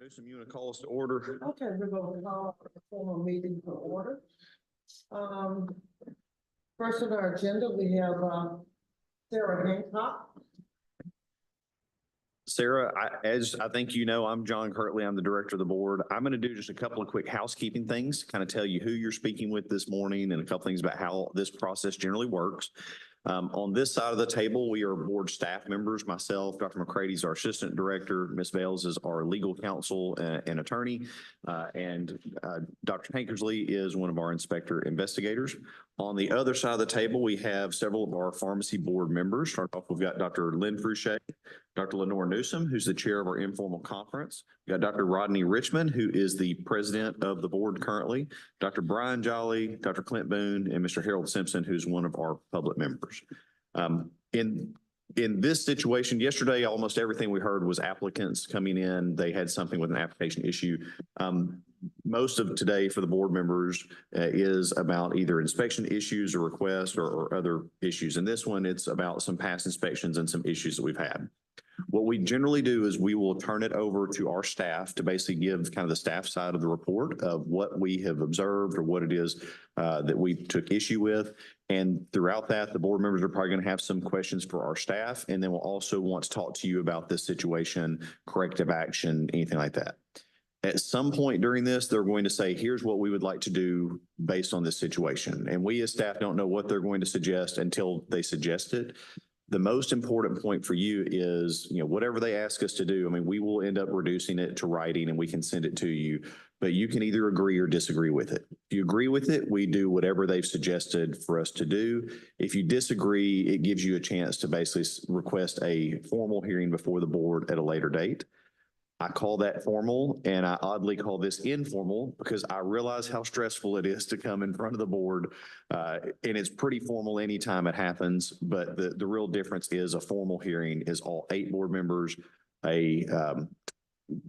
Newsom, you want to call us to order? Okay, we're going to call a formal meeting to order. First on our agenda, we have Sarah Hancock. Sarah, as I think you know, I'm John Kirtley. I'm the director of the board. I'm going to do just a couple of quick housekeeping things, kind of tell you who you're speaking with this morning and a couple things about how this process generally works. On this side of the table, we are board staff members. Myself, Dr. McCrady's is our assistant director. Ms. Bales is our legal counsel and attorney. And Dr. Tankersley is one of our inspector investigators. On the other side of the table, we have several of our pharmacy board members. Start off, we've got Dr. Lynn Fruchet, Dr. Lenore Newsom, who's the chair of our informal conference. We've got Dr. Rodney Richmond, who is the president of the board currently, Dr. Brian Jolly, Dr. Clint Boone, and Mr. Harold Simpson, who's one of our public members. In this situation, yesterday, almost everything we heard was applicants coming in. They had something with an application issue. Most of today for the board members is about either inspection issues or requests or other issues. In this one, it's about some past inspections and some issues that we've had. What we generally do is we will turn it over to our staff to basically give kind of the staff side of the report of what we have observed or what it is that we took issue with. And throughout that, the board members are probably going to have some questions for our staff. And then we'll also want to talk to you about this situation, corrective action, anything like that. At some point during this, they're going to say, here's what we would like to do based on this situation. And we as staff don't know what they're going to suggest until they suggest it. The most important point for you is, whatever they ask us to do, we will end up reducing it to writing and we can send it to you, but you can either agree or disagree with it. If you agree with it, we do whatever they've suggested for us to do. If you disagree, it gives you a chance to basically request a formal hearing before the board at a later date. I call that formal, and I oddly call this informal because I realize how stressful it is to come in front of the board. And it's pretty formal anytime it happens, but the real difference is a formal hearing is all 8 board members, a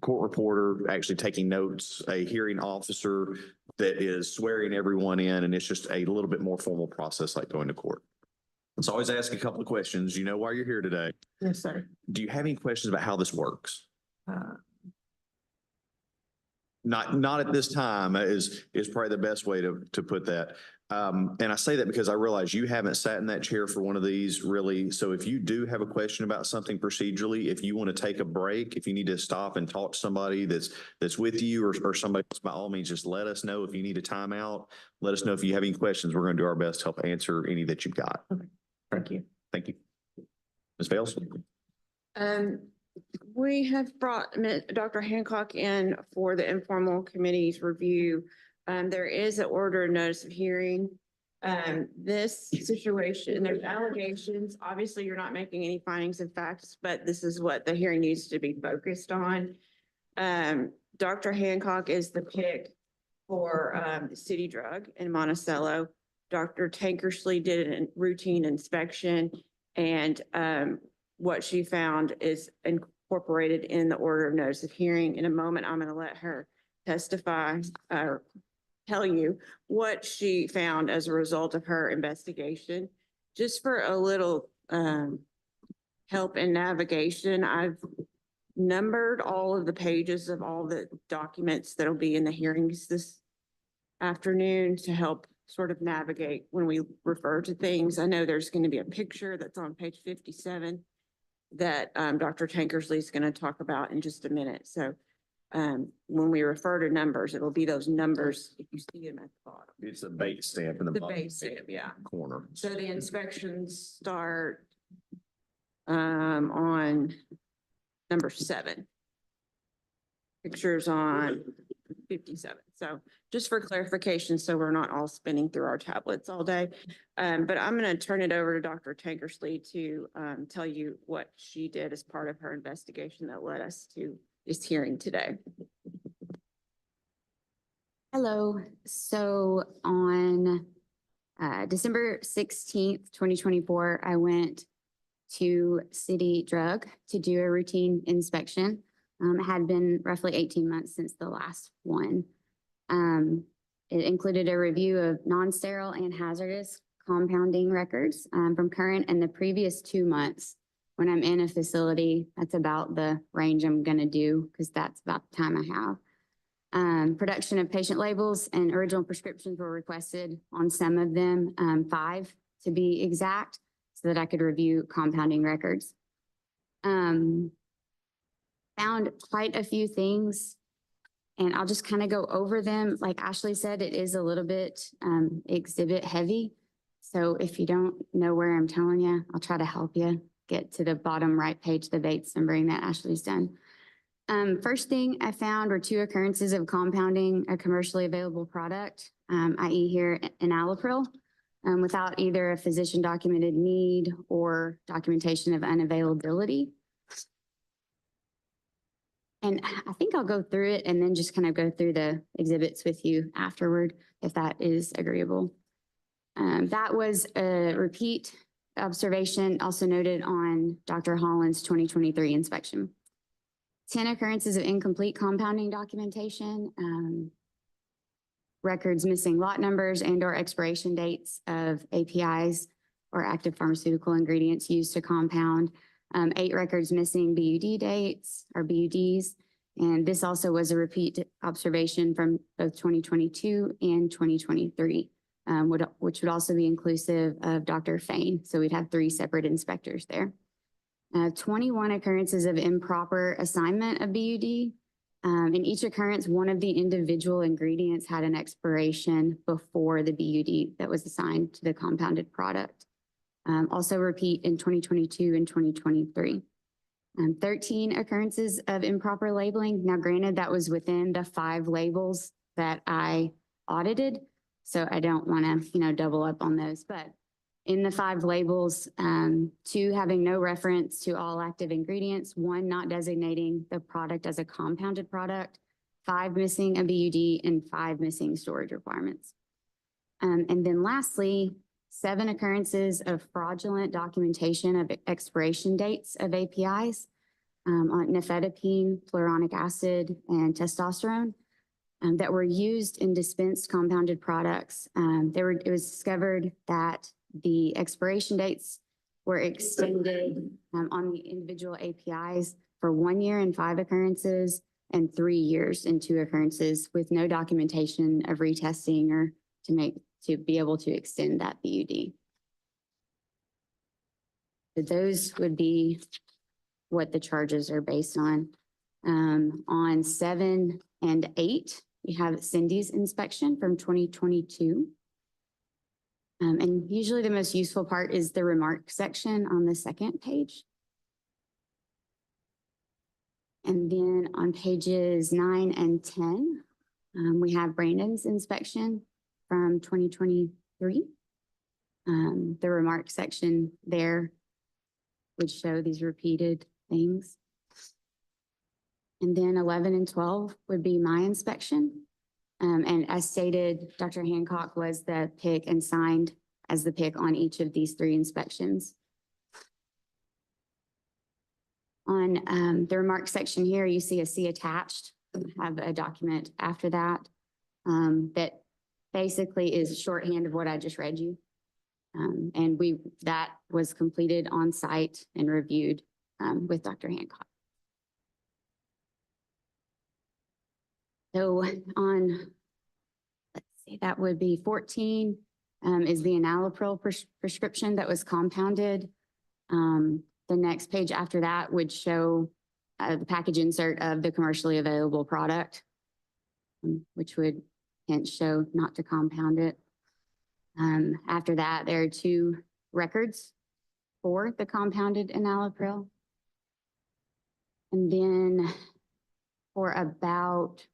court reporter actually taking notes, a hearing officer that is swearing everyone in, and it's just a little bit more formal process like going to court. Let's always ask a couple of questions. You know why you're here today. Yes, sir. Do you have any questions about how this works? Not at this time is probably the best way to put that. And I say that because I realize you haven't sat in that chair for one of these really. So if you do have a question about something procedurally, if you want to take a break, if you need to stop and talk to somebody that's with you or somebody else, by all means, just let us know. If you need a timeout, let us know. If you have any questions, we're going to do our best to help answer any that you've got. Okay. Thank you. Thank you. Ms. Bales? We have brought Dr. Hancock in for the informal committee's review. There is an order of notice of hearing. This situation, there's allegations. Obviously, you're not making any findings of facts, but this is what the hearing needs to be focused on. Dr. Hancock is the pick for the city drug in Monticello. Dr. Tankersley did a routine inspection, and what she found is incorporated in the order of notice of hearing. In a moment, I'm going to let her testify or tell you what she found as a result of her investigation. Just for a little help in navigation, I've numbered all of the pages of all the documents that'll be in the hearings this afternoon to help sort of navigate when we refer to things. I know there's going to be a picture that's on page 57 that Dr. Tankersley is going to talk about in just a minute. So when we refer to numbers, it'll be those numbers if you see them at the bottom. It's a base stamp in the bottom base stamp, yeah. corner. So the inspections start on number 7. Pictures on 57. So just for clarification, so we're not all spinning through our tablets all day. But I'm going to turn it over to Dr. Tankersley to tell you what she did as part of her investigation that led us to this hearing today. Hello. So on December 16th, 2024, I went to City Drug to do a routine inspection. It had been roughly 18 months since the last one. It included a review of non-sterile and hazardous compounding records from current and the previous 2 months when I'm in a facility, that's about the range I'm gonna do, because that's about the time I have. Production of patient labels and original prescriptions were requested on some of them, 5 to be exact, so that I could review compounding records. Found quite a few things, and I'll just kind of go over them. Like Ashley said, it is a little bit exhibit heavy. So if you don't know where I'm telling you, I'll try to help you get to the bottom right page, the dates numbering that Ashley's done. First thing I found were 2 occurrences of compounding a commercially available product, i.e. here enalapril, without either a physician documented need or documentation of unavailability. And I think I'll go through it and then just kind of go through the exhibits with you afterward, if that is agreeable. That was a repeat observation also noted on Dr. Holland's 2023 inspection. 10 occurrences of incomplete compounding documentation, records missing lot numbers and or expiration dates of APIs or active pharmaceutical ingredients used to compound, 8 records missing BUD dates or BUDs. And this also was a repeat observation from both 2022 and 2023, which would also be inclusive of Dr. Fain. So we'd have 3 separate inspectors there. 21 occurrences of improper assignment of BUD. In each occurrence, one of the individual ingredients had an expiration before the BUD that was assigned to the compounded product. Also repeat in 2022 and 2023. 13 occurrences of improper labeling. Now, granted, that was within the 5 labels that I audited, so I don't want to, double up on those. But in the 5 labels, 2 having no reference to all active ingredients, 1 not designating the product as a compounded product, 5 missing a BUD, and 5 missing storage requirements. And then lastly, 7 occurrences of fraudulent documentation of expiration dates of APIs on nifedipine, fluoronic acid, and testosterone that were used in dispensed compounded products. It was discovered that the expiration dates were extended on the individual APIs for 1 year in 5 occurrences and 3 years in 2 occurrences with no documentation of retesting or to be able to extend that BUD. So those would be what the charges are based on. On 7 and 8, we have Cindy's inspection from 2022. And usually the most useful part is the remark section on the 2nd page. And then on pages 9 and 10, we have Brandon's inspection from 2023. The remark section there would show these repeated things. And then 11 and 12 would be my inspection. And as stated, Dr. Hancock was the PIC and signed as the PIC on each of these 3 inspections. On the remark section here, you see a C attached. We have a document after that that basically is shorthand of what I just read you. And that was completed on site and reviewed with Dr. Hancock. So on, let's see, that would be 14 is the enalapril prescription that was compounded. The next page after that would show the package insert of the commercially available product, which would hence show not to compound it. After that, there are 2 records for the compounded enalapril. And then for about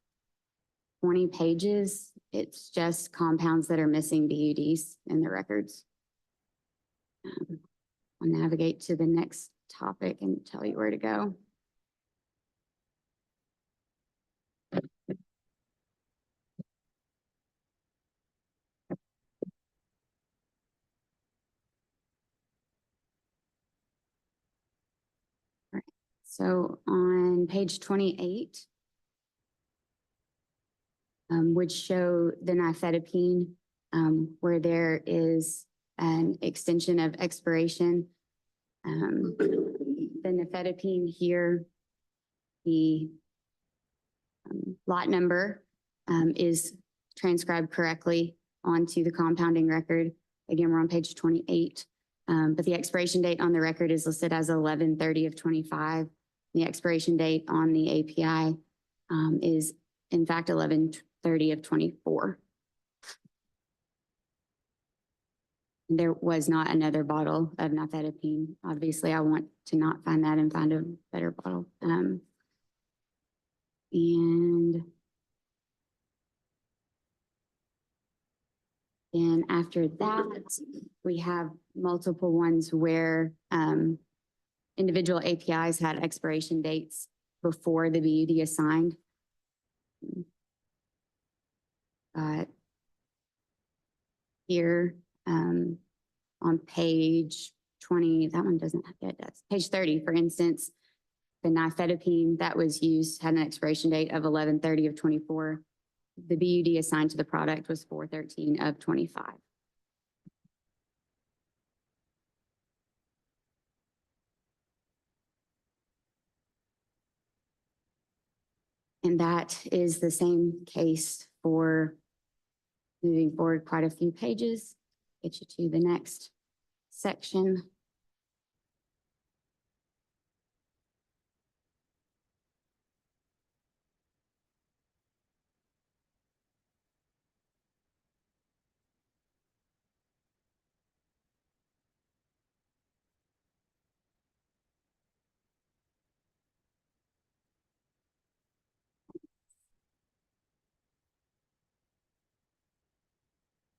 20 pages, it's just compounds that are missing BUDs in the records. I'll navigate to the next topic and tell you where to go. So on page 28, would show the nifedipine where there is an extension of expiration. the nifedipine here, the lot number is transcribed correctly onto the compounding record. Again, we're on page 28. But the expiration date on the record is listed as 11/30 of 25. The expiration date on the API is in fact 11/30 of 24. There was not another bottle of nifedipine. Obviously, I want to not find that and find a better bottle. And then after that, we have multiple ones where individual APIs had expiration dates before the BUD assigned. Here on page 20, that one doesn't have it. That's page 30, for instance, the nifedipine that was used had an expiration date of 11/30 of 24. The BUD assigned to the product was 4/13 of 25. And that is the same case for moving forward quite a few pages. Get you to the next section.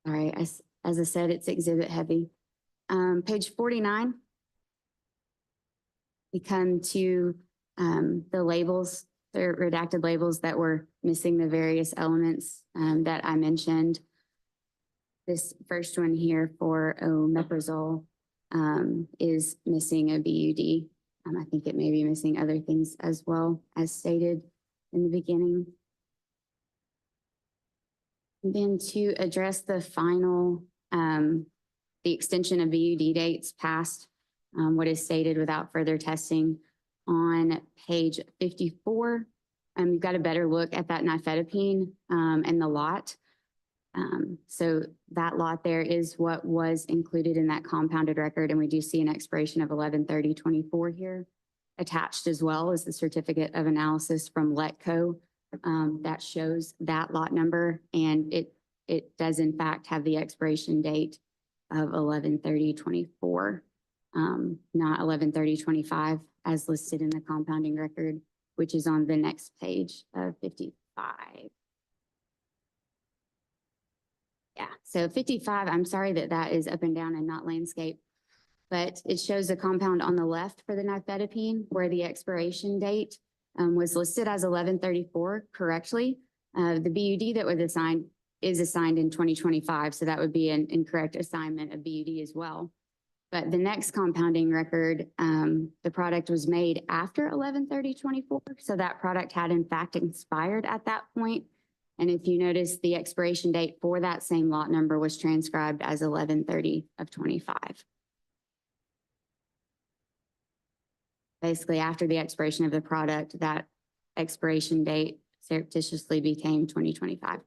All right, as I said, it's exhibit heavy. Page 49. We come to the labels, the redacted labels that were missing the various elements that I mentioned. This first one here for omeprazole is missing a BUD. I think it may be missing other things as well, as stated in the beginning. And then to address the final, the extension of BUD dates past what is stated without further testing on page 54. You've got a better look at that nifedipine and the lot. So that lot there is what was included in that compounded record, and we do see an expiration of 11/30/24 here. Attached as well as the certificate of analysis from Letco that shows that lot number, and it does in fact have the expiration date of 11/30/24, not 11/30/25 as listed in the compounding record, which is on the next page of 55. Yeah, so 55, I'm sorry that that is up and down and not landscape, but it shows a compound on the left for the nifedipine where the expiration date was listed as 11/34 correctly. The BUD that was assigned is assigned in 2025, so that would be an incorrect assignment of BUD as well. But the next compounding record, the product was made after 11/30/24, so that product had in fact expired at that point. And if you notice, the expiration date for that same lot number was transcribed as 11/30/25. Basically, after the expiration of the product, that expiration date surreptitiously became 2025.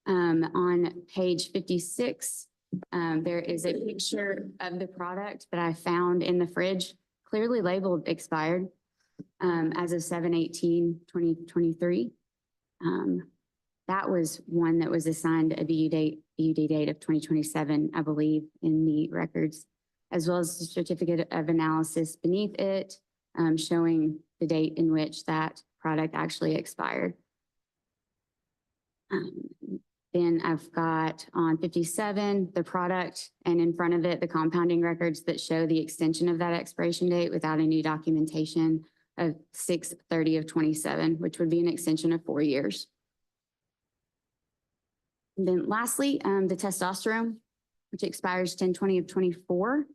On page 56, there is a picture of the product that I found in the fridge, clearly labeled expired as of 7/18/2023. That was one that was assigned a BUD date of 2027, I believe, in the records, as well as the certificate of analysis beneath it, showing the date in which that product actually expired. Then I've got on 57, the product, and in front of it, the compounding records that show the extension of that expiration date without any documentation of 6/30/27, which would be an extension of 4 years. And then lastly, the testosterone, which expires 10/20/24,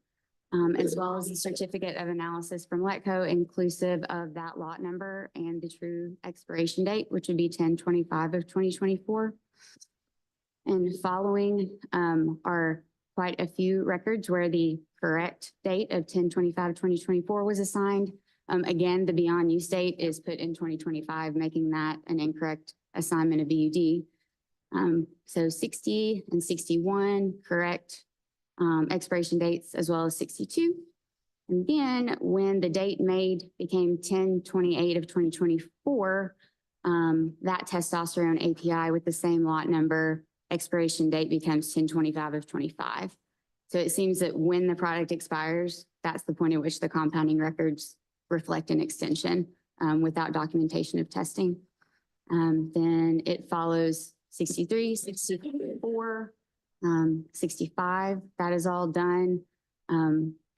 as well as the certificate of analysis from Letco, inclusive of that lot number and the true expiration date, which would be 10/25/2024. And following are quite a few records where the correct date of 10/25/2024 was assigned. Again, the beyond use date is put in 2025, making that an incorrect assignment of BUD. So 60 and 61, correct expiration dates, as well as 62. And then when the date made became 10/28 of 2024, that testosterone API with the same lot number expiration date becomes 10/25 of 25. So it seems that when the product expires, that's the point at which the compounding records reflect an extension without documentation of testing. Then it follows 63, 64, 65, that is all done.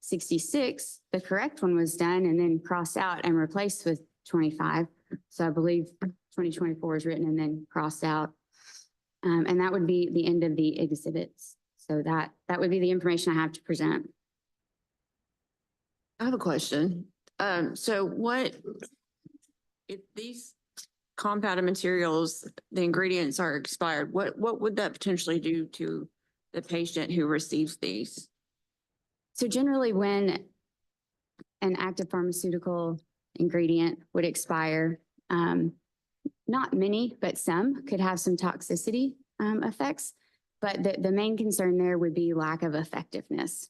66, the correct one was done and then crossed out and replaced with 25. So I believe 2024 is written and then crossed out. And that would be the end of the exhibits. So that would be the information I have to present. I have a question. So what, if these compounded materials, the ingredients are expired, what would that potentially do to the patient who receives these? So generally when an active pharmaceutical ingredient would expire, not many, but some could have some toxicity effects. But the main concern there would be lack of effectiveness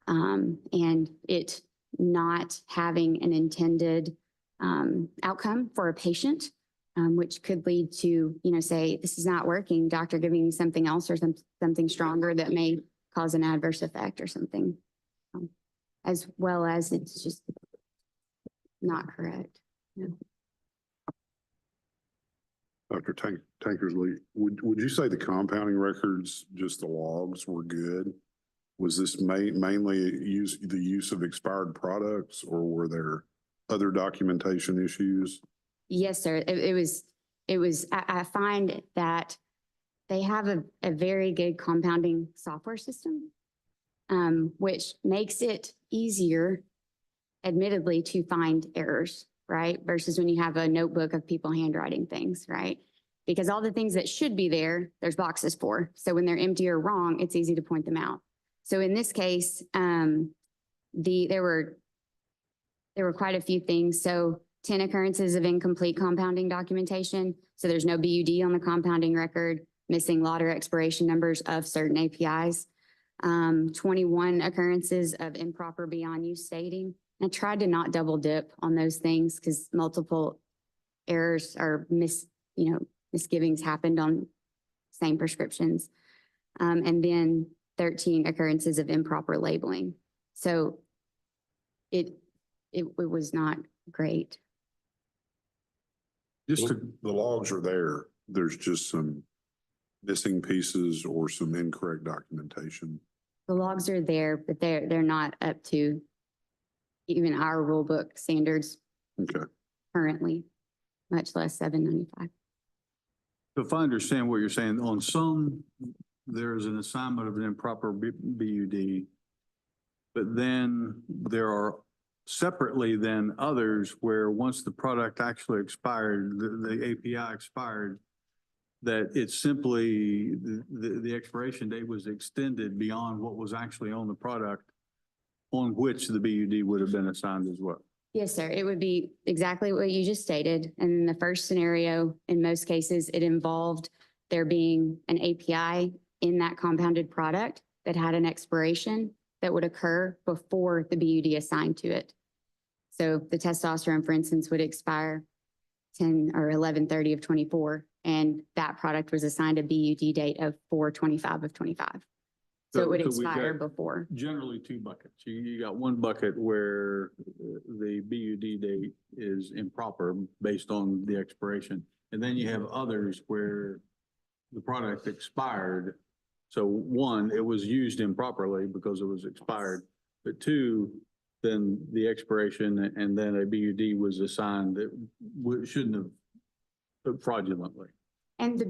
and it not having an intended outcome for a patient, which could lead to, say, this is not working, doctor, giving me something else or something stronger that may cause an adverse effect or something, as well as it's just not correct. Yeah. Dr. Tankersley, would you say the compounding records, just the logs, were good? Was this mainly the use of expired products, or were there other documentation issues? Yes, sir. It was, I find that they have a very good compounding software system, which makes it easier, admittedly, to find errors, right? Versus when you have a notebook of people handwriting things, right? Because all the things that should be there, there's boxes for. So when they're empty or wrong, it's easy to point them out. So in this case, there were quite a few things. So 10 occurrences of incomplete compounding documentation. So there's no BUD on the compounding record, missing lot or expiration numbers of certain APIs. 21 occurrences of improper beyond use stating. I tried to not double dip on those things because multiple errors or misgivings happened on same prescriptions. And then 13 occurrences of improper labeling. So it was not great. The logs are there. There's just some missing pieces or some incorrect documentation. The logs are there, but they're not up to even our rule book standards Okay. currently, much less 795. If I understand what you're saying, on some, there's an assignment of an improper BUD, but then there are separately then others where once the product actually expired, the API expired, that it's simply the expiration date was extended beyond what was actually on the product on which the BUD would have been assigned as well. Yes, sir. It would be exactly what you just stated. And in the first scenario, in most cases, it involved there being an API in that compounded product that had an expiration that would occur before the BUD assigned to it. So the testosterone, for instance, would expire 10 or 11/30 of 24, and that product was assigned a BUD date of 4/25 of 25. So it would So we've expire got before. Generally two buckets. You got one bucket where the BUD date is improper based on the expiration. And then you have others where the product expired. So one, it was used improperly because it was expired. But two, then the expiration and then a BUD was assigned that shouldn't have fraudulently. And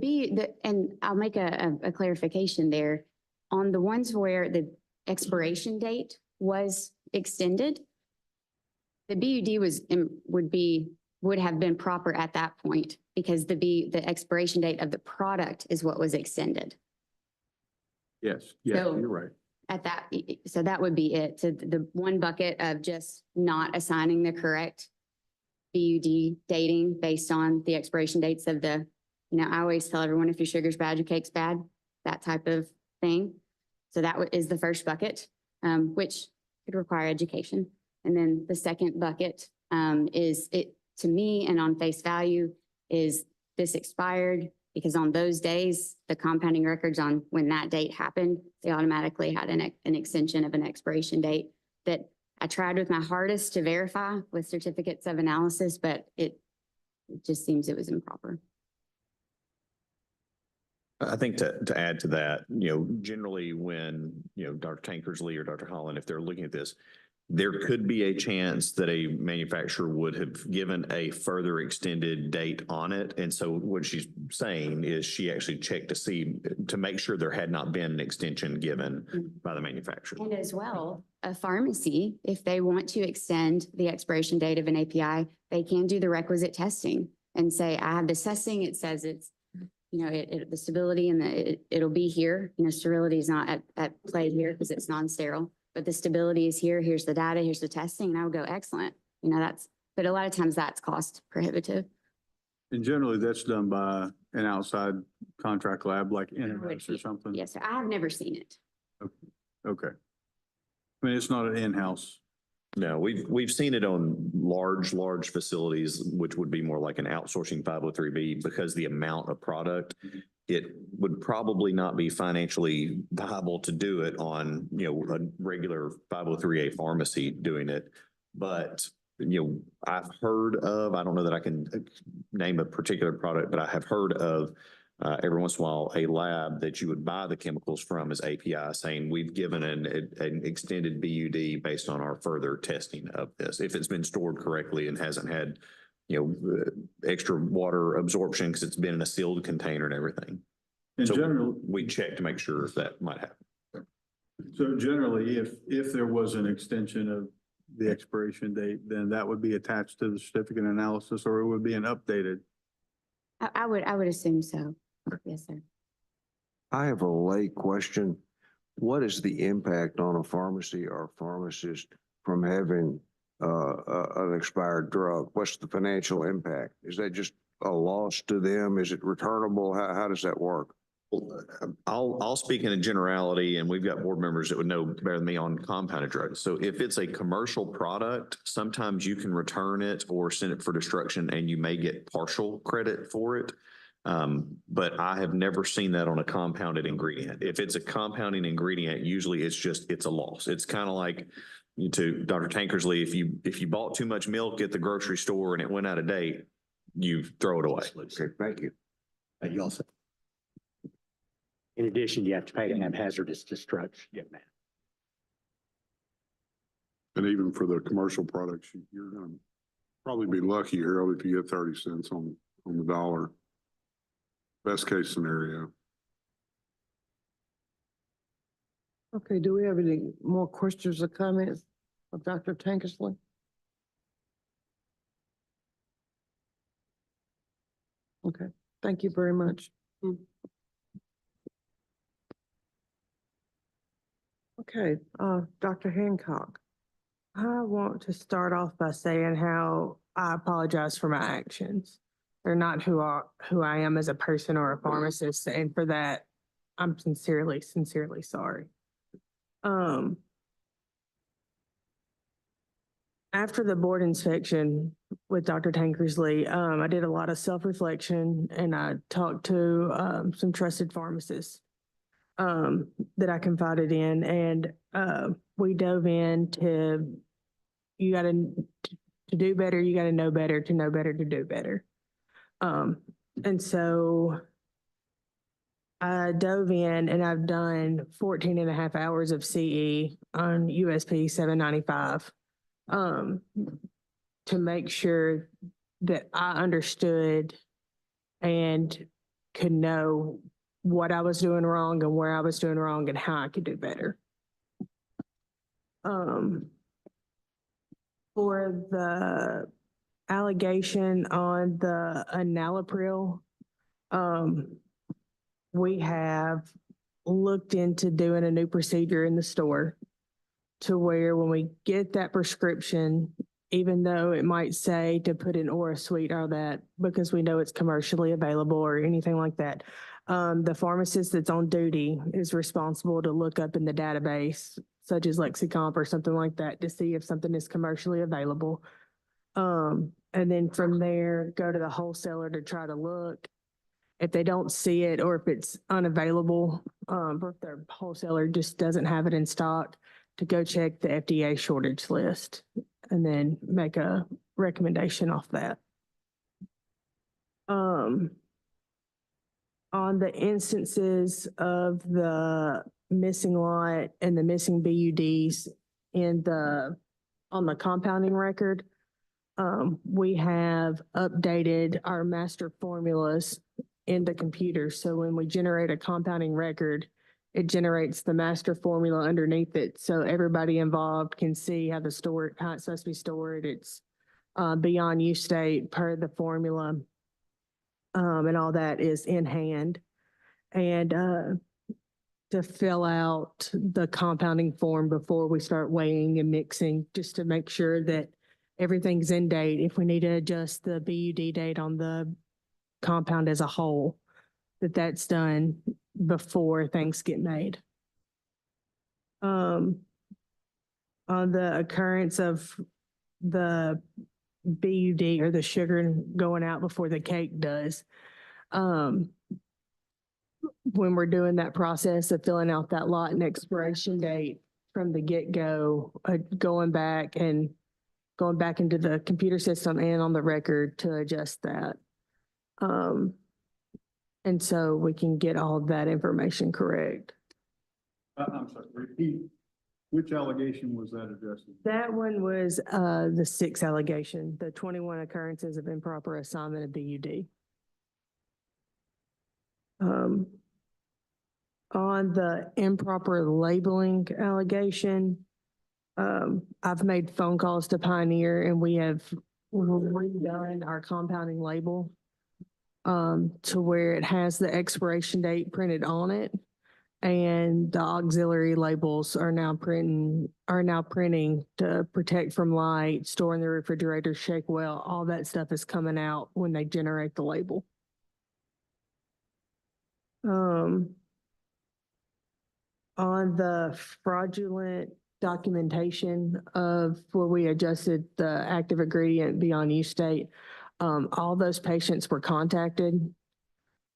and I'll make a clarification there. On the ones where the expiration date was extended, the BUD would have been proper at that point because the expiration date of the product is what was extended. Yes, So- you're right. at that, so that would be it. So the one bucket of just not assigning the correct BUD dating based on the expiration dates of the, I always tell everyone, if your sugar's bad, your cake's bad, that type of thing. So that is the first bucket, which could require education. And then the second bucket is it, to me, and on face value, is this expired, because on those days, the compounding records on when that date happened, they automatically had an extension of an expiration date that I tried with my hardest to verify with certificates of analysis, but it just seems it was improper. I think to add to that, generally when, Dr. Tankersley or Dr. Holland, if they're looking at this, there could be a chance that a manufacturer would have given a further extended date on it. And so what she's saying is she actually checked to make sure there had not been an extension given by the manufacturer. And as well, a pharmacy, if they want to extend the expiration date of an API, they can do the requisite testing and say, I have this testing. It says it's, the stability and it'll be here. Sterility is not at play here because it's non-sterile. But the stability is here, here's the data, here's the testing, and I would go, excellent. But a lot of times that's cost prohibitive. And generally that's done by an outside contract lab like NMS or something? Yes, sir. I have never seen it. Okay. I mean, it's not an in-house. No, we've seen it on large facilities, which would be more like an outsourcing 503B, because the amount of product, it would probably not be financially viable to do it on, a regular 503A pharmacy doing it. But, I've heard of, I don't know that I can name a particular product, but I have heard of every once in a while, a lab that you would buy the chemicals from as API saying, we've given an extended BUD based on our further testing of this. If it's been stored correctly and hasn't had, extra water absorption because it's been in a sealed container and everything. In So general, we check to make sure if that might happen. so generally, if there was an extension of the expiration date, then that would be attached to the certificate analysis, or it would be an updated. I would assume so. Yes, sir. I have a lay question. What is the impact on a pharmacy or pharmacist from having an expired drug? What's the financial impact? Is that just a loss to them? Is it returnable? How does that work? Well, I'll speak in a generality, and we've got board members that would know better than me on compounded drugs. So if it's a commercial product, sometimes you can return it or send it for destruction and you may get partial credit for it. But I have never seen that on a compounded ingredient. If it's a compounding ingredient, usually it's a loss. It's kind of like, to Dr. Tankersley, if you bought too much milk at the grocery store and it went out of date, you throw it away. Okay, thank you. You also, in addition, you have to pay to have hazardous destruction. Yeah, man. And even for the commercial products, you're gonna probably be lucky, Harold, if you get 30 cents on the dollar. Best case scenario. Okay, do we have any more questions or comments of Dr. Tankersley? Okay, thank you very much. Okay, Dr. Hancock. I want to start off by saying how I apologize for my actions. They're not who I am as a person or a pharmacist, and for that, I'm sincerely sorry. After the board inspection with Dr. Tankersley, I did a lot of self-reflection, and I talked to some trusted pharmacists that I confided in, and we dove into, you got to do better, you got to know better, to do better. And so I dove in and I've done 14 and a half hours of CE on USP 795 to make sure that I understood and could know what I was doing wrong and where I was doing wrong and how I could do better. For the allegation on the enalapril, we have looked into doing a new procedure in the store to where when we get that prescription, even though it might say to put in Aura Suite or that, because we know it's commercially available or anything like that, the pharmacist that's on duty is responsible to look up in the database, such as Lexicomp or something like that, to see if something is commercially available. And then from there, go to the wholesaler to try to look. If they don't see it or if it's unavailable, or if their wholesaler just doesn't have it in stock, to go check the FDA shortage list and then make a recommendation off that. On the instances of the missing lot and the missing BUDs on the compounding record, we have updated our master formulas in the computer. So when we generate a compounding record, it generates the master formula underneath it. So everybody involved can see how how it's supposed to be stored. It's beyond use state per the formula. And all that is in hand. And to fill out the compounding form before we start weighing and mixing, just to make sure that everything's in date. If we need to adjust the BUD date on the compound as a whole, that's done before things get made. On the occurrence of the BUD or the sugar going out before the cake does, when we're doing that process of filling out that lot and expiration date from the get-go, going back into the computer system and on the record to adjust that. And so we can get all of that information correct. I'm sorry, repeat. Which allegation was that addressed? That one was the 6th allegation, the 21 occurrences of improper assignment of BUD. On the improper labeling allegation, I've made phone calls to Pioneer and we have redone our compounding label to where it has the expiration date printed on it. And the auxiliary labels are now printing to protect from light, store in the refrigerator, shake well. All that stuff is coming out when they generate the label. On the fraudulent documentation of where we adjusted the active ingredient beyond use state, all those patients were contacted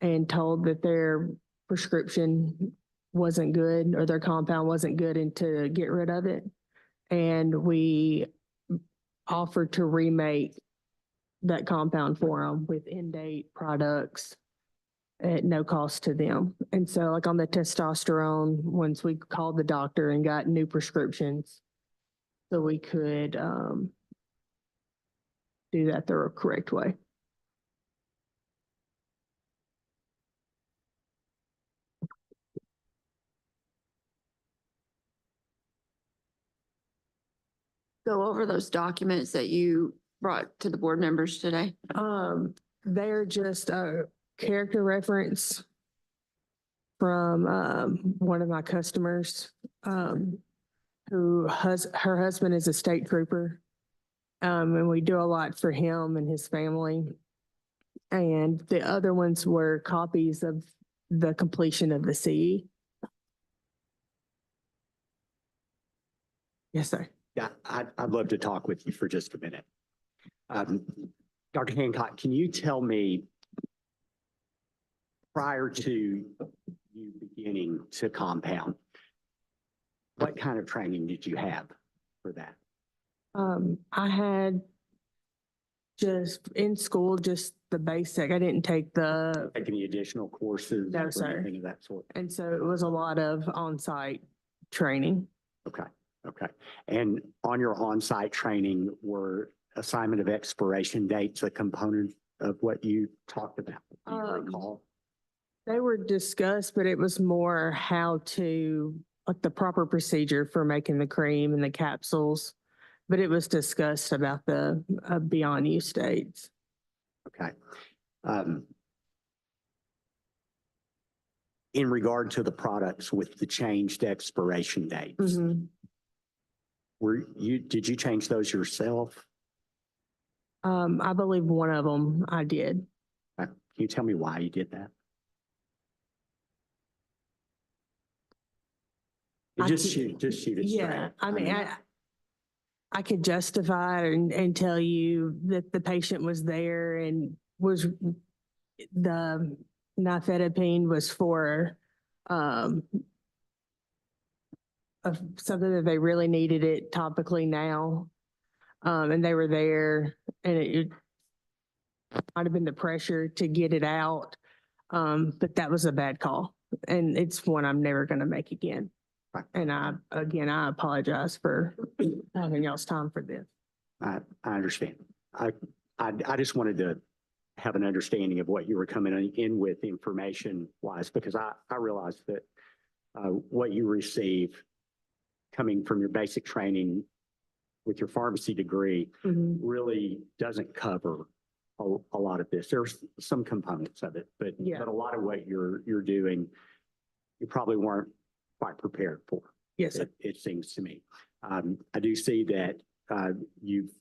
and told that their prescription wasn't good or their compound wasn't good and to get rid of it. And we offered to remake that compound for them with in-date products at no cost to them. And so like on the testosterone, once we called the doctor and got new prescriptions, so we could do that the correct way. Go over those documents that you brought to the board members today. They're just a character reference from one of my customers her husband is a state trooper. And we do a lot for him and his family. And the other ones were copies of the completion of the CE. Yes, sir. Yeah, I'd love to talk with you for just a minute. Dr. Hancock, can you tell me, prior to you beginning to compound, what kind of training did you have for that? I had just in school, just the basic. I didn't take Take any additional courses? No, or sir. anything of that sort? and so it was a lot of on-site training. Okay, okay. And on your on-site training, were assignment of expiration dates a component of what you talked about? Do you recall? They were discussed, but it was more how to, like the proper procedure for making the cream and the capsules. But it was discussed about the beyond use dates. Okay. in regard to the products with the changed expiration dates, Mhm. did you change those yourself? I believe one of them I did. Can you tell me why you did that? I Just can't- shoot it Yeah, straight. I mean, I could justify it and tell you that the patient was there and was, the nifedipine was for, of something that they really needed it topically now. And they were there and it might have been the pressure to get it out. But that was a bad call and it's one I'm never going to make again. Right. And I apologize for having y'all's time for this. I understand. I just wanted to have an understanding of what you were coming in with information wise, because I realized that what you receive coming from your basic training with your pharmacy degree Mhm. really doesn't cover a lot of this. There's some components of it, but Yeah. a lot of what you're doing, you probably weren't quite prepared for. Yes, sir. It seems to me. I do see that you've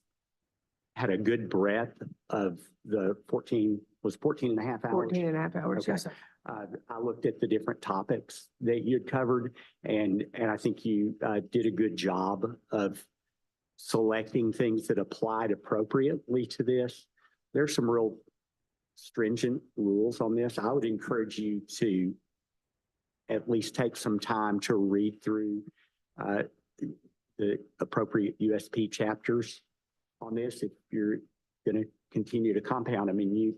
had a good breadth of the 14 and a half hours. 14 and a half hours. Okay. Yes, sir. I looked at the different topics that you'd covered, and I think you did a good job of selecting things that applied appropriately to this. There's some real stringent rules on this. I would encourage you to at least take some time to read through the appropriate USP chapters on this if you're going to continue to compound. I mean, you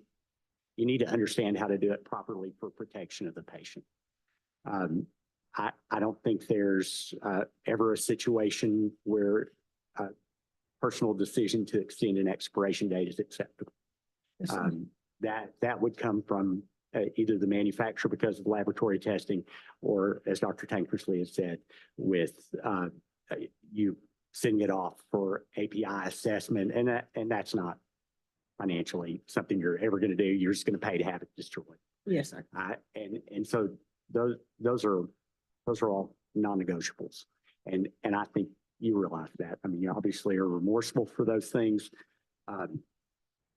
need to understand how to do it properly for protection of the patient. I don't think there's ever a situation where a personal decision to extend an expiration date is acceptable. Yes, sir. That would come from either the manufacturer because of laboratory testing, or as Dr. Tankersley has said, with you sending it off for API assessment, and that's not financially something you're ever going to do. You're just going to pay to have it destroyed. Yes, sir. And so those are all non-negotiables, and I think you realize that. I mean, you obviously are remorseful for those things.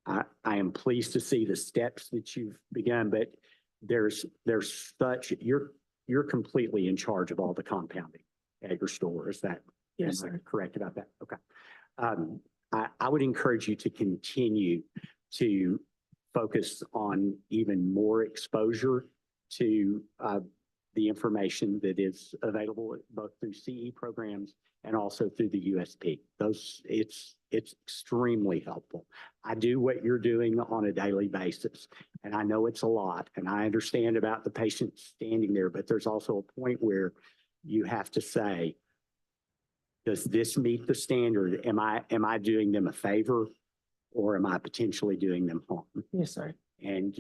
I am pleased to see the steps that you've begun, but there's such, you're completely in charge of all the compounding at your store. Is that Yes, am I sir. correct about that? Okay. I would encourage you to continue to focus on even more exposure to the information that is available both through CE programs and also through the USP. It's extremely helpful. I do what you're doing on a daily basis, and I know it's a lot, and I understand about the patient standing there, but there's also a point where you have to say, does this meet the standard? Am I doing them a favor, or am I potentially doing them harm? Yes, sir. And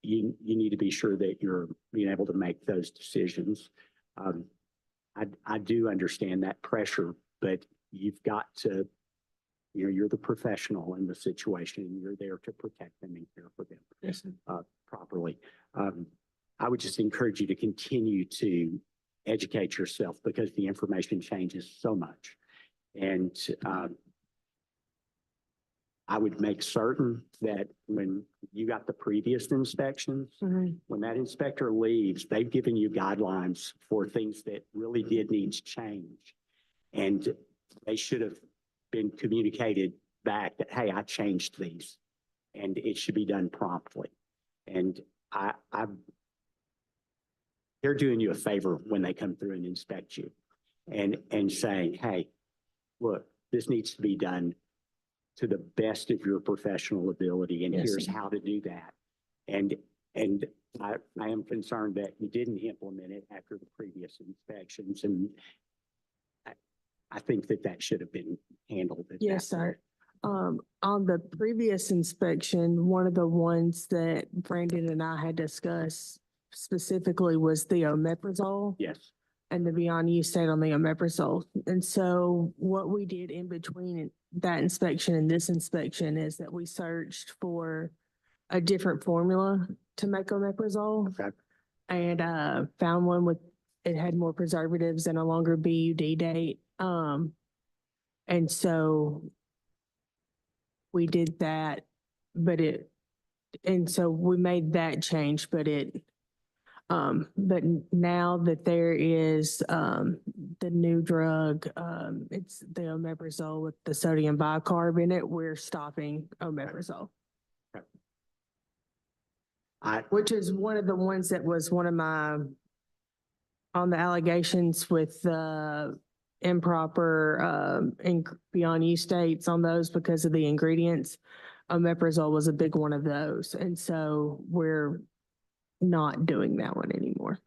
you need to be sure that you're being able to make those decisions. I do understand that pressure, but you've got to, you're the professional in the situation, and you're there to protect them and care for them Yes, sir. properly. I would just encourage you to continue to educate yourself, because the information changes so much. And I would make certain that when you got the previous inspections, Mhm. when that inspector leaves, they've given you guidelines for things that really did need to change. And they should have been communicated back that, hey, I changed these, and it should be done promptly. And they're doing you a favor when they come through and inspect you and saying, hey, look, this needs to be done to the best of your professional ability, and Yes, here's sir. how to do that. And I am concerned that you didn't implement it after the previous inspections, and I think that should have been handled. at Yes, that point. sir. On the previous inspection, one of the ones that Brandon and I had discussed specifically was the omeprazole Yes. and the beyond use state on the omeprazole. And so what we did in between that inspection and this inspection is that we searched for a different formula to make omeprazole. Okay. and found one with, it had more preservatives and a longer BUD date. And so we did that, and so we made that change, but now that there is, the new drug, it's the omeprazole with the sodium bicarb in it, we're stopping omeprazole. Which is one of the ones that was one of my, on the allegations with improper beyond use dates on those because of the ingredients. Omeprazole was a big one of those. And so we're not doing that one anymore.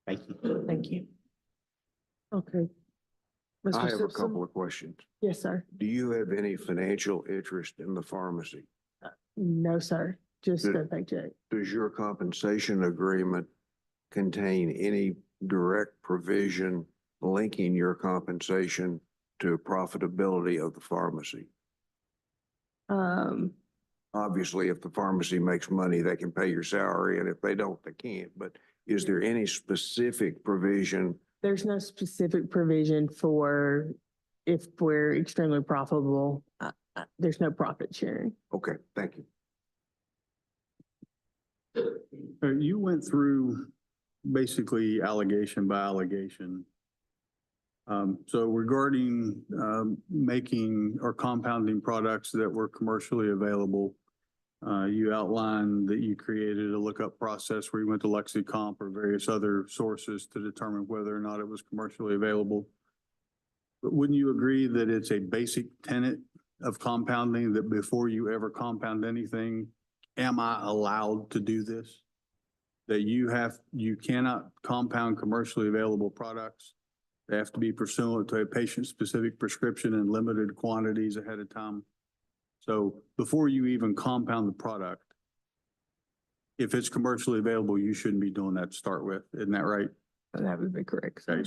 Thank you. Thank you. Okay. I Mr. have a Simpson? couple of questions. Yes, sir. Do you have any financial interest in the pharmacy? No, sir. Just Good. a paycheck. Does your compensation agreement contain any direct provision linking your compensation to profitability of the pharmacy? Obviously, if the pharmacy makes money, they can pay your salary, and if they don't, they can't. But is there any specific provision? There's no specific provision for if we're extremely profitable. There's no profit sharing. Okay, thank you. You went through basically allegation by allegation. So regarding making or compounding products that were commercially available, you outlined that you created a lookup process where you went to LexiComp or various other sources to determine whether or not it was commercially available. But wouldn't you agree that it's a basic tenet of compounding that before you ever compound anything, am I allowed to do this? That you cannot compound commercially available products. They have to be pursuant to a patient-specific prescription in limited quantities ahead of time. So before you even compound the product, if it's commercially available, you shouldn't be doing that to start with. Isn't that right? That would be correct. sir. Okay,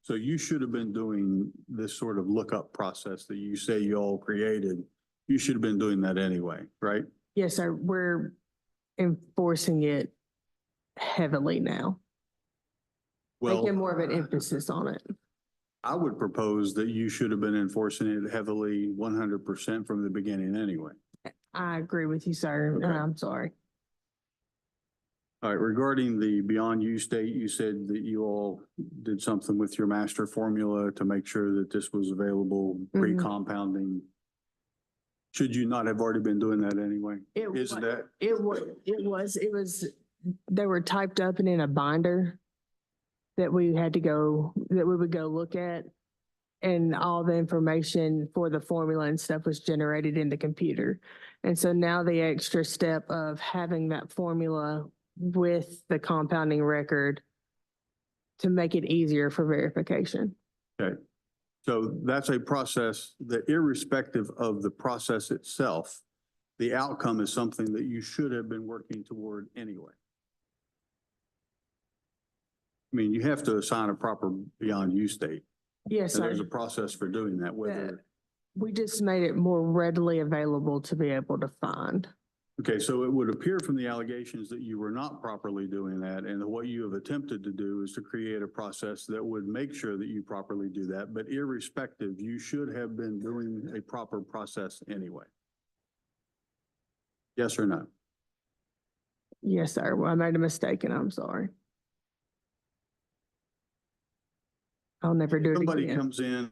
so you should have been doing this sort of lookup process that you say you all created. You should have been doing that anyway, right? Yes, sir. We're enforcing it heavily now. Making Well, more of an emphasis on it. I would propose that you should have been enforcing it heavily 100% from the beginning anyway. I agree with you, sir. Okay. I'm sorry. All right, regarding the beyond use date, you said that you all did something with your master formula to make sure that this was available pre-compounding. Should you not have already been doing that anyway? Isn't that? It was, they were typed up and in a binder that we would go look at. And all the information for the formula and stuff was generated in the computer. And so now the extra step of having that formula with the compounding record to make it easier for verification. Okay. So that's a process that irrespective of the process itself, the outcome is something that you should have been working toward anyway. I mean, you have to assign a proper beyond use date. Yes, And sir. there's a process for doing that, whether. We just made it more readily available to be able to find. Okay, so it would appear from the allegations that you were not properly doing that, and that what you have attempted to do is to create a process that would make sure that you properly do that, but irrespective, you should have been doing a proper process anyway. Yes or no? Yes, sir. Well, I made a mistake and I'm sorry. I'll never do it Somebody again. comes in.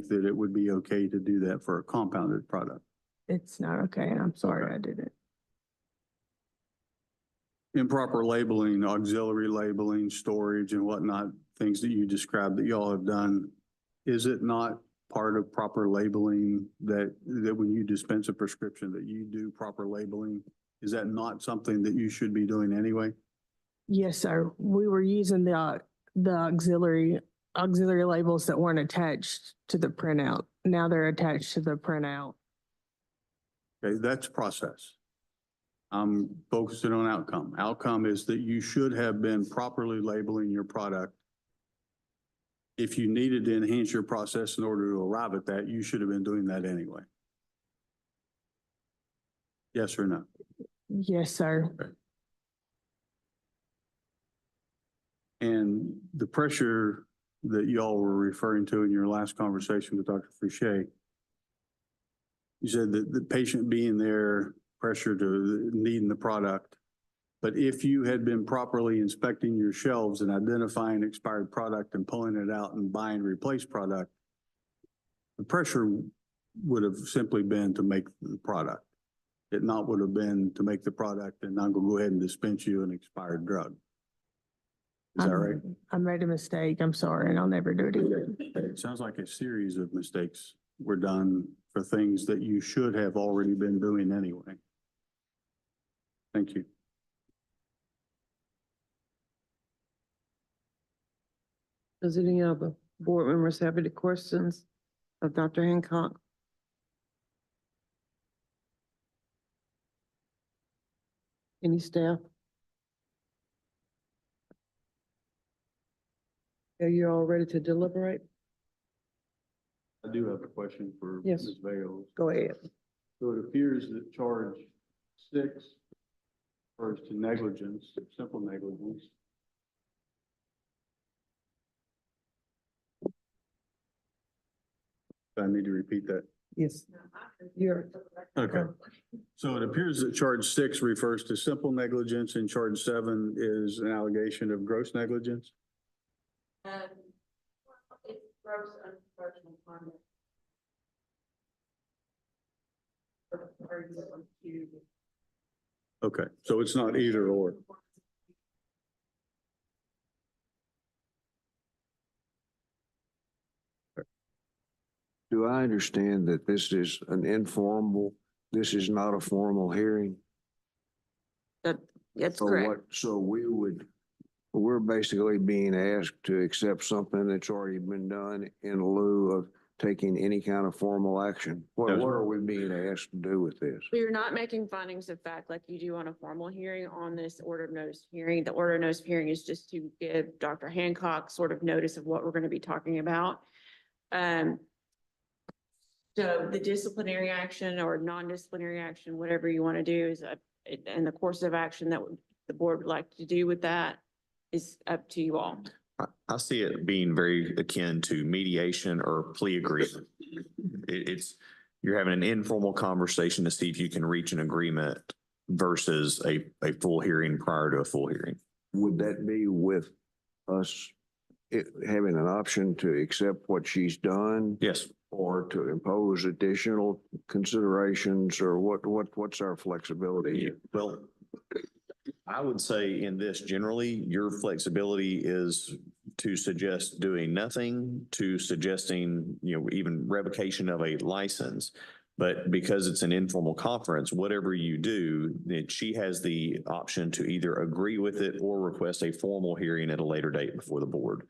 That it would be okay to do that for a compounded product. It's not okay, and I'm sorry Okay. I did it. Improper labeling, auxiliary labeling, storage and whatnot, things that you described that y'all have done. Is it not part of proper labeling that when you dispense a prescription that you do proper labeling? Is that not something that you should be doing anyway? Yes, sir. We were using the auxiliary labels that weren't attached to the printout. Now they're attached to the printout. Okay, that's process. I'm focusing on outcome. Outcome is that you should have been properly labeling your product. If you needed to enhance your process in order to arrive at that, you should have been doing that anyway. Yes or no? Yes, sir. And the pressure that y'all were referring to in your last conversation with Dr. Fouché, you said that the patient being there, pressure to needing the product. But if you had been properly inspecting your shelves and identifying expired product and pulling it out and buying replaced product, the pressure would have simply been to make the product. It not would have been to make the product and I'm gonna go ahead and dispense you an expired drug. Is that right? I made a mistake. I'm sorry, and I'll never do it again. It sounds like a series of mistakes were done for things that you should have already been doing anyway. Thank you. Does any other board members have any questions of Dr. Hancock? Any staff? Are you all ready to deliberate? I do have a question for Yes. Ms. Vales. Go ahead. So it appears that charge 6 refers to negligence, simple negligence. Do I need to repeat that? Yes. You're. Okay. So it appears that charge 6 refers to simple negligence and charge 7 is an allegation of gross negligence? It's gross unprofessional conduct. Okay, so it's not either or. Do I understand that this is an informal, this is not a formal hearing? That's So correct. what, so we're basically being asked to accept something that's already been done in lieu of taking any kind of formal action? What are we being asked to do with this? We are not making findings of fact like you do on a formal hearing on this order of notice hearing. The order of notice hearing is just to give Dr. Hancock sort of notice of what we're going to be talking about. So the disciplinary action or non-disciplinary action, whatever you want to do is, and the course of action that the board would like to do with that is up to you all. I see it being very akin to mediation or plea agreement. It's, you're having an informal conversation to see if you can reach an agreement versus a full hearing prior to a full hearing. Would that be with us having an option to accept what she's done? Yes. Or to impose additional considerations, or what's our flexibility? Well, I would say in this generally, your flexibility is to suggest doing nothing to suggesting, even revocation of a license. But because it's an informal conference, whatever you do, she has the option to either agree with it or request a formal hearing at a later date before the board.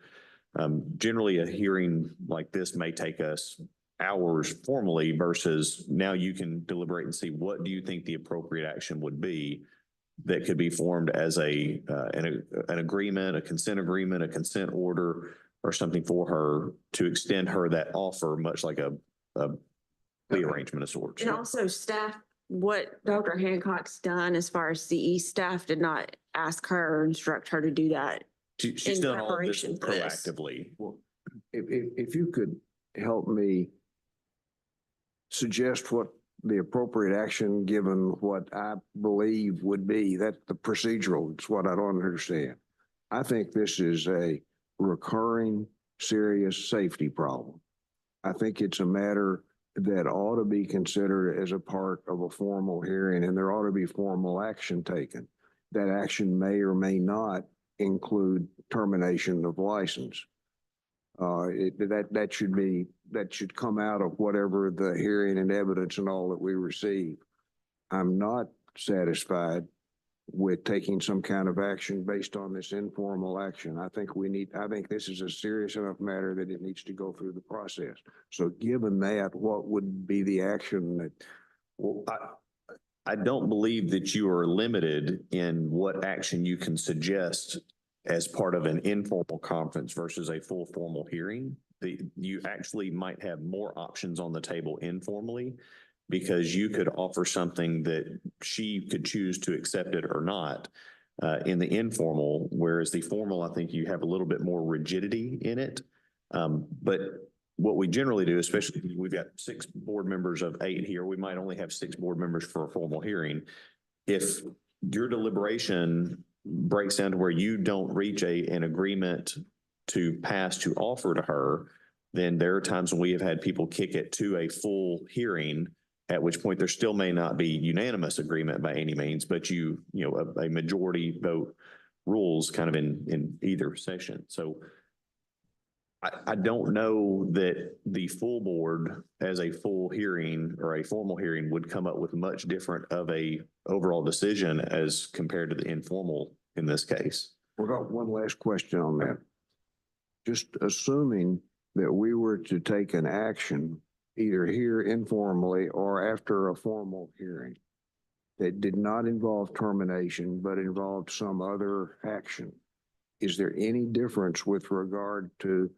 Generally, a hearing like this may take us hours formally versus now you can deliberate and see what do you think the appropriate action would be that could be formed as an agreement, a consent agreement, a consent order, or something for her to extend her that offer, much like a plea arrangement of sorts. And also staff, what Dr. Hancock's done as far as CE staff did not ask her or instruct her to do that. She's in done all this preparation for this. proactively. If you could help me suggest what the appropriate action, given what I believe would be, that the procedural, it's what I don't understand. I think this is a recurring, serious safety problem. I think it's a matter that ought to be considered as a part of a formal hearing, and there ought to be formal action taken. That action may or may not include termination of license. That should come out of whatever the hearing and evidence and all that we receive. I'm not satisfied with taking some kind of action based on this informal action. I think this is a serious enough matter that it needs to go through the process. So given that, what would be the action that? Well, I don't believe that you are limited in what action you can suggest as part of an informal conference versus a full formal hearing. You actually might have more options on the table informally because you could offer something that she could choose to accept it or not in the informal, whereas the formal, I think you have a little bit more rigidity in it. But what we generally do, especially we've got 6 board members of 8 here, we might only have 6 board members for a formal hearing. If your deliberation breaks down to where you don't reach an agreement to pass to offer to her, then there are times when we have had people kick it to a full hearing, at which point there still may not be unanimous agreement by any means, but a majority vote rules kind of in either session. So I don't know that the full board as a full hearing or a formal hearing would come up with much different of a overall decision as compared to the informal in this case. We got one last question on that. Just assuming that we were to take an action either here informally or after a formal hearing that did not involve termination, but involved some other action, is there any difference with regard to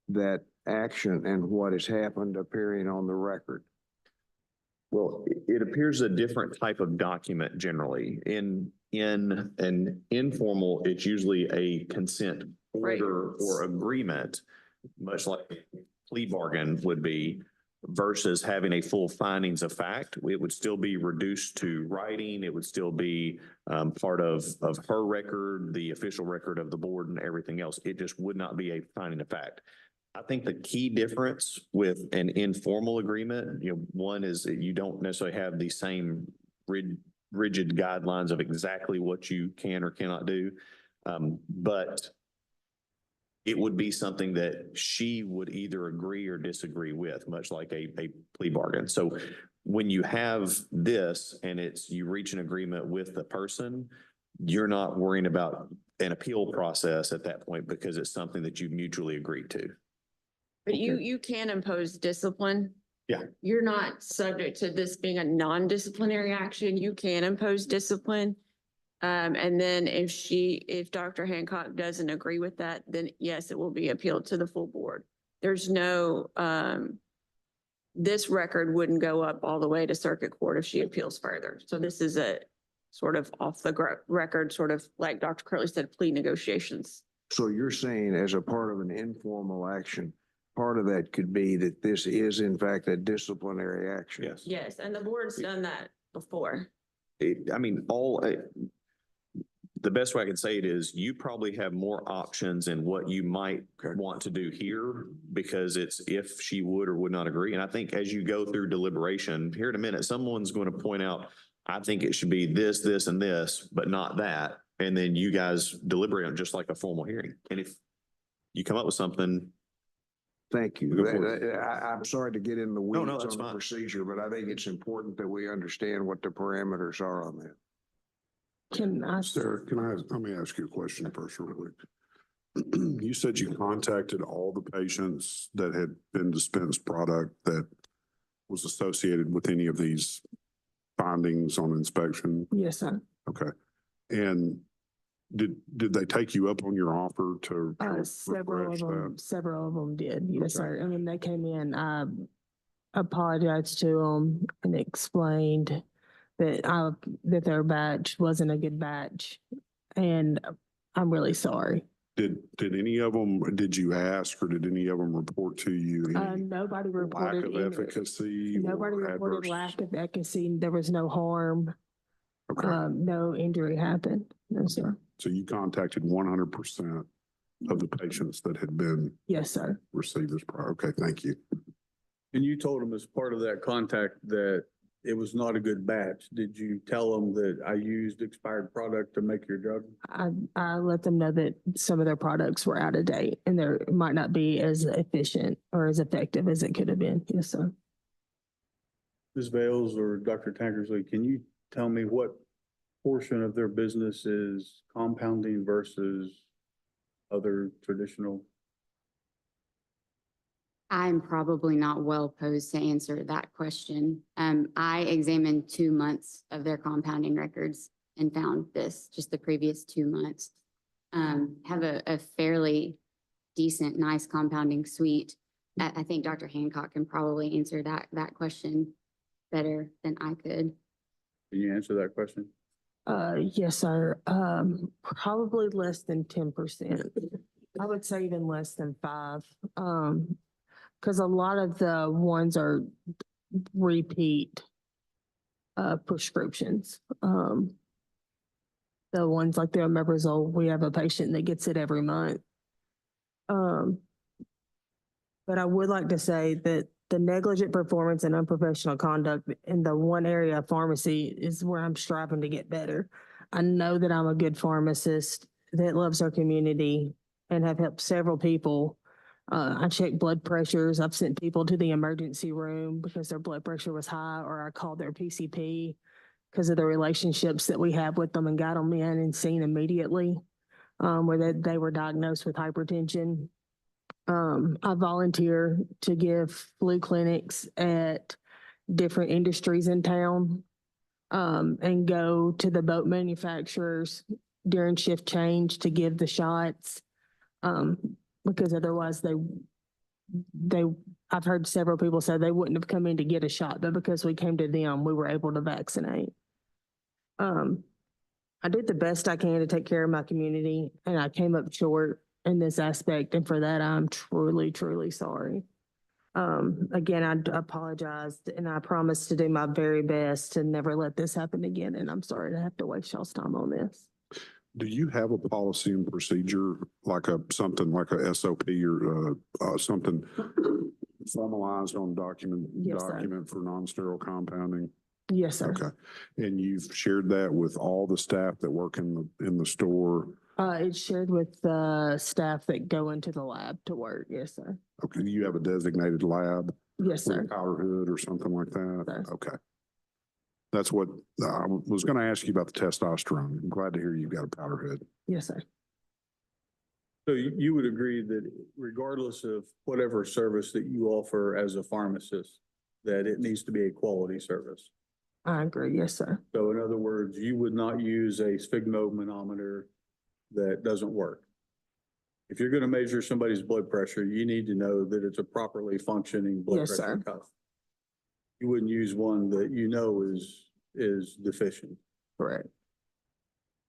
that action and what has happened appearing on the record? Well, it appears a different type of document generally. In an informal, it's usually a consent order or agreement, much like a plea bargain would be, versus having a full findings of fact. It would still be reduced to writing. It would still be part of her record, the official record of the board and everything else. It just would not be a finding of fact. I think the key difference with an informal agreement, one is that you don't necessarily have the same rigid guidelines of exactly what you can or cannot do. But it would be something that she would either agree or disagree with, much like a plea bargain. So when you have this and you reach an agreement with the person, you're not worrying about an appeal process at that point because it's something that you mutually agreed to. But you can impose discipline. Yeah. You're not subject to this being a non-disciplinary action. You can impose discipline. And then if Dr. Hancock doesn't agree with that, then yes, it will be appealed to the full board. There's no, this record wouldn't go up all the way to circuit court if she appeals further. So this is a sort of off the record, sort of like Dr. Curley said, plea negotiations. So you're saying as a part of an informal action, part of that could be that this is in fact a disciplinary action? Yes. Yes, and the board's done that before. The best way I can say it is you probably have more options in what you might want to do here because it's if she would or would not agree. And I think as you go through deliberation here in a minute, someone's going to point out, I think it should be this, this, and this, but not that. And then you guys deliberate on just like a formal hearing. And if you come up with something. Thank you. Go for it. I'm sorry to get in the No, weeds that's on the fine. procedure, but I think it's important that we understand what the parameters are on that. Can I? Sarah, let me ask you a question first real quick. You said you contacted all the patients that had been dispensed product that was associated with any of these findings on inspection? Yes, sir. Okay. And did they take you up on your offer to refresh that? Several of them did. Yes, Okay. sir. And when they came in, I apologized to them and explained that their batch wasn't a good batch. And I'm really sorry. Did any of them, did you ask or did any of them report to you any Nobody lack reported of any. efficacy? Nobody or reported adverse- lack of efficacy. There was no harm. Okay. No injury happened. No, sir. So you contacted 100% of the patients that had been Yes, sir. received this product. Okay, thank you. And you told them as part of that contact that it was not a good batch. Did you tell them that I used expired product to make your drug? I let them know that some of their products were out of date and there might not be as efficient or as effective as it could have been. Yes, sir. Ms. Bales or Dr. Tankersley, can you tell me what portion of their business is compounding versus other traditional? I'm probably not well posed to answer that question. I examined 2 months of their compounding records and found this, just the previous 2 months. Have a fairly decent, nice compounding suite. I think Dr. Hancock can probably answer that question better than I could. Can you answer that question? Yes, sir. Probably less than 10%. I would say even less than 5. Because a lot of the ones are repeat prescriptions. The ones like the omeprazole, we have a patient that gets it every month. But I would like to say that the negligent performance and unprofessional conduct in the one area of pharmacy is where I'm striving to get better. I know that I'm a good pharmacist that loves our community and have helped several people. I check blood pressures. I've sent people to the emergency room because their blood pressure was high, or I called their PCP because of the relationships that we have with them and got them in and seen immediately, where they were diagnosed with hypertension. I volunteer to give flu clinics at different industries in town, and go to the boat manufacturers during shift change to give the shots. Because otherwise I've heard several people say they wouldn't have come in to get a shot, but because we came to them, we were able to vaccinate. I did the best I can to take care of my community, and I came up short in this aspect, and for that, I'm truly, truly sorry. Again, I apologized, and I promise to do my very best to never let this happen again, and I'm sorry to have to waste y'all's time on this. Do you have a policy and procedure, like something like a SOP or something formalized on Yes, sir. document for non-sterile compounding? Yes, sir. Okay. And you've shared that with all the staff that work in the store? It's shared with the staff that go into the lab to work. Yes, sir. Okay. Do you have a designated lab? Yes, With sir. a powder hood or something like that? Sir. Okay. That's what I was going to ask you about the testosterone. I'm glad to hear you've got a powder hood. Yes, sir. So you would agree that regardless of whatever service that you offer as a pharmacist, that it needs to be a quality service? I agree. Yes, sir. So in other words, you would not use a sphygmomanometer that doesn't work. If you're going to measure somebody's blood pressure, you need to know that it's a properly functioning blood Yes, pressure sir. cuff. You wouldn't use one that you know is deficient. Correct.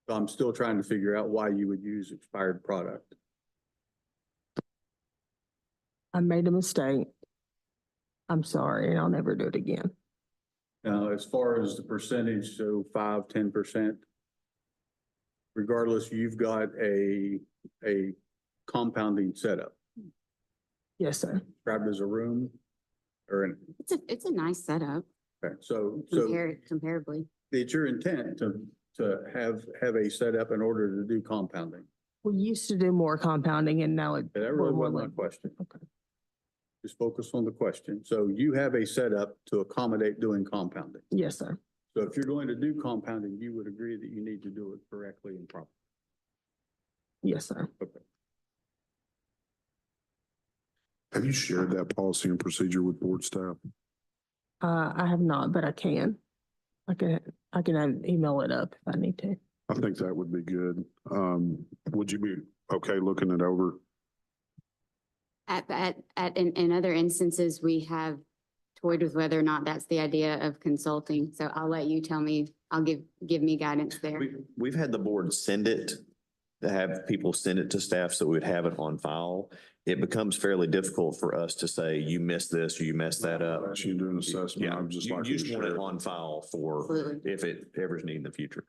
So I'm still trying to figure out why you would use expired product. I made a mistake. I'm sorry, and I'll never do it again. Now, as far as the percentage, so 5–10%, regardless, you've got a compounding setup, Yes, sir. described as a room or an, It's a nice setup okay, so comparably. it's your intent to have a setup in order to do compounding. We used to do more compounding, and now it. That really wasn't my question. Okay. Just focus on the question. So you have a setup to accommodate doing compounding. Yes, sir. So if you're going to do compounding, you would agree that you need to do it correctly and properly. Yes, sir. Okay. Have you shared that policy and procedure with board staff? I have not, but I can. I can email it up if I need to. I think that would be good. Would you be okay looking it over? In other instances, we have toyed with whether or not that's the idea of consulting. So I'll let you tell me, I'll give me guidance there. We've had the board send it, to have people send it to staff so we would have it on file. It becomes fairly difficult for us to say, you missed this or you messed that up. Actually do an assessment. Yeah, I'm just you like. just want it on file for Absolutely. if it ever is needed in the future.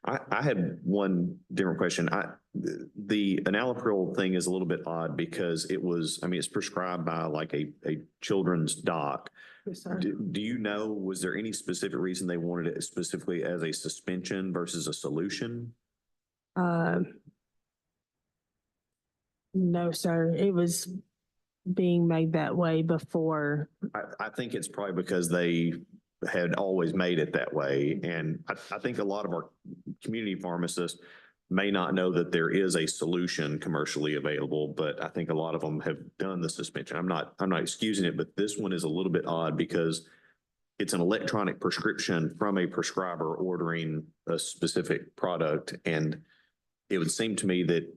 I had one different question. The enalapril thing is a little bit odd because it's prescribed by like a children's doc. Yes, sir. Do you know, was there any specific reason they wanted it specifically as a suspension versus a solution? No, sir. It was being made that way before. I think it's probably because they had always made it that way. And I think a lot of our community pharmacists, may not know that there is a solution commercially available, but I think a lot of them have done the suspension. I'm not excusing it, but this one is a little bit odd because it's an electronic prescription from a prescriber ordering a specific product. And it would seem to me that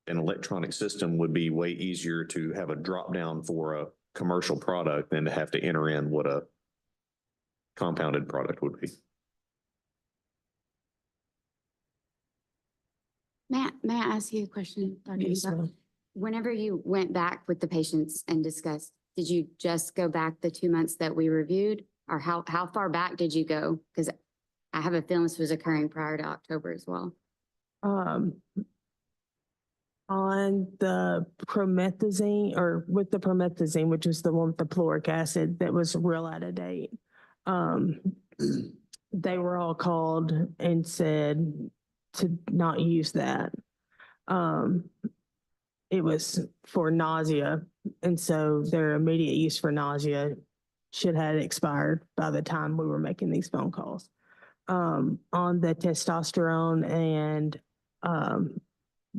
an electronic system would be way easier to have a drop down for a commercial product than to have to enter in what a compounded product would be. May I ask you a question, Dr. Yes, Hancock? ma'am. Whenever you went back with the patients and discussed, did you just go back the 2 months that we reviewed? Or how far back did you go? Because I have a feeling this was occurring prior to October as well. On the promethazine or with the promethazine, which is the one with the caloric acid that was real out of date. They were all called and said to not use that. It was for nausea. And so their immediate use for nausea should have expired by the time we were making these phone calls. On the testosterone and,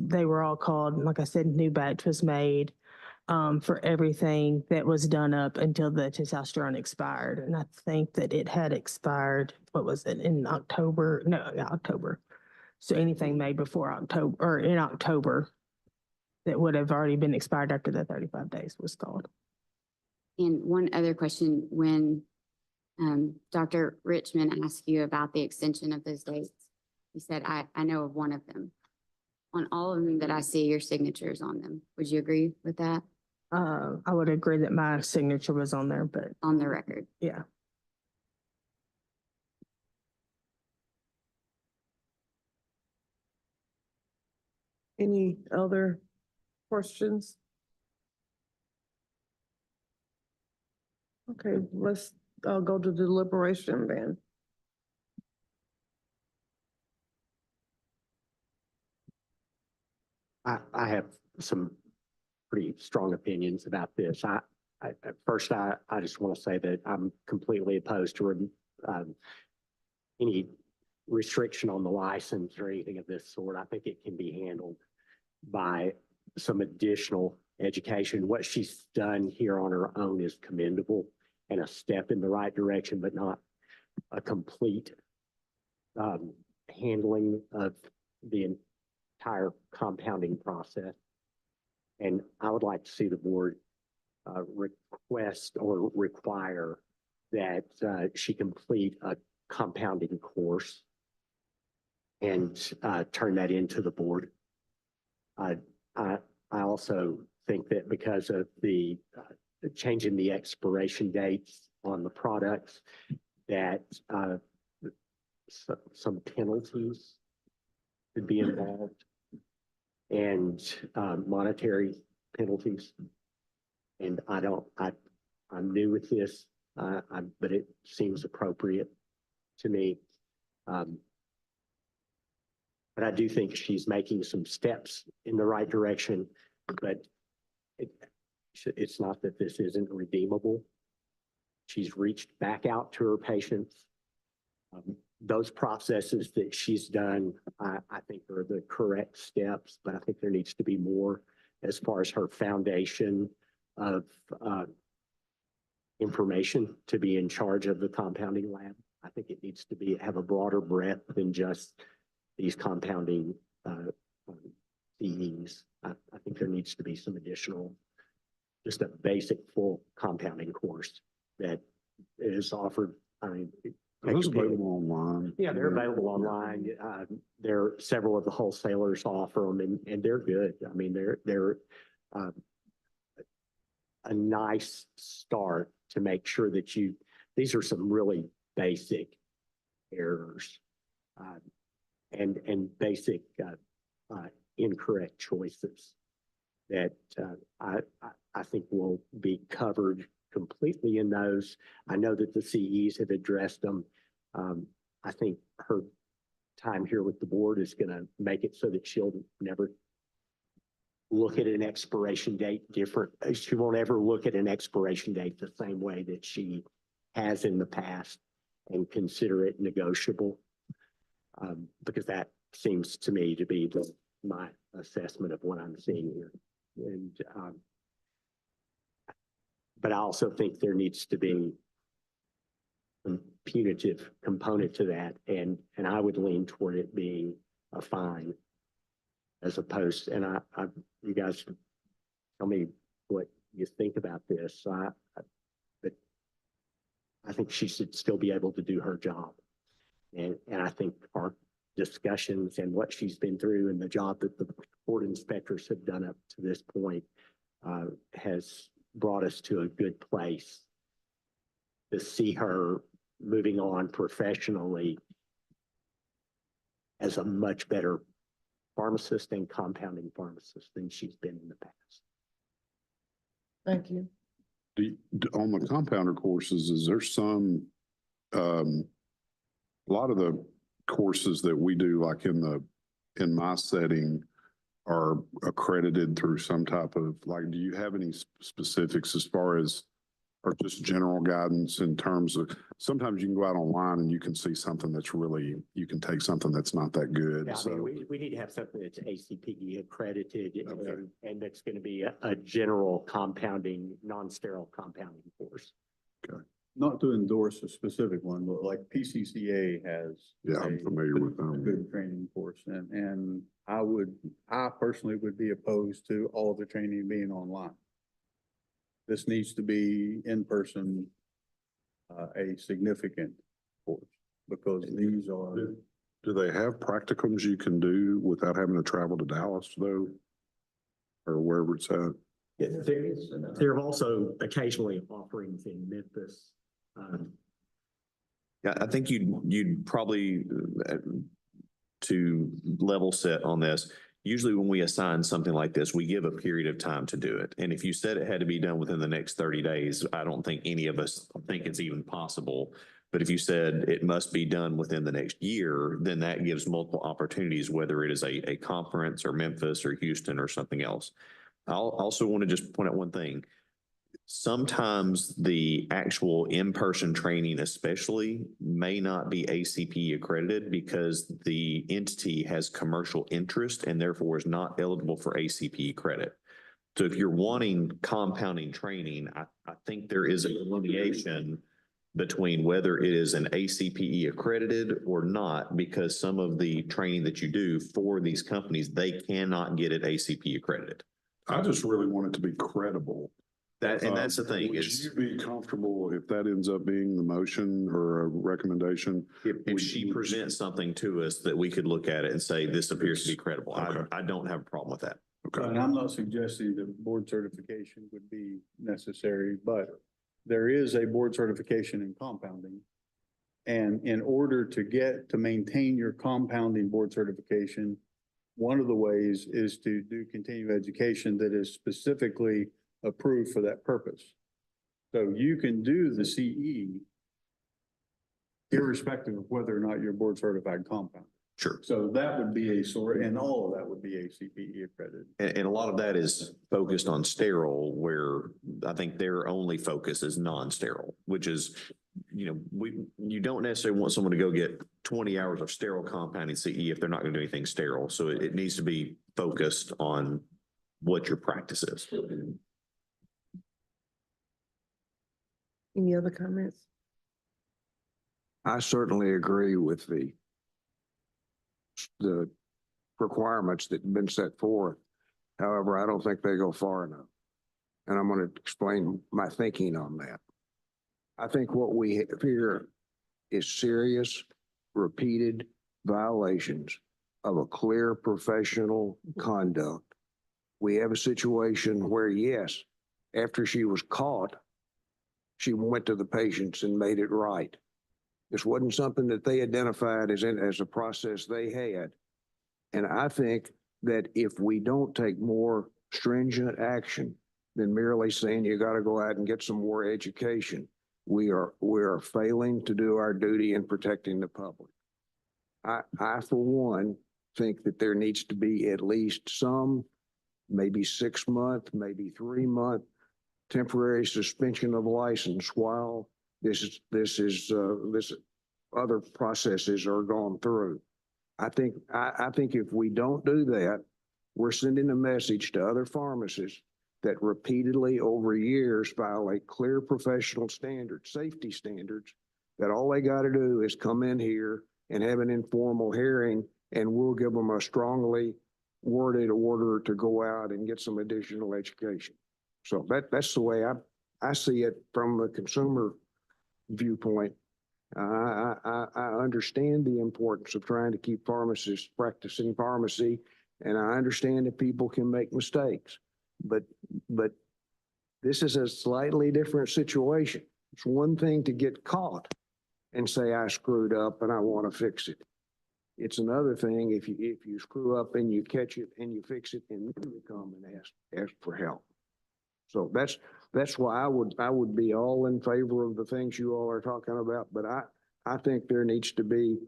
they were all called, like I said, new batch was made for everything that was done up until the testosterone expired. And I think that it had expired, what was it, in October? No, yeah, October. So anything made before October or in October that would have already been expired after the 35 days was called. And one other question, when Dr. Richmond asked you about the extension of those dates, you said, I know of one of them. On all of them that I see your signatures on them. Would you agree with that? I would agree that my signature was on there, but On the record? yeah. Any other questions? Okay, let's go to deliberation then. I have some pretty strong opinions about this. At first, I just want to say that I'm completely opposed to any restriction on the license or anything of this sort. I think it can be handled by some additional education. What she's done here on her own is commendable and a step in the right direction, but not a complete handling of the entire compounding process. And I would like to see the board request or require that she complete a compounding course and turn that into the board. I also think that because of the changing the expiration dates on the products, that some penalties could be involved and monetary penalties. And I'm new with this, but it seems appropriate to me. But I do think she's making some steps in the right direction, but it's not that this isn't redeemable. She's reached back out to her patients. Those processes that she's done, I think are the correct steps, but I think there needs to be more as far as her foundation of information to be in charge of the compounding lab. I think it needs to have a broader breadth than just these compounding CEs. I think there needs to be some additional, just a basic full compounding course that is offered. I mean, Are those available online? yeah, they're available online. There are several of the wholesalers offer them, and they're good. I mean, they're a nice start to make sure that these are some really basic errors and basic incorrect choices that I think will be covered completely in those. I know that the CEs have addressed them. I think her time here with the board is going to make it so that she'll never look at an expiration date different. She won't ever look at an expiration date the same way that she has in the past and consider it negotiable, because that seems to me to be my assessment of what I'm seeing here. And, but I also think there needs to be some punitive component to that, and I would lean toward it being a fine as opposed, and you guys tell me what you think about this. But I think she should still be able to do her job. And I think our discussions and what she's been through and the job that the board inspectors have done up to this point has brought us to a good place to see her moving on professionally as a much better pharmacist and compounding pharmacist than she's been in the past. Thank you. On the compounder courses, is there some, a lot of the courses that we do, like in my setting, are accredited through some type of, like, do you have any specifics as far as, or just general guidance in terms of, sometimes you can go out online and you can see something that's really, you can take something that's not that good. Yeah, I So, mean, we need to have something that's ACPE accredited Okay. and that's going to be a general compounding, non-sterile compounding course. Not to endorse a specific one, but like PCCA has. yeah, I'm a- familiar with a them. good training course, and I personally would be opposed to all of the training being online. This needs to be in person, a significant course, because these are, Do they have practicums you can do without having to travel to Dallas though? Or wherever it's at? Yeah, they're also occasionally offerings in Memphis. Yeah, I think you'd probably, to level set on this, usually when we assign something like this, we give a period of time to do it. And if you said it had to be done within the next 30 days, I don't think any of us think it's even possible. But if you said it must be done within the next year, then that gives multiple opportunities, whether it is a conference or Memphis or Houston or something else. I'll also want to just point out one thing. Sometimes the actual in-person training especially may not be ACPE accredited because the entity has commercial interest and therefore is not eligible for ACPE credit. So if you're wanting compounding training, I think there is a delineation between whether it is an ACPE accredited or not, because some of the training that you do for these companies, they cannot get it ACPE accredited. I just really want it to be credible. And that's the thing Would is, you be comfortable if that ends up being the motion or a recommendation? if she presents something to us that we could look at it and say, this appears to be credible, Okay. I don't have a problem with that. Okay. and I'm not suggesting that board certification would be necessary, but there is a board certification in compounding. And in order to maintain your compounding board certification, one of the ways is to do continuing education that is specifically approved for that purpose. So you can do the CE irrespective of whether or not you're board certified compound. Sure. So that would be a sort, and all of that would be ACPE accredited. And a lot of that is focused on sterile, where I think their only focus is non-sterile, which is, you don't necessarily want someone to go get 20 hours of sterile compounding CE if they're not going to do anything sterile. So it needs to be focused on what your practice is. Any other comments? I certainly agree with the requirements that have been set forth. However, I don't think they go far enough. And I'm going to explain my thinking on that. I think what we have here is serious, repeated violations of a clear professional conduct. We have a situation where, yes, after she was caught, she went to the patients and made it right. This wasn't something that they identified as a process they had. And I think that if we don't take more stringent action than merely saying you got to go out and get some more education, we are failing to do our duty in protecting the public. I for one, think that there needs to be at least some, maybe 6 month, maybe 3 month temporary suspension of license while this other processes are gone through. I think if we don't do that, we're sending a message to other pharmacists that repeatedly over years violate clear professional standards, safety standards, that all they got to do is come in here and have an informal hearing, and we'll give them a strongly worded order to go out and get some additional education. So that's the way I see it from a consumer viewpoint. I understand the importance of trying to keep pharmacists practicing pharmacy, and I understand that people can make mistakes, but this is a slightly different situation. It's one thing to get caught and say, I screwed up and I want to fix it. It's another thing if you screw up and you catch it and you fix it and then you come and ask for help. So that's why I would be all in favor of the things you all are talking about, but I think there needs to be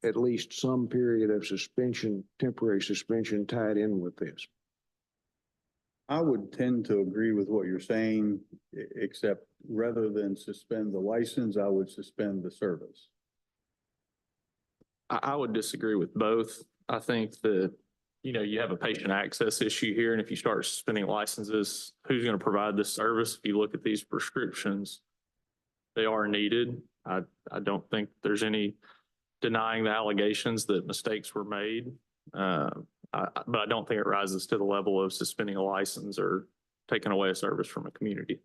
at least some period of suspension, temporary suspension tied in with this. I would tend to agree with what you're saying, except rather than suspend the license, I would suspend the service. I would disagree with both. I think that, you have a patient access issue here, and if you start suspending licenses, who's going to provide this service? If you look at these prescriptions, they are needed. I don't think there's any denying the allegations that mistakes were made. But I don't think it rises to the level of suspending a license or taking away a service from a community.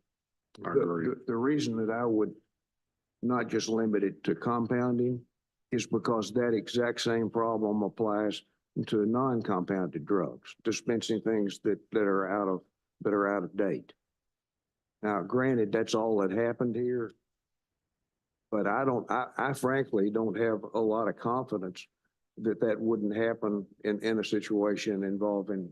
The reason that I would not just limit it to compounding is because that exact same problem applies to non-compounded drugs, dispensing things that are out of date. Now, granted, that's all that happened here, but I frankly don't have a lot of confidence that wouldn't happen in a situation involving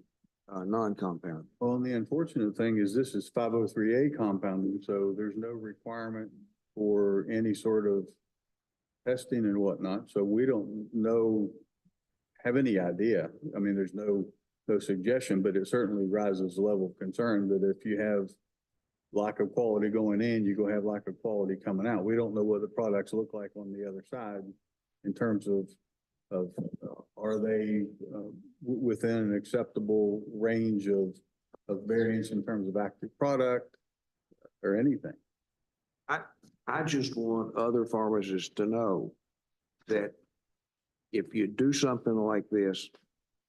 non-compound. Well, and the unfortunate thing is this is 503A compounding, so there's no requirement for any sort of testing and whatnot. So we don't have any idea. I mean, there's no suggestion, but it certainly rises the level of concern that if you have lack of quality going in, you're going to have lack of quality coming out. We don't know what the products look like on the other side in terms of are they within an acceptable range of variance in terms of active product or anything. I just want other pharmacists to know that if you do something like this,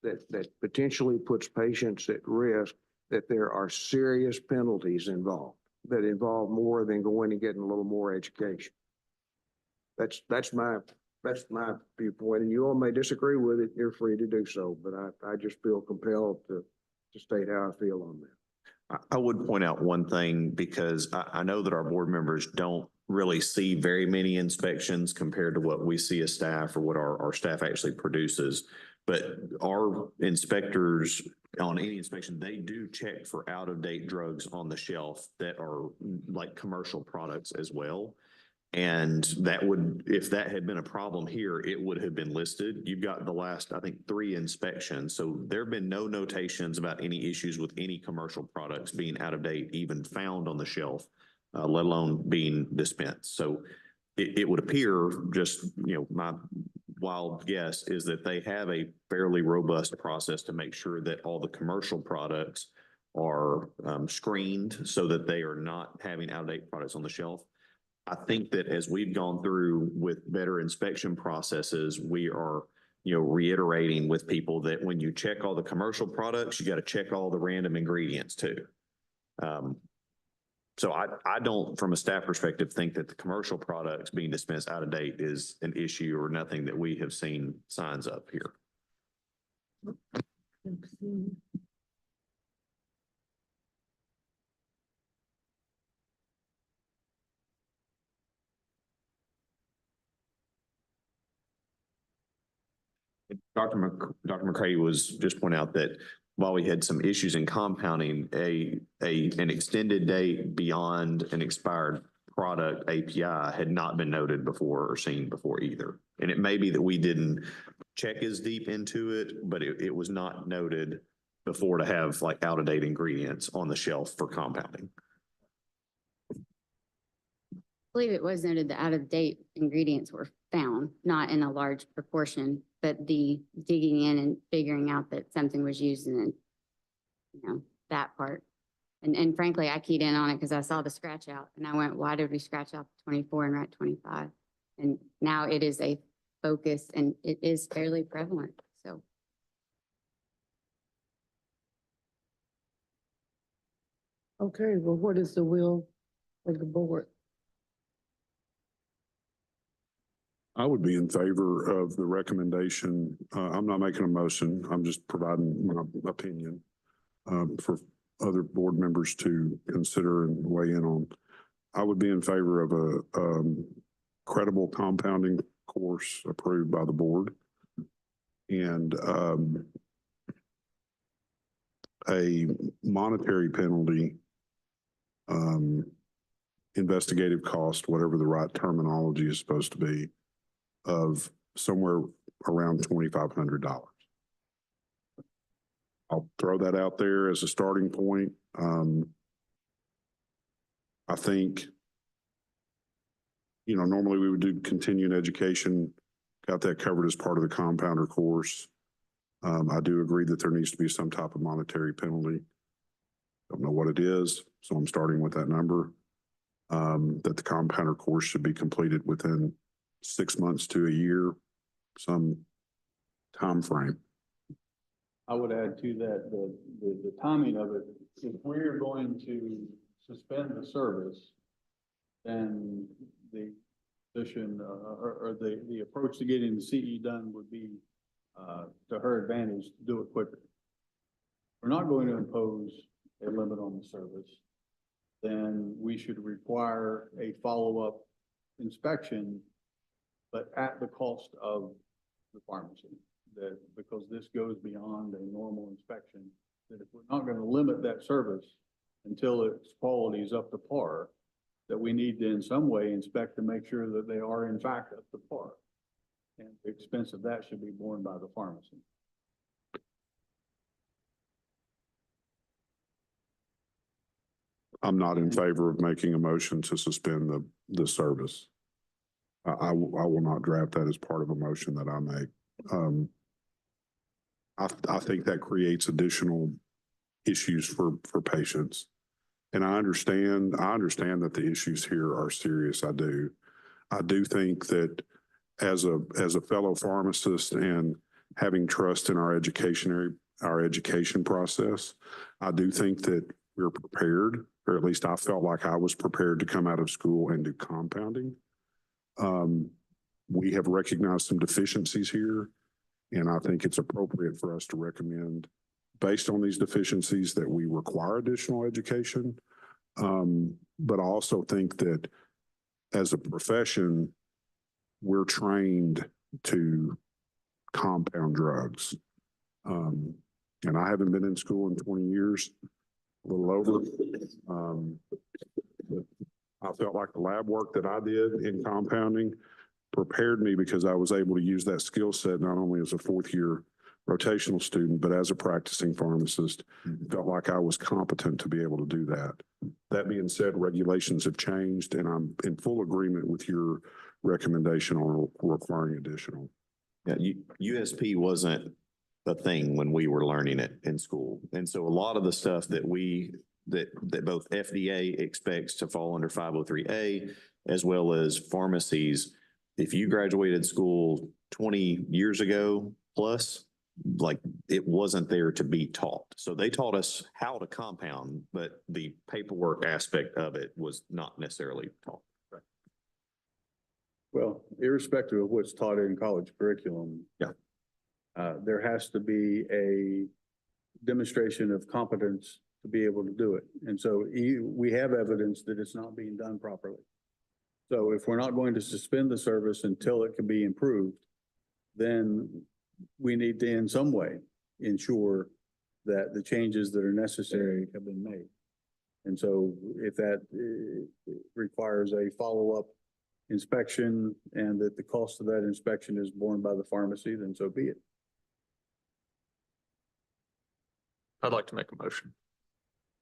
that potentially puts patients at risk, that there are serious penalties involved that involve more than going and getting a little more education. That's my viewpoint, and you all may disagree with it. You're free to do so, but I just feel compelled to state how I feel on that. I would point out one thing, because I know that our board members don't really see very many inspections compared to what we see as staff or what our staff actually produces. But our inspectors on any inspection, they do check for out-of-date drugs on the shelf that are like commercial products as well. And that would, if that had been a problem here, it would have been listed. You've got the last, I think, 3 inspections. So there have been no notations about any issues with any commercial products being out of date, even found on the shelf, let alone being dispensed. So it would appear, just, my wild guess is that they have a fairly robust process to make sure that all the commercial products are screened so that they are not having out-of-date products on the shelf. I think that as we've gone through with better inspection processes, we are, reiterating with people that when you check all the commercial products, you got to check all the random ingredients too. So I don't, from a staff perspective, think that the commercial products being dispensed out of date is an issue or nothing that we have seen signs of here. Dr. McCray was just pointing out that while we had some issues in compounding, an extended date beyond an expired product API had not been noted before or seen before either. And it may be that we didn't check as deep into it, but it was not noted before to have like out-of-date ingredients on the shelf for compounding. believe it was noted that out-of-date ingredients were found, not in a large proportion, but the digging in and figuring out that something was used in, that part. And frankly, I keyed in on it because I saw the scratch out and I went, why did we scratch out 24 and write 25? And now it is a focus and it is fairly prevalent, so. Okay, well, what is the will of the board? I would be in favor of the recommendation. I'm not making a motion. I'm just providing my opinion for other board members to consider and weigh in on. I would be in favor of a credible compounding course approved by the board and a monetary penalty, investigative cost, whatever the right terminology is supposed to be, of somewhere around $2,500. I'll throw that out there as a starting point. I think, normally we would do continuing education, got that covered as part of the compounder course. I do agree that there needs to be some type of monetary penalty. Don't know what it is, so I'm starting with that number. That the compounder course should be completed within 6 months to a year, some time frame. I would add to that, the timing of it, if we're going to suspend the service, then the position, or the approach to getting the CE done would be, to her advantage, to do it quicker. We're not going to impose a limit on the service, then we should require a follow-up inspection, but at the cost of the pharmacy. That because this goes beyond a normal inspection, that if we're not going to limit that service until its quality is up to par, that we need to in some way inspect to make sure that they are in fact up to par. And the expense of that should be borne by the pharmacy. I'm not in favor of making a motion to suspend the service. I will not draft that as part of a motion that I make. I think that creates additional issues for patients. And I understand that the issues here are serious. I do think that as a fellow pharmacist and having trust in our education process, I do think that we're prepared, or at least I felt like I was prepared to come out of school and do compounding. We have recognized some deficiencies here. And I think it's appropriate for us to recommend, based on these deficiencies, that we require additional education. But I also think that as a profession, we're trained to compound drugs. And I haven't been in school in 20 years, a little over. I felt like the lab work that I did in compounding prepared me because I was able to use that skill set not only as a fourth year rotational student, but as a practicing pharmacist. Felt like I was competent to be able to do that. That being said, regulations have changed and I'm in full agreement with your recommendation on requiring additional. Yeah, USP wasn't a thing when we were learning it in school. And so a lot of the stuff that that both FDA expects to fall under 503A, as well as pharmacies, if you graduated school 20 years ago plus, like it wasn't there to be taught. So they taught us how to compound, but the paperwork aspect of it was not necessarily taught. Right. Well, irrespective of what's taught in college curriculum. Yeah. There has to be a demonstration of competence to be able to do it. And so we have evidence that it's not being done properly. So if we're not going to suspend the service until it can be improved, then we need to in some way ensure that the changes that are necessary have been made. And so if that requires a follow-up inspection and that the cost of that inspection is borne by the pharmacy, then so be it. I'd like to make a motion.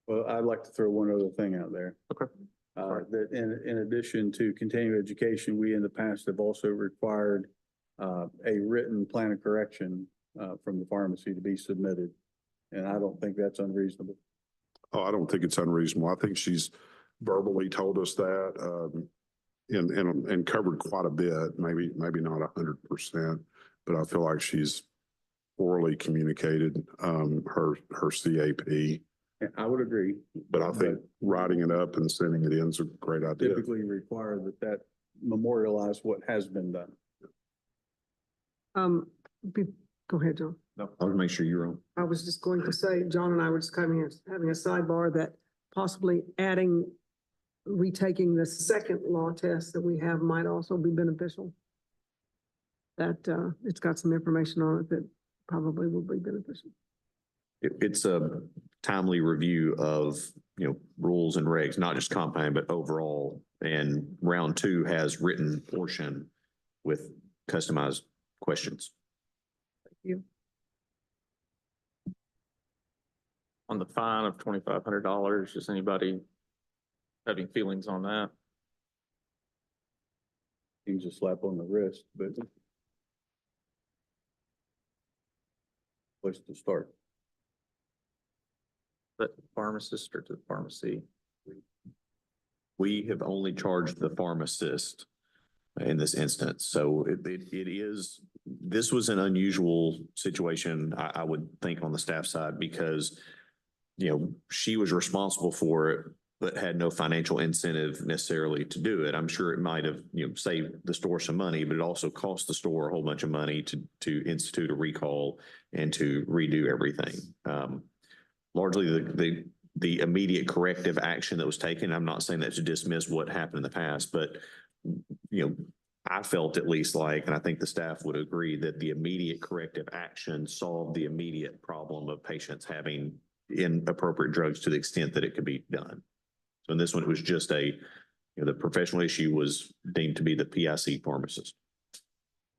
Well, I'd like to throw one other thing out there. Okay. That in addition to continuing education, we in the past have also required a written plan of correction from the pharmacy to be submitted. And I don't think that's unreasonable. Oh, I don't think it's unreasonable. I think she's verbally told us that, and covered quite a bit, maybe not 100%, but I feel like she's orally communicated, her CAP. I would agree. But I think writing it up and sending it in is a great idea. Typically require that memorialize what has been done. Go ahead, John. No, I'll make sure you're on. I was just going to say, John and I were just having a sidebar that possibly retaking the second law test that we have might also be beneficial. That it's got some information on it that probably will be beneficial. It's a timely review of, rules and regs, not just compound, but overall. And round 2 has written portion with customized questions. Thank you. On the fine of $2,500, is anybody having feelings on that? Seems a slap on the wrist, but place to start. That pharmacist or to the pharmacy? We have only charged the pharmacist in this instance. So this was an unusual situation, I would think, on the staff side, because, she was responsible for it, but had no financial incentive necessarily to do it. I'm sure it might have, saved the store some money, but it also cost the store a whole bunch of money to institute a recall and to redo everything. Largely the immediate corrective action that was taken, I'm not saying that to dismiss what happened in the past, but, I felt at least like, and I think the staff would agree, that the immediate corrective action solved the immediate problem of patients having inappropriate drugs to the extent that it could be done. So in this one, it was just the professional issue was deemed to be the PIC pharmacist.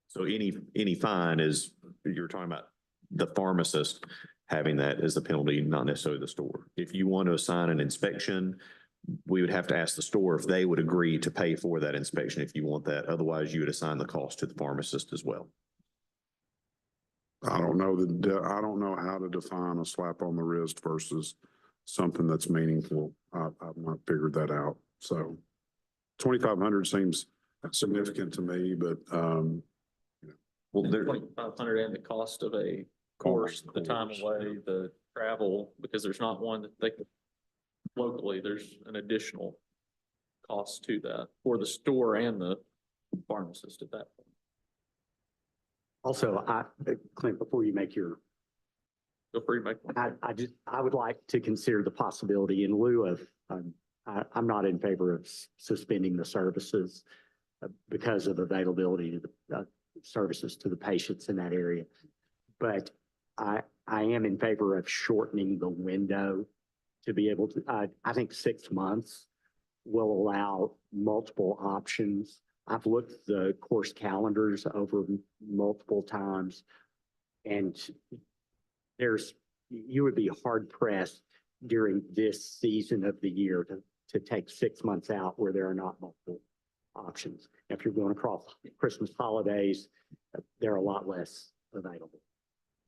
So any fine is, you're talking about the pharmacist having that as the penalty, not necessarily the store. If you want to assign an inspection, we would have to ask the store if they would agree to pay for that inspection if you want that. Otherwise, you would assign the cost to the pharmacist as well. I don't know how to define a slap on the wrist versus something that's meaningful. I've not figured that out. So 2,500 seems significant to me, but, Well, there, 2,500 and the cost of a course, the time away, the travel, because there's not one that they could locally, there's an additional cost to that for the store and the pharmacist at that point. Also, Clint, before you make your, Feel free to make one. I would like to consider the possibility in lieu of, I'm not in favor of suspending the services because of availability to the services to the patients in that area. But I am in favor of shortening the window to be able to, I think 6 months will allow multiple options. I've looked at the course calendars over multiple times, and you would be hard pressed during this season of the year to take 6 months out where there are not multiple options. If you're going across Christmas holidays, there are a lot less available.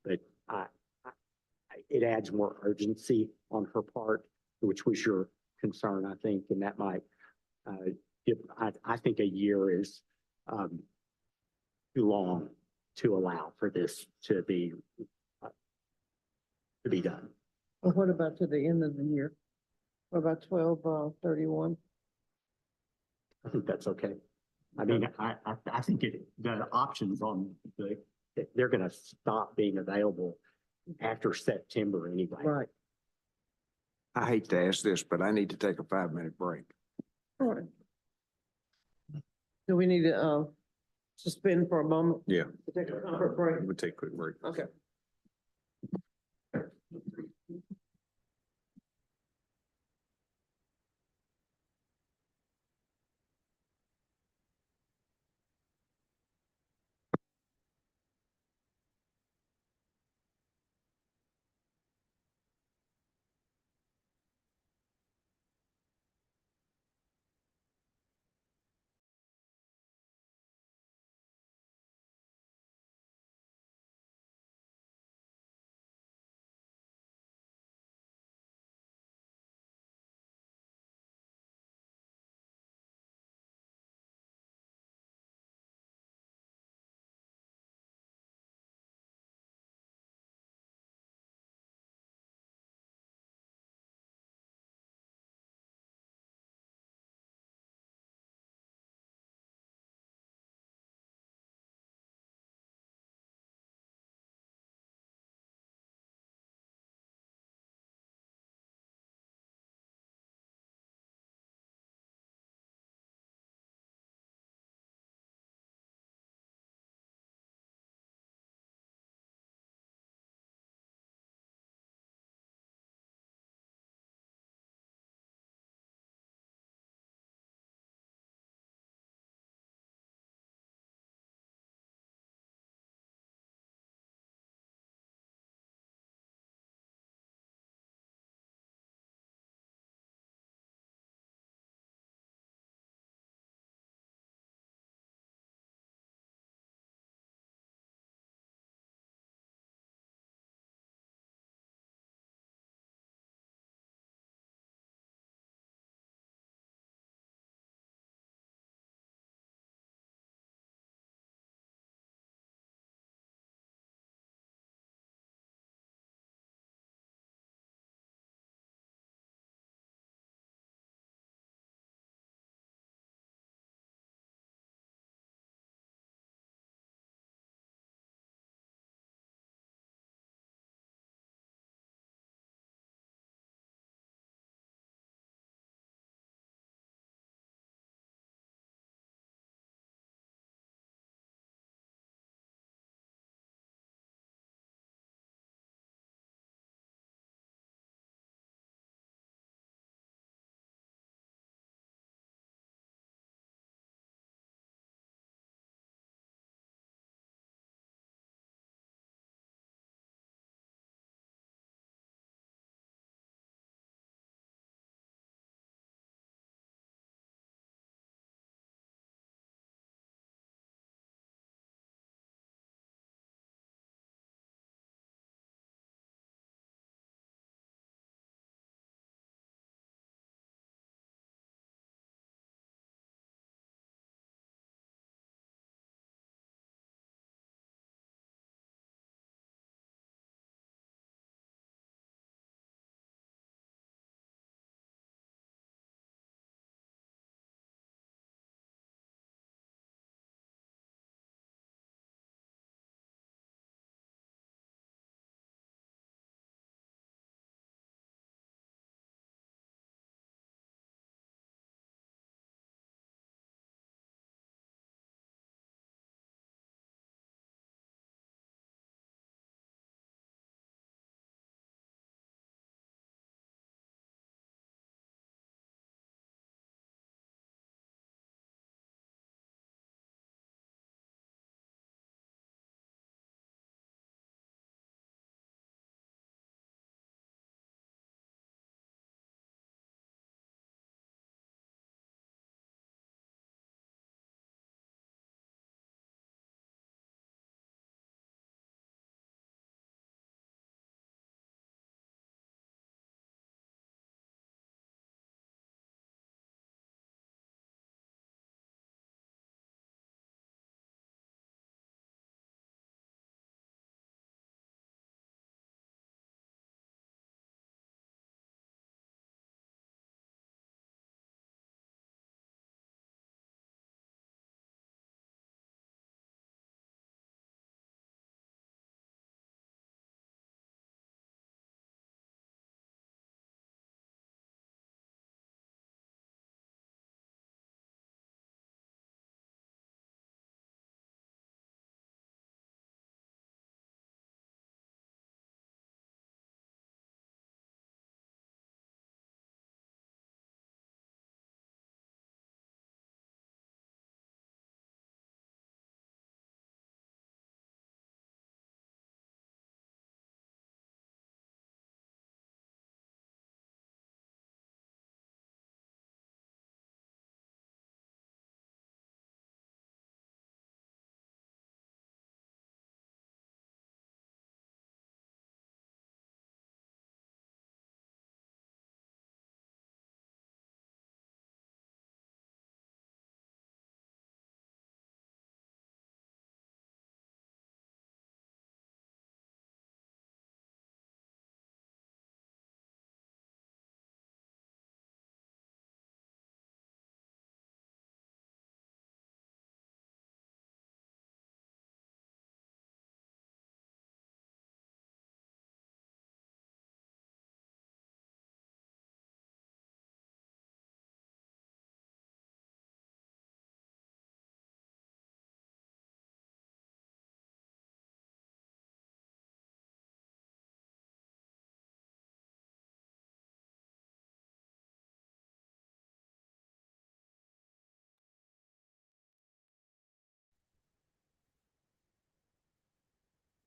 But it adds more urgency on her part, which was your concern, I think, and that might I think a year is too long to allow for this to be done. Well, what about to the end of the year? What about 12/31? I think that's okay. I mean, I think the options on they're going to stop being available after September anyway. Right. I hate to ask this, but I need to take a 5-minute break. All right. Do we need to suspend for a moment? Yeah. To take a comfort break? We'll take a quick break. Okay.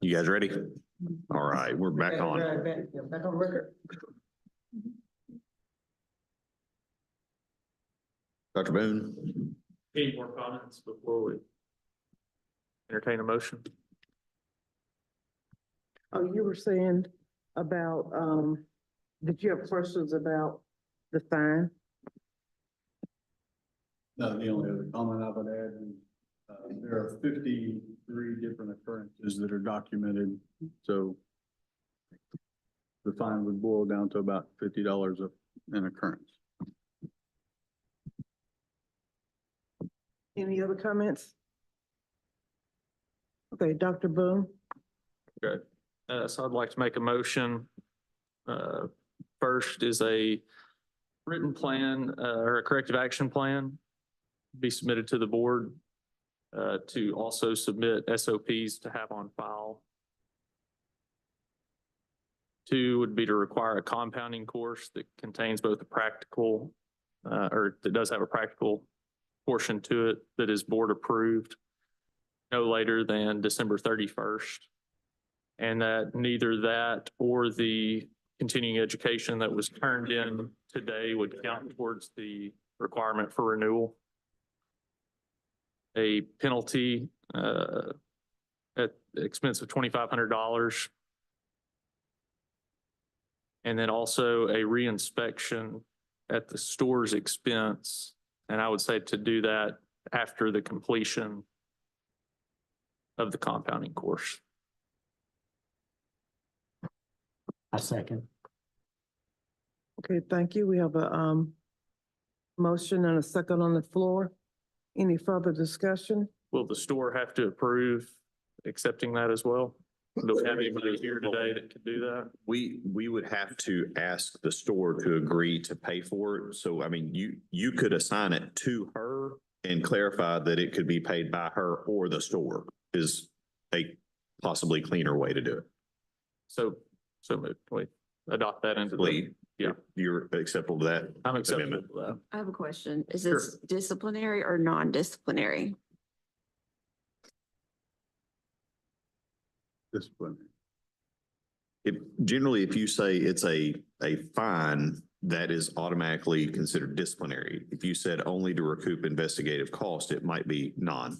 You guys ready? All right, we're back on. Back on record. Dr. Boone? Any more comments before we entertain a motion? Oh, you were saying about, did you have questions about the fine? No, the only other comment I would add is, there are 53 different occurrences that are documented, so the fine would boil down to about $50 an occurrence. Any other comments? Okay, Dr. Boone? Good. So I'd like to make a motion. First is a written plan, or a corrective action plan be submitted to the board, to also submit SOPs to have on file. 2 would be to require a compounding course that contains both a practical, or that does have a practical portion to it that is board approved no later than December 31st. And that neither that or the continuing education that was turned in today would count towards the requirement for renewal. A penalty at the expense of $2,500. And then also a reinspection at the store's expense. And I would say to do that after the completion of the compounding course. I second. Okay, thank you. We have a, motion and a second on the floor. Any further discussion? Will the store have to approve accepting that as well? Do we have anybody here today that could do that? We would have to ask the store to agree to pay for it. So, I mean, you could assign it to her and clarify that it could be paid by her or the store is a possibly cleaner way to do it. So moved. We adopt that into the, Lee, yeah. You're acceptable to that? I'm acceptable amendment? to that. I have a question. Is Sure. this disciplinary or non-disciplinary? Discipline. Generally, if you say it's a fine, that is automatically considered disciplinary. If you said only to recoup investigative cost, it might be non.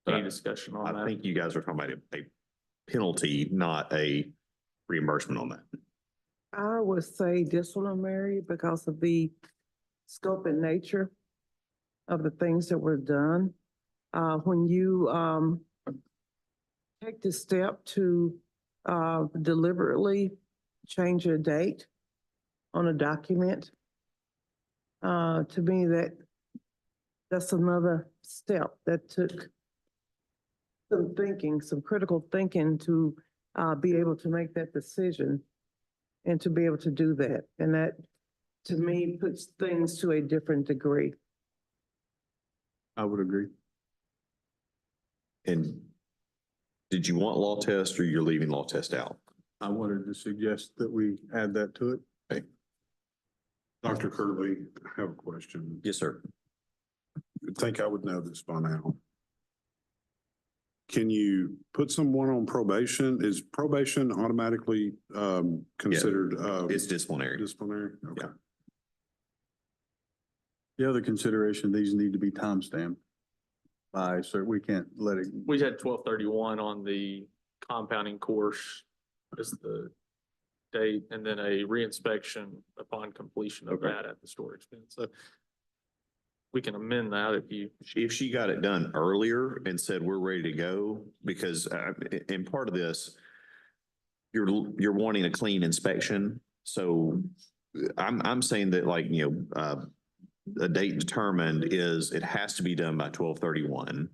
Any discussion on I that? think you guys are talking about a penalty, not a reimbursement on that. I would say disciplinary because of the scope and nature of the things that were done. When you, take the step to, deliberately change a date on a document, to me, that's another step that took some thinking, some critical thinking to, be able to make that decision and to be able to do that. And that, to me, puts things to a different degree. I would agree. And did you want law test or you're leaving law test out? I wanted to suggest that we add that to it. Okay. Dr. Curley, I have a question. Yes, sir. I think I would know this by now. Can you put someone on probation? Is probation automatically considered It's disciplinary. disciplinary? Okay. Yeah. The other consideration, these need to be timestamped by, so we can't let it. We had 12/31 on the compounding course as the date, and then a reinspection upon completion of Okay. that at the store expense. So we can amend that if you. If she got it done earlier and said, we're ready to go, because, and part of this, you're wanting a clean inspection. So I'm saying that like, a date determined is it has to be done by 12/31.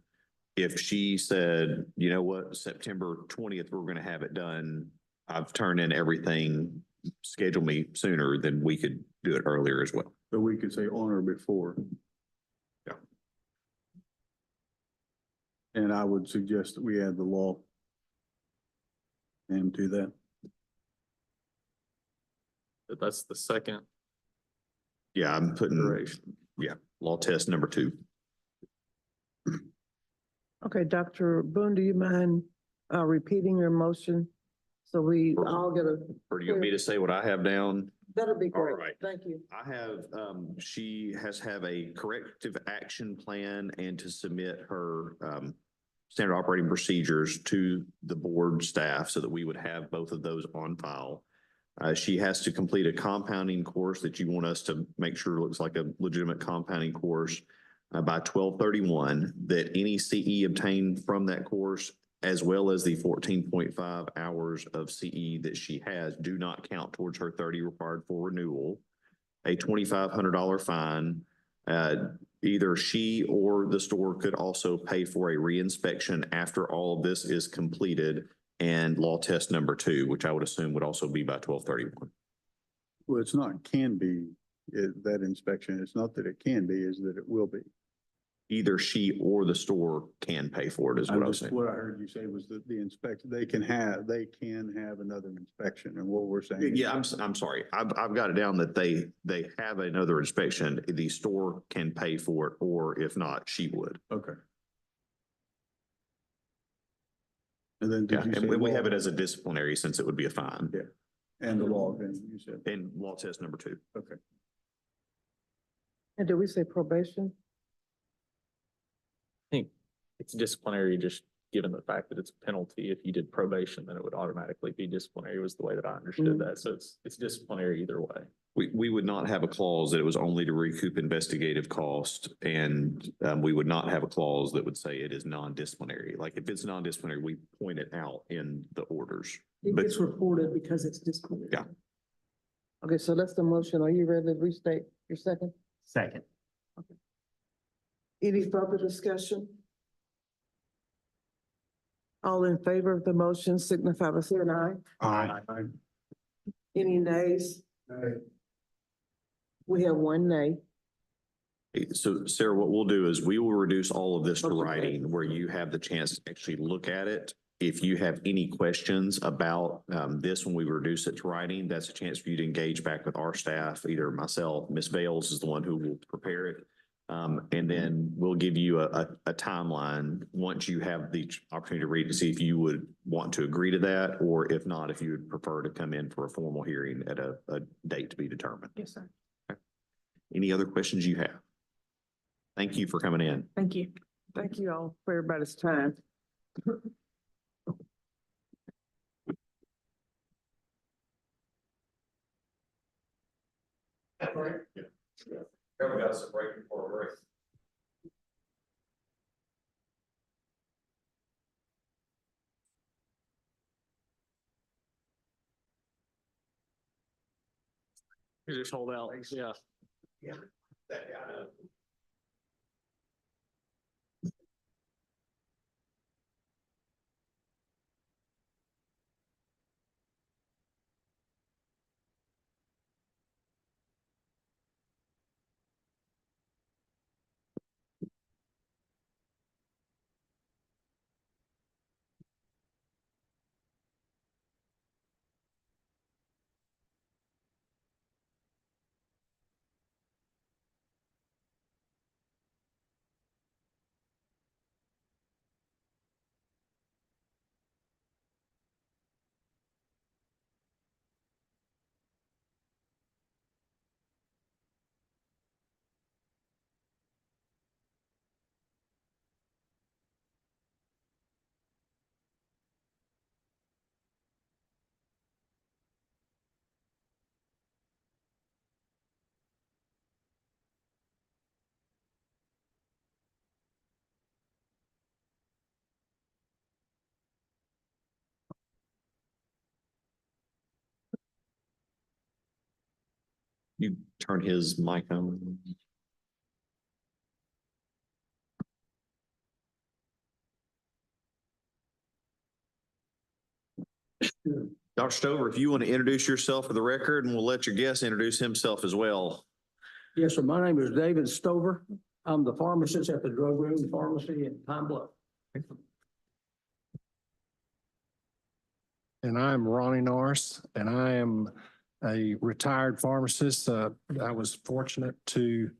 If she said, you know what, September 20th, we're going to have it done. I've turned in everything, schedule me sooner, then we could do it earlier as well. So we could say on or before. Yeah. And I would suggest that we add the law and do that. That's the second Yeah, I'm putting, iteration. law test number 2. Okay, Dr. Boone, do you mind repeating your motion? So we all get a, Or do you want me to say what I have down? that'll be All great. right. Thank you. I have, she has to have a corrective action plan and to submit her, standard operating procedures to the board staff so that we would have both of those on file. She has to complete a compounding course that you want us to make sure looks like a legitimate compounding course by 12/31, that any CE obtained from that course, as well as the 14.5 hours of CE that she has, do not count towards her 30 required for renewal. A $2,500 fine. Either she or the store could also pay for a reinspection after all of this is completed, and law test number 2, which I would assume would also be by 12/31. Well, it's not can be, that inspection. It's not that it can be, is that it will be. Either she or the store can pay for it, is what I was saying. What I heard you say was that the inspection, they can have another inspection, and what we're saying. Yeah, I'm sorry. I've got it down that they have another inspection. The store can pay for it, or if not, she would. Okay. And then Yeah, did you say? and we have it law- as a disciplinary since it would be a fine. Yeah. And the log, then you said, And law test number 2. okay. And did we say probation? I think it's disciplinary, just given the fact that it's a penalty. If you did probation, then it would automatically be disciplinary, was the way that I understood that. So it's disciplinary either way. We would not have a clause that it was only to recoup investigative cost, and we would not have a clause that would say it is non-disciplinary. Like if it's non-disciplinary, we point it out in the orders. It But gets reported because it's disciplinary. Yeah. Okay, so that's the motion. Are you ready to restate your second? Second. Any further discussion? All in favor of the motion signify by saying aye. Any nays? We have one nay. So Sarah, what we'll do is we will reduce all of this to Okay. writing where you have the chance to actually look at it. If you have any questions about this, when we reduce it to writing, that's a chance for you to engage back with our staff, either myself, Ms. Bales is the one who will prepare it. And then we'll give you a timeline once you have the opportunity to read to see if you would want to agree to that, or if not, if you would prefer to come in for a formal hearing at a date to be determined. Yes, sir. Any other questions you have? Thank you for coming in. Thank you. Thank you all for everybody's time. We got some break before break. You just hold out, yeah. You turn his mic on. Dr. Stover, if you want to introduce yourself for the record, and we'll let your guest introduce himself as well. Yes, sir. My name is David Stover. I'm the pharmacist at the Drug Room Pharmacy in Pine Bluff. And I'm Ronnie Norris, and I am a retired pharmacist. I was fortunate to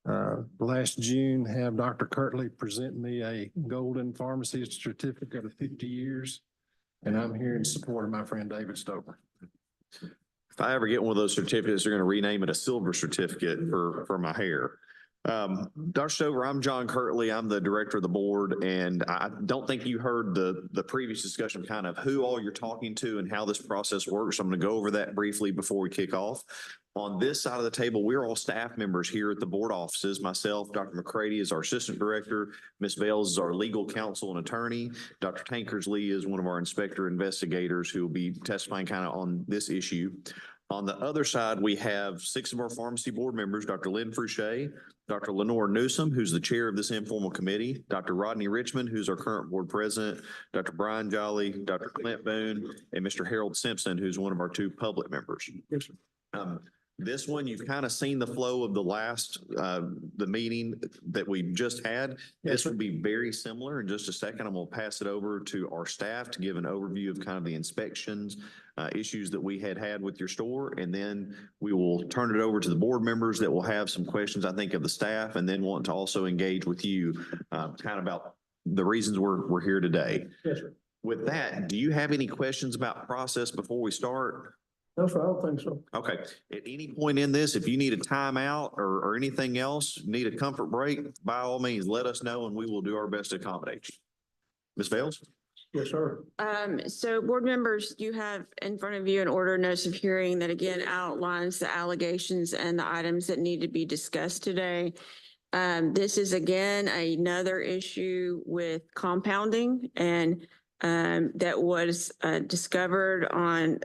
last June, have Dr. Kirtley present me a golden pharmacy certificate of 50 years. And I'm here in support of my friend David Stover. If I ever get one of those certificates, they're going to rename it a silver certificate for my hair. Dr. Stover, I'm John Kirtley. I'm the director of the board, and I don't think you heard the previous discussion, kind of who all you're talking to and how this process works. I'm going to go over that briefly before we kick off. On this side of the table, we're all staff members here at the board offices. Myself, Dr. McCready is our assistant director. Ms. Bales is our legal counsel and attorney. Dr. Tankersley is one of our inspector investigators who will be testifying kind of on this issue. On the other side, we have 6 of our pharmacy board members, Dr. Lynn Frouchet, Dr. Lenore Newsom, who's the chair of this informal committee, Dr. Rodney Richmond, who's our current board president, Dr. Brian Jolly, Dr. Clint Boone, and Mr. Harold Simpson, who's one of our 2 public members. Yes, sir. This one, you've kind of seen the flow of the last, the meeting that we just had. This will be very similar. In just a second, I'm going to pass it over to our staff to give an overview of kind of the inspections, issues that we had with your store. And then we will turn it over to the board members that will have some questions, I think, of the staff, and then want to also engage with you kind of about the reasons we're here today. Yes, sir. With that, do you have any questions about process before we start? No, sir, I don't think so. Okay, at any point in this, if you need a timeout or anything else, need a comfort break, by all means, let us know and we will do our best to accommodate you. Ms. Bales? Yes, sir. So board members, you have in front of you an order notice of hearing that again outlines the allegations and the items that need to be discussed today. This is again another issue with compounding, and that was discovered on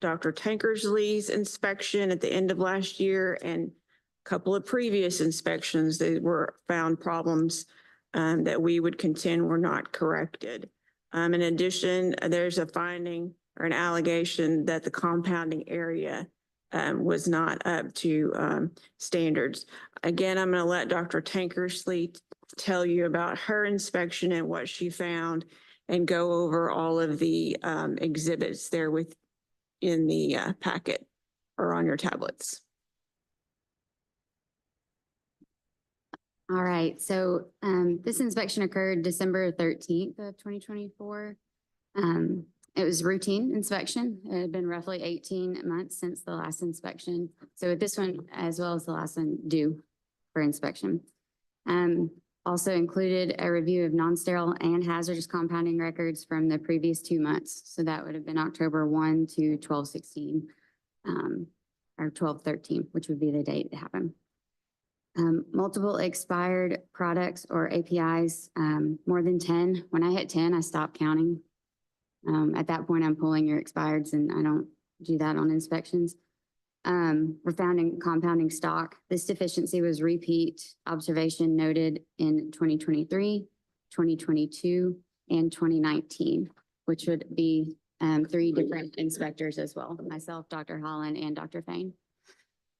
Dr. Tankersley's inspection at the end of last year, and a couple of previous inspections that were found problems that we would contend were not corrected. In addition, there's a finding or an allegation that the compounding area was not up to standards. Again, I'm going to let Dr. Tankersley tell you about her inspection and what she found, and go over all of the exhibits there in the packet or on your tablets. All right, so this inspection occurred December 13th of 2024. It was routine inspection. It had been roughly 18 months since the last inspection. So this one, as well as the last one, due for inspection. Also included a review of non-sterile and hazardous compounding records from the previous 2 months. So that would have been October 1 to 12/16, or 12/13, which would be the date it happened. Multiple expired products or APIs, more than 10. When I hit 10, I stopped counting. At that point, I'm pulling your expireds, and I don't do that on inspections. Were found in compounding stock. This deficiency was repeat observation noted in 2023, 2022, and 2019, which would be 3 different inspectors as well, myself, Dr. Holland, and Dr. Fain.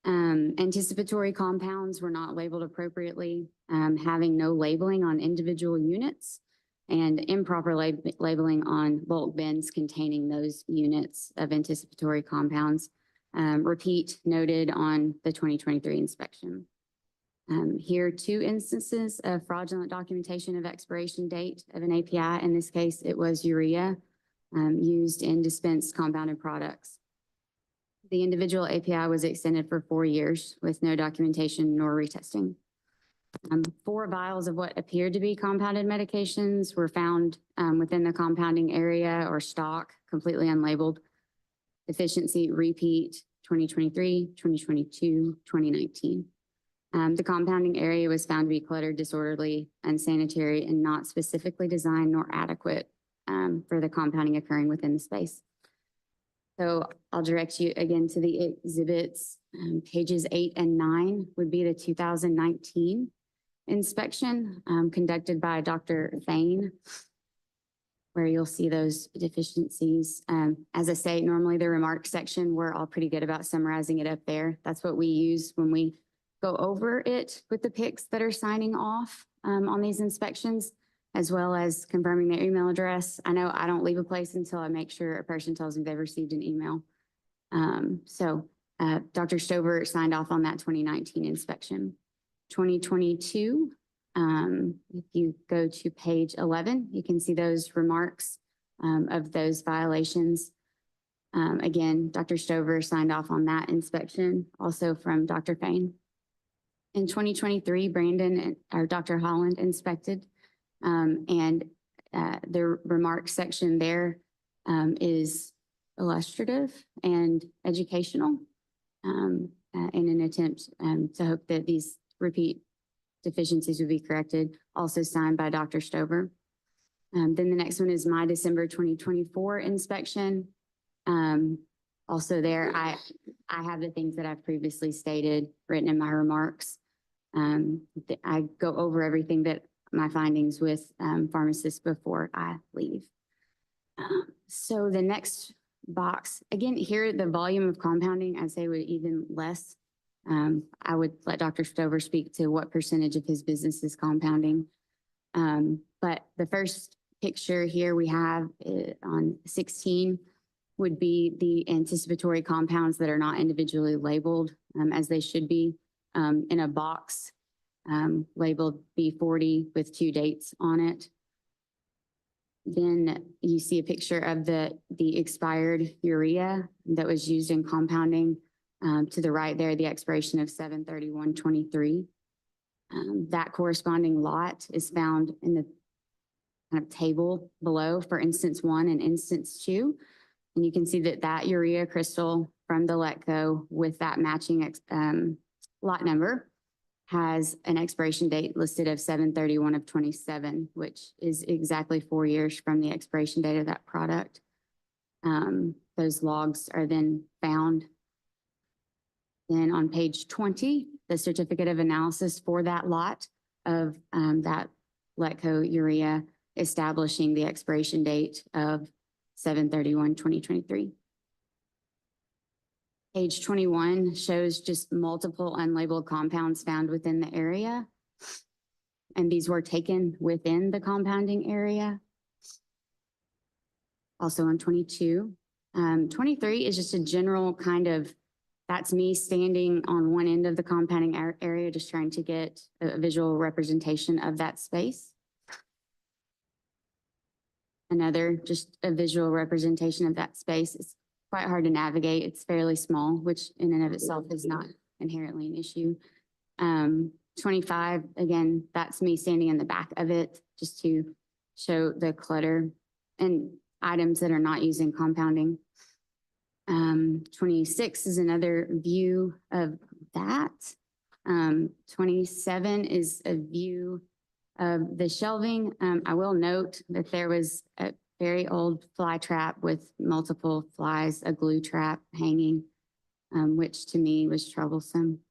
Anticipatory compounds were not labeled appropriately, having no labeling on individual units, and improper labeling on bulk bins containing those units of anticipatory compounds. Repeat noted on the 2023 inspection. Here are 2 instances of fraudulent documentation of expiration date of an API. In this case, it was urea used in dispensed compounded products. The individual API was extended for 4 years with no documentation nor retesting. 4 vials of what appeared to be compounded medications were found within the compounding area or stock, completely unlabeled. Deficiency repeat 2023, 2022, 2019. The compounding area was found to be cluttered, disorderly, unsanitary, and not specifically designed nor adequate for the compounding occurring within the space. So I'll direct you again to the exhibits. Pages 8 and 9 would be the 2019 inspection conducted by Dr. Fain, where you'll see those deficiencies. As I say, normally the remarks section, we're all pretty good about summarizing it up there. That's what we use when we go over it with the PICs that are signing off on these inspections, as well as confirming their email address. I know I don't leave a place until I make sure a person tells me they've received an email. Dr. Stover signed off on that 2019 inspection. 2022. If you go to page 11, you can see those remarks of those violations. Again, Dr. Stover signed off on that inspection, also from Dr. Fain. In 2023, Dr. Holland inspected, and the remarks section there is illustrative and educational in an attempt to hope that these repeat deficiencies would be corrected, also signed by Dr. Stover. Then the next one is my December 2024 inspection. Also there, I have the things that I've previously stated written in my remarks. I go over everything that my findings with pharmacists before I leave. So the next box, again, here, the volume of compounding, I'd say would even less. I would let Dr. Stover speak to what percentage of his business is compounding. But the first picture here we have on 16 would be the anticipatory compounds that are not individually labeled as they should be in a box labeled B40 with 2 dates on it. Then you see a picture of the expired urea that was used in compounding. To the right there, the expiration of 7/31/23. That corresponding lot is found in the kind of table below for instance 1 and instance 2. And you can see that urea crystal from the Letco with that matching lot number has an expiration date listed of 7/31/27, which is exactly 4 years from the expiration date of that product. Those logs are then found. Then on page 20, the certificate of analysis for that lot of that Letco urea establishing the expiration date of 7/31/2023. Page 21 shows just multiple unlabeled compounds found within the area. And these were taken within the compounding area. Also on 22. 23 is just a general kind of, that's me standing on one end of the compounding area, just trying to get a visual representation of that space. Another, just a visual representation of that space. It's quite hard to navigate. It's fairly small, which in and of itself is not inherently an issue. 25, again, that's me standing in the back of it just to show the clutter and items that are not using compounding. 26 is another view of that. 27 is a view of the shelving. I will note that there was a very old fly trap with multiple flies, a glue trap hanging, which to me was troublesome.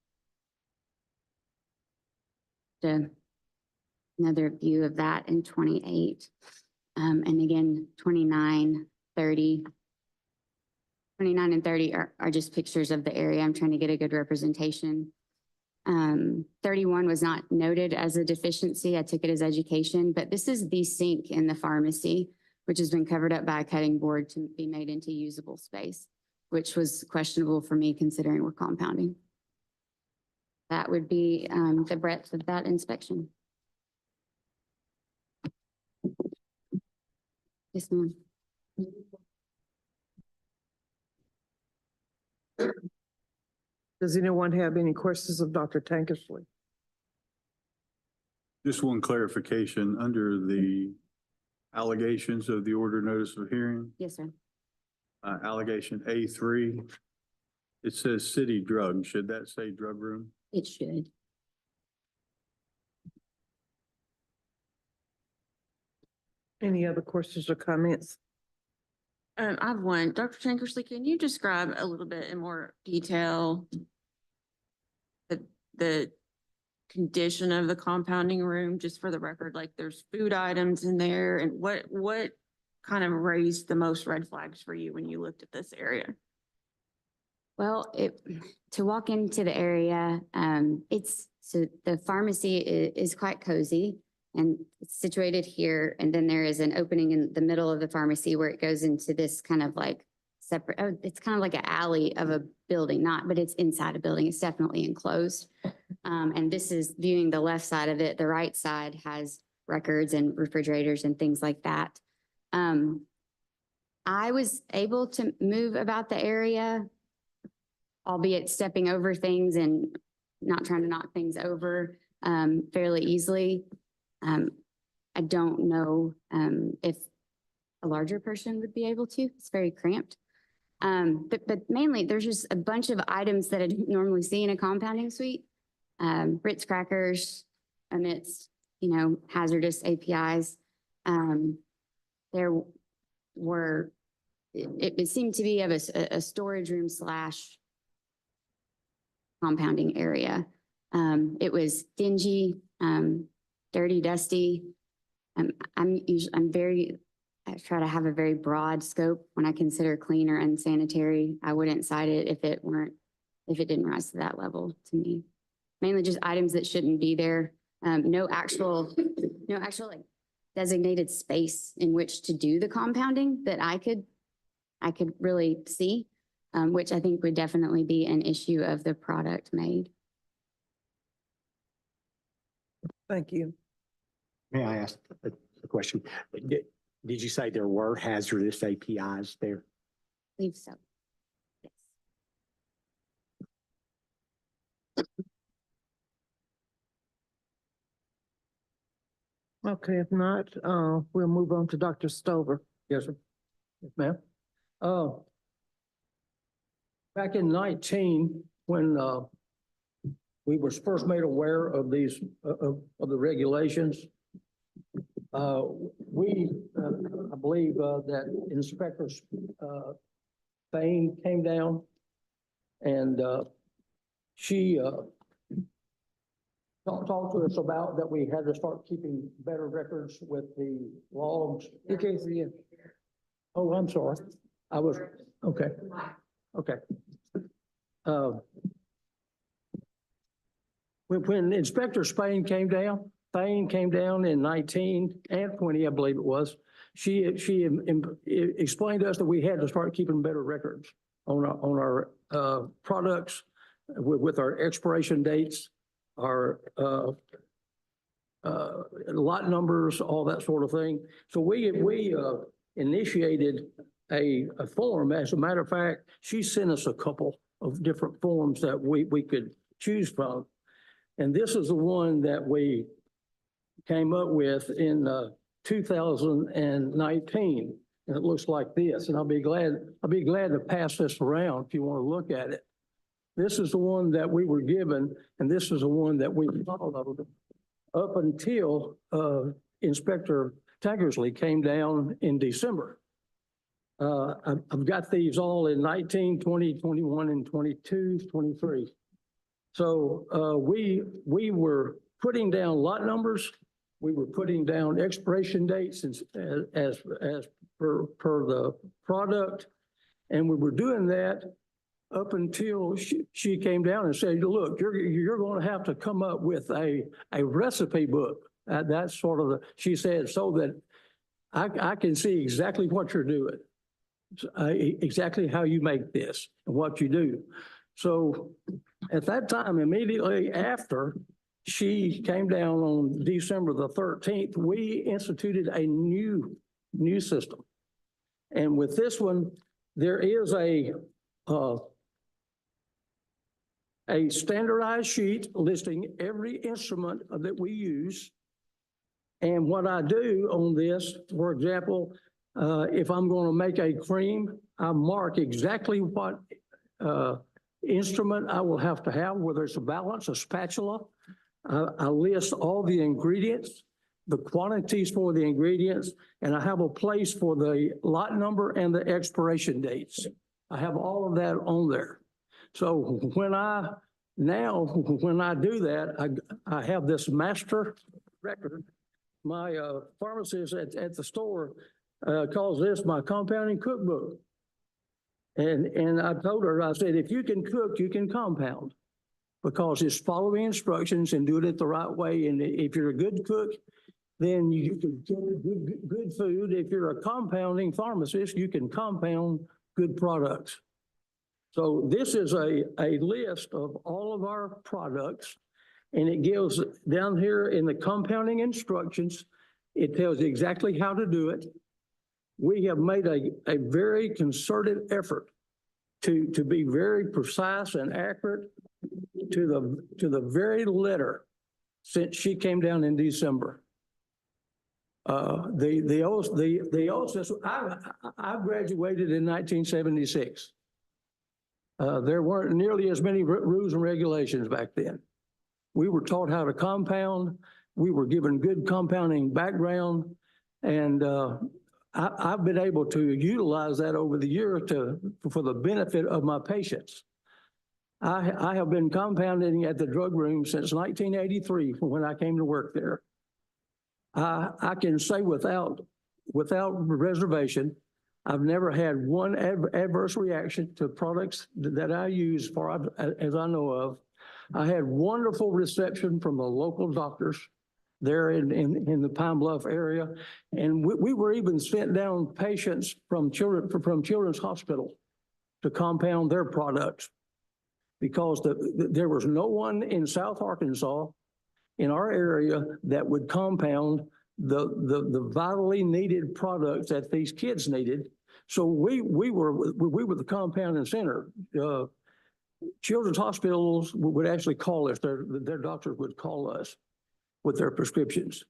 Another view of that in 28. And again, 29, 30. 29 and 30 are just pictures of the area. I'm trying to get a good representation. 31 was not noted as a deficiency. I took it as education, but this is the sink in the pharmacy, which has been covered up by a cutting board to be made into usable space, which was questionable for me considering we're compounding. That would be the breadth of that inspection. Yes, ma'am. Does anyone have any questions of Dr. Tankersley? Just one clarification, under the allegations of the order notice of hearing, Yes, sir. allegation A3, it says city drug. Should that say drug room? It should. Any other questions or comments? I have one. Dr. Tankersley, can you describe a little bit in more detail the condition of the compounding room, just for the record, like there's food items in there, and what kind of raised the most red flags for you when you looked at this area? Well, to walk into the area, so the pharmacy is quite cozy and it's situated here. And then there is an opening in the middle of the pharmacy where it goes into this kind of like separate, oh, it's kind of like an alley of a building, not, but it's inside a building. It's definitely enclosed. And this is viewing the left side of it. The right side has records and refrigerators and things like that. I was able to move about the area, albeit stepping over things and not trying to knock things over fairly easily. I don't know if a larger person would be able to. It's very cramped. But mainly there's just a bunch of items that I don't normally see in a compounding suite. Ritz crackers amidst, hazardous APIs. There were, it seemed to be of a storage room / compounding area. It was dingy, dirty, dusty. I try to have a very broad scope when I consider clean or unsanitary. I wouldn't cite it if it didn't rise to that level to me. Mainly just items that shouldn't be there. No actual like designated space in which to do the compounding that I could really see, which I think would definitely be an issue of the product made. Thank you. May I ask a question? Did you say there were hazardous APIs there? I believe so. Yes. Okay, if not, we'll move on to Dr. Stover. Yes, sir. Yes, ma'am. Back in 19, when we were first made aware of these, of the regulations, I believe that Inspector Bain came down and she talked to us about that we had to start keeping better records with the logs. You can't see it. Oh, I'm sorry. I was, okay. Okay. When Inspector Spain came down in 19 and 20, I believe it was, she explained to us that we had to start keeping better records on our products with our expiration dates, our lot numbers, all that sort of thing. So we initiated a form. As a matter of fact, she sent us a couple of different forms that we could choose from. And this is the one that we came up with in 2019. And it looks like this, and I'll be glad to pass this around if you want to look at it. This is the one that we were given, and this is the one that we followed up until Inspector Tankersley came down in December. I've got these all in 19, 20, 21, and 22, 23. So we were putting down lot numbers. We were putting down expiration dates as per the product. And we were doing that up until she came down and said, look, you're going to have to come up with a recipe book. That's sort of she said, so that I can see exactly what you're doing, exactly how you make this and what you do. So at that time, immediately after she came down on December the 13th, we instituted a new system. And with this one, there is a standardized sheet listing every instrument that we use. And what I do on this, for example, if I'm going to make a cream, I mark exactly what instrument I will have to have, whether it's a balance, a spatula. I list all the ingredients, the quantities for the ingredients, and I have a place for the lot number and the expiration dates. I have all of that on there. So when I do that, I have this master record. My pharmacist at the store calls this my compounding cookbook. And I told her, I said, if you can cook, you can compound, because it's following instructions and doing it the right way. And if you're a good cook, then you can get good food. If you're a compounding pharmacist, you can compound good products. So this is a list of all of our products, and it gives down here in the compounding instructions, it tells you exactly how to do it. We have made a very concerted effort to be very precise and accurate to the very letter since she came down in December. I graduated in 1976. There weren't nearly as many rules and regulations back then. We were taught how to compound. We were given good compounding background, and I've been able to utilize that over the years for the benefit of my patients. I have been compounding at the drug room since 1983 when I came to work there. I can say without reservation, I've never had one adverse reaction to products that I use as I know of. I had wonderful reception from the local doctors there in the Pine Bluff area. And we were even sent down patients from Children's Hospital to compound their products because there was no one in South Arkansas in our area that would compound the vitally needed products that these kids needed. So we were the compounding center. Children's hospitals would actually call us, their doctors would call us with their prescriptions.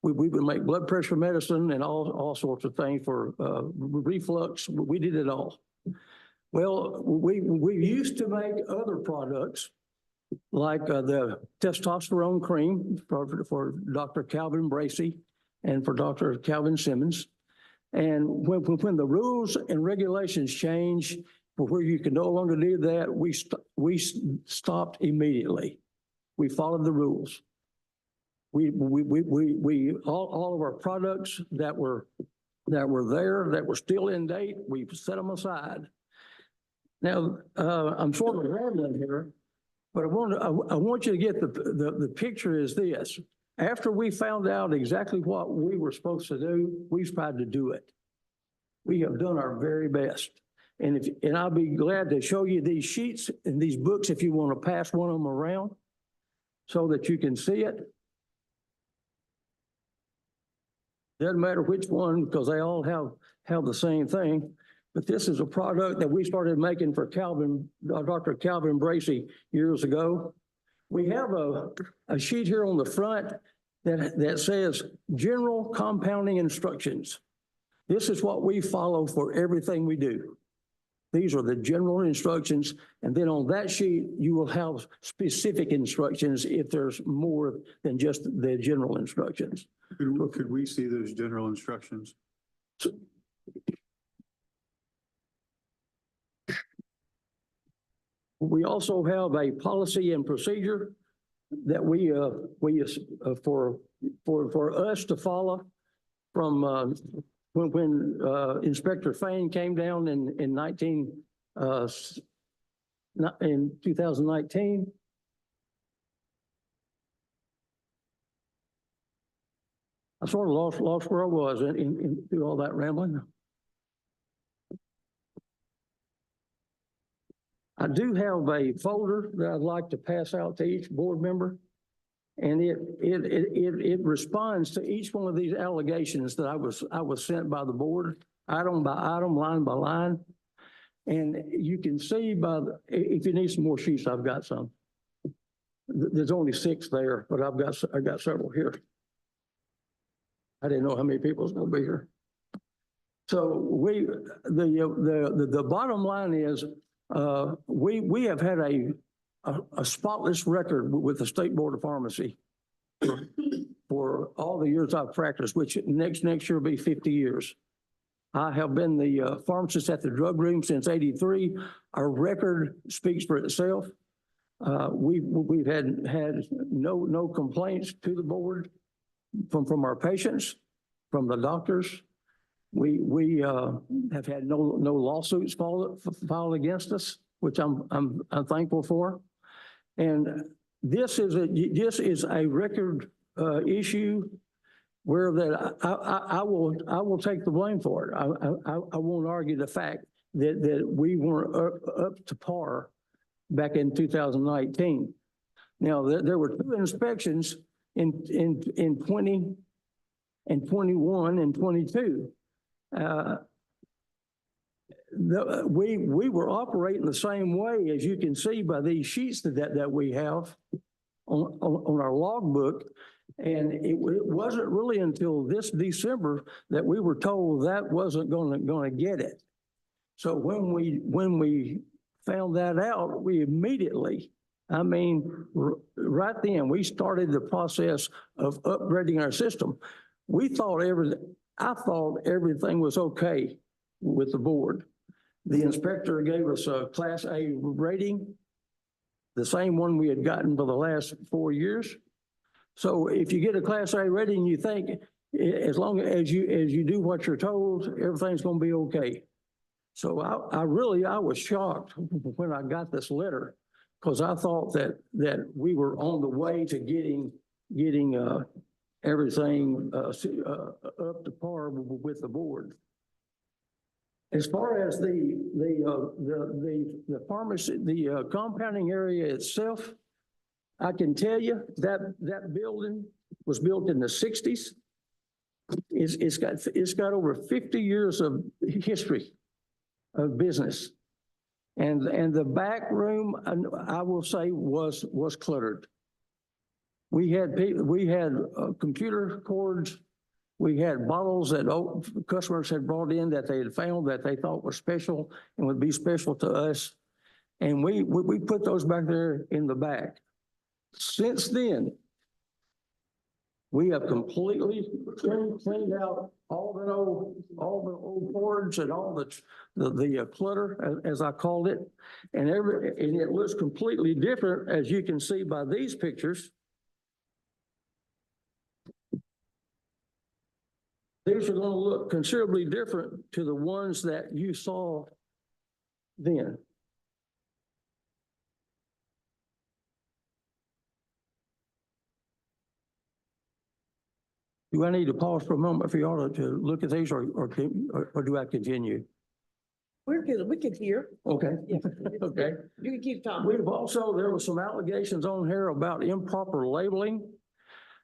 We would make blood pressure medicine and all sorts of things for reflux. We did it all. Well, we used to make other products like the testosterone cream for Dr. Calvin Bracey and for Dr. Calvin Simmons. And when the rules and regulations changed where you can no longer do that, we stopped immediately. We followed the rules. All of our products that were there, that were still in date, we set them aside. Now, I'm sort of rambling here, but I want you to get the picture is this. After we found out exactly what we were supposed to do, we tried to do it. We have done our very best. And I'll be glad to show you these sheets and these books if you want to pass one of them around so that you can see it. Doesn't matter which one because they all have the same thing. But this is a product that we started making for Dr. Calvin Bracey years ago. We have a sheet here on the front that says general compounding instructions. This is what we follow for everything we do. These are the general instructions. And then on that sheet, you will have specific instructions if there's more than just the general instructions. Could we see those general instructions? We also have a policy and procedure that we for us to follow from when Inspector Fain came down in 2019. I sort of lost where I was through all that rambling. I do have a folder that I'd like to pass out to each board member. And it responds to each one of these allegations that I was sent by the board, item by item, line by line. And you can see if you need some more sheets, I've got some. There's only 6 there, but I've got several here. I didn't know how many people was going to be here. So the bottom line is we have had a spotless record with the State Board of Pharmacy for all the years I've practiced, which next year will be 50 years. I have been the pharmacist at the drug room since '83. Our record speaks for itself. We've had no complaints to the board from our patients, from the doctors. We have had no lawsuits filed against us, which I'm thankful for. And this is a record issue where that I will take the blame for it. I won't argue the fact that we weren't up to par back in 2019. Now, there were two inspections in 20 and 21 and 22. We were operating the same way, as you can see by these sheets that we have on our logbook. And it wasn't really until this December that we were told that wasn't gonna get it. So when we found that out, we immediately, I mean, right then, we started the process of upgrading our system. I thought everything was okay with the board. The inspector gave us a Class A rating, the same one we had gotten for the last 4 years. So if you get a Class A rating, you think as long as you do what you're told, everything's going to be okay. So I was shocked when I got this letter, because I thought that we were on the way to getting everything up to par with the board. As far as the pharmacy, the compounding area itself, I can tell you that building was built in the 60s. It's got over 50 years of history of business. And the back room, I will say, was cluttered. We had computer cords. We had bottles that customers had brought in that they had found that they thought were special and would be special to us. And we put those back there in the back. Since then, we have completely cleaned out all the old cords and all the clutter, as I called it, and it looks completely different, as you can see by these pictures. These are going to look considerably different to the ones that you saw then. Do I need to pause for a moment for y'all to look at these, or do I continue? We're good. We can hear. Okay. Yeah. Okay. You can keep talking. We've also, there were some allegations on here about improper labeling.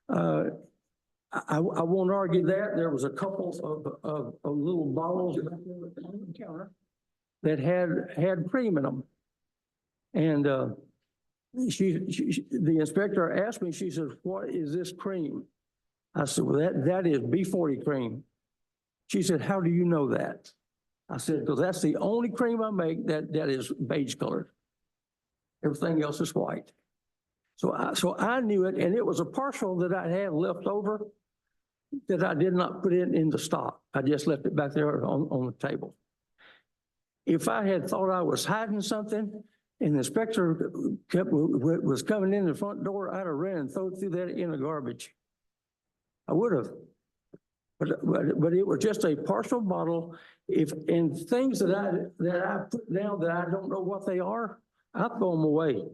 I won't argue that. There was a couple of little bottles on the counter that had cream in them. And the inspector asked me, she said, "What is this cream?" I said, "Well, that is B40 cream." She said, "How do you know that?" I said, "Because that's the only cream I make that is beige colored. Everything else is white." So I knew it, and it was a partial that I had left over that I did not put it in the stock. I just left it back there on the table. If I had thought I was hiding something and the inspector was coming in the front door, I'd have ran and thrown that in the garbage. I would have. But it was just a partial bottle. And things that I put down that I don't know what they are, I throw them away.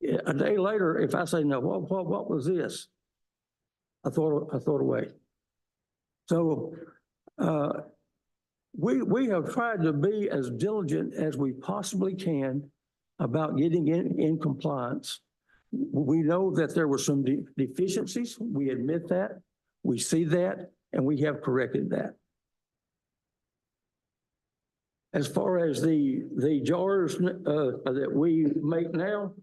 A day later, if I say, "No, what was this?" I throw it away. So we have tried to be as diligent as we possibly can about getting in compliance. We know that there were some deficiencies. We admit that. We see that, and we have corrected that. As far as the jars that we make now,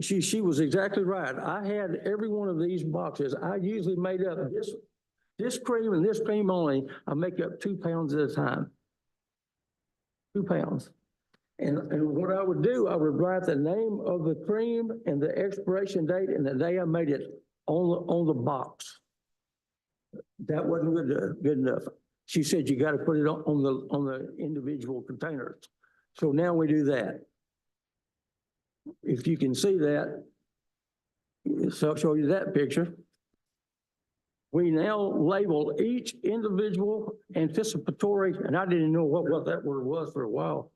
she was exactly right. I had every one of these boxes. I usually made up this cream and this cream only. I make up 2 pounds at a time. 2 pounds. And what I would do, I would write the name of the cream and the expiration date and the day I made it on the box. That wasn't good enough. She said, "You got to put it on the individual containers." So now we do that. If you can see that, so I'll show you that picture. We now label each individual anticipatory, and I didn't know what that word was for a while.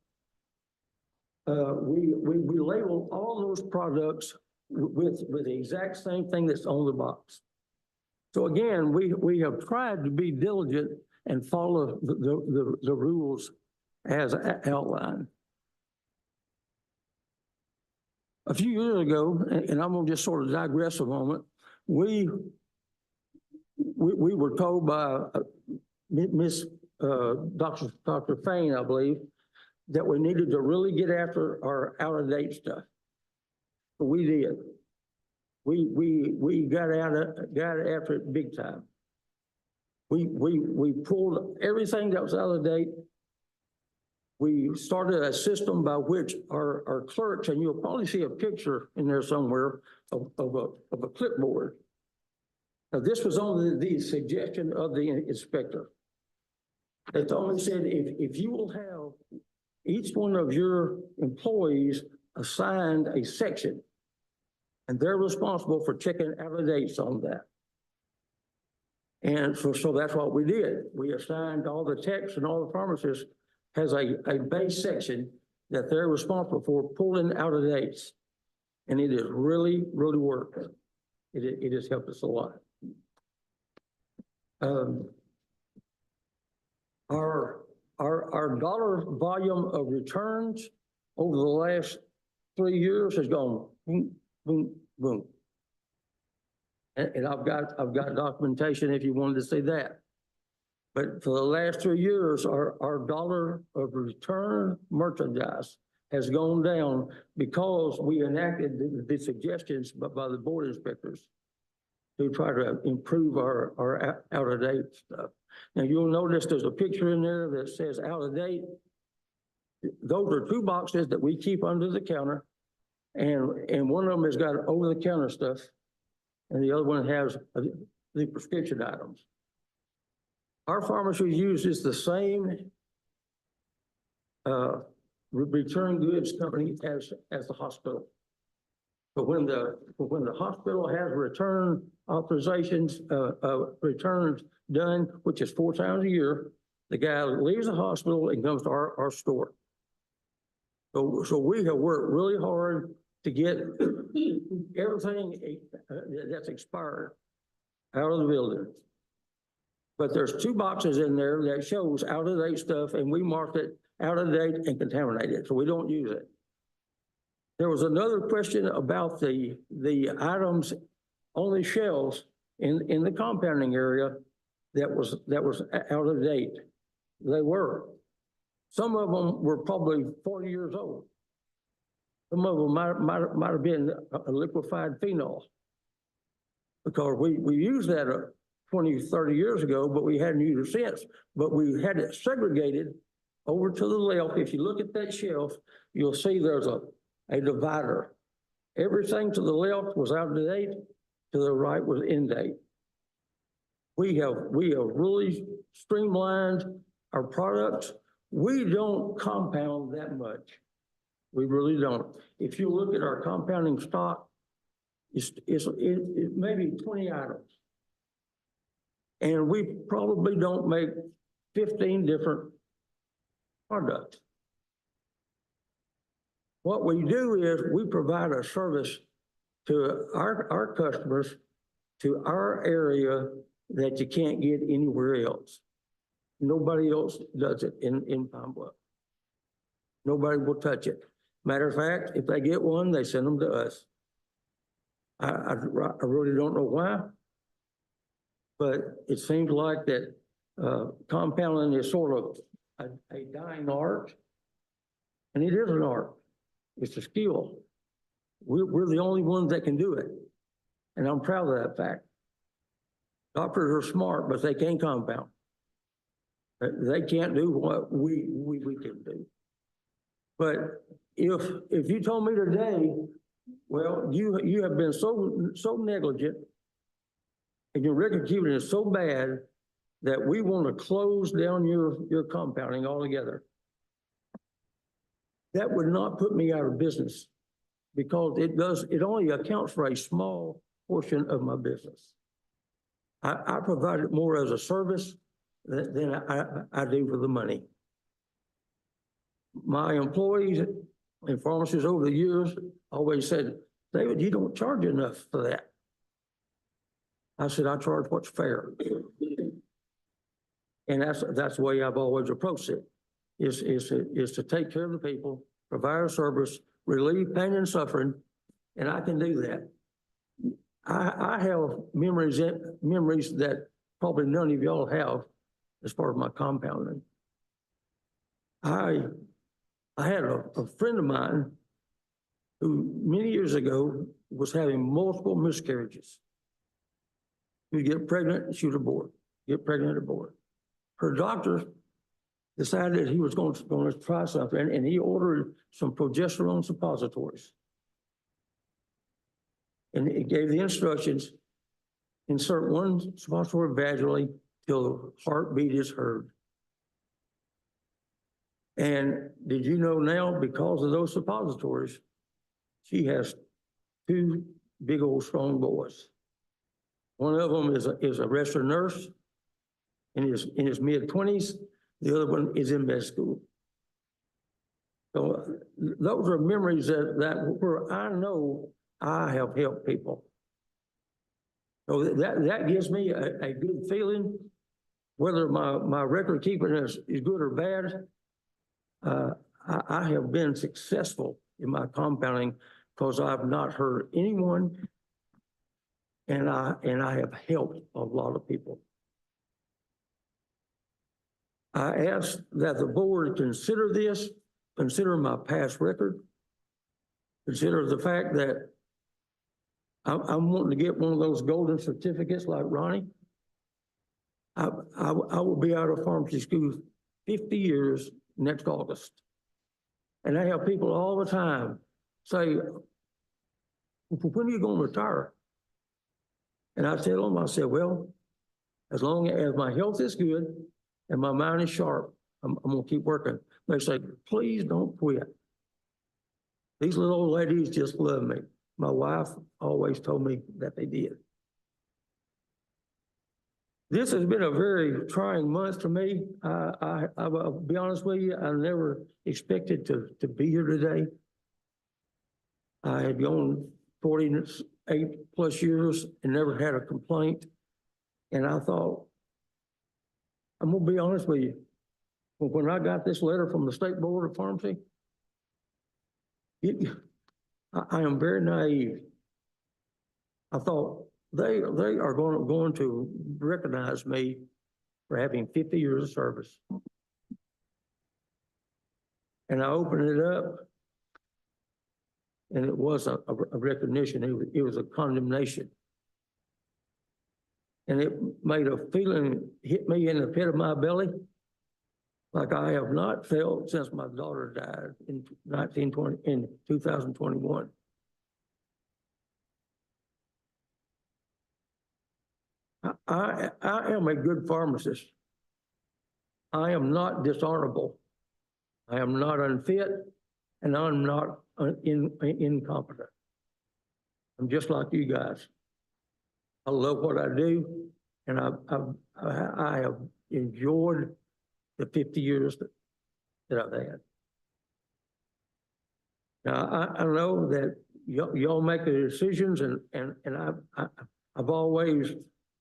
We label all those products with the exact same thing that's on the box. So again, we have tried to be diligent and follow the rules as outlined. A few years ago, and I'm gonna just sort of digress a moment, we were told by Miss Dr. Fain, I believe, that we needed to really get after our out-of-date stuff. But we did. We got after it big time. We pulled everything that was out of date. We started a system by which our clerks, and you'll probably see a picture in there somewhere of a clipboard. Now, this was on the suggestion of the inspector. It only said if you will have each one of your employees assigned a section, and they're responsible for checking out of dates on that. And so that's what we did. We assigned all the techs and all the pharmacists has a base section that they're responsible for pulling out of dates. And it has really, really worked. It has helped us a lot. Our dollar volume of returns over the last 3 years has gone boom, boom, boom. And I've got documentation if you wanted to see that. But for the last 3 years, our dollar of return merchandise has gone down because we enacted the suggestions by the board inspectors to try to improve our out-of-date stuff. Now, you'll notice there's a picture in there that says out-of-date. Those are 2 boxes that we keep under the counter, and one of them has got over-the-counter stuff, and the other one has the prescription items. Our pharmacy uses the same return goods company as the hospital. But when the hospital has return authorizations, returns done, which is 4 times a year, the guy leaves the hospital and comes to our store. So we have worked really hard to get everything that's expired out of the building. But there's 2 boxes in there that shows out-of-date stuff, and we marked it out-of-date and contaminated, so we don't use it. There was another question about the items on the shelves in the compounding area that was out of date. They were. Some of them were probably 40 years old. Some of them might have been a liquefied phenol, because we used that 20, 30 years ago, but we hadn't used it since. But we had it segregated over to the left. If you look at that shelf, you'll see there's a divider. Everything to the left was out of date, to the right was in date. We have really streamlined our products. We don't compound that much. We really don't. If you look at our compounding stock, it may be 20 items. And we probably don't make 15 different products. What we do is we provide a service to our customers, to our area, that you can't get anywhere else. Nobody else does it in Pine Bluff. Nobody will touch it. Matter of fact, if they get one, they send them to us. I really don't know why, but it seems like that compounding is sort of a dying art, and it is an art. It's a skill. We're the only ones that can do it, and I'm proud of that fact. Doctors are smart, but they can't compound. They can't do what we can do. But if you told me today, well, you have been so negligent, and your record keeping is so bad that we want to close down your compounding altogether, that would not put me out of business, because it only accounts for a small portion of my business. I provide it more as a service than I do for the money. My employees and pharmacists over the years always said, David, you don't charge enough for that. I said, I charge what's fair. And that's the way I've always approached it, is to take care of the people, provide a service, relieve pain and suffering, and I can do that. I have memories that probably none of y'all have as far as my compounding. I had a friend of mine who many years ago was having multiple miscarriages. She would get pregnant and she would abort, get pregnant and abort. Her doctor decided he was going to try something, and he ordered some progesterone suppositories. And he gave the instructions, insert one suppository vaginally till the heartbeat is heard. And did you know now, because of those suppositories, she has two big old strong boys. One of them is a registered nurse in his mid-20s. The other one is in med school. So those are memories that where I know I have helped people. So that gives me a good feeling, whether my record keeping is good or bad. I have been successful in my compounding because I've not hurt anyone, and I have helped a lot of people. I ask that the board consider this, consider my past record, consider the fact that I'm wanting to get one of those golden certificates like Ronnie. I will be out of pharmacy school 50 years next August. And I have people all the time say, when are you going to retire? And I tell them, I said, well, as long as my health is good and my mind is sharp, I'm going to keep working. They say, please don't quit. These little old ladies just love me. My wife always told me that they did. This has been a very trying month for me. I'll be honest with you, I never expected to be here today. I had gone 48 plus years and never had a complaint. And I thought, I'm gonna be honest with you. When I got this letter from the State Board of Pharmacy, I am very naive. I thought they are going to recognize me for having 50 years of service. And I opened it up, and it wasn't a recognition, it was a condemnation. And it made a feeling hit me in the pit of my belly like I have not felt since my daughter died in 2021. I am a good pharmacist. I am not dishonorable. I am not unfit, and I'm not incompetent. I'm just like you guys. I love what I do, and I have enjoyed the 50 years that I've had. Now, I know that y'all make the decisions, and I've always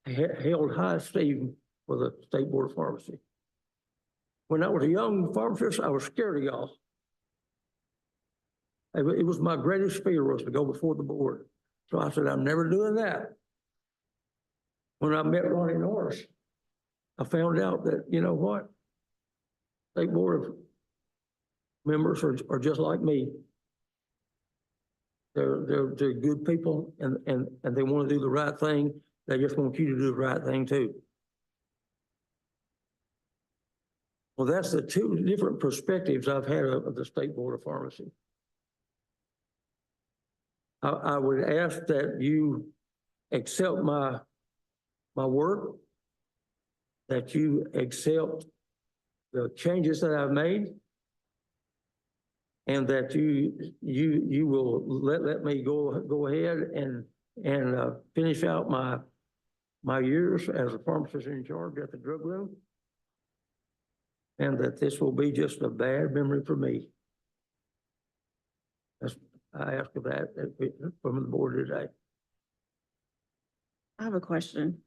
held high esteem for the State Board of Pharmacy. When I was a young pharmacist, I was scared of y'all. It was my greatest fear was to go before the board. So I said, I'm never doing that. When I met Ronnie Norris, I found out that, you know what? State Board of members are just like me. They're good people, and they want to do the right thing. They just want you to do the right thing too. Well, that's the two different perspectives I've had of the State Board of Pharmacy. I would ask that you accept my work, that you accept the changes that I've made, and that you will let me go ahead and finish out my years as a pharmacist in charge at the drug room, and that this will be just a bad memory for me. I ask of that from the board today. I have a question.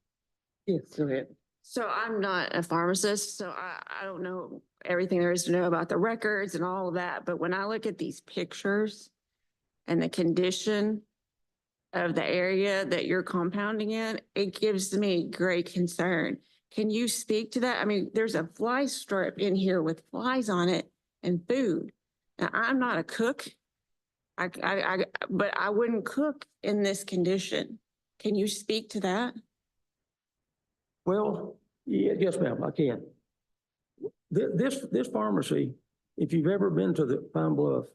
Yes, go ahead. So I'm not a pharmacist, so I don't know everything there is to know about the records and all of that. But when I look at these pictures and the condition of the area that you're compounding in, it gives me great concern. Can you speak to that? I mean, there's a fly strip in here with flies on it and food. Now, I'm not a cook. But I wouldn't cook in this condition. Can you speak to that? Well, yeah, yes, ma'am, I can. This pharmacy, if you've ever been to the Pine Bluff,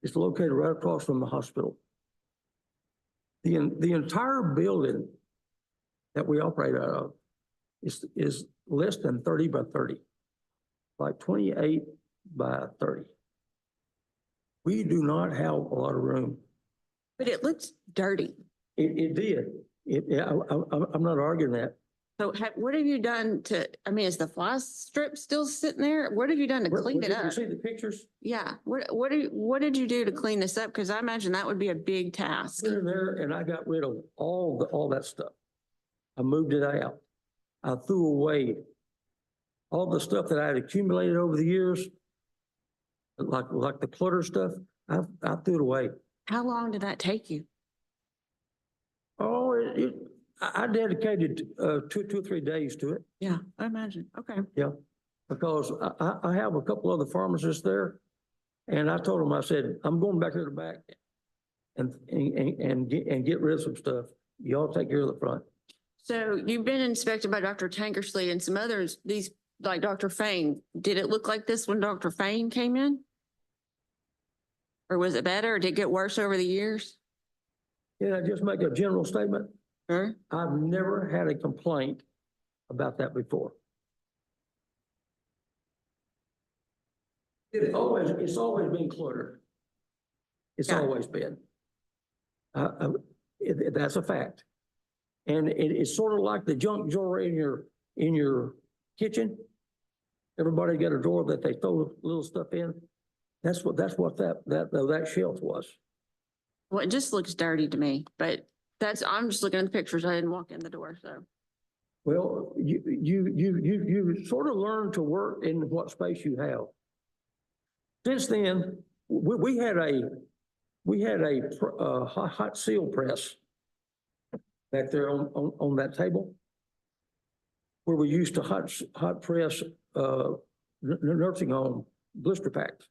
it's located right across from the hospital. The entire building that we operate out of is less than 30 by 30, like 28 by 30. We do not have a lot of room. But it looks dirty. It did. I'm not arguing that. So what have you done to, I mean, is the fly strip still sitting there? What have you done to clean it Did you up? see the pictures? Yeah, what did you do to clean this up? Because I imagine that would be a big task. Went in there and I got rid of all that stuff. I moved it out. I threw away all the stuff that I had accumulated over the years, like the clutter stuff. I threw it away. How long did that take you? Oh, I dedicated 2 or 3 days to it. Yeah, I imagine. Okay. Yeah, because I have a couple other pharmacists there, and I told them, I said, I'm going back to the back and get rid of some stuff. Y'all take care of the front. So you've been inspected by Dr. Tankersley and some others, these, like Dr. Fain. Did it look like this when Dr. Fain came in? Or was it better or did it get worse over the years? Can I just make a general statement? Sure. I've never had a complaint about that before. It's always been cluttered. It's Yeah. always been. That's a fact. And it's sort of like the junk drawer in your kitchen. Everybody got a drawer that they throw little stuff in. That's what that shelf was. Well, it just looks dirty to me, but I'm just looking at the pictures. I didn't walk in the door, so. Well, you sort of learn to work in what space you have. Since then, we had a hot seal press back there on that table, where we used to hot press nursing home blister packs.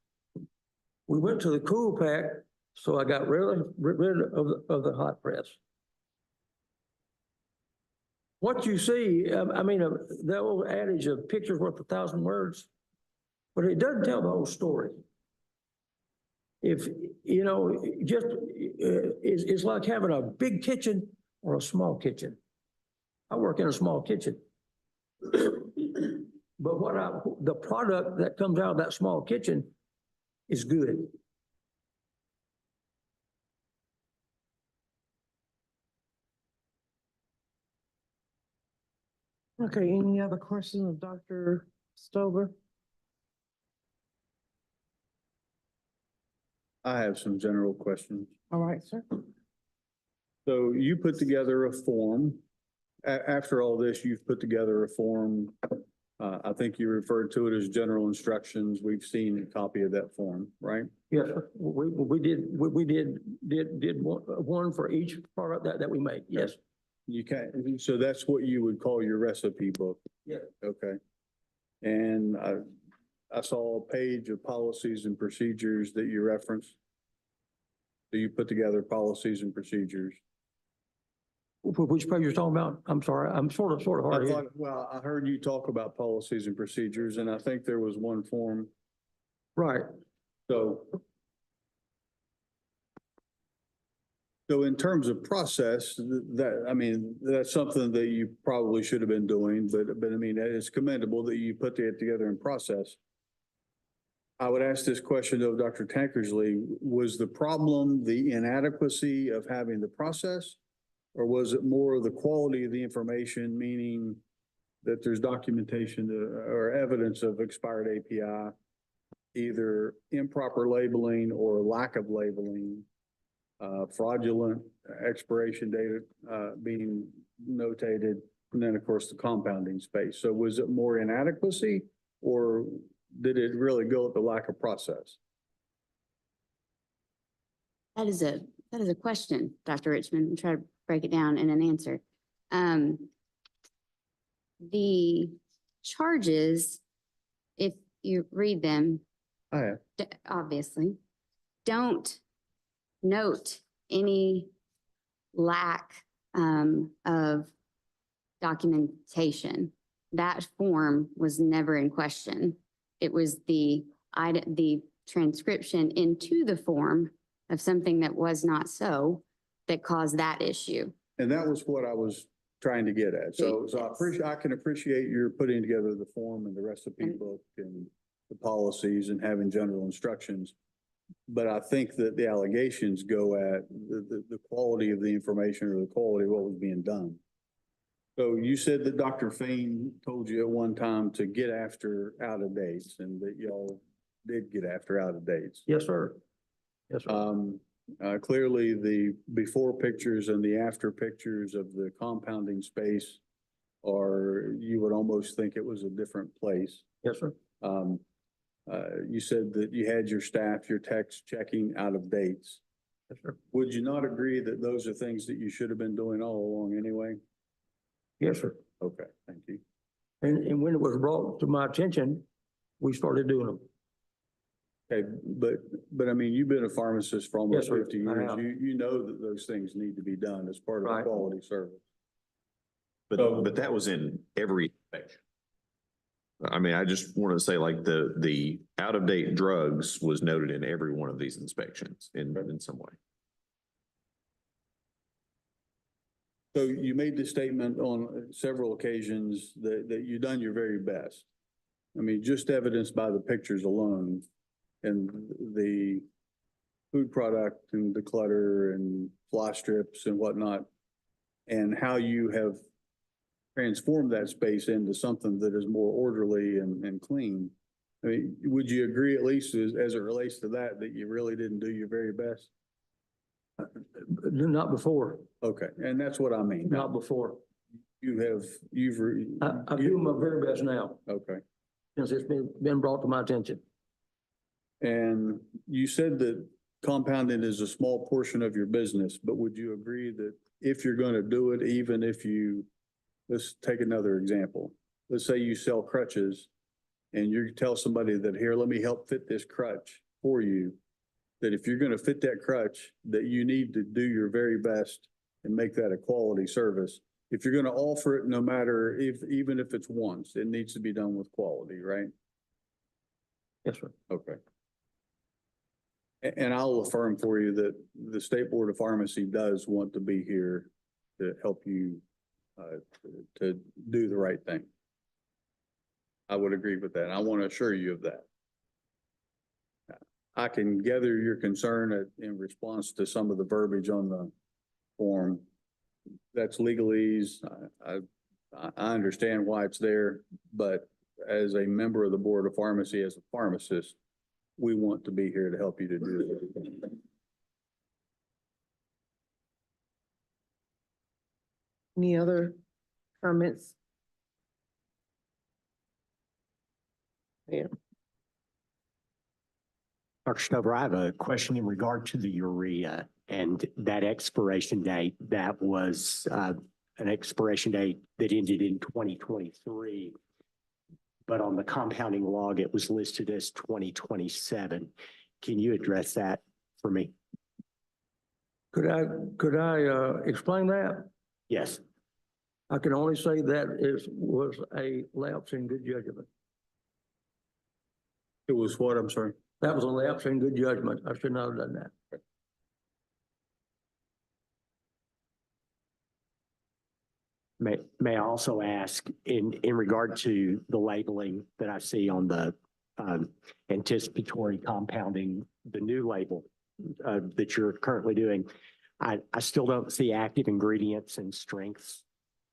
We went to the cool pack, so I got rid of the hot press. What you see, I mean, that old adage of pictures worth 1,000 words, but it doesn't tell the whole story. If, you know, just, it's like having a big kitchen or a small kitchen. I work in a small kitchen. But the product that comes out of that small kitchen is good. Okay, any other questions of Dr. Stover? I have some general questions. All right, sir. So you put together a form. After all this, you've put together a form. I think you referred to it as general instructions. We've seen a copy of that form, right? Yes, we did one for each product that we make. Yes. You can, so that's what you would call your recipe book? Yeah. Okay. And I saw a page of policies and procedures that you referenced. So you put together policies and procedures. Which page you're talking about? I'm sorry, I'm sort of hard. Well, I heard you talk about policies and procedures, and I think there was one form. Right. So in terms of process, that's something that you probably should have been doing, but I mean, it's commendable that you put that together in process. I would ask this question of Dr. Tankersley, was the problem the inadequacy of having the process? Or was it more of the quality of the information, meaning that there's documentation or evidence of expired API, either improper labeling or lack of labeling, fraudulent expiration date being notated, And then, of course, the compounding space. So was it more inadequacy or did it really go with the lack of process? That is a question, Dr. Richmond, and try to break it down in an answer. The charges, if you read them, obviously, don't note any lack of documentation. That form was never in question. It was the transcription into the form of something that was not so that caused that issue. And that was what I was trying to get at. So I can appreciate your putting together the form and the recipe book and the policies and having general instructions. But I think that the allegations go at the quality of the information or the quality of what was being done. So you said that Dr. Fain told you at one time to get after out of dates and that y'all did get after out of dates. Yes, sir. Yes, sir. Clearly the before pictures and the after pictures of the compounding space are, you would almost think it was a different place. Yes, sir. You said that you had your staff, your techs checking out of dates. Yes, sir. Would you not agree that those are things that you should have been doing all along anyway? Yes, sir. Okay, thank you. And when it was brought to my attention, we started doing them. Okay, but I mean, you've been a pharmacist for almost Yes, sir. 50 I years. have. You know that those things need to be done as part of a Right. quality service. But that was in every inspection. I mean, I just wanted to say like the out-of-date drugs was noted in every one of these inspections in some way. So you made the statement on several occasions that you've done your very best. I mean, just evidenced by the pictures alone and the food product and the clutter and fly strips and whatnot, and how you have transformed that space into something that is more orderly and clean. I mean, would you agree at least as it relates to that you really didn't do your very best? Not before, Okay, and that's what I mean. not before. I do my very best now, Okay. since it's been brought to my attention. And you said that compounding is a small portion of your business, but would you agree that if you're going to do it, even if let's take another example. Let's say you sell crutches and you tell somebody that, here, let me help fit this crutch for you. That if you're going to fit that crutch, that you need to do your very best and make that a quality service. If you're going to offer it, no matter even if it's once, it needs to be done with quality, right? Yes, sir. Okay. And I'll affirm for you that the State Board of Pharmacy does want to be here to help you to do the right thing. I would agree with that. I want to assure you of that. I can gather your concern in response to some of the verbiage on the form. That's legalese. I understand why it's there, but as a member of the Board of Pharmacy, as a pharmacist, we want to be here to help you to do it. Any other comments? Yeah. Dr. Stover, I have a question in regard to the urea and that expiration date. That was an expiration date that ended in 2023. But on the compounding log, it was listed as 2027. Can you address that for me? Could I explain that? Yes. I can only say that was a lapse in good judgment. It was what? I'm sorry. That was a lapse in good judgment. I should not have done that. May I also ask in regard to the labeling that I see on the anticipatory compounding, the new label that you're currently doing, I still don't see active ingredients and strengths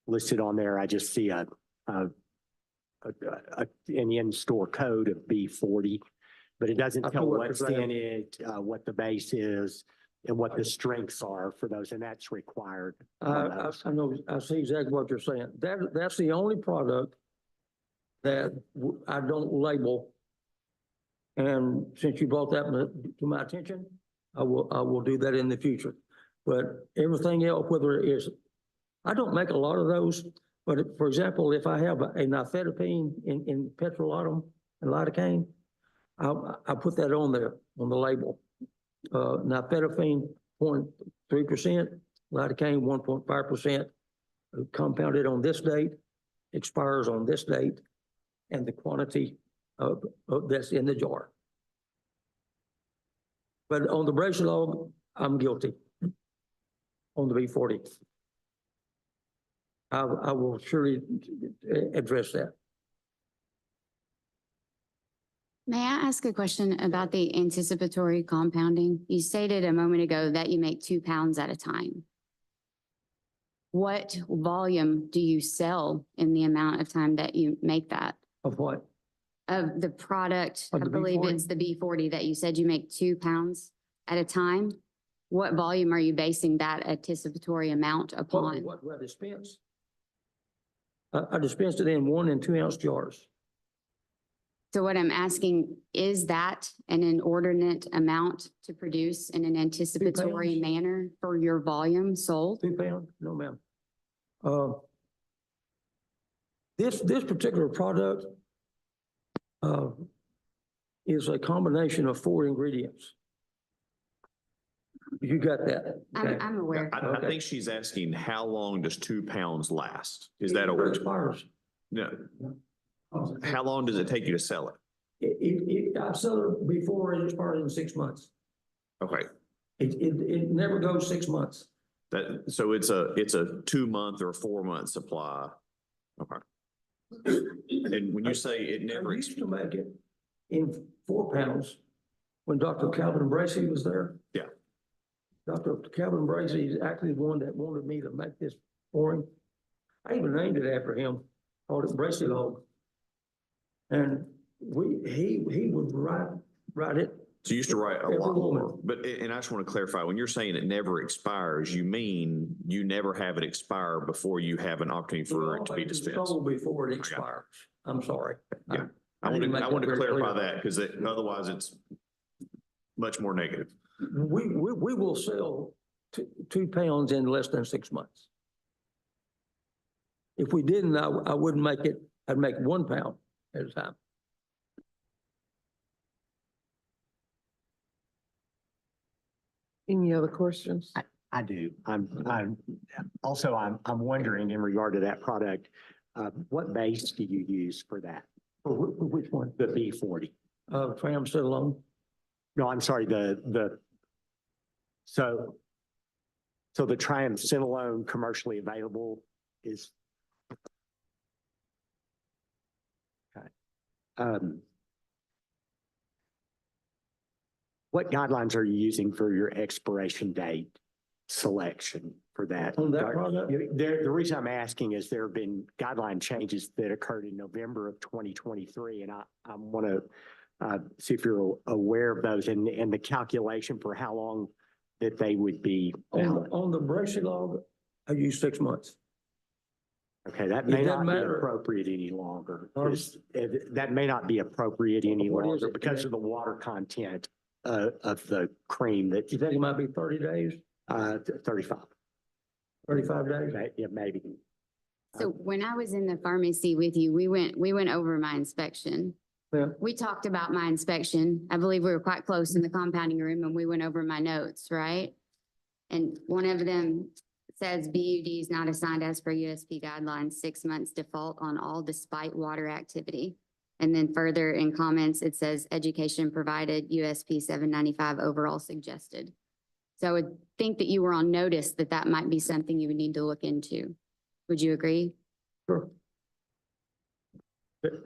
listed on there. I just see an in-store code of B40, but it doesn't tell what's in it, what the base is. and what the strengths are for those, and that's required. on I those. know, I see exactly what you're saying. That's the only product that I don't label. And since you brought that to my attention, I will do that in the future. But everything else, whether it is, I don't make a lot of those, but for example, if I have a nifedipine in petrolatum and lidocaine, I put that on there, on the label. Nifedipine 0.3%, lidocaine 1.5%, compounded on this date, expires on this date, and the quantity of that's in the jar. But on the brace log, I'm guilty. On the B40. I will surely address that. May I ask a question about the anticipatory compounding? You stated a moment ago that you make 2 pounds at a time. What volume do you sell in the amount of time that you make that? Of what? Of the product, Of I the believe B40? it's the B40 that you said you make 2 pounds at a time. What volume are you basing that anticipatory amount upon? What do I dispense? I dispense it in 1 and 2 ounce jars. So what I'm asking, is that an inordinate amount to produce in an anticipatory pounds. manner for your volume sold? 2 pounds? No, ma'am. This particular product is a combination of 4 ingredients. You got that? Okay. I'm aware. I think she's asking, how long does 2 pounds last? Is that a It word? expires. No. How long does it take you to sell it? I sell it before it expires in 6 months. Okay, It never goes 6 months. so it's a 2-month or a 4-month supply. Okay. And when you say it never, I used to make it in 4 pounds when Dr. Calvin Bracy was there. Yeah. Dr. Calvin Bracy is actually the one that wanted me to make this for him. I even named it after him, called it Bracy Log. And he would write it. so you used to write a Every lot woman. more, but, and I just want to clarify, when you're saying it never expires, you mean you never have it expire before you have an opportunity for it to be dispensed? Sold before it expires. I'm sorry. Yeah. I didn't make want to that very clarify clear. that because otherwise it's much more negative. We will sell 2 pounds in less than 6 months. If we didn't, I wouldn't make it, I'd make 1 pound at a time. Any other questions? I do. I'm wondering in regard to that product, what base do you use for that? Which one? The B40? Triamcinolone. No, I'm sorry, so the triamcinolone commercially available is. Okay. What guidelines are you using for your expiration date selection for that? On that product? The reason I'm asking is there have been guideline changes that occurred in November of 2023, and I want to see if you're aware of those and the calculation for how long that they would be valid. On the Bracy log, I use 6 months. Okay, that It may doesn't not be matter. appropriate any longer. Pardon? That may not be appropriate any What is longer it? because of the water content of the cream that, You think it might be 30 days, 35. 35 days? Yeah, maybe. So when I was in the pharmacy with you, we went over my inspection. Yeah. We talked about my inspection. I believe we were quite close in the compounding room and we went over my notes, right? And one of them says BUD is not assigned as per USP guidelines, 6 months default on all despite water activity. And then further in comments, it says education provided USP 795 overall suggested. So I would think that you were on notice that that might be something you would need to look into. Would you agree? Sure.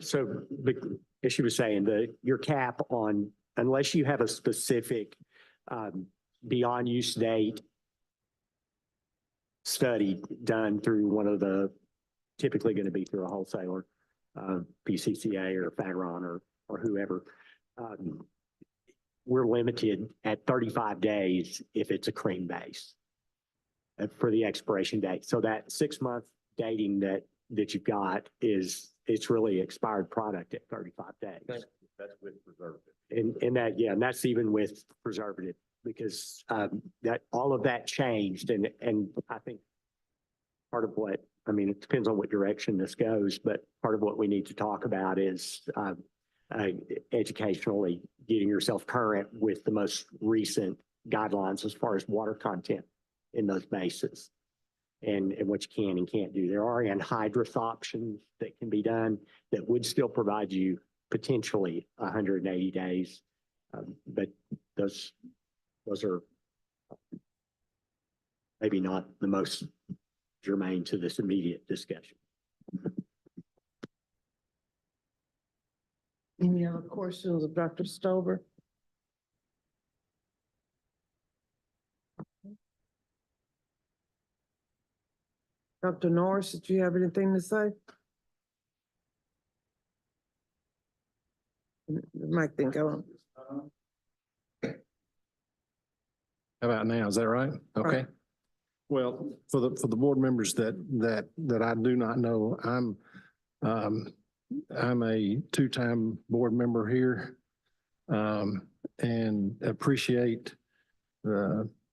So, as she was saying, your cap on, unless you have a specific beyond use date study done through one of the, typically going to be through a wholesaler, PCCA or Fagron or whoever, we're limited at 35 days if it's a cream base for the expiration date. So that 6-month dating that you've got it's really expired product at 35 days. That's with preservative. And that, yeah, and that's even with preservative because that all of that changed. And I think part of what, I mean, it depends on what direction this goes, but part of what we need to talk about is educationally getting yourself current with the most recent guidelines as far as water content in those bases and what you can and can't do. There are anhydrous options that can be done that would still provide you potentially 180 days. But those are maybe not the most germane to this immediate discussion. Any other questions of Dr. Stover? Dr. Norris, did you have anything to say? The mic thing go on. How about now? Is that right? Okay. Right. Well, for the board members that I do not know, I'm a two-time board member here, and appreciate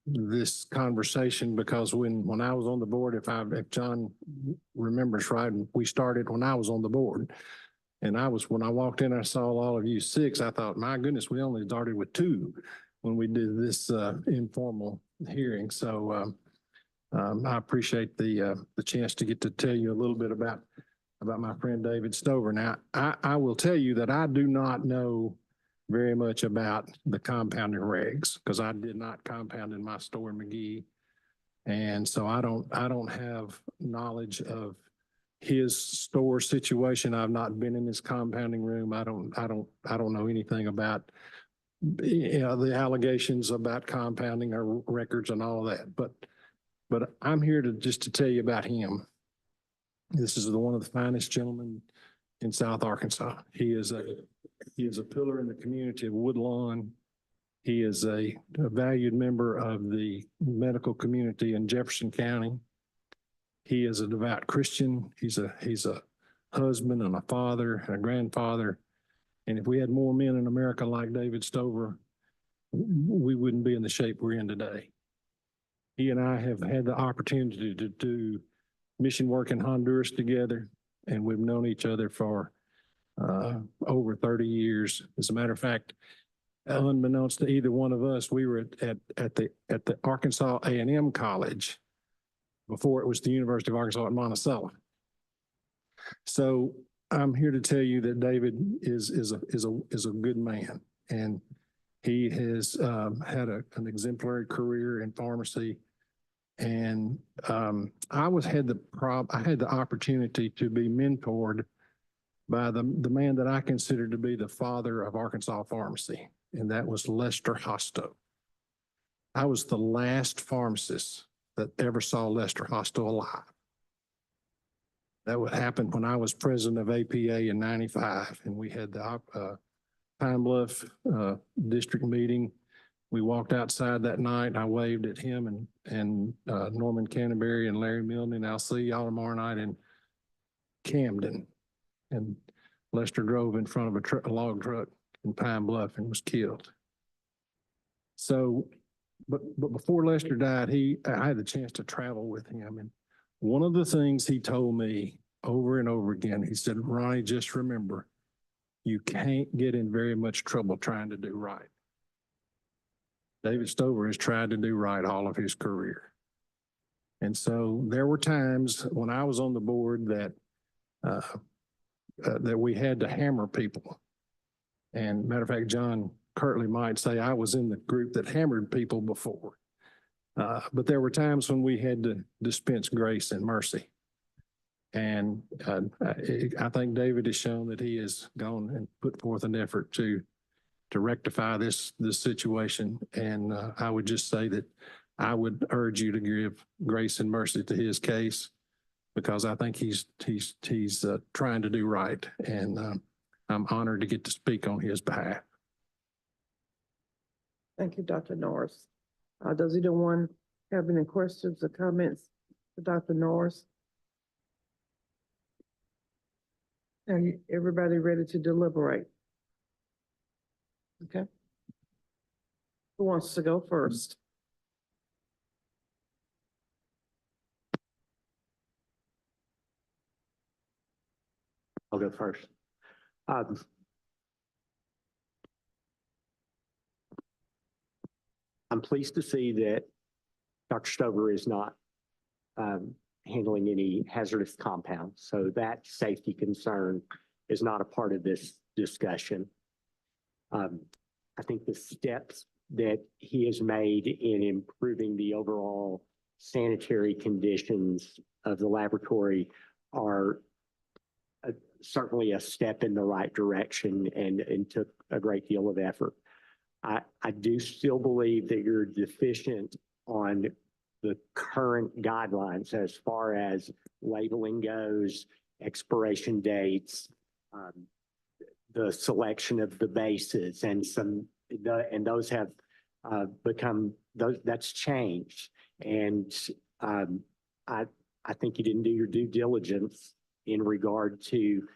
this conversation because when I was on the board, if John remembers right, we started when I was on the board. And when I walked in, I saw all of you 6. I thought, my goodness, we only started with 2 when we did this informal hearing. So I appreciate the chance to get to tell you a little bit about my friend David Stover. Now, I will tell you that I do not know very much about the compounding regs because I did not compound in my store in McGee. And so I don't have knowledge of his store situation. I've not been in his compounding room. I don't know anything about the allegations about compounding or records and all of that. But I'm here to tell you about him. This is one of the finest gentlemen in South Arkansas. He is a pillar in the community of Woodlawn. He is a valued member of the medical community in Jefferson County. He is a devout Christian. He's a husband and a father and a grandfather. And if we had more men in America like David Stover, we wouldn't be in the shape we're in today. He and I have had the opportunity to do mission work in Honduras together, and we've known each other for over 30 years. As a matter of fact, unbeknownst to either one of us, we were at the Arkansas A&M College before it was the University of Arkansas at Monticello. So I'm here to tell you that David is a good man, and he has had an exemplary career in pharmacy. And I had the opportunity to be mentored by the man that I consider to be the father of Arkansas pharmacy, and that was Lester Hosto. I was the last pharmacist that ever saw Lester Hosto alive. That would happen when I was president of APA in '95, and we had the Pine Bluff district meeting. We walked outside that night, and I waved at him and Norman Canterbury and Larry Milne, and I'll see y'all tomorrow night in Camden. And Lester drove in front of a log truck in Pine Bluff and was killed. So, but before Lester died, I had the chance to travel with him. And one of the things he told me over and over again, he said, Ronnie, just remember, you can't get in very much trouble trying to do right. David Stover has tried to do right all of his career. And so there were times when I was on the board that we had to hammer people. And matter of fact, John Kirtley might say I was in the group that hammered people before. But there were times when we had to dispense grace and mercy. And I think David has shown that he has gone and put forth an effort to rectify this situation. And I would just say that I would urge you to give grace and mercy to his case, because I think he's trying to do right. And I'm honored to get to speak on his behalf. Thank you, Dr. Norris. Does anyone have any questions or comments for Dr. Norris? Everybody ready to deliberate? Okay. Who wants to go first? I'll go first. I'm pleased to see that Dr. Stover is not handling any hazardous compounds. So that safety concern is not a part of this discussion. I think the steps that he has made in improving the overall sanitary conditions of the laboratory are certainly a step in the right direction and took a great deal of effort. I do still believe that you're deficient on the current guidelines as far as labeling goes, expiration dates, the selection of the bases, and those have become that's changed. And I think you didn't do your due diligence in regard to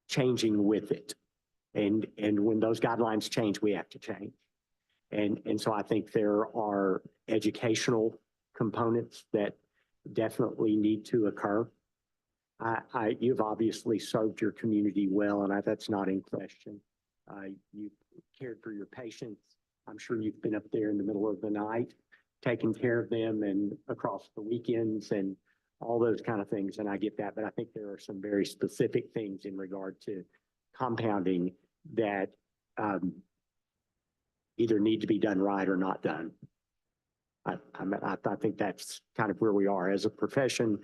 changing with it. And when those guidelines change, we have to change. And so I think there are educational components that definitely need to occur. You've obviously served your community well, and that's not in question. You've cared for your patients. I'm sure you've been up there in the middle of the night, taking care of them and across the weekends and all those kind of things. And I get that, but I think there are some very specific things in regard to compounding that either need to be done right or not done. I think that's kind of where we are as a profession.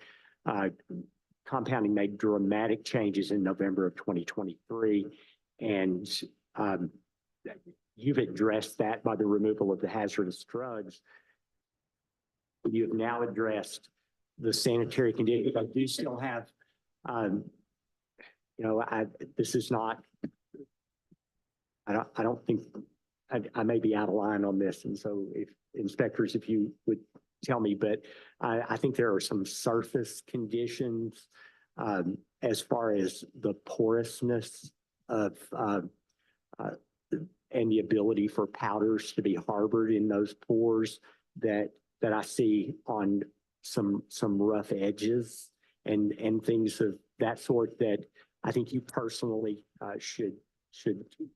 Compounding made dramatic changes in November of 2023, and you've addressed that by the removal of the hazardous drugs. You have now addressed the sanitary conditions. I do still have, this is not, I don't think, I may be out of line on this. And so if inspectors, if you would tell me, but I think there are some surface conditions as far as the porousness of and the ability for powders to be harbored in those pores that I see on some rough edges and things of that sort that I think you personally should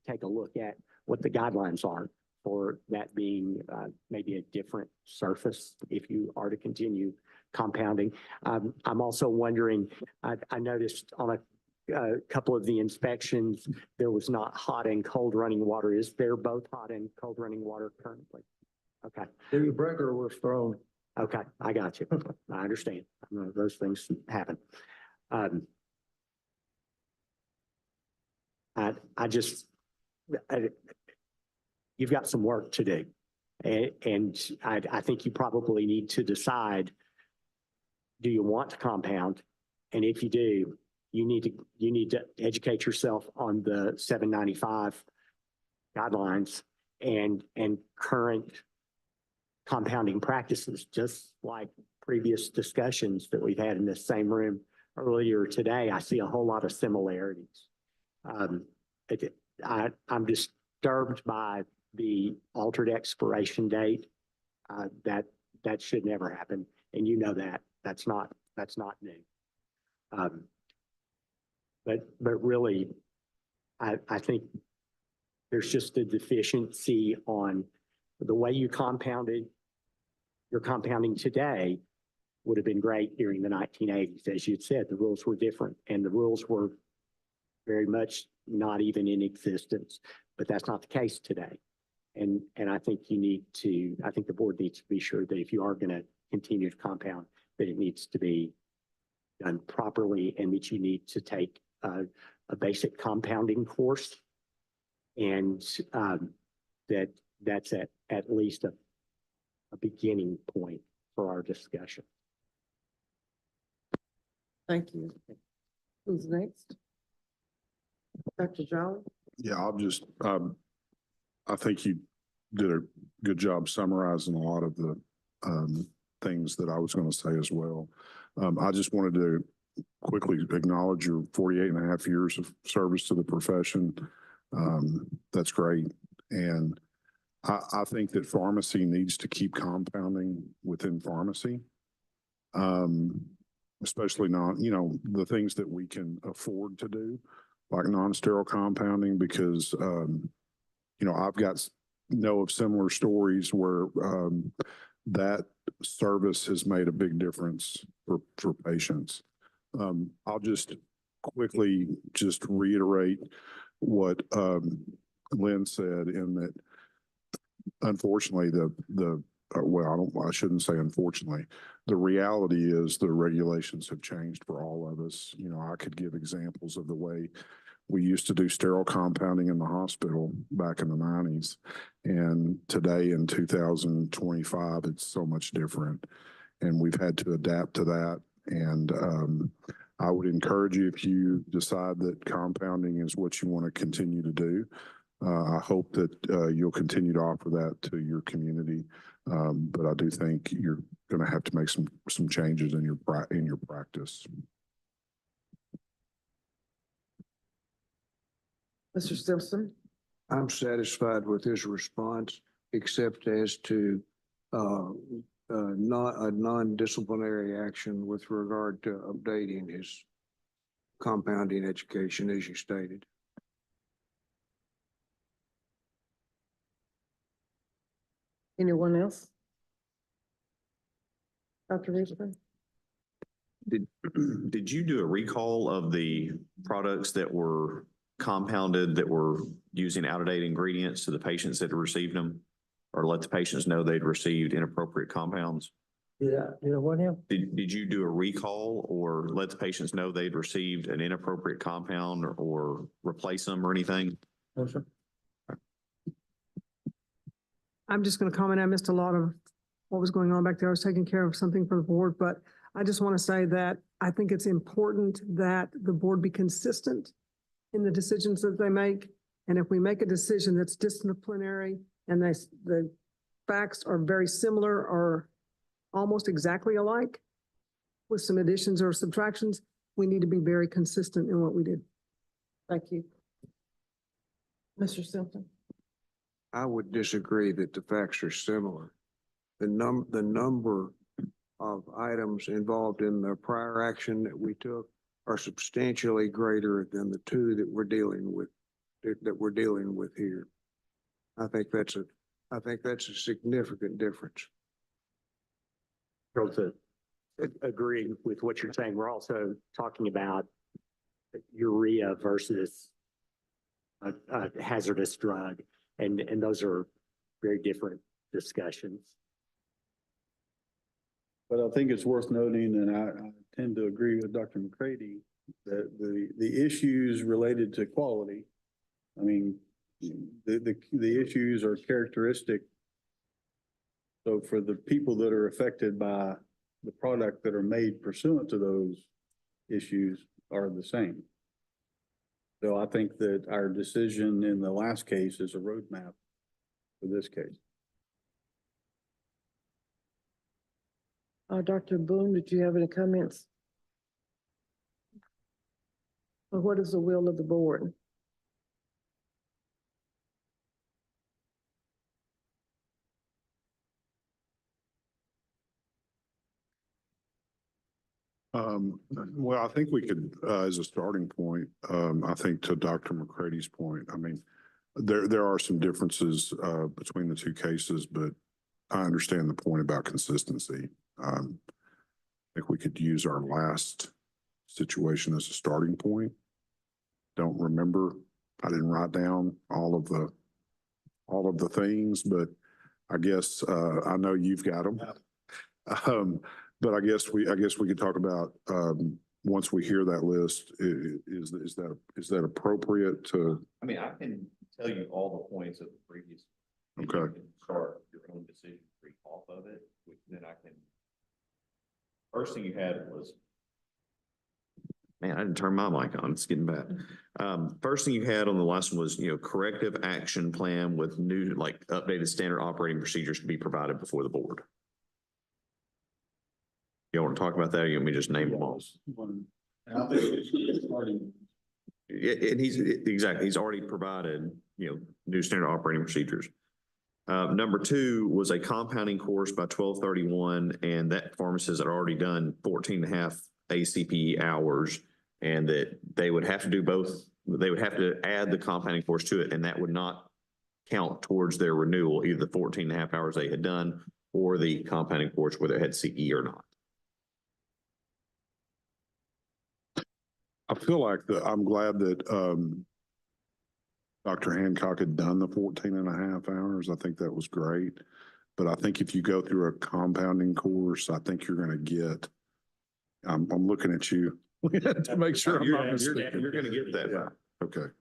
take a look at what the guidelines are for that being maybe a different surface if you are to continue compounding. I'm also wondering, I noticed on a couple of the inspections, there was not hot and cold running water. Is there both hot and cold running water currently? Okay. The breaker was thrown. Okay, I got you. I understand. Those things happen. You've got some work to do. And I think you probably need to decide, do you want to compound? And if you do, you need to educate yourself on the 795 guidelines and current compounding practices, just like previous discussions that we've had in this same room earlier today. I see a whole lot of similarities. I'm disturbed by the altered expiration date. That should never happen. And you know that. That's not new. But really, I think there's just a deficiency on the way you compounded. Your compounding today would have been great during the 1980s. As you'd said, the rules were different and the rules were very much not even in existence, but that's not the case today. And I think I think the board needs to be sure that if you are going to continue to compound, that it needs to be done properly and that you need to take a basic compounding course. And that's at least a beginning point for our discussion. Thank you. Who's next? Dr. Jolly? Yeah, I'll just, I think you did a good job summarizing a lot of the things that I was going to say as well. I just wanted to quickly acknowledge your 48 and a half years of service to the profession. That's great. And I think that pharmacy needs to keep compounding within pharmacy. Especially not, the things that we can afford to do, like non-sterile compounding, because, I've know of similar stories where that service has made a big difference for patients. I'll just quickly reiterate what Lynn said in that, unfortunately, I shouldn't say unfortunately. The reality is the regulations have changed for all of us. I could give examples of the way we used to do sterile compounding in the hospital back in the 90s. And today in 2025, it's so much different. And we've had to adapt to that. And I would encourage you, if you decide that compounding is what you want to continue to do, I hope that you'll continue to offer that to your community. But I do think you're going to have to make some changes in your practice. Mr. Simpson? I'm satisfied with his response, except as to not a non-disciplinary action with regard to updating his compounding education, as you stated. Anyone else? Dr. Richmond? Did you do a recall of the products that were compounded, that were using out-of-date ingredients to the patients that had received them? Or let the patients know they'd received inappropriate compounds? Yeah, what now? Did you do a recall or let the patients know they'd received an inappropriate compound or replace them or anything? No, sir. I'm just going to comment. I missed a lot of what was going on back there. I was taking care of something for the board, but I just want to say that I think it's important that the board be consistent in the decisions that they make. And if we make a decision that's disciplinary and the facts are very similar or almost exactly alike with some additions or subtractions, we need to be very consistent in what we did. Thank you. Mr. Simpson? I would disagree that the facts are similar. The number of items involved in the prior action that we took are substantially greater than the two that we're dealing with here. I think that's a significant difference. To agree with what you're saying, we're also talking about urea versus a hazardous drug, and those are very different discussions. But I think it's worth noting, and I tend to agree with Dr. McCready, that the issues related to quality, I mean, the issues are characteristic. So for the people that are affected by the product that are made pursuant to those issues are the same. So I think that our decision in the last case is a roadmap for this case. Dr. Boone, did you have any comments? Or what is the will of the board? Well, I think we could, as a starting point, I think to Dr. McCready's point, I mean, there are some differences between the two cases, but I understand the point about consistency. I think we could use our last situation as a starting point. Don't remember, I didn't write down all of the things, but I guess I know you've got them. But I guess we could talk about once we hear that list, is that appropriate to? I mean, I can tell you all the points of the previous. Okay. You can start your own decision tree off of it, which then I can. First thing you had was Man, I didn't turn my mic on. It's getting bad. First thing you had on the last one was, corrective action plan with new, like updated standard operating procedures to be provided before the board. You want to talk about that or you want me to just name them all? And he's already provided, new standard operating procedures. Number two was a compounding course by 12/31, and that pharmacist had already done 14.5 ACPE hours, and that they would have to do both. They would have to add the compounding course to it, and that would not count towards their renewal, either the 14.5 hours they had done or the compounding course, whether it had CE or not. I feel like I'm glad that, Dr. Hancock had done the 14.5 hours. I think that was great. But I think if you go through a compounding course, I think you're gonna get, I'm looking at you to make sure I'm not mistaken. You're gonna get that. Yeah, okay.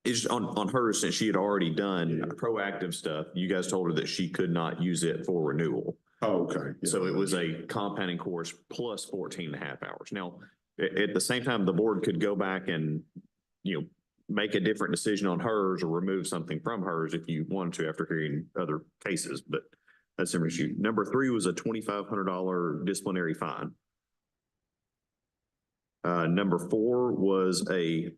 It's on her, since she had already done proactive stuff, you guys told her that she could not use it for renewal. Oh, okay. Yeah. So it was a compounding course plus 14.5 hours. Now, at the same time, the board could go back and, make a different decision on hers or remove something from hers if you wanted to after hearing other cases, but that's an issue. Number three was a $2,500 disciplinary fine. Number four was either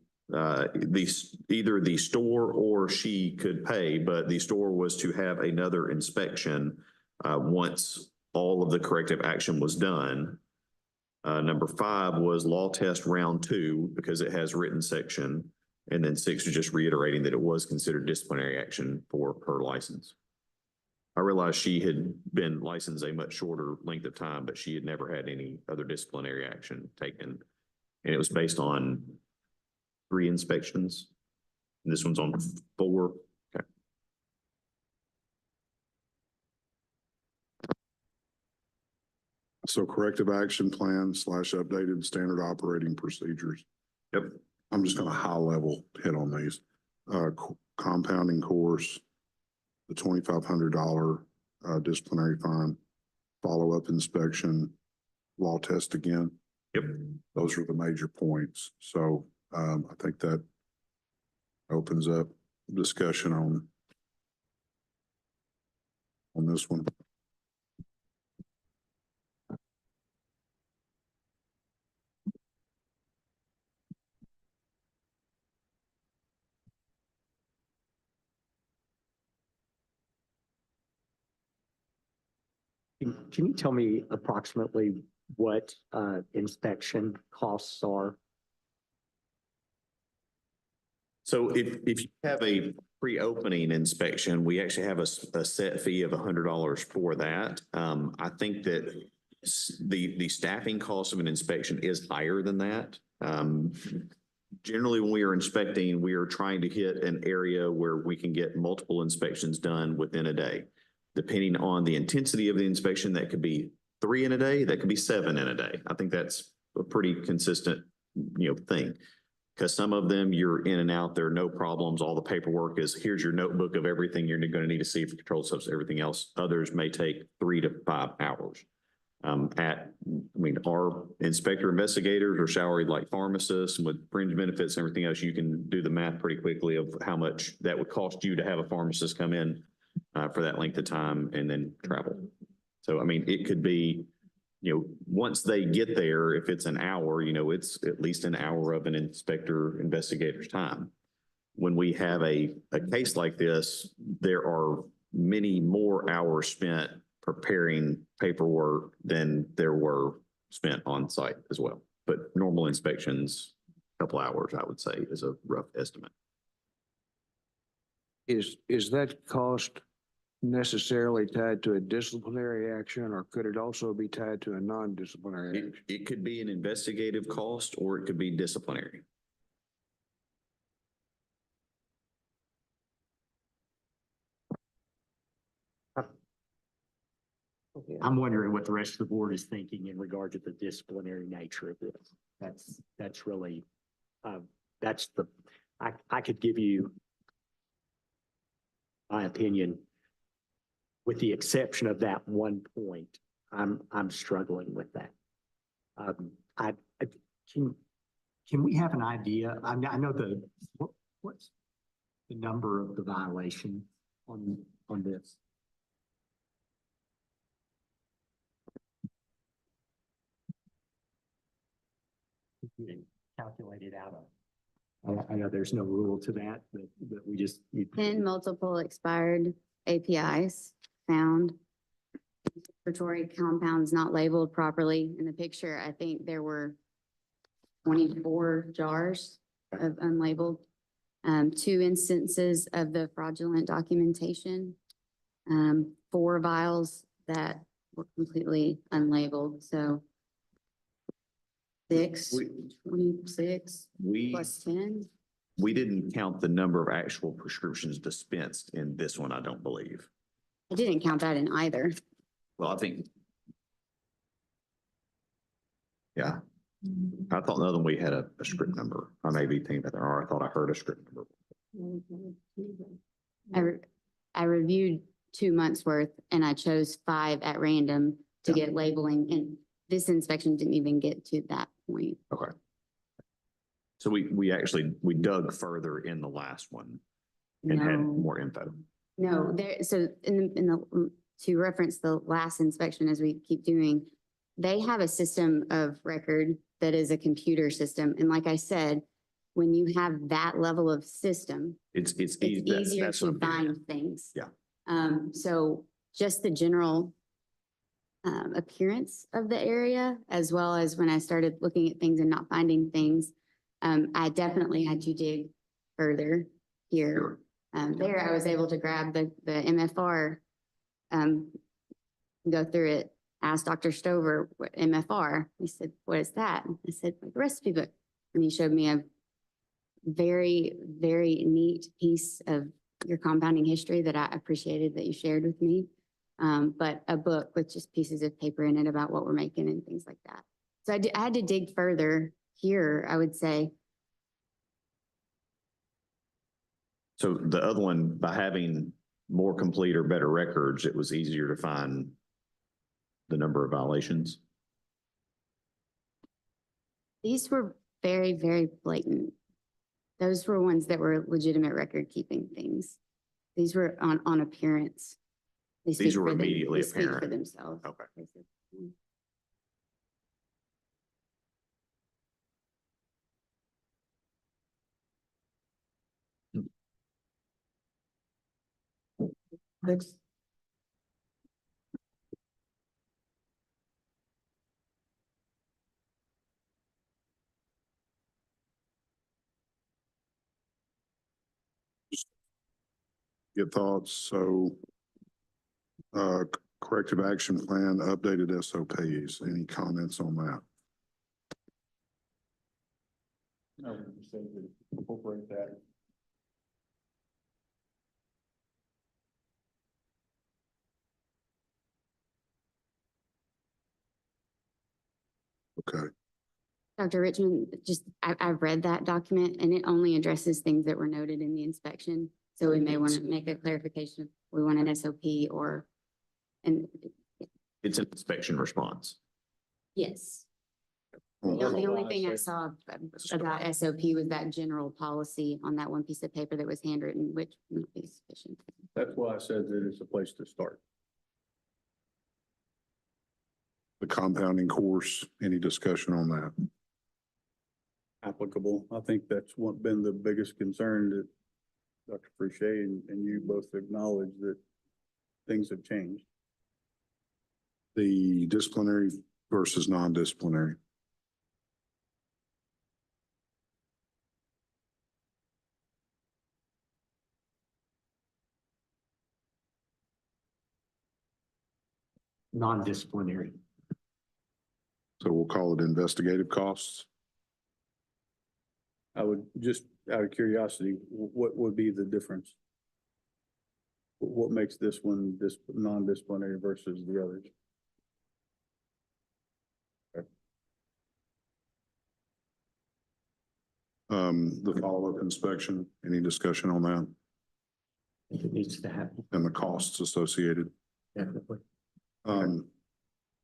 the store or she could pay, but the store was to have another inspection once all of the corrective action was done. Number five was law test round 2 because it has written section. And then 6 was just reiterating that it was considered disciplinary action for her license. I realized she had been licensed a much shorter length of time, but she had never had any other disciplinary action taken. And it was based on 3 inspections. And this one's on 4. Okay. So corrective action plan / updated standard operating procedures. Yep. I'm just gonna high level hit on these. Compounding course, the $2,500 disciplinary fine, follow-up inspection, law test again. Yep. Those are the major points. So I think that opens up discussion on this one. Can you tell me approximately what inspection costs are? So if you have a pre-opening inspection, we actually have a set fee of $100 for that. I think that the staffing cost of an inspection is higher than that. Generally, when we are inspecting, we are trying to hit an area where we can get multiple inspections done within a day. Depending on the intensity of the inspection, that could be 3 in a day, that could be 7 in a day. I think that's a pretty consistent, thing. Because some of them you're in and out, there are no problems. All the paperwork is, here's your notebook of everything you're going to need to see for controlled substance, everything else. Others may take 3 to 5 hours. Our inspector investigators are salaried like pharmacists, and with fringe benefits and everything else, you can do the math pretty quickly of how much that would cost you to have a pharmacist come in for that length of time and then travel. So, it could be, once they get there, if it's an hour, it's at least an hour of an investigator's time. When we have a case like this, there are many more hours spent preparing paperwork than there were spent on site as well. But normal inspections, a couple hours, I would say, is a rough estimate. Is that cost necessarily tied to a disciplinary action, or could it also be tied to a non-disciplinary action? It could be an investigative cost or it could be disciplinary. I'm wondering what the rest of the board is thinking in regard to the disciplinary nature of this. That's really, I could give you my opinion. With the exception of that one point, I'm struggling with that. can we have an idea? I know what's the number of the violation on this? You can calculate it out of. I know there's no rule to that, but we just. 10 multiple expired APIs found. Respiratory compounds not labeled properly. In the picture, I think there were 24 jars of unlabeled. 2 instances of the fraudulent documentation. 4 vials that were completely unlabeled, so 26 We, plus 10. we didn't count the number of actual prescriptions dispensed in this one, I don't believe. I didn't count that in either. Well, I think. Yeah. I thought another one we had a script number. I may be thinking that, or I thought I heard a script number. I reviewed 2 months worth and I chose 5 at random to get labeling, and this inspection didn't even get to that point. Okay. So we dug further in the last one and had No. more info. No, so to reference the last inspection, as we keep doing, they have a system of record that is a computer system. And like I said, when you have that level of system, It's it's easy. easier That's what to I'm getting at. find things. Yeah. So just the general appearance of the area, as well as when I started looking at things and not finding things, I definitely had to dig further here. There, I was able to grab the MFR, go through it, ask Dr. Stover, what MFR? He said, what is that? I said, the recipe book. And he showed me a very, very neat piece of your compounding history that I appreciated that you shared with me. But a book with just pieces of paper in it about what we're making and things like that. So I had to dig further here, I would say. So the other one, by having more complete or better records, it was easier to find the number of violations. These were very, very blatant. Those were ones that were legitimate record keeping things. These were on appearance. They These speak were for them- immediately they speak for apparent. themselves. Okay. Next. Get thoughts, so corrective action plan, updated SOPs, any comments on that? I would say to incorporate that. Okay, Dr. Richmond, just, I've read that document and it only addresses things that were noted in the inspection. So we may want to make a clarification. We want an SOP or, and It's an inspection response. yes. Well, The only thing I saw about SOP was that general policy on that one piece of paper that was handwritten, which wouldn't be sufficient. That's why I said that it's a place to start. the compounding course, any discussion on that? Applicable. I think that's what been the biggest concern that Dr. Fouché and you both acknowledge that things have changed. The disciplinary versus non-disciplinary. Non-disciplinary. So we'll call it investigative costs. I would just, out of curiosity, what would be the difference? What makes this one non-disciplinary versus the others? The follow-up inspection, any discussion on that It needs to happen, and the costs associated? definitely.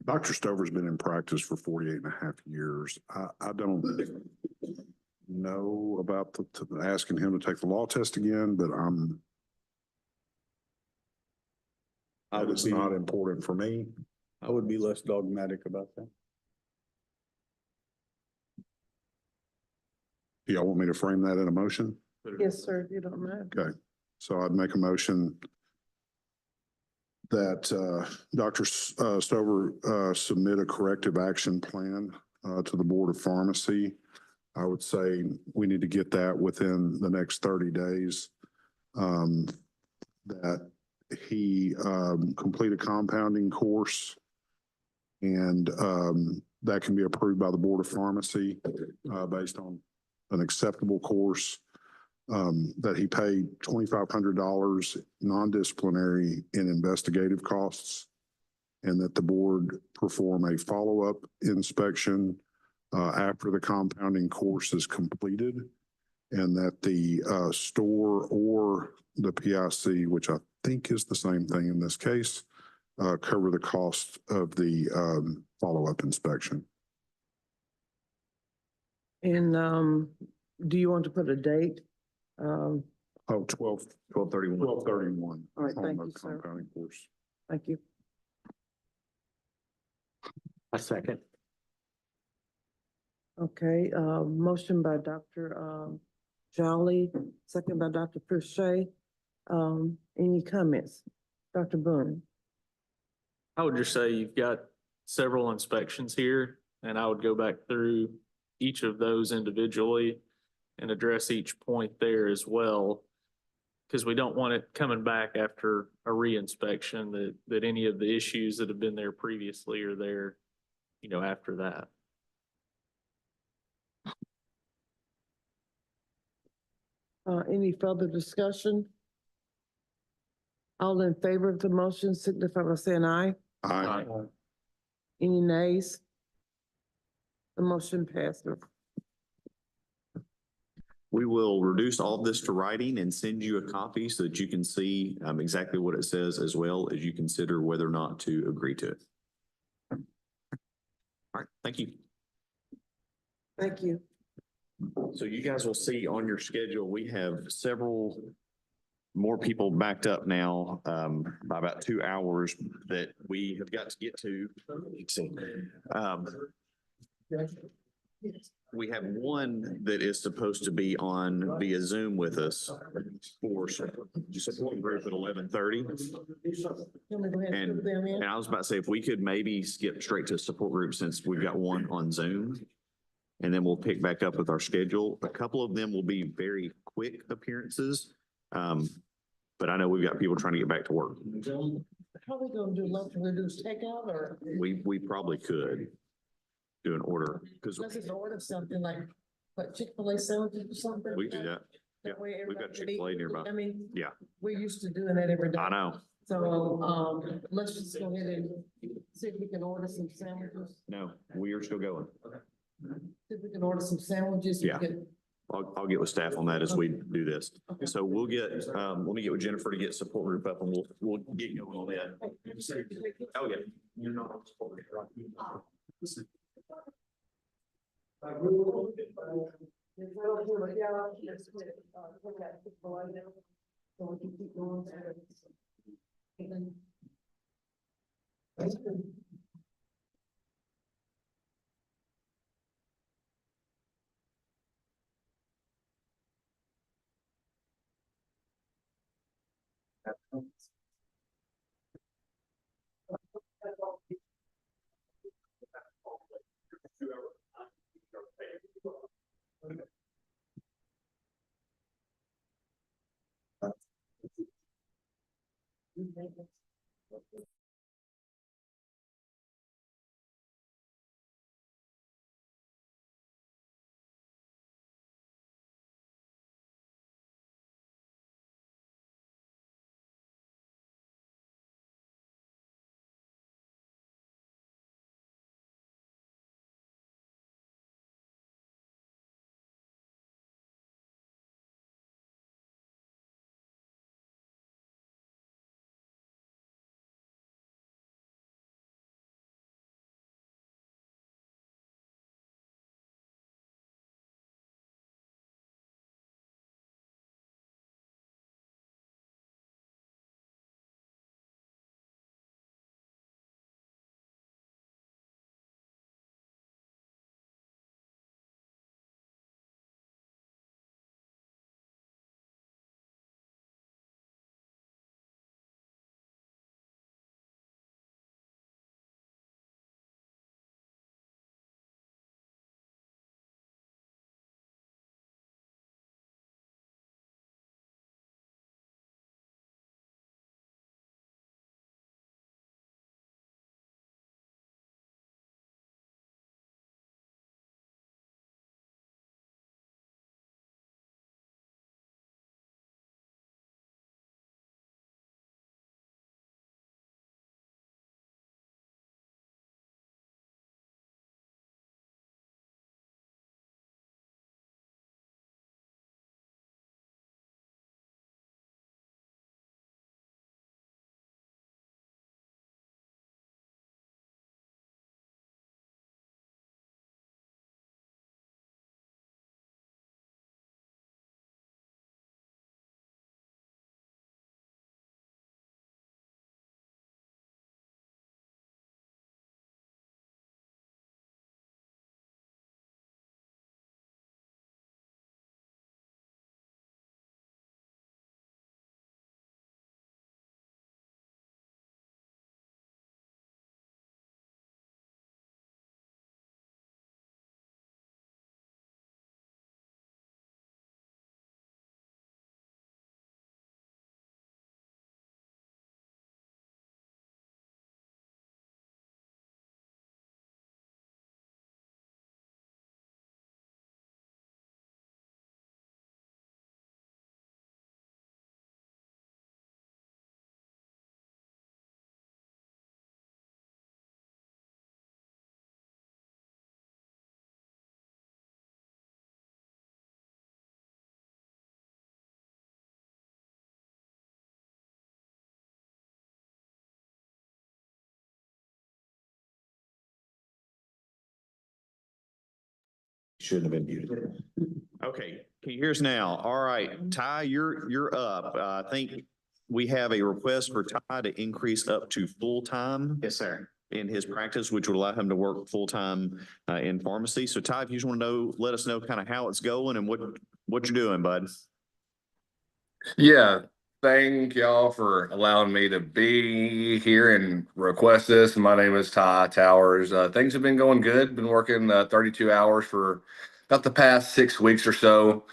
Dr. Stover's been in practice for 48 and a half years. I don't, know about asking him to take the law test again, but it's not important for me. I would be less dogmatic about that. Do y'all want me to frame that in a motion? Yes, sir, if you don't mind. Okay, so I'd make a motion that Dr. Stover submit a corrective action plan to the Board of Pharmacy. I would say we need to get that within the next 30 days. That he complete a compounding course, and that can be approved by the Board of Pharmacy based on an acceptable course. That he paid $2,500 non-disciplinary and investigative costs, and that the board perform a follow-up inspection after the compounding course is completed, and that the store or the PIC, which I think is the same thing in this case, cover the cost of the follow-up inspection. And do you want to put a date? Oh, 12/31. 12/31. All right, thank on you, the sir. compounding course. Thank you. A second. Okay, motion by Dr. Jolly, second by Dr. Purche. Any comments? Dr. Boone? I would just say you've got several inspections here, and I would go back through each of those individually and address each point there as well. Because we don't want it coming back after a reinspection that any of the issues that have been there previously are there, after that. Any further discussion? All in favor of the motion signify by saying aye. Aye. Any nays? The motion passes. We will reduce all of this to writing and send you a copy so that you can see exactly what it says, as well as you consider whether or not to agree to it. All right, thank you. Thank you. So you guys will see on your schedule, we have several more people backed up now by about 2 hours that we have got to get to. We have one that is supposed to be on via Zoom with us for support group at 11:30. And I was about to say, if we could maybe skip straight to support group, since we've got one on Zoom. And then we'll pick back up with our schedule. A couple of them will be very quick appearances. But I know we've got people trying to get back to work. How are we gonna do lunch? We're gonna do takeout, or We probably could do an order, because let's just order something like, what, Chick-fil-A sandwiches or something? we do that. Yeah, That way we've got everybody can eat. Chick-fil-A nearby. I mean, Yeah, we're used to doing that every day. I know. So, let's just go ahead and see if we can order some sandwiches. No, we are still going. See if we can order some sandwiches. We Yeah. can- I'll get with staff on that as we do this. Okay. So we'll get, let me get with Jennifer to get support group up, and we'll get going on that. Oh, yeah. You're not on support group, right? Shouldn't have been muted. Okay, can you hear us now? All right, Ty, you're up. I think we have a request for Ty to increase up to full-time. Yes, sir. In his practice, which would allow him to work full-time in pharmacy. So Ty, if you just want to know, let us know kind of how it's going and what you're doing, bud. Yeah, thank y'all for allowing me to be here and request this. My name is Ty Towers. Things have been going good. Been working 32 hours for about the past 6 weeks or so.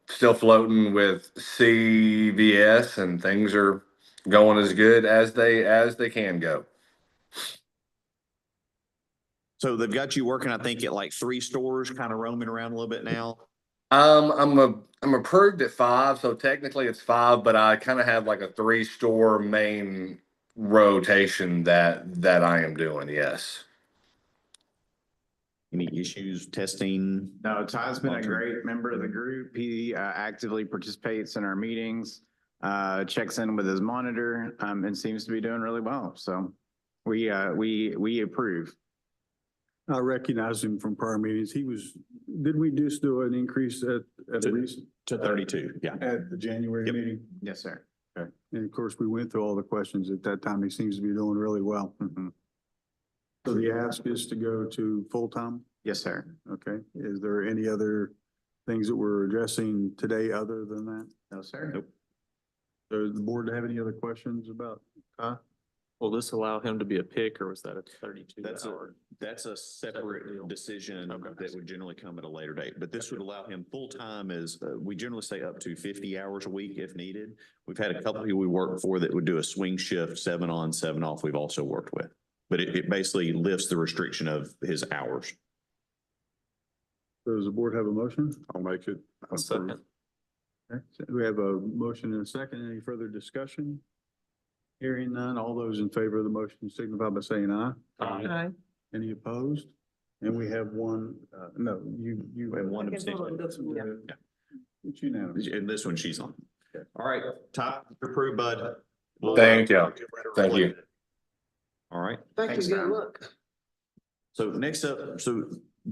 Still floating with CVS, and things are going as good as they can go. So they've got you working, I think, at like 3 stores, kind of roaming around a little bit now. I'm approved at 5, so technically it's 5, but I kind of have like a 3-store main rotation that I am doing. Yes. Any issues testing? No, Ty's been a great member of the group. He actively participates in our meetings, checks in with his monitor, and seems to be doing really well. So we approve. I recognize him from prior meetings. Did we just do an increase at a recent? To 32, yeah. At the January meeting? Yes, sir. Okay. And of course, we went through all the questions at that time. He seems to be doing really well. So the ask is to go to full-time? Yes, sir. Okay. Is there any other things that we're addressing today other than that? No, sir. Nope. Does the board have any other questions about Ty? Will this allow him to be a pick or was that a 32 That's hour? a separate decision that would generally come at a later date. But this would allow him full-time as, we generally say up to 50 hours a week if needed. We've had a couple who we work for that would do a swing shift, 7 on, 7 off. We've also worked with. But it basically lifts the restriction of his hours. Does the board have a motion? I'll make it. I'll second. Okay. So we have a motion and a second. Any further discussion? Hearing none, all those in favor of the motion signify by saying aye. Aye. Any opposed? And we have one, no, you have one abstention. Yeah. It's unanimous. And this one she's on. Okay. All right, Top, approved, bud. Thank you. Thank you. All right. Thank Thanks, you. Good Tom. luck. So next up,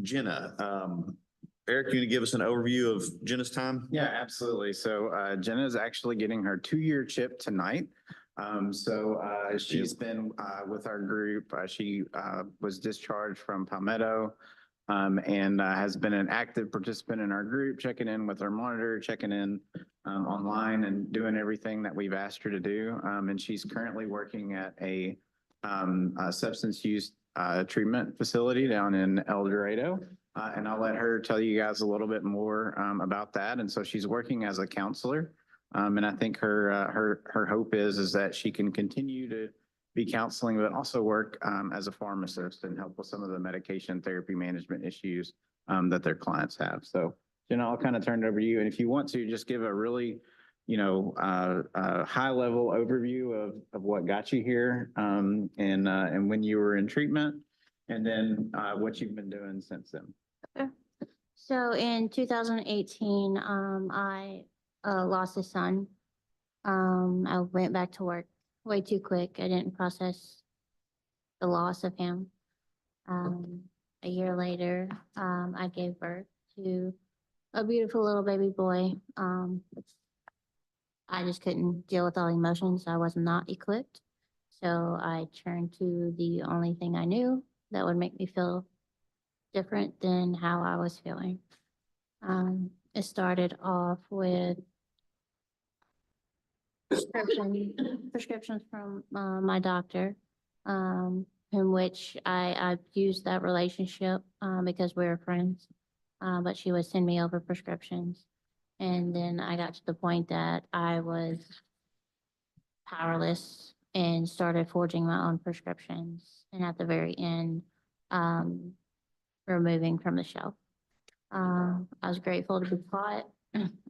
Jenna, Eric, you gonna give us an overview of Jenna's time? Yeah, absolutely. So Jenna is actually getting her 2-year chip tonight. She's been with our group. She was discharged from Palmetto and has been an active participant in our group, checking in with our monitor, checking in online and doing everything that we've asked her to do. And she's currently working at a substance use treatment facility down in El Dorado. And I'll let her tell you guys a little bit more about that. And so she's working as a counselor. And I think her hope is that she can continue to be counseling, but also work as a pharmacist and help with some of the medication therapy management issues that their clients have. So Jenna, I'll kind of turn it over to you. And if you want to just give a really, high level overview of what got you here and when you were in treatment and then what you've been doing since then. Okay. So in 2018, I lost a son. I went back to work way too quick. I didn't process the loss of him. A year later, I gave birth to a beautiful little baby boy. I just couldn't deal with all the emotions. I was not equipped. So I turned to the only thing I knew that would make me feel different than how I was feeling. It started off with prescriptions from my doctor, in which I used that relationship because we were friends, but she would send me over prescriptions. And then I got to the point that I was powerless and started forging my own prescriptions. And at the very end, removing from the shelf. I was grateful to be caught.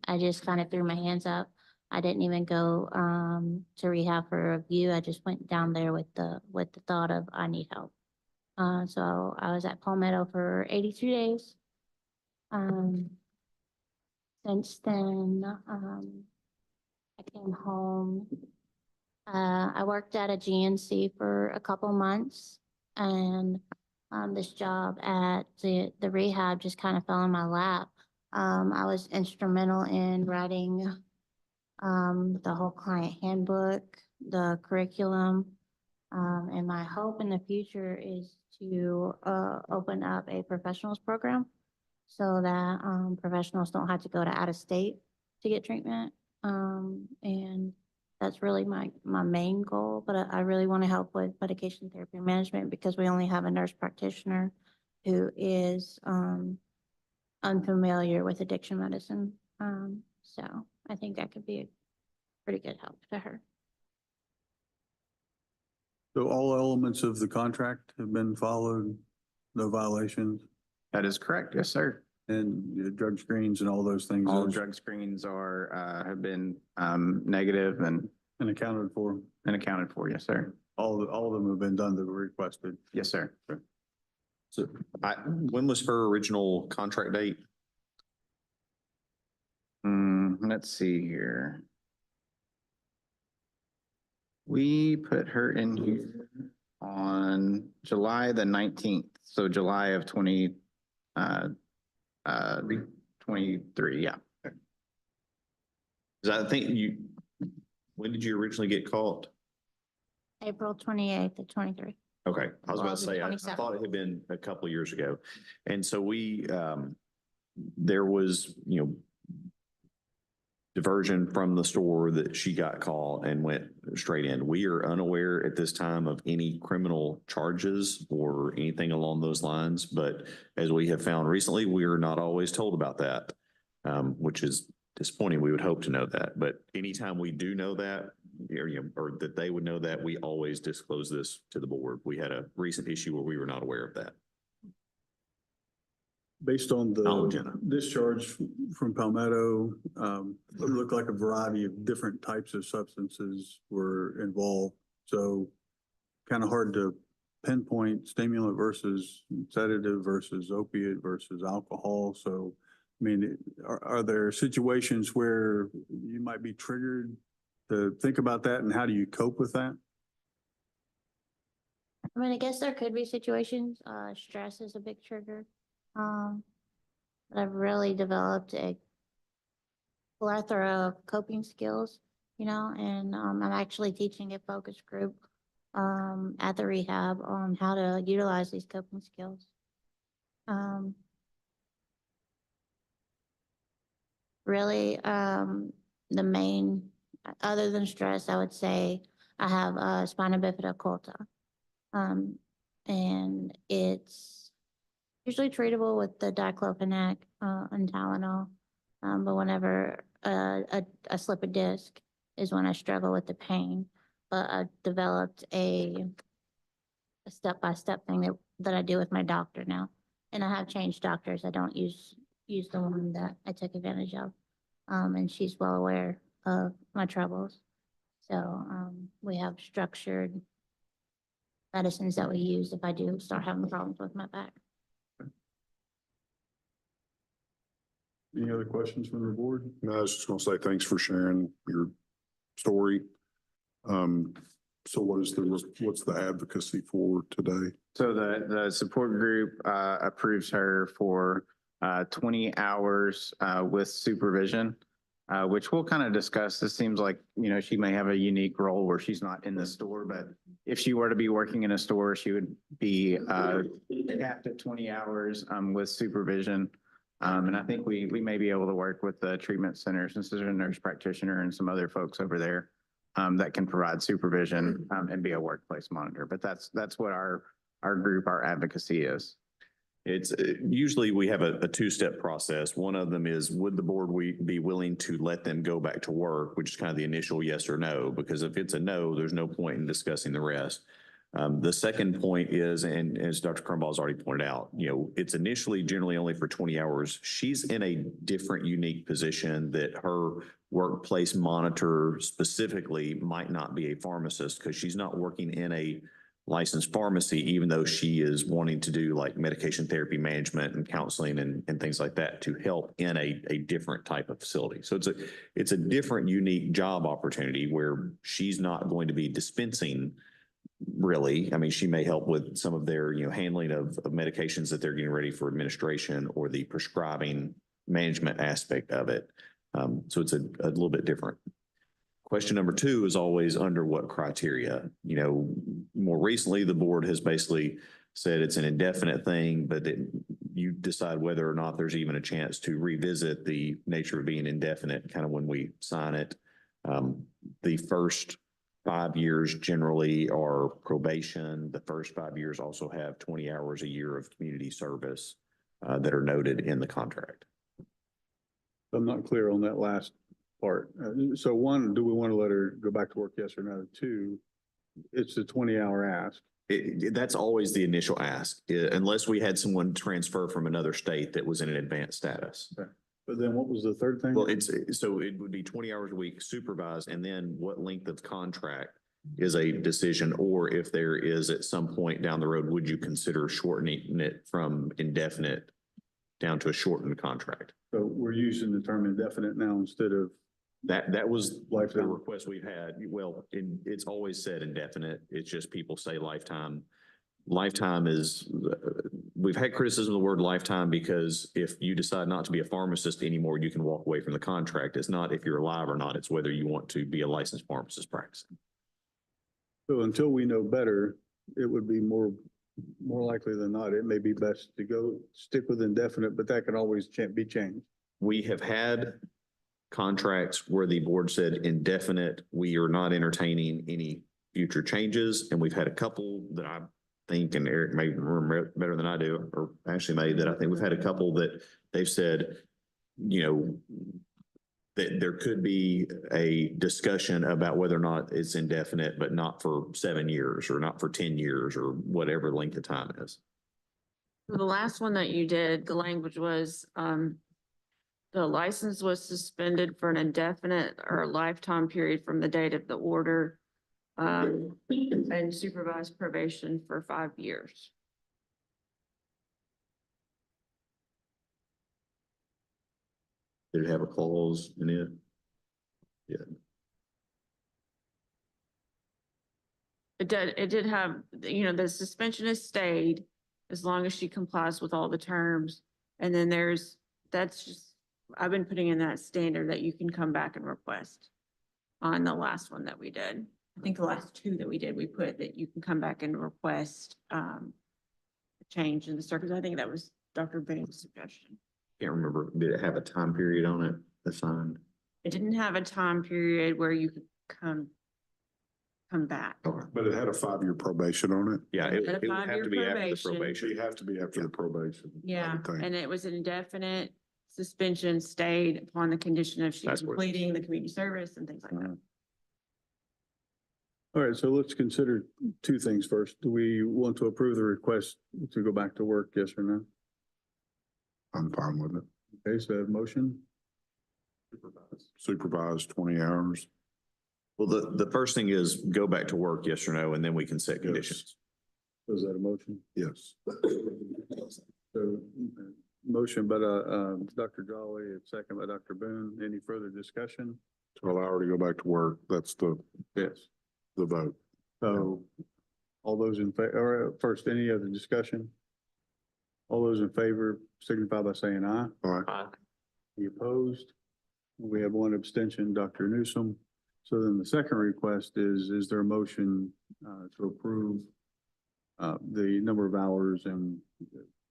I just kind of threw my hands up. I didn't even go to rehab for review. I just went down there with the thought of I need help. So I was at Palmetto for 82 days. Since then, I came home. I worked at a GNC for a couple months and this job at the rehab just kind of fell in my lap. I was instrumental in writing the whole client handbook, the curriculum. And my hope in the future is to open up a professionals program so that professionals don't have to go to out of state to get treatment. And that's really my main goal, but I really want to help with medication therapy management because we only have a nurse practitioner who is unfamiliar with addiction medicine. So I think that could be a pretty good help to her. So all elements of the contract have been followed, no violations, That is correct. Yes, sir. and drug screens and all those things. All those- drug screens have been negative and accounted for. accounted for. Yes, sir. All of them have been done that were requested. Yes, sir. So when was her original contract date? Let's see here. We put her in here on July the 19th, so July of 2023, yeah. Because I think when did you originally get caught? April 28th of 23. Okay, I was about to Well, say, I 27. thought it had been a couple of years ago. And so there was, diversion from the store that she got caught and went straight in. We are unaware at this time of any criminal charges or anything along those lines, but as we have found recently, we are not always told about that, which is disappointing. We would hope to know that, but anytime we do know that, or that they would know that, we always disclose this to the board. We had a recent issue where we were not aware of that. Based on Knowledge, the discharge from Palmetto, it looked like a variety of different types of substances were involved. So kind of hard to pinpoint stimulant versus sedative versus opiate versus alcohol. So, I mean, are there situations where you might be triggered to think about that, and how do you cope with that? I mean, I guess there could be situations, stress is a big trigger. But I've really developed a plethora of coping skills, and I'm actually teaching a focus group at the rehab on how to utilize these coping skills. Really, the main, other than stress, I would say I have spina bifida occulta. And it's usually treatable with the diclofenac and Tylenol. But whenever I slip a disc is when I struggle with the pain. But I've developed a step-by-step thing that I do with my doctor now. And I have changed doctors. I don't use the one that I took advantage of. And she's well aware of my troubles. So we have structured medicines that we use if I do start having problems with my back. Any other questions from the board? No, I was just gonna say thanks for sharing your story. So what's the advocacy for today? So the support group approves her for 20 hours with supervision, which we'll kind of discuss. This seems like, she may have a unique role where she's not in the store, but if she were to be working in a store, she would be capped at 20 hours with supervision. And I think we may be able to work with the treatment center, since there's a nurse practitioner and some other folks over there that can provide supervision and be a workplace monitor. But that's what our group, our advocacy is. It's usually we have a two-step process. One of them is, would the board be willing to let them go back to work, which is kind of the initial yes or no, because if it's a no, there's no point in discussing the rest. The second point is, and as Dr. Crumball has already pointed out, it's initially generally only for 20 hours. She's in a different, unique position that her workplace monitor specifically might not be a pharmacist, because she's not working in a licensed pharmacy, even though she is wanting to do like medication therapy management and counseling and things like that to help in a different type of facility. So it's a different, unique job opportunity where she's not going to be dispensing really. I mean, she may help with some of their, handling of medications that they're getting ready for administration or the prescribing management aspect of it. So it's a little bit different. Question number two is always under what criteria? More recently, the board has basically said it's an indefinite thing, but you decide whether or not there's even a chance to revisit the nature of being indefinite, kind of when we sign it. The first 5 years generally are probation. The first 5 years also have 20 hours a year of community service that are noted in the contract. I'm not clear on that last part. So one, do we want to let her go back to work? Yes or no? Two, it's a 20-hour ask. That's always the initial ask, unless we had someone transfer from another state that was in an advanced status. Okay. But then what was the third thing? Well, so it would be 20 hours a week supervised, and then what length of contract is a decision, or if there is at some point down the road, would you consider shortening it from indefinite down to a shortened contract? So we're using the term indefinite now instead of That was the lifetime. request we've had. Well, it's always said indefinite. It's just people say lifetime. Lifetime is, we've had criticism of the word lifetime because if you decide not to be a pharmacist anymore, you can walk away from the contract. It's not if you're alive or not, it's whether you want to be a licensed pharmacist practicing. So until we know better, it would be more likely than not, it may be best to stick with indefinite, but that can always be changed. We have had contracts where the board said indefinite, we are not entertaining any future changes. And we've had a couple that I think, and Eric may remember better than I do, or Ashley may, that I think we've had a couple that they've said, that there could be a discussion about whether or not it's indefinite, but not for 7 years or not for 10 years or whatever length of time is. The last one that you did, the language was, the license was suspended for an indefinite or lifetime period from the date of the order, and supervised probation for 5 years. Did it have a clause in it? Yeah. It did have, the suspension is stayed as long as she complies with all the terms. And then I've been putting in that standard that you can come back and request on the last one that we did. I think the last two that we did, we put that you can come back and request a change in the circus. I think that was Dr. Boone's suggestion. Can't remember. Did it have a time period on it assigned? It didn't have a time period where you could come back. Okay. But it had a 5-year probation on it? Yeah, It it had a would have 5-year to be after the probation. probation. You have to be after the probation. I Yeah, would think. and it was an indefinite suspension stayed upon the condition of she That's what- completing the community service and things like that. All right, so let's consider two things first. Do we want to approve the request to go back to work? Yes or no? I'm fine with it. Okay, so I have motion. Supervised 20 hours. Well, the first thing is go back to work, yes or no, and then we can set Yes. conditions. Was that a motion? Yes. So motion by Dr. Jolly, a second by Dr. Boone. Any further discussion? To allow her to go back to work. That's the Yes. vote. So all those in favor, first, any other discussion? All those in favor signify by saying aye. All right. Any opposed? We have one abstention, Dr. Newsom. So then the second request is there a motion to approve the number of hours and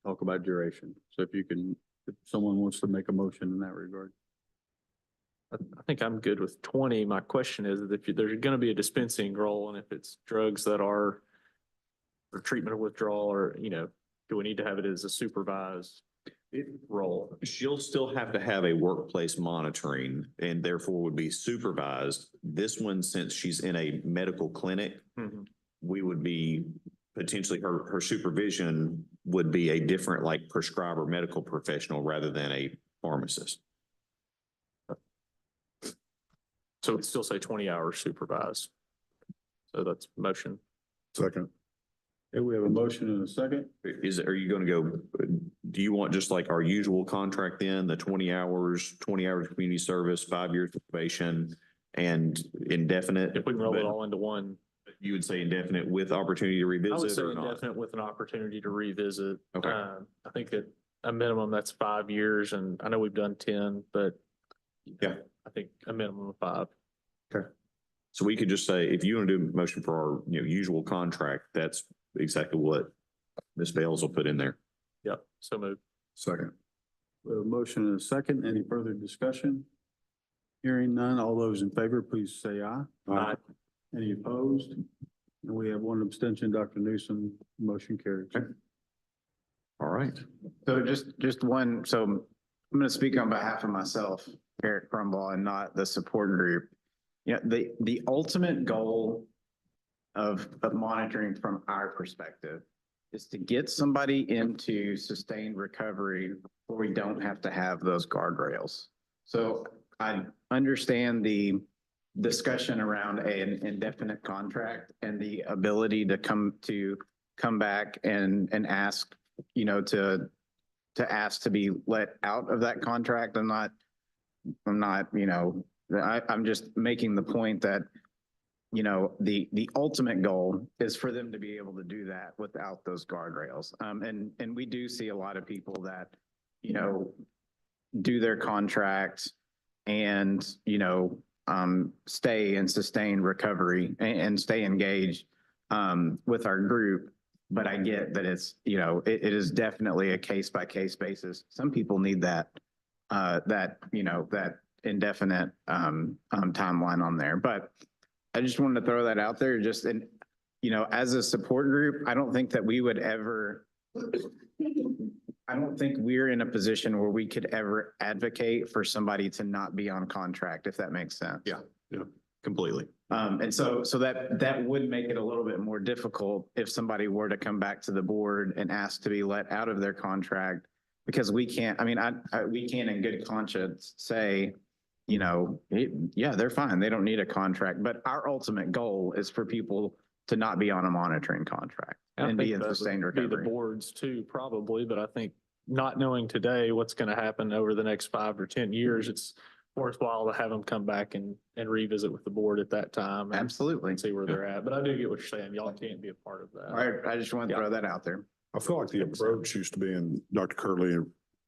talk about duration? So if someone wants to make a motion in that regard. I think I'm good with 20. My question is if there's going to be a dispensing role and if it's drugs that are for treatment of withdrawal or, do we need to have it as a supervised role? She'll still have to have a workplace monitoring and therefore would be supervised. This one, since she's in a medical clinic, we would be potentially her supervision would be a different like prescriber medical professional rather than a pharmacist. So it'd still say 20 hours supervised. So that's motion. Second. Okay, we have a motion and a second. Are you going to go, do you want just like our usual contract then, the 20 hours community service, 5 years probation and indefinite? If we can roll it all into one. You would say indefinite with opportunity to I would revisit say or not? indefinite with an opportunity to revisit. Okay. I think at a minimum, that's 5 years, and I know we've done 10, but Yeah. I think a minimum of 5. So we could just say, if you want to do a motion for our, usual contract, that's exactly what Ms. Bales will put in there. Yep, so moved. Second. We have a motion and a second. Any further discussion? Hearing none, all those in favor, please say aye. Aye. Any opposed? And we have one abstention, Dr. Newsom, motion carries. All right. So just one, so I'm going to speak on behalf of myself, Eric Crumbaugh, and not the support group. The ultimate goal of monitoring from our perspective is to get somebody into sustained recovery where we don't have to have those guardrails. So I understand the discussion around an indefinite contract and the ability to come back and ask, to ask to be let out of that contract. I'm not, I'm just making the point that, the ultimate goal is for them to be able to do that without those guardrails. And we do see a lot of people that, do their contracts and, stay and sustain recovery and stay engaged with our group. But I get that it's, it is definitely a case by case basis. Some people need that indefinite timeline on there. But I just wanted to throw that out there just in, as a support group, I don't think that we would ever, I don't think we're in a position where we could ever advocate for somebody to not be on contract, if that makes sense. Yeah, completely. And so that would make it a little bit more difficult if somebody were to come back to the board and ask to be let out of their contract, because we can't, we can't in good conscience say, yeah, they're fine. They don't need a contract. But our ultimate goal is for people to not be on a monitoring contract and be in sustained recovery. Be the boards too, probably, but I think not knowing today what's going to happen over the next 5 or 10 years, it's worthwhile to have them come back and revisit with the board at that time. And Absolutely. And see where they're at. But I do get what you're saying. Y'all can't be a part of that. I just want to throw that out there. I feel like the approach used to be, and Dr. Curley,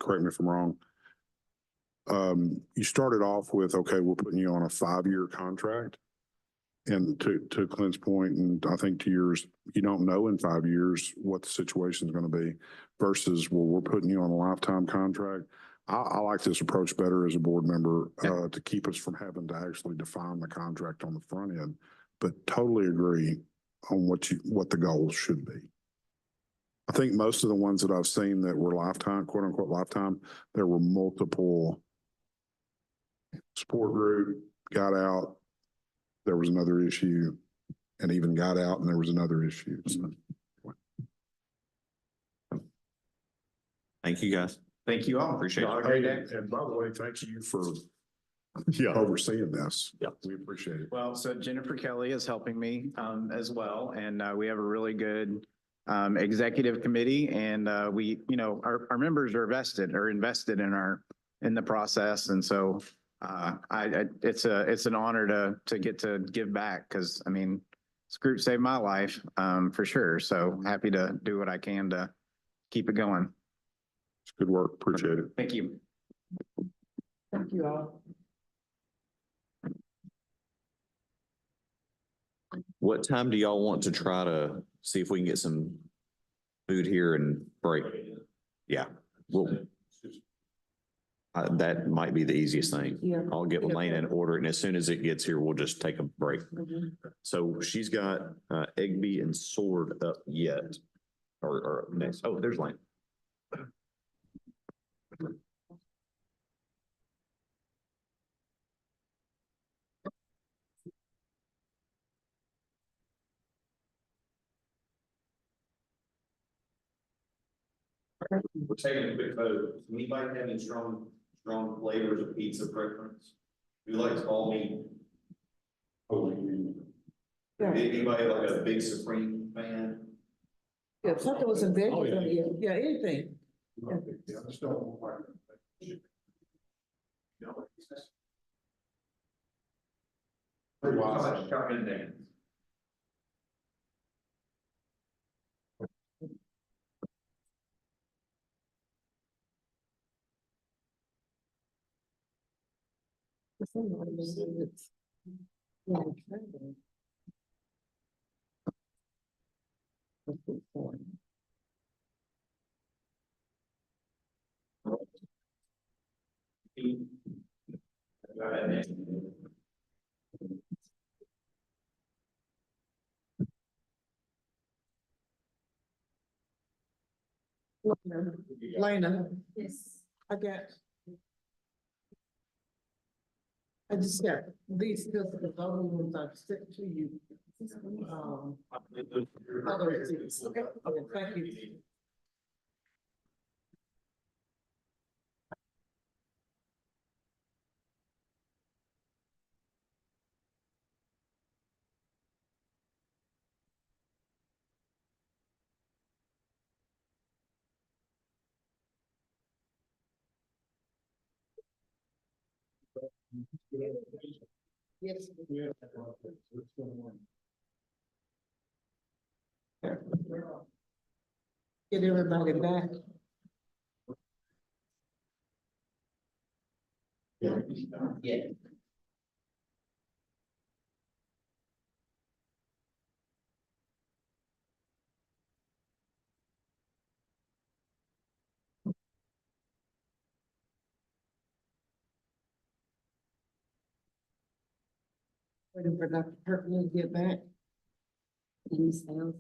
correct me if I'm wrong. You started off with, okay, we're putting you on a 5-year contract. And to Clint's point, and I think to yours, you don't know in 5 years what the situation is going to be versus, well, we're putting you on a lifetime contract. I like this approach better as a board member to keep us from having to actually define the contract on the front end, but totally agree on what the goals should be. I think most of the ones that I've seen that were lifetime, quote unquote lifetime, there were multiple support group, got out, there was another issue, and even got out and there was another issue. So, Thank you, guys. Thank you all. Appreciate it. Have a great day. And by the way, thank you for overseeing this. Yeah. We appreciate it. Well, so Jennifer Kelly is helping me as well. And we have a really good executive committee, and we, our members are invested in the process. And so it's an honor to get to give back, because this group saved my life for sure. So happy to do what I can to keep it going. It's good work. Appreciate it. Thank you. Thank you all. What time do y'all want to try to see if we can get some food here and break? Yeah, well, that might be the easiest thing. Yeah. I'll get Elena and order it, and as soon as it gets here, we'll just take a break. So she's got Egby and Sword up yet, or next. Oh, there's Lane. We're taking a quick vote. Anybody have any strong flavors of pizza preference? We like to call me. Anybody like a big Supreme fan? Yeah, something was invented. Yeah, anything. Lena. Yes. I just got these skills that the other ones I stick to you. Other things. Okay, thank you. Yes. Get everybody back. Yeah. Waiting for Dr. Kirkland to get back. In sales.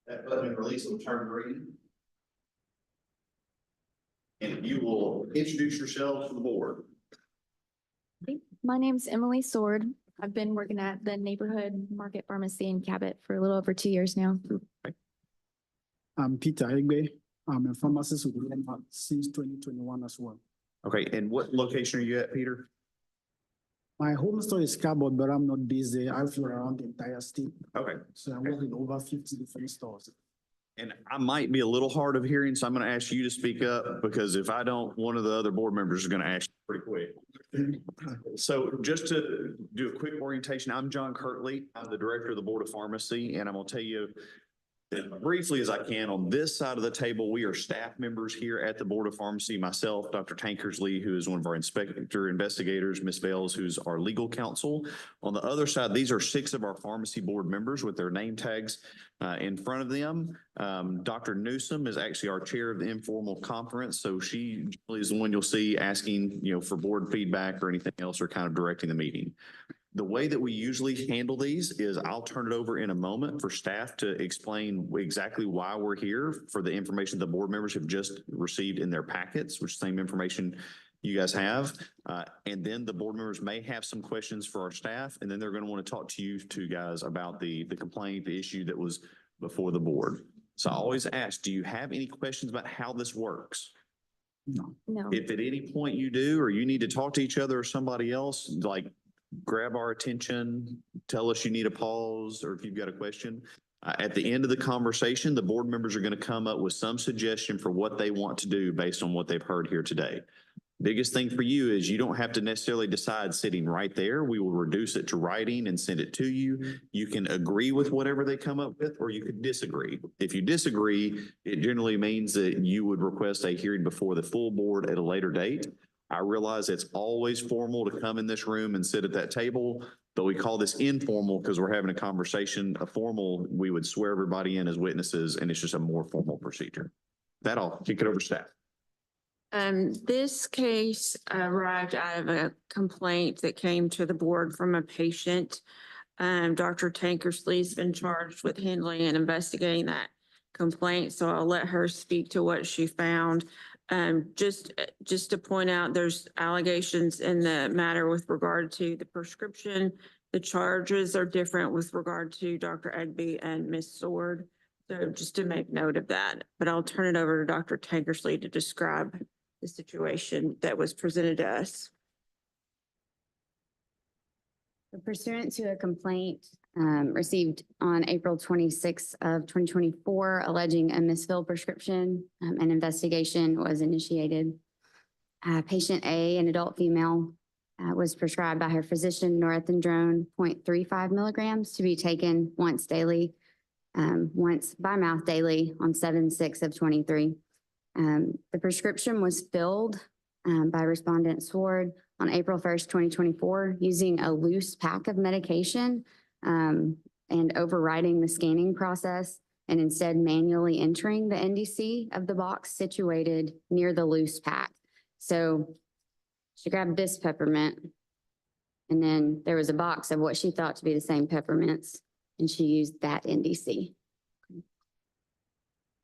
That button and release will turn green. And you will introduce yourself to the board. My name's Emily Sword. I've been working at the neighborhood market pharmacy in Cabot for a little over 2 years now. I'm Peter Egbe. I'm a pharmacist with Landmark since 2021 as well. Okay, and what location are you at, Peter? My home store is Cabot, but I'm not based there. I flew around the entire state. Okay. So I work in over 50 different stores. And I might be a little hard of hearing, so I'm going to ask you to speak up because if I don't, one of the other board members is going to ask you pretty quick. So just to do a quick orientation, I'm John Kirtley. I'm the director of the Board of Pharmacy, and I'm going to tell you as briefly as I can, on this side of the table, we are staff members here at the Board of Pharmacy. Myself, Dr. Tankersley, who is one of our investigators, Ms. Bales, who's our legal counsel. On the other side, these are 6 of our pharmacy board members with their name tags in front of them. Dr. Newsom is actually our chair of the informal conference. So she is the one you'll see asking, for board feedback or anything else, or kind of directing the meeting. The way that we usually handle these is I'll turn it over in a moment for staff to explain exactly why we're here for the information the board members have just received in their packets, which same information you guys have. And then the board members may have some questions for our staff, and then they're going to want to talk to you two guys about the complaint, the issue that was before the board. So I always ask, do you have any questions about how this works? No. No. If at any point you do, or you need to talk to each other or somebody else, like grab our attention, tell us you need a pause, or if you've got a question. At the end of the conversation, the board members are going to come up with some suggestion for what they want to do based on what they've heard here today. Biggest thing for you is you don't have to necessarily decide sitting right there. We will reduce it to writing and send it to you. You can agree with whatever they come up with, or you could disagree. If you disagree, it generally means that you would request a hearing before the full board at a later date. I realize it's always formal to come in this room and sit at that table, but we call this informal because we're having a conversation. A formal, we would swear everybody in as witnesses, and it's just a more formal procedure. That I'll kick it over to staff. This case arrived out of a complaint that came to the board from a patient. Dr. Tankersley's been charged with handling and investigating that complaint, so I'll let her speak to what she found. Just to point out, there's allegations in the matter with regard to the prescription. The charges are different with regard to Dr. Egbe and Ms. Sword. So just to make note of that, but I'll turn it over to Dr. Tankersley to describe the situation that was presented to us. Pursuant to a complaint received on April 26th of 2024, alleging a misfilled prescription. An investigation was initiated. Patient A, an adult female, was prescribed by her physician norethindrone 0.35 milligrams to be taken once daily, once by mouth daily on 7/6 of 23. The prescription was filled by Respondent Sword on April 1st, 2024, using a loose pack of medication and overriding the scanning process and instead manually entering the NDC of the box situated near the loose pack. So she grabbed this peppermint, and then there was a box of what she thought to be the same peppermints, and she used that NDC.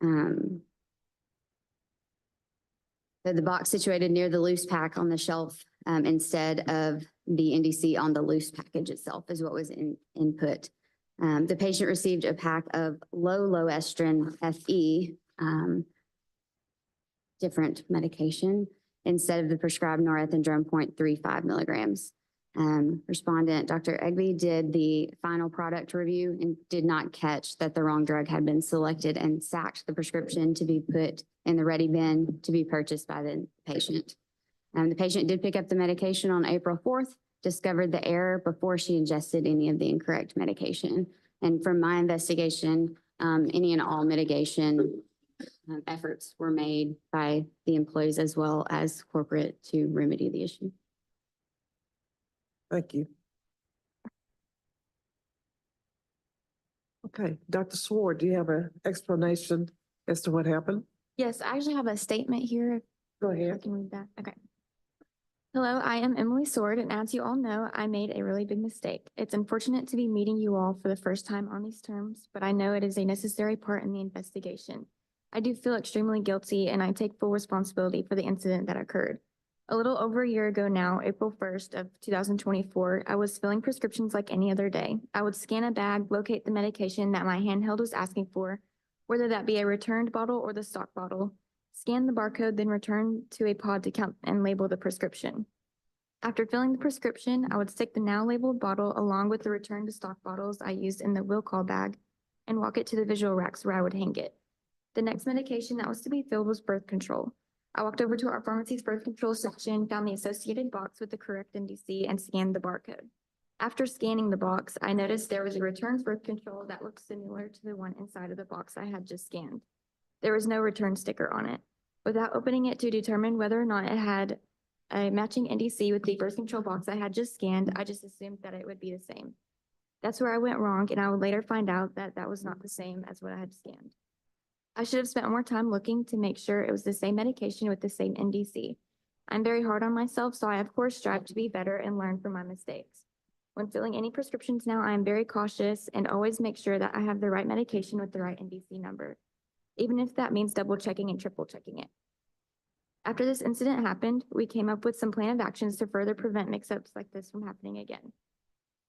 So the box situated near the loose pack on the shelf instead of the NDC on the loose package itself is what was input. The patient received a pack of low estrin FE, different medication, instead of the prescribed norethindrone 0.35 milligrams. Respondent, Dr. Egby, did the final product review and did not catch that the wrong drug had been selected and sacked the prescription to be put in the ready bin to be purchased by the patient. The patient did pick up the medication on April 4th, discovered the error before she ingested any of the incorrect medication. And from my investigation, any and all mitigation efforts were made by the employees as well as corporate to remedy the issue. Thank you. Okay, Dr. Sword, do you have an explanation as to what happened? Yes, I actually have a statement here. Go I ahead. can read that. Okay. Hello, I am Emily Sword, and as you all know, I made a really big mistake. It's unfortunate to be meeting you all for the first time on these terms, but I know it is a necessary part in the investigation. I do feel extremely guilty, and I take full responsibility for the incident that occurred. A little over a year ago now, April 1st of 2024, I was filling prescriptions like any other day. I would scan a bag, locate the medication that my handheld was asking for, whether that be a returned bottle or the stock bottle, scan the barcode, then return to a pod to count and label the prescription. After filling the prescription, I would stick the now labeled bottle along with the return to stock bottles I used in the will call bag and walk it to the visual racks where I would hang it. The next medication that was to be filled was birth control. I walked over to our pharmacy's birth control section, found the associated box with the correct NDC, and scanned the barcode. After scanning the box, I noticed there was a returns birth control that looked similar to the one inside of the box I had just scanned. There was no return sticker on it. Without opening it to determine whether or not it had a matching NDC with the birth control box I had just scanned, I just assumed that it would be the same. That's where I went wrong, and I would later find out that that was not the same as what I had scanned. I should have spent more time looking to make sure it was the same medication with the same NDC. I'm very hard on myself, so I of course strive to be better and learn from my mistakes. When filling any prescriptions now, I am very cautious and always make sure that I have the right medication with the right NDC number, even if that means double checking and triple checking it. After this incident happened, we came up with some plan of actions to further prevent mix-ups like this from happening again.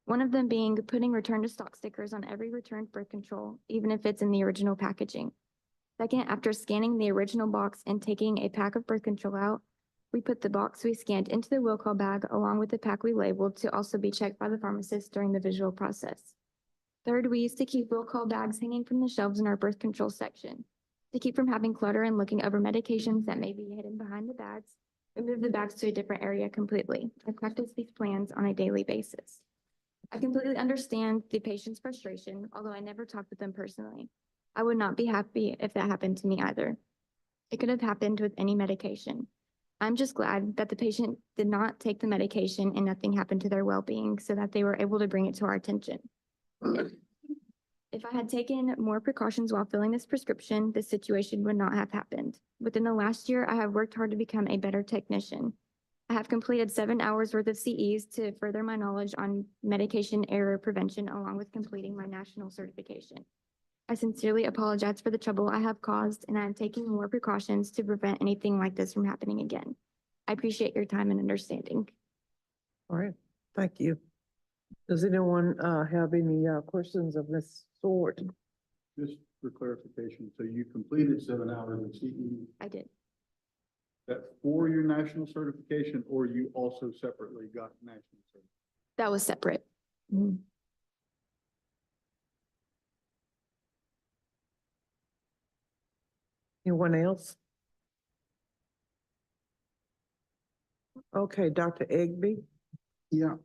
One of them being putting return to stock stickers on every returned birth control, even if it's in the original packaging. Second, after scanning the original box and taking a pack of birth control out, we put the box we scanned into the will call bag along with the pack we labeled to also be checked by the pharmacist during the visual process. Third, we used to keep will call bags hanging from the shelves in our birth control section. To keep from having clutter and looking over medications that may be hidden behind the bags, we moved the bags to a different area completely. I practice these plans on a daily basis. I completely understand the patient's frustration, although I never talked with them personally. I would not be happy if that happened to me either. It could have happened with any medication. I'm just glad that the patient did not take the medication and nothing happened to their well-being so that they were able to bring it to our attention. If I had taken more precautions while filling this prescription, this situation would not have happened. Within the last year, I have worked hard to become a better technician. I have completed 7 hours worth of CEs to further my knowledge on medication error prevention along with completing my national certification. I sincerely apologize for the trouble I have caused, and I am taking more precautions to prevent anything like this from happening again. I appreciate your time and understanding. All right, thank you. Does anyone have any questions of Ms. Sword? Just for clarification, so you completed 7 hours of CE? I did. That for your national certification, or you also separately got national certification? That was separate. Anyone else? Okay, Dr. Egby. Yeah,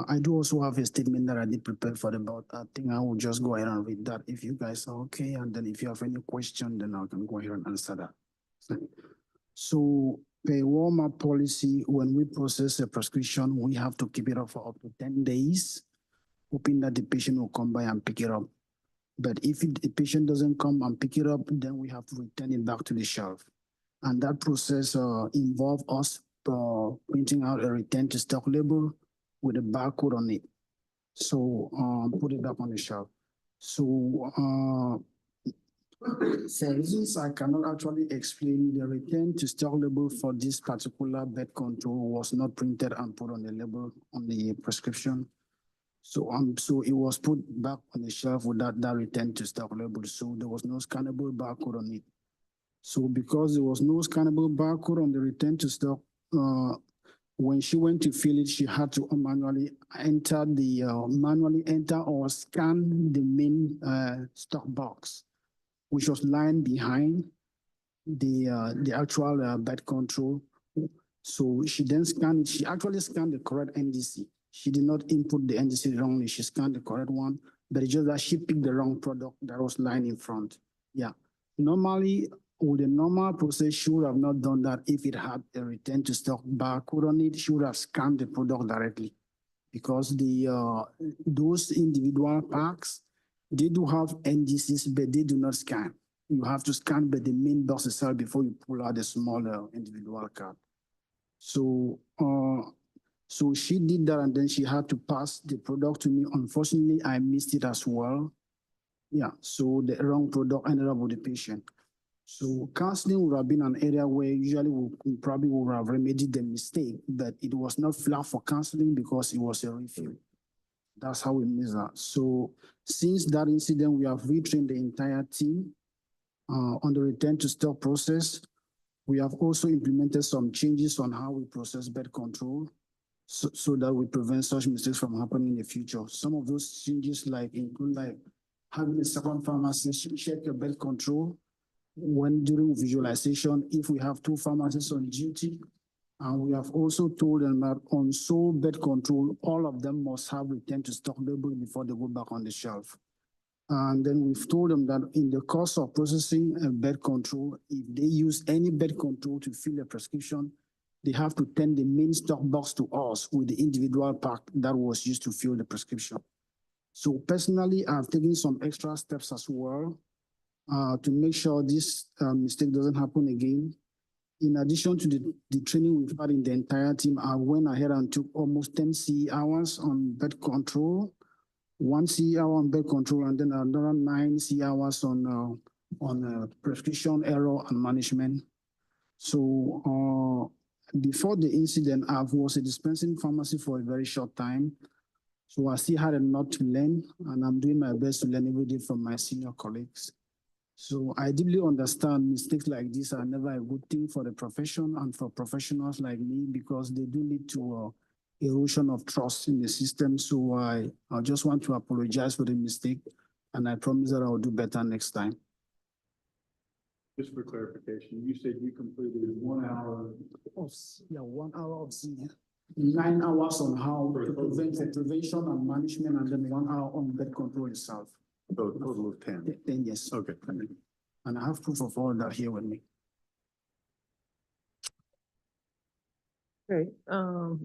I do also have a statement that I did prepare for the board. I think I will just go ahead and read that if you guys are okay. And then if you have any question, then I can go ahead and answer that. So per Walmart policy, when we process a prescription, we have to keep it up for up to 10 days, hoping that the patient will come by and pick it up. But if the patient doesn't come and pick it up, then we have to return it back to the shelf. And that process involves us printing out a return to stock label with a barcode on it. So put it back on the shelf. So for reasons I cannot actually explain, the return to stock label for this particular bed control was not printed and put on the label on the prescription. So it was put back on the shelf without that return to stock label. So there was no scannable barcode on it. So because there was no scannable barcode on the return to stock, when she went to fill it, she had to manually enter or scan the main stock box, which was lying behind the actual bed control. So she then scanned it. She actually scanned the correct NDC. She did not input the NDC wrongly. She scanned the correct one, but it's just that she picked the wrong product that was lying in front. Yeah. Normally, with the normal process, she would have not done that if it had a return to stock barcode on it. She would have scanned the product directly, because those individual packs, they do have NDCs, but they do not scan. You have to scan by the main box itself before you pull out the smaller individual card. So she did that, and then she had to pass the product to me. Unfortunately, I missed it as well. Yeah, so the wrong product ended up with the patient. So counseling would have been an area where usually we probably would have remedied the mistake, but it was not flagged for counseling because it was a refill. That's how we missed that. So since that incident, we have retrained the entire team on the return to stock process. We have also implemented some changes on how we process bed control so that we prevent such mistakes from happening in the future. Some of those changes include having a second pharmacist check your bed control when during visualization, if we have 2 pharmacists on duty. And we have also told them that on sole bed control, all of them must have return to stock label before they go back on the shelf. And then we've told them that in the course of processing a bed control, if they use any bed control to fill a prescription, they have to send the main stock box to us with the individual pack that was used to fill the prescription. So personally, I've taken some extra steps as well to make sure this mistake doesn't happen again. In addition to the training we've had in the entire team, I went ahead and took almost 10 CE hours on bed control, 1 CE hour on bed control, and then another 9 CE hours on prescription error and management. So before the incident, I was a dispensing pharmacy for a very short time. So I still had a lot to learn, and I'm doing my best to learn every day from my senior colleagues. So I deeply understand mistakes like this are never a good thing for the profession and for professionals like me, because they do lead to erosion of trust in the system. So I just want to apologize for the mistake, and I promise that I'll do better next time. Just for clarification, you said you completed 1 hour. 1 hour of Z. 9 hours on how to prevent the prevention and management, and then 1 hour on bed control itself. So a total of 10. 10, yes. Okay. And I have proof of all that here with me. Okay,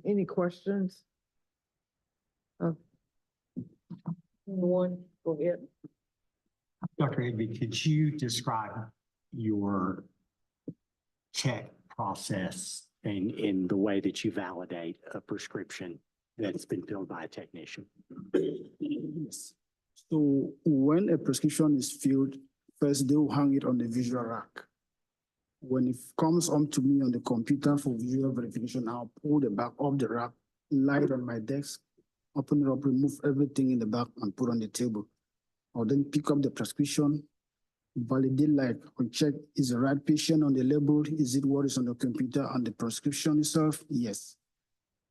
any questions? Anyone? Go ahead. Dr. Igby, could you describe your check process in the way that you validate a prescription that's been filled by a technician? Yes. So when a prescription is filled, first they will hang it on the visual rack. When it comes on to me on the computer for visual verification, I'll pull the back of the rack, lie it on my desk, open it up, remove everything in the back and put on the table. I'll then pick up the prescription, validate, or check, is the right patient on the label? Is it what is on the computer and the prescription itself? Yes.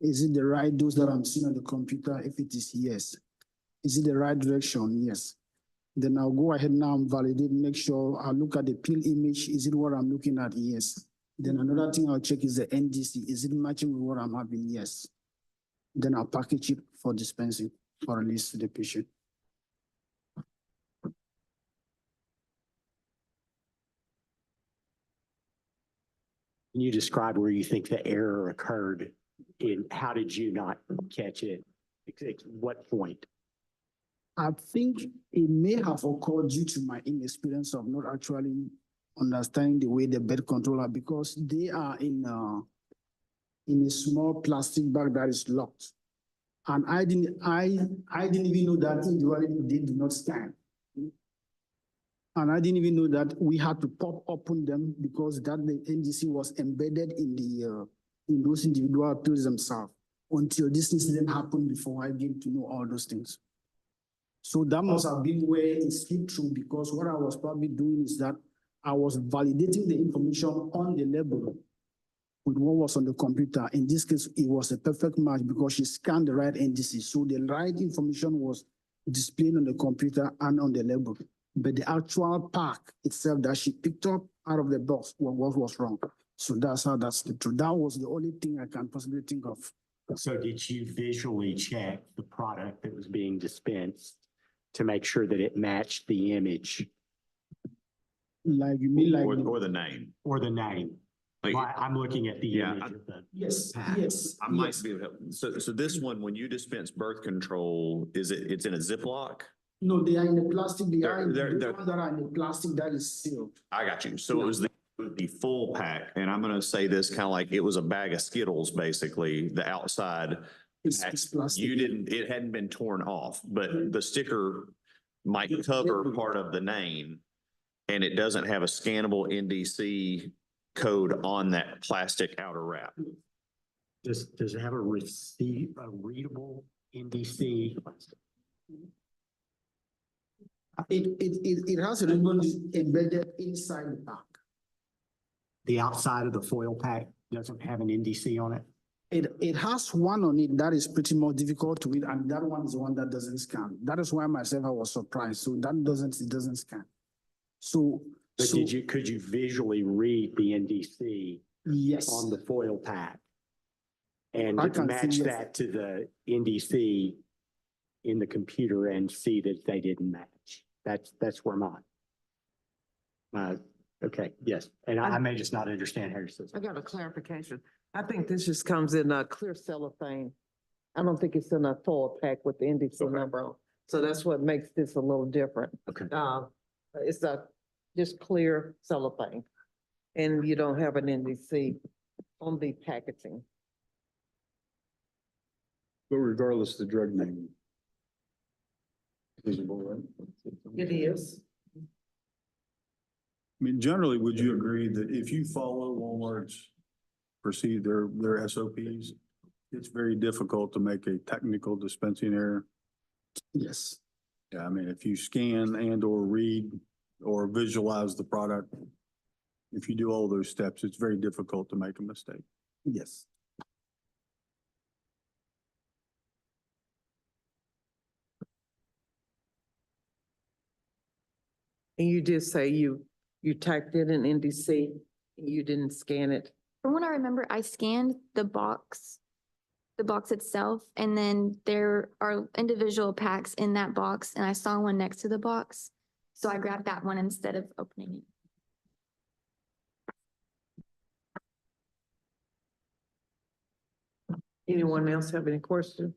Is it the right dose that I'm seeing on the computer? If it is, yes. Is it the right direction? Yes. Then I'll go ahead now and validate, make sure I look at the pill image. Is it what I'm looking at? Yes. Then another thing I'll check is the NDC. Is it matching with what I'm having? Yes. Then I'll package it for dispensing or release to the patient. Can you describe where you think the error occurred? How did you not catch it? What point? I think it may have occurred due to my inexperience of not actually understanding the way the bed controller, because they are in a small plastic bag that is locked. And I didn't even know that individually they do not scan. And I didn't even know that we had to pop open them because that the NDC was embedded in the in those individual pills themselves until this incident happened before I came to know all those things. So that must have been where it slipped through, because what I was probably doing is that I was validating the information on the label with what was on the computer. In this case, it was a perfect match because she scanned the right NDC. So the right information was displayed on the computer and on the label. But the actual pack itself that she picked up out of the box, what was wrong. So that's how that's the truth. That was the only thing I can possibly think of. So did you visually check the product that was being dispensed to make sure that it matched the image? Like you mean like Or the name. Or the name? Like, Well, I'm looking at the Yeah, image of the. yes, pack. yes. I might yes. be able to help. So this one, when you dispense birth control, it's in a Ziploc? No, they are in the plastic. They are in They're- the ones that are in the plastic that is sealed. I got you. So it was the full pack, and I'm gonna say this kind of like it was a bag of Skittles, basically, the outside. It's pack. plastic. It hadn't been torn off, but the sticker might cover part of the name, and it doesn't have a scannable NDC code on that plastic outer wrap. Does it have a readable NDC? It has a ribbon embedded inside the pack. The outside of the foil pack doesn't have an NDC on it? It has one on it that is pretty more difficult to read, and that one is the one that doesn't scan. That is why myself I was surprised. So that it doesn't scan. But could you visually read the NDC yes on the foil pack? And I can match see, yes. that to the NDC in the computer and see that they didn't match? That's where mine. Okay, yes, and I may just not understand how you're supposed I to. got a clarification. I think this just comes in a clear cellophane. I don't think it's in a foil pack with the NDC number on. So that's what makes this a little different. Okay. It's a just clear cellophane. And you don't have an NDC on the packaging. But regardless, the drug name. Visible, right? It is. I mean, generally, would you agree that if you follow Walmart's their SOPs, it's very difficult to make a technical dispensing error? Yes. Yeah, I mean, if you scan and or read or visualize the product, if you do all those steps, it's very difficult to make a mistake. Yes. And you did say you typed in an NDC, and you didn't scan it. From what I remember, I scanned the box itself, and then there are individual packs in that box, and I saw one next to the box. So I grabbed that one instead of opening it. Anyone else have any questions?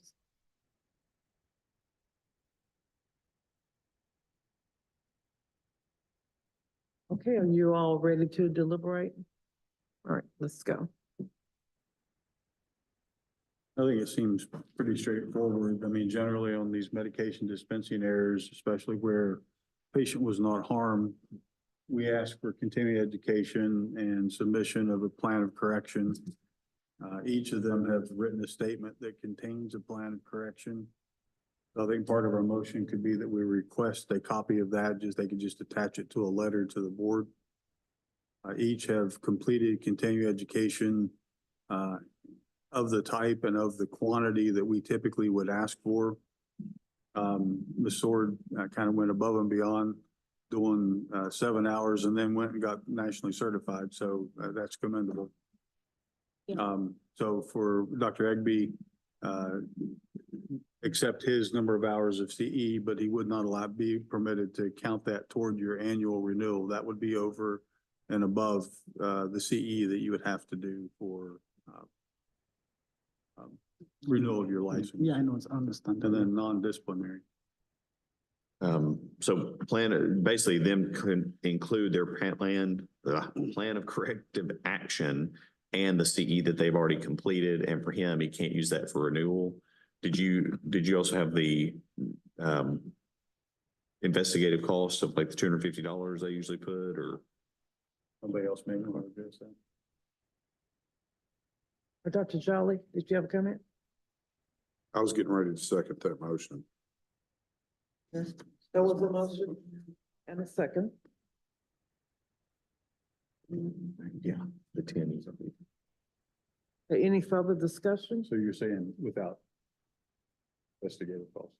Okay, are you all ready to deliberate? All right, let's go. I think it seems pretty straightforward. I mean, generally on these medication dispensing errors, especially where patient was not harmed, we ask for continuing education and submission of a plan of correction. Each of them have written a statement that contains a plan of correction. I think part of our motion could be that we request a copy of that, they could just attach it to a letter to the board. Each have completed continuing education of the type and of the quantity that we typically would ask for. Ms. Sword kind of went above and beyond doing 7 hours and then went and got nationally certified. So that's commendable. So for Dr. Egby, accept his number of hours of CE, but he would not be permitted to count that toward your annual renewal. That would be over and above the CE that you would have to do for renewal of your license. Yeah, I know, I understand. And then non-disciplinary. So basically them can include their plan of corrective action and the CE that they've already completed. And for him, he can't use that for renewal. Did you also have the investigative costs of like the $250 they usually put, or? Somebody else maybe want to address that? Dr. Jolly, did you have a comment? I was getting ready to second that motion. Yes. There was a motion and a second. Yeah, the 10 is. Any further discussion? So you're saying without investigative costs?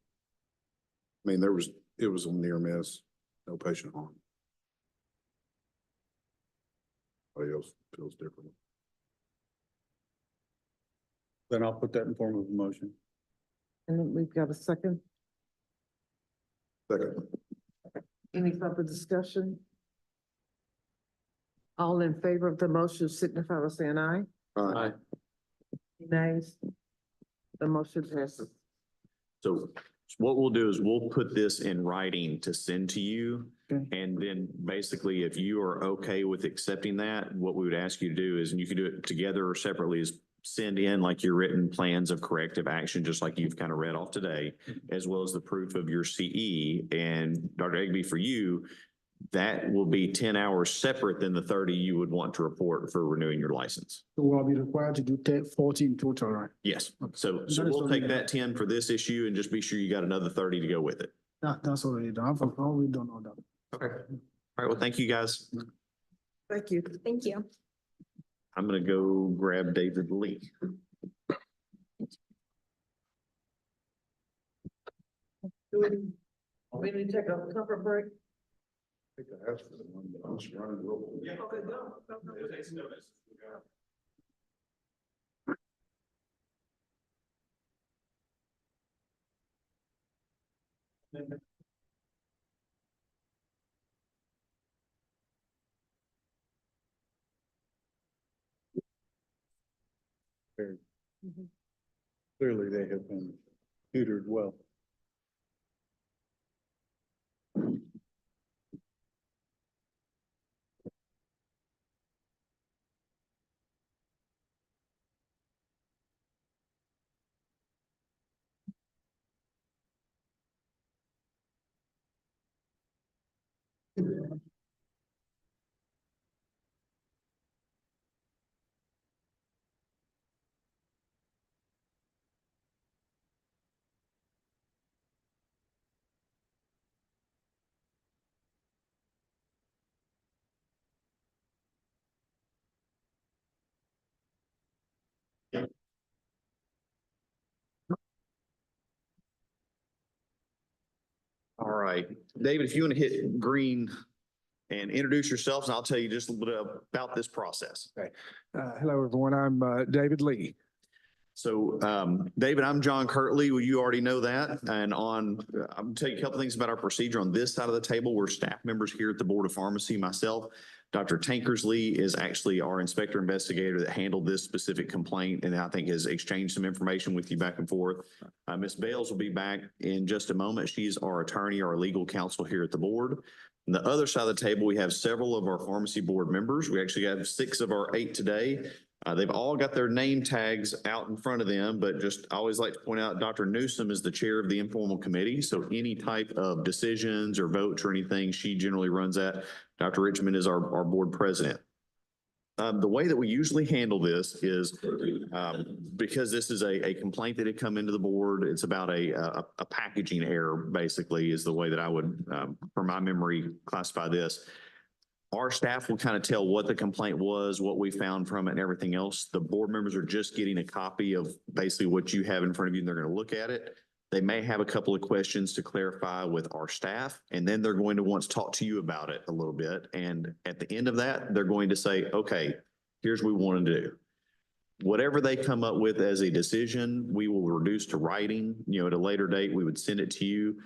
I mean, it was a near miss, no patient harm. Anybody else feels differently? Then I'll put that in form of a motion. And then we've got a second. Second. Any further discussion? All in favor of the motion signify by saying aye. Aye. Nays. The motion passes. So what we'll do is we'll put this in writing to send to you. Okay. And then basically, if you are okay with accepting that, what we would ask you to do is, and you can do it together or separately, is send in like your written plans of corrective action, just like you've kind of read off today, as well as the proof of your CE. And Dr. Egby, for you, that will be 10 hours separate than the 30 you would want to report for renewing your license. So we'll be required to do 40 in total, right? Yes. So That is we'll take already- that 10 for this issue and just be sure you got another 30 to go with it. That's already done. I've already done all that. Okay. All right. Well, thank you, guys. Thank you. Thank you. I'm going to go grab David Lee. We need to take a comfort break. I think I asked for the one, but I'm just running real quick. Okay, go. Clearly, they have been tutored well. All right, David, if you want to hit green and introduce yourselves, and I'll tell you just a little bit about this process. Hello, everyone. I'm David Lee. So, David, I'm John Kirtley. Well, you already know that. And I'm gonna tell you a couple things about our procedure on this side of the table. We're staff members here at the Board of Pharmacy. Myself, Dr. Tankersley is actually our inspector investigator that handled this specific complaint, and I think has exchanged some information with you back and forth. Ms. Bales will be back in just a moment. She's our attorney, our legal counsel here at the board. On the other side of the table, we have several of our pharmacy board members. We actually have 6 of our 8 today. They've all got their name tags out in front of them, but just I always like to point out Dr. Newsom is the chair of the informal committee. So any type of decisions or votes or anything, she generally runs that. Dr. Richmond is our board president. The way that we usually handle this is because this is a complaint that had come into the board. It's about a packaging error, basically, is the way that I would, from my memory, classify this. Our staff will kind of tell what the complaint was, what we found from it, and everything else. The board members are just getting a copy of basically what you have in front of you, and they're going to look at it. They may have a couple of questions to clarify with our staff, and then they're going to want to talk to you about it a little bit. And at the end of that, they're going to say, okay, here's what we want to do. Whatever they come up with as a decision, we will reduce to writing, at a later date, we would send it to you.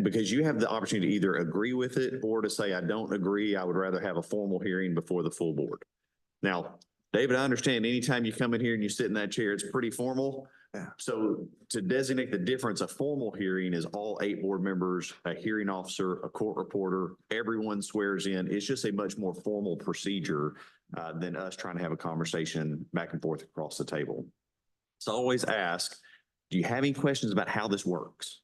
Because you have the opportunity to either agree with it or to say, I don't agree, I would rather have a formal hearing before the full board. Now, David, I understand anytime you come in here and you sit in that chair, it's pretty formal. Yeah. So to designate the difference, a formal hearing is all 8 board members, a hearing officer, a court reporter, everyone swears in. It's just a much more formal procedure than us trying to have a conversation back and forth across the table. So I always ask, do you have any questions about how this works?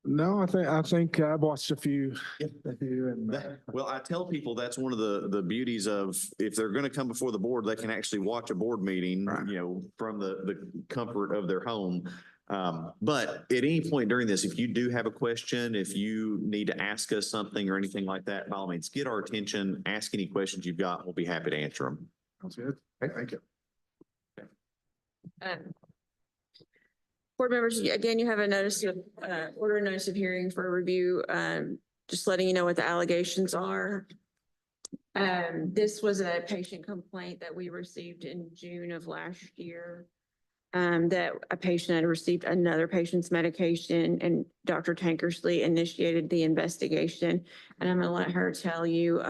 No, I think I've watched a few. And Well, I tell people that's one of the beauties of, if they're going to come before the board, they can actually watch a board meeting, from the comfort of their home. But at any point during this, if you do have a question, if you need to ask us something or anything like that, by all means, get our attention, ask any questions you've got. We'll be happy to answer them. Sounds good. Thank you. Board members, again, you have a notice of, order notice of hearing for review, just letting you know what the allegations are. This was a patient complaint that we received in June of last year. That a patient had received another patient's medication and Dr. Tankersley initiated the investigation. And I'm gonna let her tell you,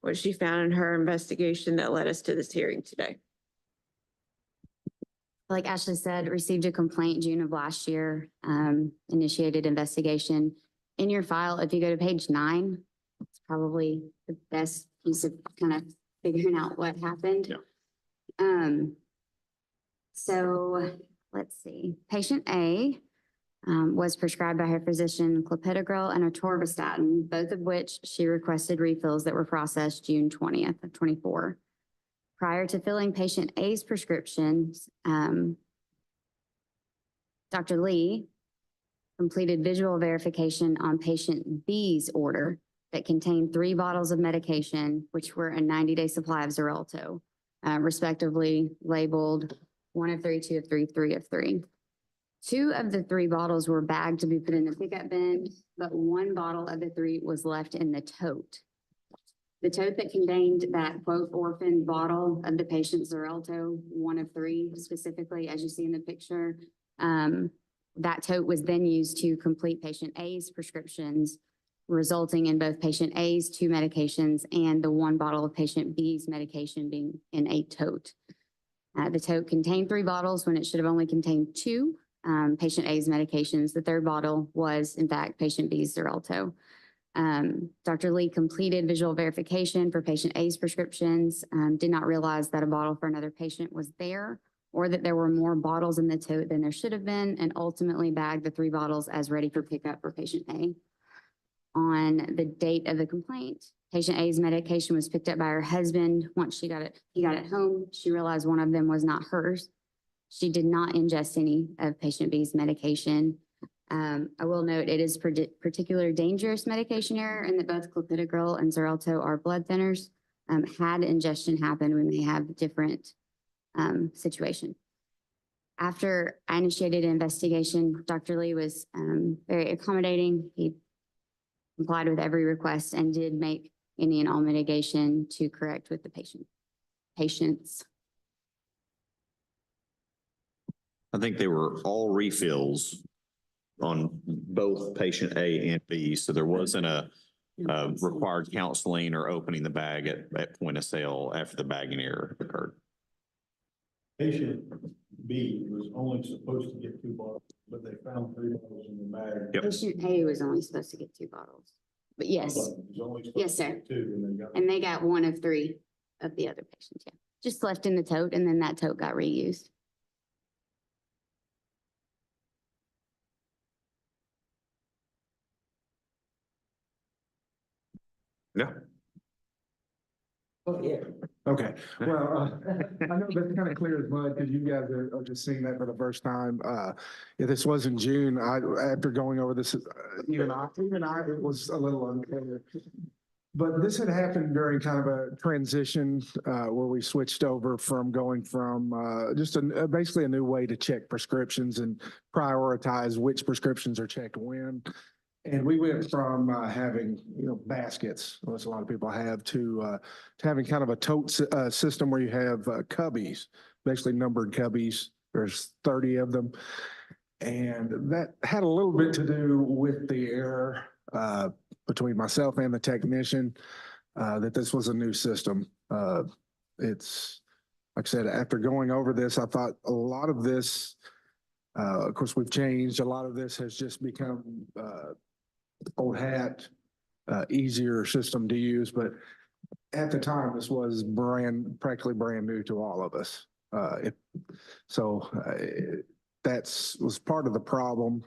what she found in her investigation that led us to this hearing today. Like Ashley said, received a complaint June of last year, initiated investigation. In your file, if you go to page 9, it's probably the best piece of kind of figuring out what happened. Yeah. So let's see. Patient A was prescribed by her physician clopidogrel and atorvastatin, both of which she requested refills that were processed June 20th of 24. Prior to filling patient A's prescriptions, Dr. Lee completed visual verification on patient B's order that contained 3 bottles of medication, which were a 90-day supply of Xarelto, respectively labeled 1 of 3, 2 of 3, 3 of 3. 2 of the 3 bottles were bagged to be put in the pickup bin, but 1 bottle of the 3 was left in the tote. The tote that contained that quote orphan bottle of the patient's Xarelto, 1 of 3 specifically, as you see in the picture, that tote was then used to complete patient A's prescriptions, resulting in both patient A's 2 medications and the 1 bottle of patient B's medication being in a tote. The tote contained 3 bottles when it should have only contained 2 patient A's medications. The 3rd bottle was, in fact, patient B's Xarelto. Dr. Lee completed visual verification for patient A's prescriptions, did not realize that a bottle for another patient was there or that there were more bottles in the tote than there should have been, and ultimately bagged the 3 bottles as ready for pickup for patient A. On the date of the complaint, patient A's medication was picked up by her husband. Once he got it home, she realized one of them was not hers. She did not ingest any of patient B's medication. I will note it is particular dangerous medication error and that both clopidogrel and Xarelto are blood thinners. Had ingestion happen, we may have different situation. After I initiated an investigation, Dr. Lee was very accommodating. He complied with every request and did make any and all mitigation to correct with the patients. I think they were all refills on both patient A and B. So there wasn't a required counseling or opening the bag at point of sale after the bagging error occurred. Patient B was only supposed to get 2 bottles, but they found 3 bottles in the bag. Yep. Patient A was only supposed to get 2 bottles, but yes. Yes, sir. And they got 1 of 3 of the other patients, yeah. Just left in the tote, and then that tote got reused. Yeah. Oh, yeah. Okay, well, I know that's kind of clear as mud because you guys are just seeing that for the first time. Yeah, this was in June. After going over this, even I, it was a little unclear. But this had happened during kind of a transition where we switched over from going from just basically a new way to check prescriptions and prioritize which prescriptions are checked when. And we went from having, baskets, which a lot of people have, to having kind of a tote system where you have cubbies, basically numbered cubbies. There's 30 of them. And that had a little bit to do with the error between myself and the technician, that this was a new system. It's, like I said, after going over this, I thought a lot of this, of course, we've changed. A lot of this has just become old hat, easier system to use. But at the time, this was practically brand new to all of us. That was part of the problem.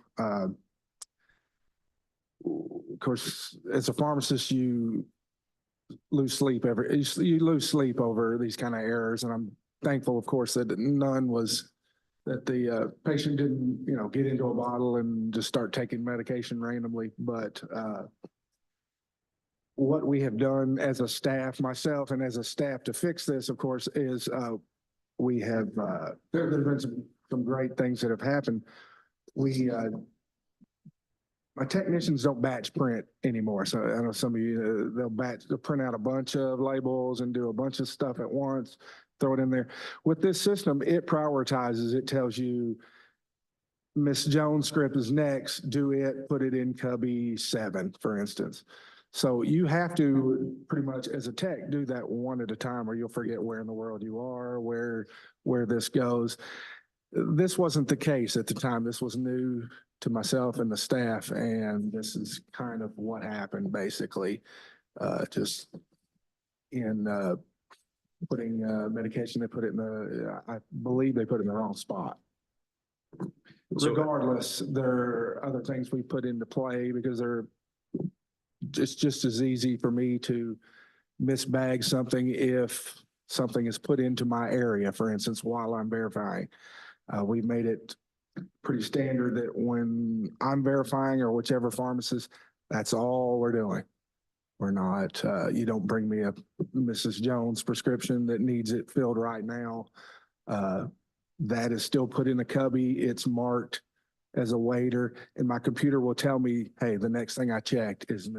Of course, as a pharmacist, you lose sleep over these kind of errors, and I'm thankful, of course, that that the patient didn't, get into a bottle and just start taking medication randomly. But what we have done as a staff, myself and as a staff, to fix this, of course, is we have there have been some great things that have happened. My technicians don't batch print anymore. So I know some of you, they'll print out a bunch of labels and do a bunch of stuff at once, throw it in there. With this system, it prioritizes. It tells you Miss Jones' script is next, do it, put it in cubby 7, for instance. So you have to pretty much, as a tech, do that one at a time, or you'll forget where in the world you are, where this goes. This wasn't the case at the time. This was new to myself and the staff, and this is kind of what happened, basically. Just in putting medication, they put it I believe they put it in the wrong spot. Regardless, there are other things we put into play because it's just as easy for me to misbag something if something is put into my area, for instance, while I'm verifying. We made it pretty standard that when I'm verifying, or whichever pharmacist, that's all we're doing. We're not, you don't bring me a Mrs. Jones prescription that needs it filled right now. That is still put in a cubby. It's marked as a waiter, and my computer will tell me, hey, the next thing I checked is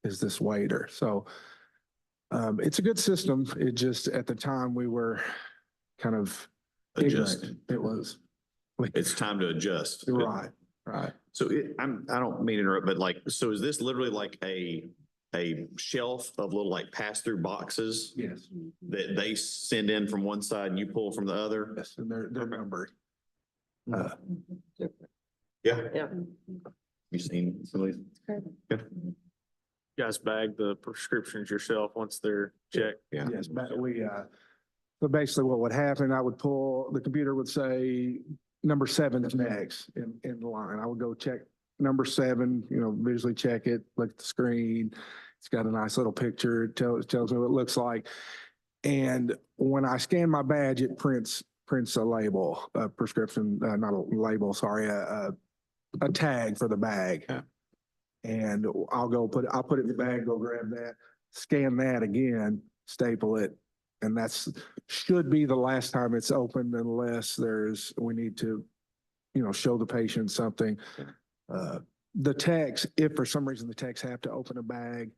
this waiter. So it's a good system. It just, at the time, we were kind of Adjust. ignorant. It was. It's time to adjust. Right. So I don't mean to interrupt, but so is this literally like a shelf of little pass-through boxes? Yes. That they send in from one side and you pull from the other? Yes, and they're numbered. Yeah. Yeah. You seen some of these? Yeah. You guys bag the prescriptions yourself once they're checked? Yeah. Yes, but so basically what would happen, I would pull, the computer would say, number 7 is next in the line. I would go check number 7, visually check it, look at the screen. It's got a nice little picture. It tells me what it looks like. And when I scan my badge, it prints a label, a prescription, not a label, sorry, a tag for the bag. Yeah. And I'll put it in the bag, go grab that, scan that again, staple it. And should be the last time it's opened, unless we need to, show the patient something. The techs, if for some reason the techs have to open a bag,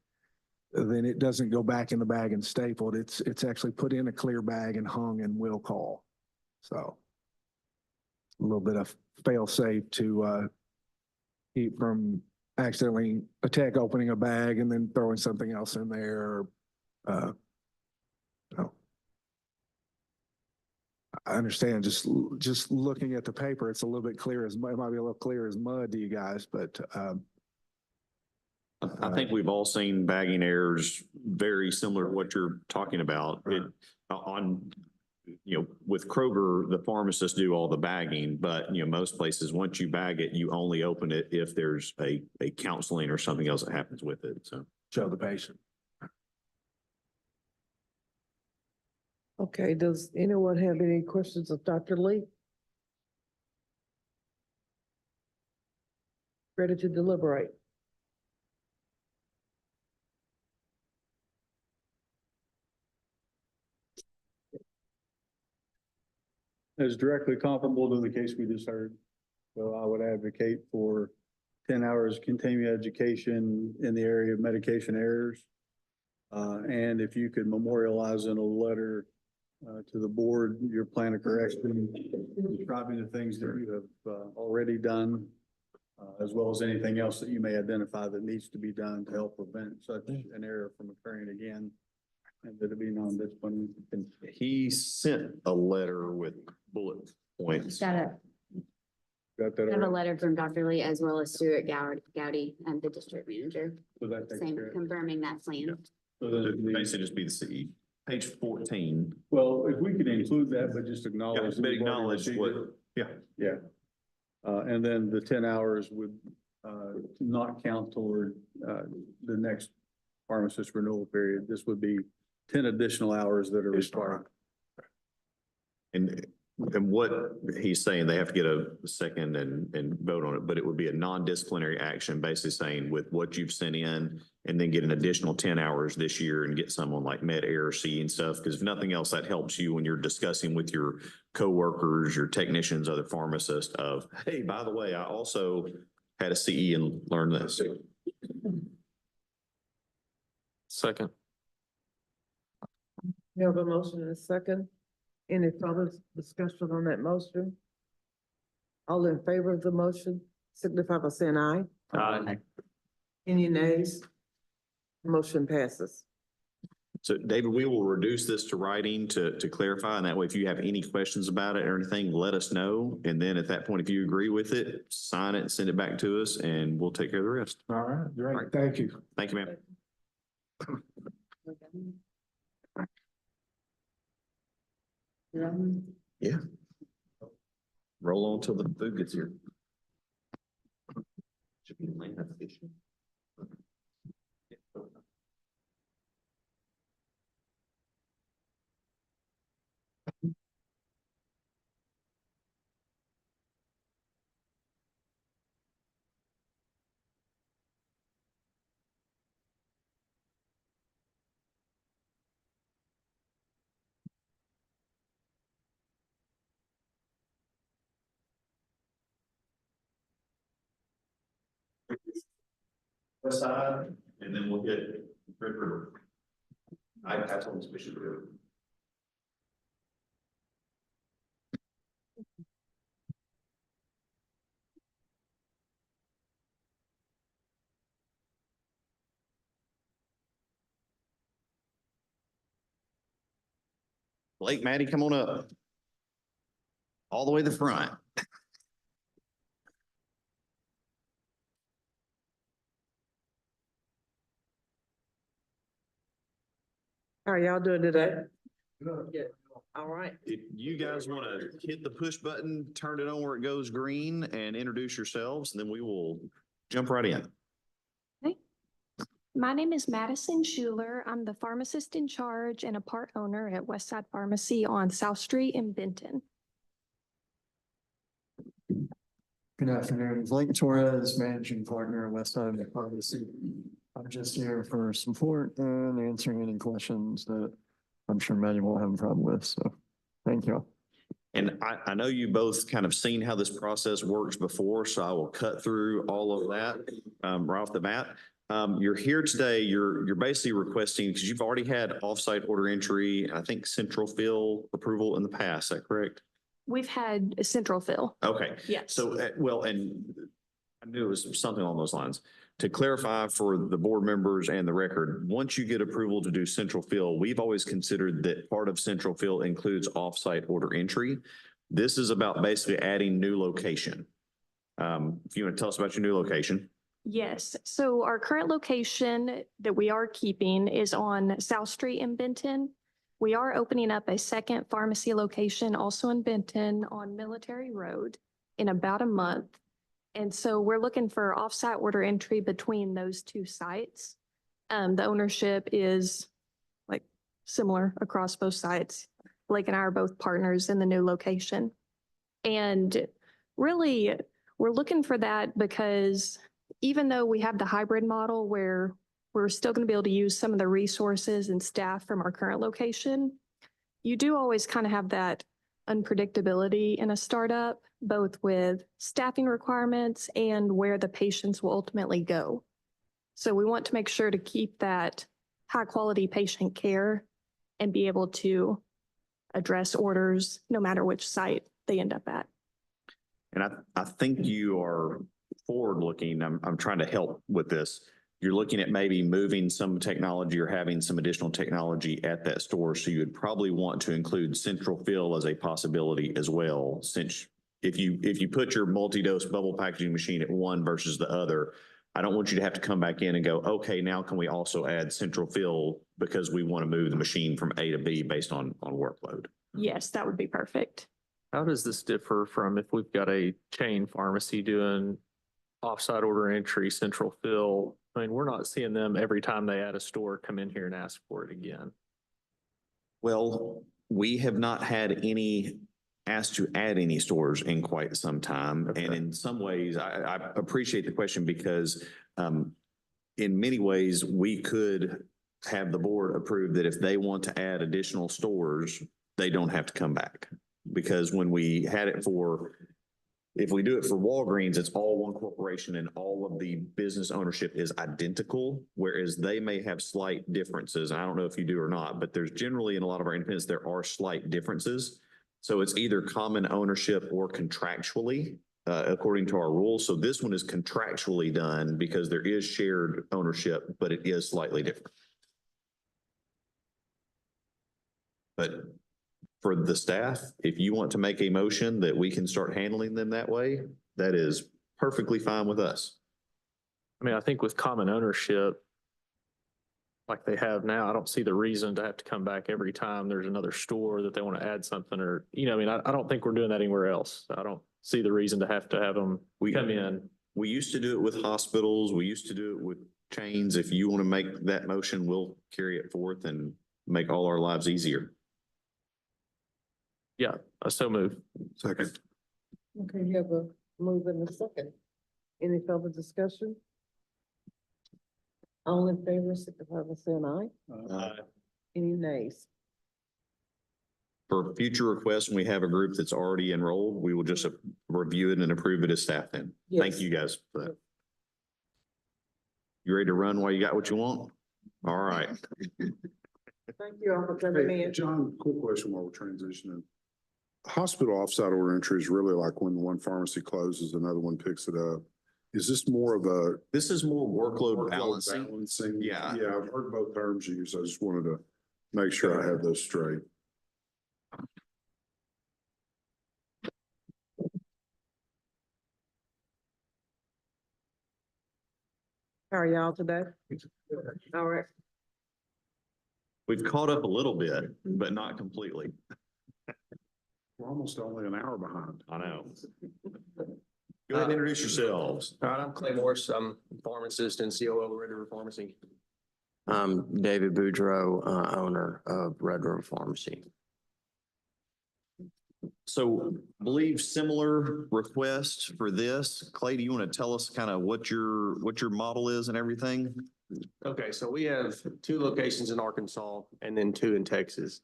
then it doesn't go back in the bag and stapled. It's actually put in a clear bag and hung and will call. So a little bit of fail safe to keep from accidentally a tech opening a bag and then throwing something else in there. I understand. Just looking at the paper, it's a little bit clear it might be a little clear as mud to you guys, but I think we've all seen bagging errors very similar to what you're talking about. With Kroger, the pharmacists do all the bagging, but most places, once you bag it, you only open it if there's a counseling or something else that happens with it. So show the patient. Okay, does anyone have any questions of Dr. Lee? Ready to deliberate? is directly comparable to the case we just heard. So I would advocate for 10 hours continuing education in the area of medication errors. And if you could memorialize in a letter to the board, your plan of correction, describing the things that you have already done, as well as anything else that you may identify that needs to be done to help prevent such an error from occurring again, and that it be non-disciplinary. And he sent a letter with bullet points. Got a, Got that got a already? letter from Dr. Lee as well as Stuart Gowdy, the district manager, So that takes same, care of it. confirming that plan. So then it needs- Basically just be the CE. Page 14. Well, if we could include that, but just acknowledge. Yeah, that but we've already acknowledge received what, it. yeah. Yeah. And then the 10 hours would not count toward the next pharmacist renewal period. This would be 10 additional hours that are required. And what he's saying, they have to get a second and vote on it, but it would be a non-disciplinary action, basically saying with what you've sent in and then get an additional 10 hours this year and get someone like med air C and stuff. Because if nothing else, that helps you when you're discussing with your coworkers, your technicians, other pharmacists of, hey, by the way, I also had a CE and learned this. Second. You have a motion and a second. Any further discussion on that motion? All in favor of the motion, signify by saying aye. Aye. Any nays? Motion passes. So David, we will reduce this to writing to clarify. And that way, if you have any questions about it or anything, let us know. And then at that point, if you agree with it, sign it and send it back to us and we'll take care of the rest. All right, great. Thank you. Thank you, ma'am. Yeah. Roll on till the food gets here. Should be late, that's the issue. West side, and then we'll get Red River. I told him we should do it. Blake, Maddie, come on up. All the way to the front. How are y'all doing today? Good. All right. If you guys want to hit the push button, turn it on where it goes green and introduce yourselves, and then we will jump right in. My name is Madison Schuler. I'm the pharmacist in charge and a part owner at Westside Pharmacy on South Street in Benton. Good afternoon, Blake Torres, managing partner at Westside Pharmacy. I'm just here for support and answering any questions that I'm sure Maddie won't have a problem with, so thank you. And I know you both kind of seen how this process works before, so I will cut through all of that right off the bat. You're here today, you're basically requesting, because you've already had offsite order entry, I think central fill approval in the past, is that correct? We've had a central fill. Okay. Yes. So, well, and I knew it was something along those lines. To clarify for the board members and the record, once you get approval to do central fill, we've always considered that part of central fill includes offsite order entry. This is about basically adding new location. If you want to tell us about your new location. Yes, so our current location that we are keeping is on South Street in Benton. We are opening up a second pharmacy location also in Benton on Military Road in about a month. And so we're looking for offsite order entry between those two sites. The ownership is like similar across both sites. Blake and I are both partners in the new location. And really, we're looking for that because even though we have the hybrid model where we're still going to be able to use some of the resources and staff from our current location, you do always kind of have that unpredictability in a startup, both with staffing requirements and where the patients will ultimately go. So we want to make sure to keep that high quality patient care and be able to address orders no matter which site they end up at. And I think you are forward looking. I'm trying to help with this. You're looking at maybe moving some technology or having some additional technology at that store. So you would probably want to include central fill as a possibility as well, since if you put your multi-dose bubble packaging machine at one versus the other, I don't want you to have to come back in and go, okay, now can we also add central fill because we want to move the machine from A to B based on workload? Yes, that would be perfect. How does this differ from if we've got a chain pharmacy doing offsite order entry, central fill? I mean, we're not seeing them every time they add a store come in here and ask for it again. Well, we have not had any asked to add any stores in quite some time. Okay. And in some ways, I appreciate the question because in many ways, we could have the board approve that if they want to add additional stores, they don't have to come back. Because when we had it if we do it for Walgreens, it's all one corporation and all of the business ownership is identical, whereas they may have slight differences. I don't know if you do or not, but there's generally in a lot of our independents, there are slight differences. So it's either common ownership or contractually, according to our rules. So this one is contractually done because there is shared ownership, but it is slightly different. But for the staff, if you want to make a motion that we can start handling them that way, that is perfectly fine with us. I mean, I think with common ownership, like they have now, I don't see the reason to have to come back every time there's another store that they want to add something or, I mean, I don't think we're doing that anywhere else. I don't see the reason to have them come in. We used to do it with hospitals. We used to do it with chains. If you want to make that motion, we'll carry it forth and make all our lives easier. Yeah, I so move. Second. Okay, you have a move in a second. Any further discussion? All in favor, signify by saying aye. Any nays? For future requests, when we have a group that's already enrolled, we will just review it and approve it as staff then. Thank Yes. you guys for that. You ready to run while you got what you want? All right. Thank you all for coming Hey, in. John, quick question while we're transitioning. Hospital offsite order entry is really like when one pharmacy closes, another one picks it up. Is this more of a? This is more workload balancing. Yeah. Yeah, I've heard both terms used. I just wanted to make sure I have those straight. How are y'all today? All right. We've caught up a little bit, but not completely. We're almost only an hour behind. I know. Go ahead and introduce yourselves. All right, I'm Clay Morse. I'm pharmacist and COO of Red River Pharmacy. I'm David Boudreau, owner of Red River Pharmacy. So believe similar request for this. Clay, do you want to tell us kind of what your model is and everything? Okay, so we have 2 locations in Arkansas and then 2 in Texas.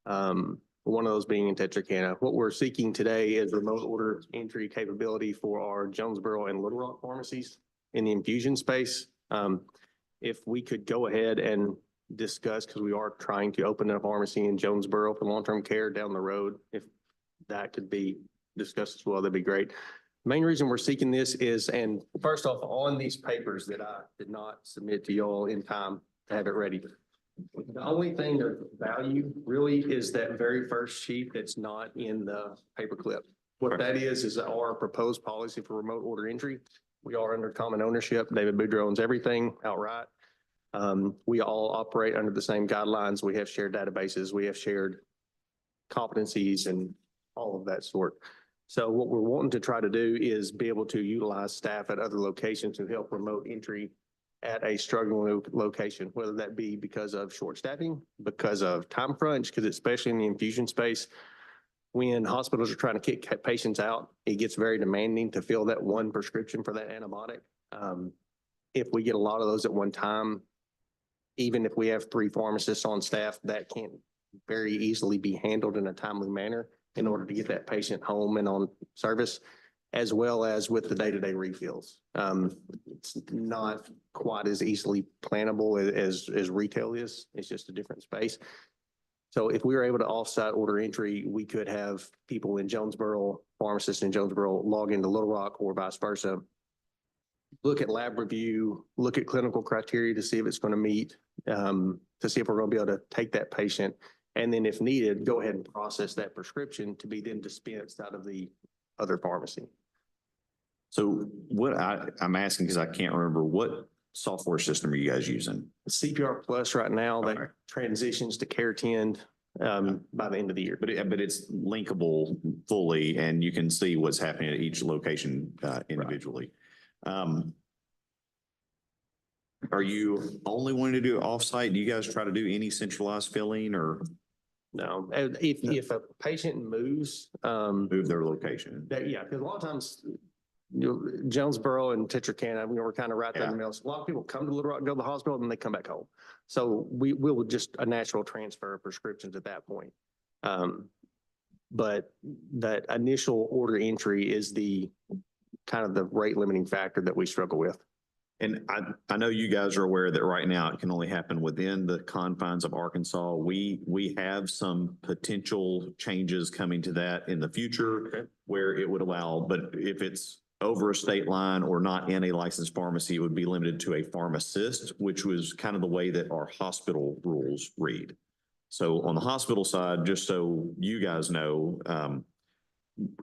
One of those being in Texarkana. What we're seeking today is remote order entry capability for our Jonesboro and Little Rock pharmacies in the infusion space. If we could go ahead and discuss, because we are trying to open a pharmacy in Jonesboro for long-term care down the road, if that could be discussed as well, that'd be great. Main reason we're seeking this is, and first off, on these papers that I did not submit to y'all in time to have it ready. The only thing of value really is that very first sheet that's not in the paperclip. What that is our proposed policy for remote order entry. We are under common ownership. David Boudreau owns everything outright. We all operate under the same guidelines. We have shared databases. We have shared competencies and all of that sort. So what we're wanting to try to do is be able to utilize staff at other locations to help remote entry at a struggling location, whether that be because of short staffing, because of time crunch, because especially in the infusion space, when hospitals are trying to kick patients out, it gets very demanding to fill that one prescription for that antibiotic. If we get a lot of those at one time, even if we have 3 pharmacists on staff, that can't very easily be handled in a timely manner in order to get that patient home and on service, as well as with the day-to-day refills. It's not quite as easily plannable as retail is. It's just a different space. So if we were able to offsite order entry, we could have people in Jonesboro, pharmacists in Jonesboro log into Little Rock or vice versa. Look at lab review, look at clinical criteria to see if it's going to meet, to see if we're going to be able to take that patient. And then if needed, go ahead and process that prescription to be then dispensed out of the other pharmacy. So what I'm asking, because I can't remember, what software system are you guys using? CPR Plus right now, that transitions to Care Tend by the end of the year. But it's linkable fully and you can see what's happening at each location individually. Are you only wanting to do it offsite? Do you guys try to do any centralized filling or? No, if a patient moves, move their location. yeah, because a lot of times, Jonesboro and Texarkana, we're kind of right there in the middle. So a lot of people come to Little Rock, go to the hospital, and then they come back home. So we'll just a natural transfer of prescriptions at that point. But that initial order entry is the kind of the rate limiting factor that we struggle with. And I know you guys are aware that right now it can only happen within the confines of Arkansas. We have some potential changes coming to that in the future where it would allow, but if it's over a state line or not in a licensed pharmacy, it would be limited to a pharmacist, which was kind of the way that our hospital rules read. So on the hospital side, just so you guys know,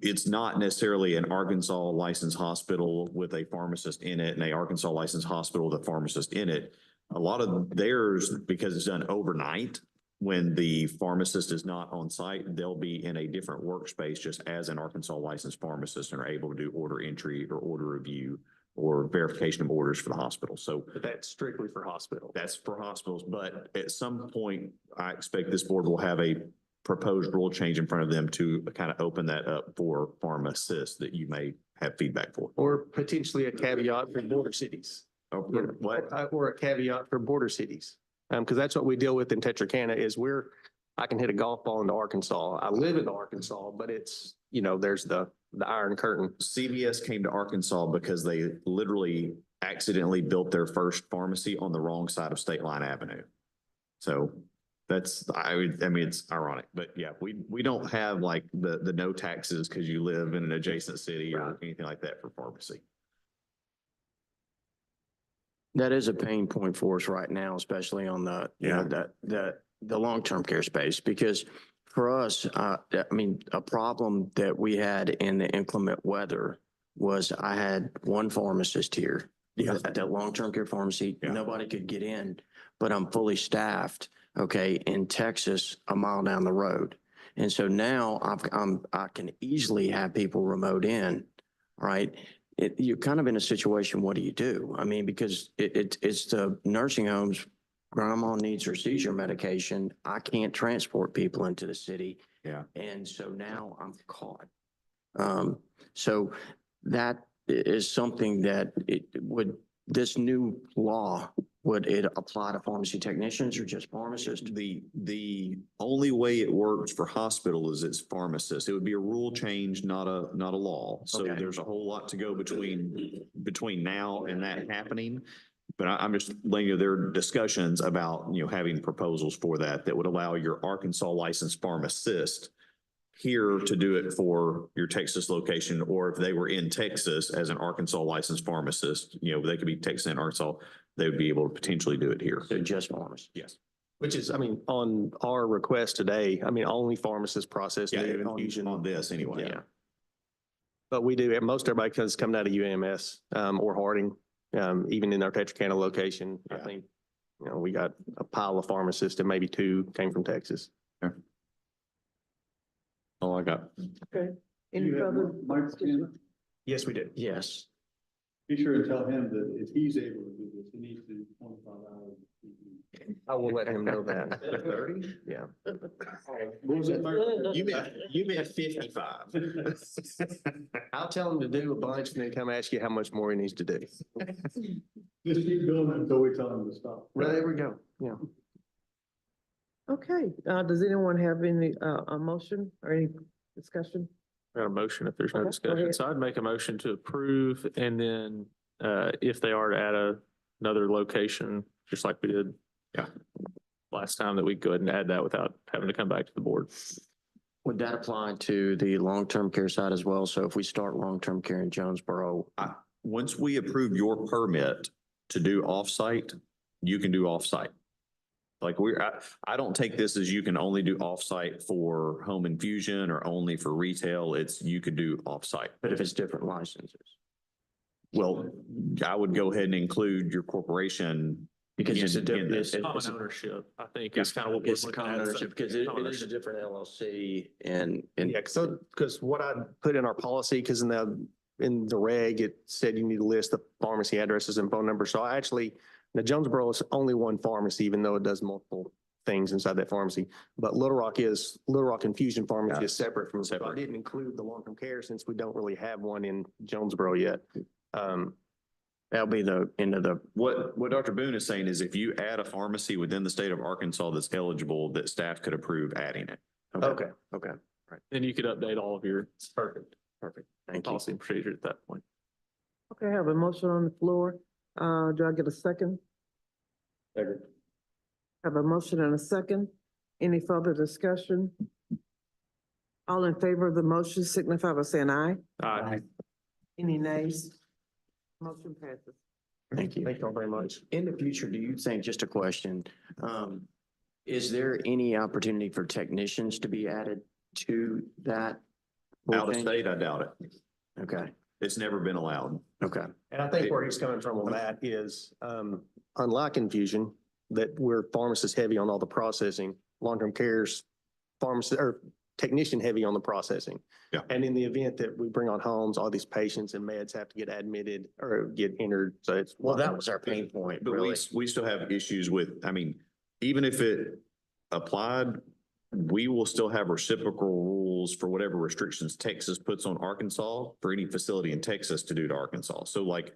it's not necessarily an Arkansas licensed hospital with a pharmacist in it and a Arkansas licensed hospital with a pharmacist in it. A lot of theirs, because it's done overnight, when the pharmacist is not on site, they'll be in a different workspace just as an Arkansas licensed pharmacist and are able to do order entry or order review or verification of orders for the hospital. So But that's strictly for hospital. that's for hospitals. But at some point, I expect this board will have a proposed rule change in front of them to kind of open that up for pharmacists that you may have feedback for. Or potentially a caveat for border cities. Or a caveat for border cities. Because that's what we deal with in Texarkana is I can hit a golf ball into Arkansas. I live in Arkansas, but it's, there's the Iron Curtain. CVS came to Arkansas because they literally accidentally built their first pharmacy on the wrong side of State Line Avenue. So I mean, it's ironic, but yeah, we don't have like the no taxes because you live in an adjacent city or anything like that for pharmacy. That is a pain point for us right now, especially on the, the long-term care space, because for us, I mean, a problem that we had in the inclement weather was I had one pharmacist here at that long-term care pharmacy. Nobody could get in, but I'm fully staffed, in Texas, a mile down the road. And so now I can easily have people remote in, right? You're kind of in a situation, what do you do? I mean, because it's the nursing homes, grandma needs her seizure medication. I can't transport people into the city. Yeah. And so now I'm caught. So that is something that this new law, would it apply to pharmacy technicians or just pharmacists? The only way it works for hospital is it's pharmacists. It would be a rule change, not a law. So there's a whole lot to go between now and that happening. But I'm just letting you know, there are discussions about, having proposals for that would allow your Arkansas licensed pharmacist here to do it for your Texas location, or if they were in Texas as an Arkansas licensed pharmacist, they could be Texas and Arkansas, they would be able to potentially do it here. So just pharmacists? Yes. Which is, I mean, on our request today, I mean, only pharmacists process native infusion. On this anyway. Yeah. But we do, most everybody comes coming out of UAMS or Harding, even in our Texarkana location. I think, we got a pile of pharmacists and maybe two came from Texas. Okay. All I got. Okay. Any further? Yes, we did. Yes. Be sure to tell him that if he's able to do this, he needs to do 25 hours. I will let him know that. 30? Yeah. What was it? You meant 55. I'll tell him to do a bunch and then come ask you how much more he needs to do. Just keep doing it until we tell him to stop. Well, there we go. Yeah. Okay, does anyone have any, a motion or any Discussion? Got a motion if there's no Okay, go discussion. ahead. So I'd make a motion to approve and then if they are to add another location, just like we did. Yeah. Last time, that we go ahead and add that without having to come back to the board. Would that apply to the long-term care side as well? So if we start long-term care in Jonesboro, Once we approve your permit to do offsite, you can do offsite. Like I don't take this as you can only do offsite for home infusion or only for retail. It's, you could do offsite. but if it's different licenses? Well, I would go ahead and include your corporation. Because it's a in different, this. Common ownership, I think is kind of what we're it's a looking common at. ownership because it is a different LLC and. Yeah, because what I put in our policy, because in the reg, it said you need to list the pharmacy addresses and phone numbers. So I actually, now Jonesboro is only one pharmacy, even though it does multiple things inside that pharmacy. But Little Rock Infusion Pharmacy is separate from, so I didn't include the long-term care since we don't really have one in Jonesboro yet. That'll be the end of the. What Dr. Boone is saying is if you add a pharmacy within the state of Arkansas that's eligible, that staff could approve adding it. Okay. Right. Then you could update all of your Perfect. Thank you. policy and procedure at that point. Okay, I have a motion on the floor. Do I get a second? Second. Have a motion and a second. Any further discussion? All in favor of the motion signify by saying aye. Aye. Any nays? Motion passes. Thank you. Thank you all very much. In the future, do you think, just a question, is there any opportunity for technicians to be added to that? Out of state, I doubt it. Okay, It's never been allowed. okay. And I think where he's coming from on that is, unlike infusion, that we're pharmacist heavy on all the processing, long-term care's pharmacist or technician heavy on the processing. Yeah. And in the event that we bring on homes, all these patients and meds have to get admitted or get entered. So it's. Well, that was our pain point, But really. we still have issues with, I mean, even if it applied, we will still have reciprocal rules for whatever restrictions Texas puts on Arkansas for any facility in Texas to do to Arkansas. So like,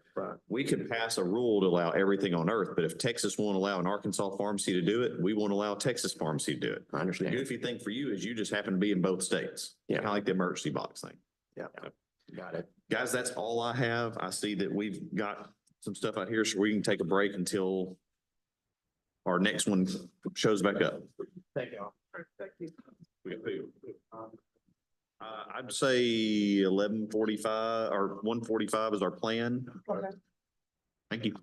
we could pass a rule to allow everything on earth, but if Texas won't allow an Arkansas pharmacy to do it, we won't allow a Texas pharmacy to do it. I The understand. goofy thing for you is you just happen to be in both states. Yeah. Kind of like the emergency box thing. Yeah, got it. Guys, that's all I have. I see that we've got some stuff out here, so we can take a break until our next one shows back up. Thank you all. Thank you. I'd say 11:45 or 1:45 is our plan. Okay. Thank you.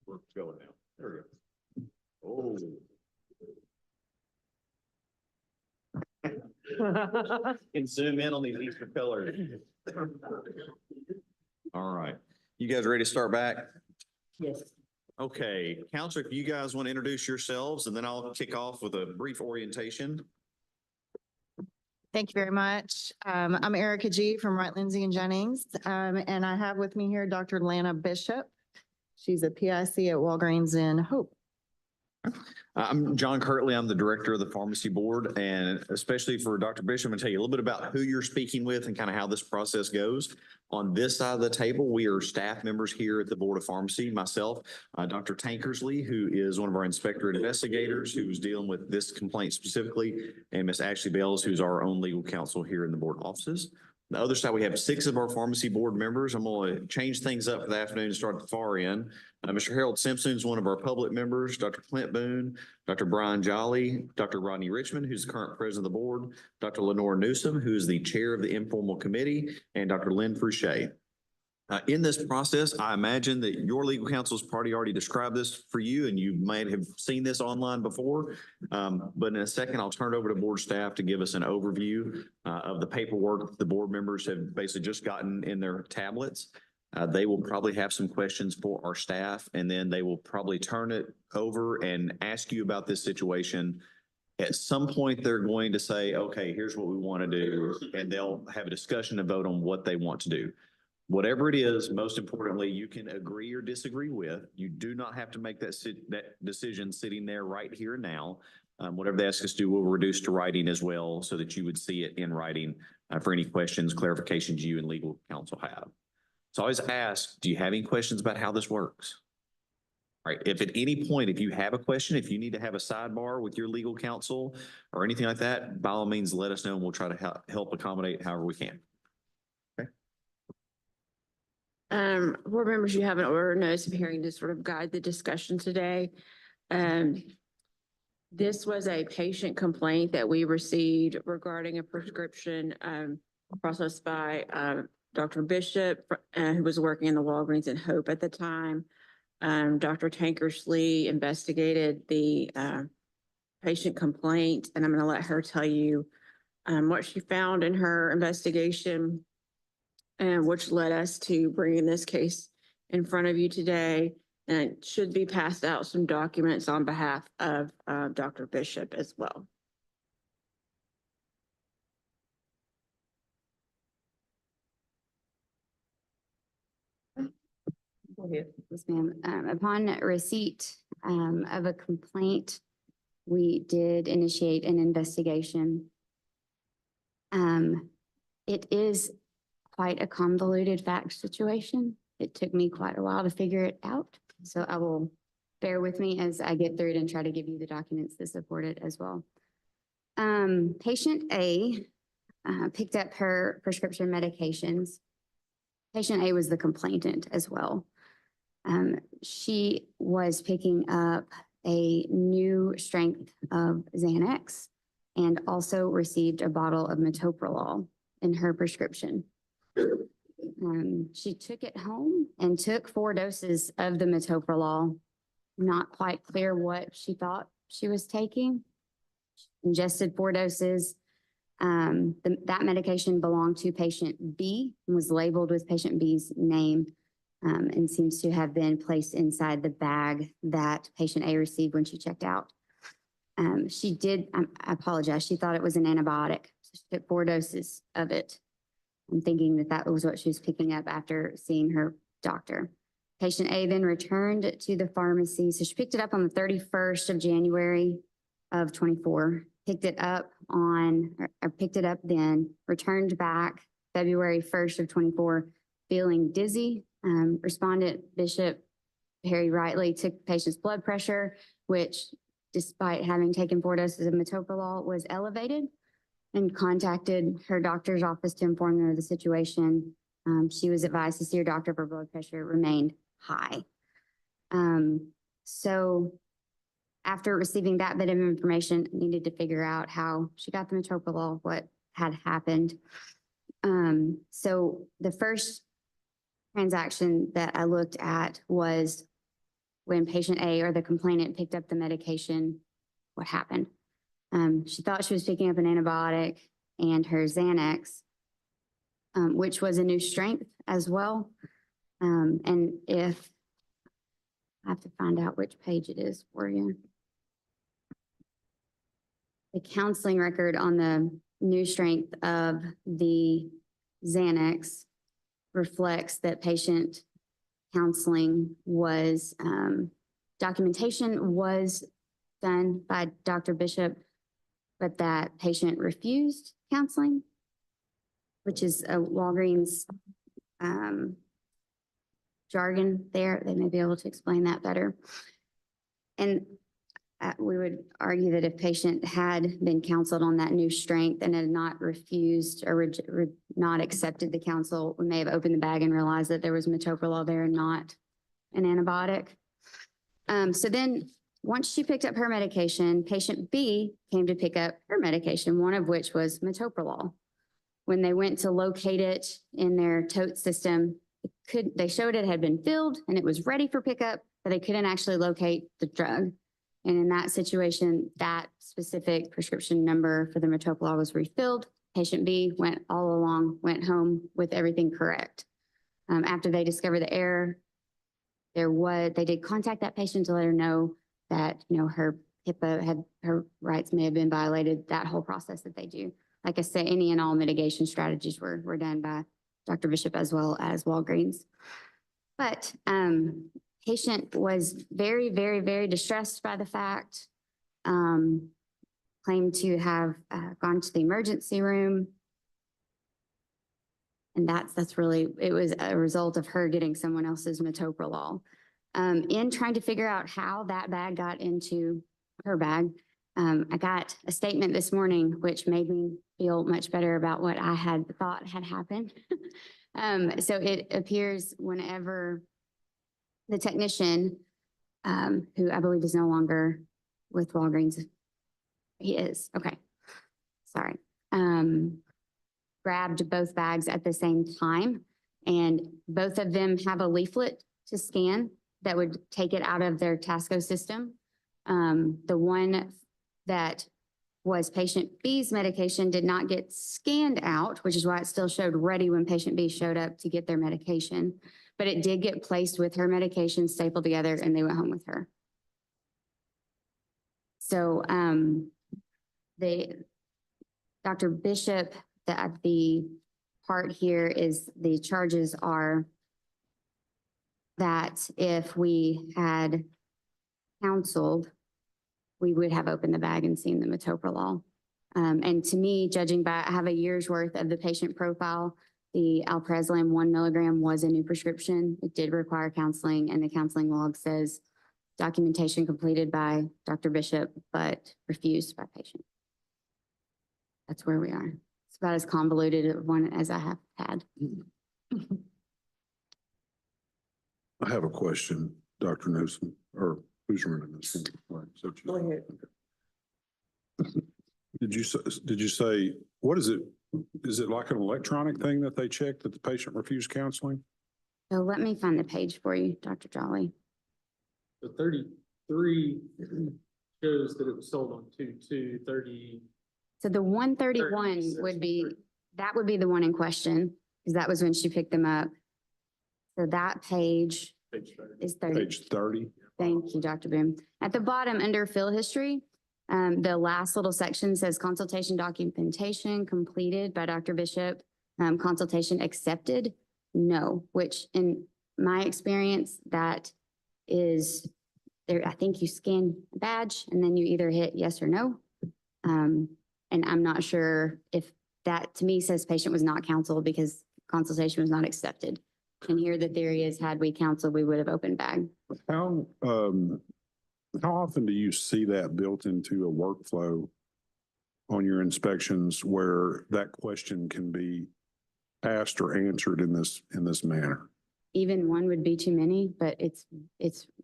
We're going now. There we go. Can zoom in on these Easter pillars. All right. You guys ready to start back? Yes. Okay, Counselor, if you guys want to introduce yourselves, and then I'll kick off with a brief orientation. Thank you very much. I'm Erica G. from Wright, Lindsay and Jennings. And I have with me here Dr. Lana Bishop. She's a PIC at Walgreens in Hope. I'm John Kirtley. I'm the director of the pharmacy board, and especially for Dr. Bishop, I'm going to tell you a little bit about who you're speaking with and kind of how this process goes. On this side of the table, we are staff members here at the Board of Pharmacy. Myself, Dr. Tankersley, who is one of our inspector investigators who was dealing with this complaint specifically, and Miss Ashley Bales, who's our own legal counsel here in the board offices. The other side, we have 6 of our pharmacy board members. I'm going to change things up for the afternoon and start at the far end. Mr. Harold Simpson is one of our public members, Dr. Clint Boone, Dr. Brian Jolly, Dr. Rodney Richmond, who's the current president of the board, Dr. Lenore Newsom, who is the chair of the informal committee, and Dr. Lynn Frouchet. In this process, I imagine that your legal counsel's party already described this for you, and you might have seen this online before. But in a second, I'll turn it over to board staff to give us an overview of the paperwork the board members have basically just gotten in their tablets. They will probably have some questions for our staff, and then they will probably turn it over and ask you about this situation. At some point, they're going to say, okay, here's what we want to do, and they'll have a discussion and vote on what they want to do. Whatever it is, most importantly, you can agree or disagree with. You do not have to make that decision sitting there right here and now. Whatever they ask us to do, we'll reduce to writing as well so that you would see it in writing for any questions, clarifications you and legal counsel have. So I always ask, do you have any questions about how this works? All right, if at any point, if you have a question, if you need to have a sidebar with your legal counsel or anything like that, by all means, let us know and we'll try to help accommodate however we can. Board members, you have an order notice of hearing to sort of guide the discussion today. This was a patient complaint that we received regarding a prescription processed by Dr. Bishop, who was working in the Walgreens in Hope at the time. Dr. Tankersley investigated the patient complaint, and I'm going to let her tell you what she found in her investigation, and which led us to bringing this case in front of you today. And it should be passed out some documents on behalf of Dr. Bishop as well. Yes, ma'am. Upon receipt of a complaint, we did initiate an investigation. It is quite a convoluted fact situation. It took me quite a while to figure it out. So I will bear with me as I get through it and try to give you the documents that support it as well. Patient A picked up her prescription medications. Patient A was the complainant as well. She was picking up a new strength of Xanax and also received a bottle of metoprolol in her prescription. She took it home and took 4 doses of the metoprolol. Not quite clear what she thought she was taking. Ingested 4 doses. That medication belonged to patient B and was labeled with patient B's name, and seems to have been placed inside the bag that patient A received when she checked out. I apologize, she thought it was an antibiotic. So she took 4 doses of it. I'm thinking that that was what she was picking up after seeing her doctor. Patient A then returned to the pharmacy. So she picked it up on the 31st of January of 24, picked it up then, returned back February 1st of 24, feeling dizzy. Respondent Bishop Harry Rightly took patient's blood pressure, which despite having taken 4 doses of metoprolol was elevated, and contacted her doctor's office to inform her of the situation. She was advised to see her doctor if her blood pressure remained high. So after receiving that bit of information, I needed to figure out how she got the metoprolol, what had happened. So the first transaction that I looked at was when patient A or the complainant picked up the medication, what happened. She thought she was picking up an antibiotic and her Xanax, which was a new strength as well. And if I have to find out which page it is for you. The counseling record on the new strength of the Xanax reflects that patient counseling was, documentation was done by Dr. Bishop, but that patient refused counseling, which is a Walgreens jargon there. They may be able to explain that better. And we would argue that if patient had been counseled on that new strength and had not refused or not accepted the counsel, we may have opened the bag and realized that there was metoprolol there and not an antibiotic. So then once she picked up her medication, patient B came to pick up her medication, one of which was metoprolol. When they went to locate it in their tote system, they showed it had been filled and it was ready for pickup, but they couldn't actually locate the drug. And in that situation, that specific prescription number for the metoprolol was refilled. Patient B went all along, went home with everything correct. After they discovered the error, they did contact that patient to let her know that, her HIPAA her rights may have been violated, that whole process that they do. Like I said, any and all mitigation strategies were done by Dr. Bishop as well as Walgreens. But patient was very, very, very distressed by the fact, claimed to have gone to the emergency room. And that's really, it was a result of her getting someone else's metoprolol. In trying to figure out how that bag got into her bag, I got a statement this morning, which made me feel much better about what I had thought had happened. So it appears whenever the technician, who I believe is no longer with Walgreens, he is, okay, sorry, grabbed both bags at the same time, and both of them have a leaflet to scan that would take it out of their Tasco system. The one that was patient B's medication did not get scanned out, which is why it still showed ready when patient B showed up to get their medication. But it did get placed with her medication, stapled together, and they went home with her. So Dr. Bishop, the part here is the charges are that if we had counseled, we would have opened the bag and seen the metoprolol. And to me, judging by, I have a year's worth of the patient profile. The alprazolam 1 milligram was a new prescription. It did require counseling, and the counseling log says documentation completed by Dr. Bishop, but refused by patient. That's where we are. It's about as convoluted a one as I have had. I have a question, Dr. Newsom, or who's running this? Go ahead. Did you say, what is it? Is it like an electronic thing that they check that the patient refused counseling? So let me find the page for you, Dr. Jolly. The 33 shows that it was sold on 2/2/30. So the 131 would be, that would be the one in question, because that was when she picked them up. So that page is 30. Page 30. Thank you, Dr. Boone. At the bottom, under fill history, the last little section says consultation documentation completed by Dr. Bishop, consultation accepted, no, which in my experience, that is there. I think you scan a badge and then you either hit yes or no. And I'm not sure if that to me says patient was not counseled because consultation was not accepted. And here the theory is had we counseled, we would have opened bag. How often do you see that built into a workflow on your inspections where that question can be asked or answered in this manner? Even one would be too many, but it's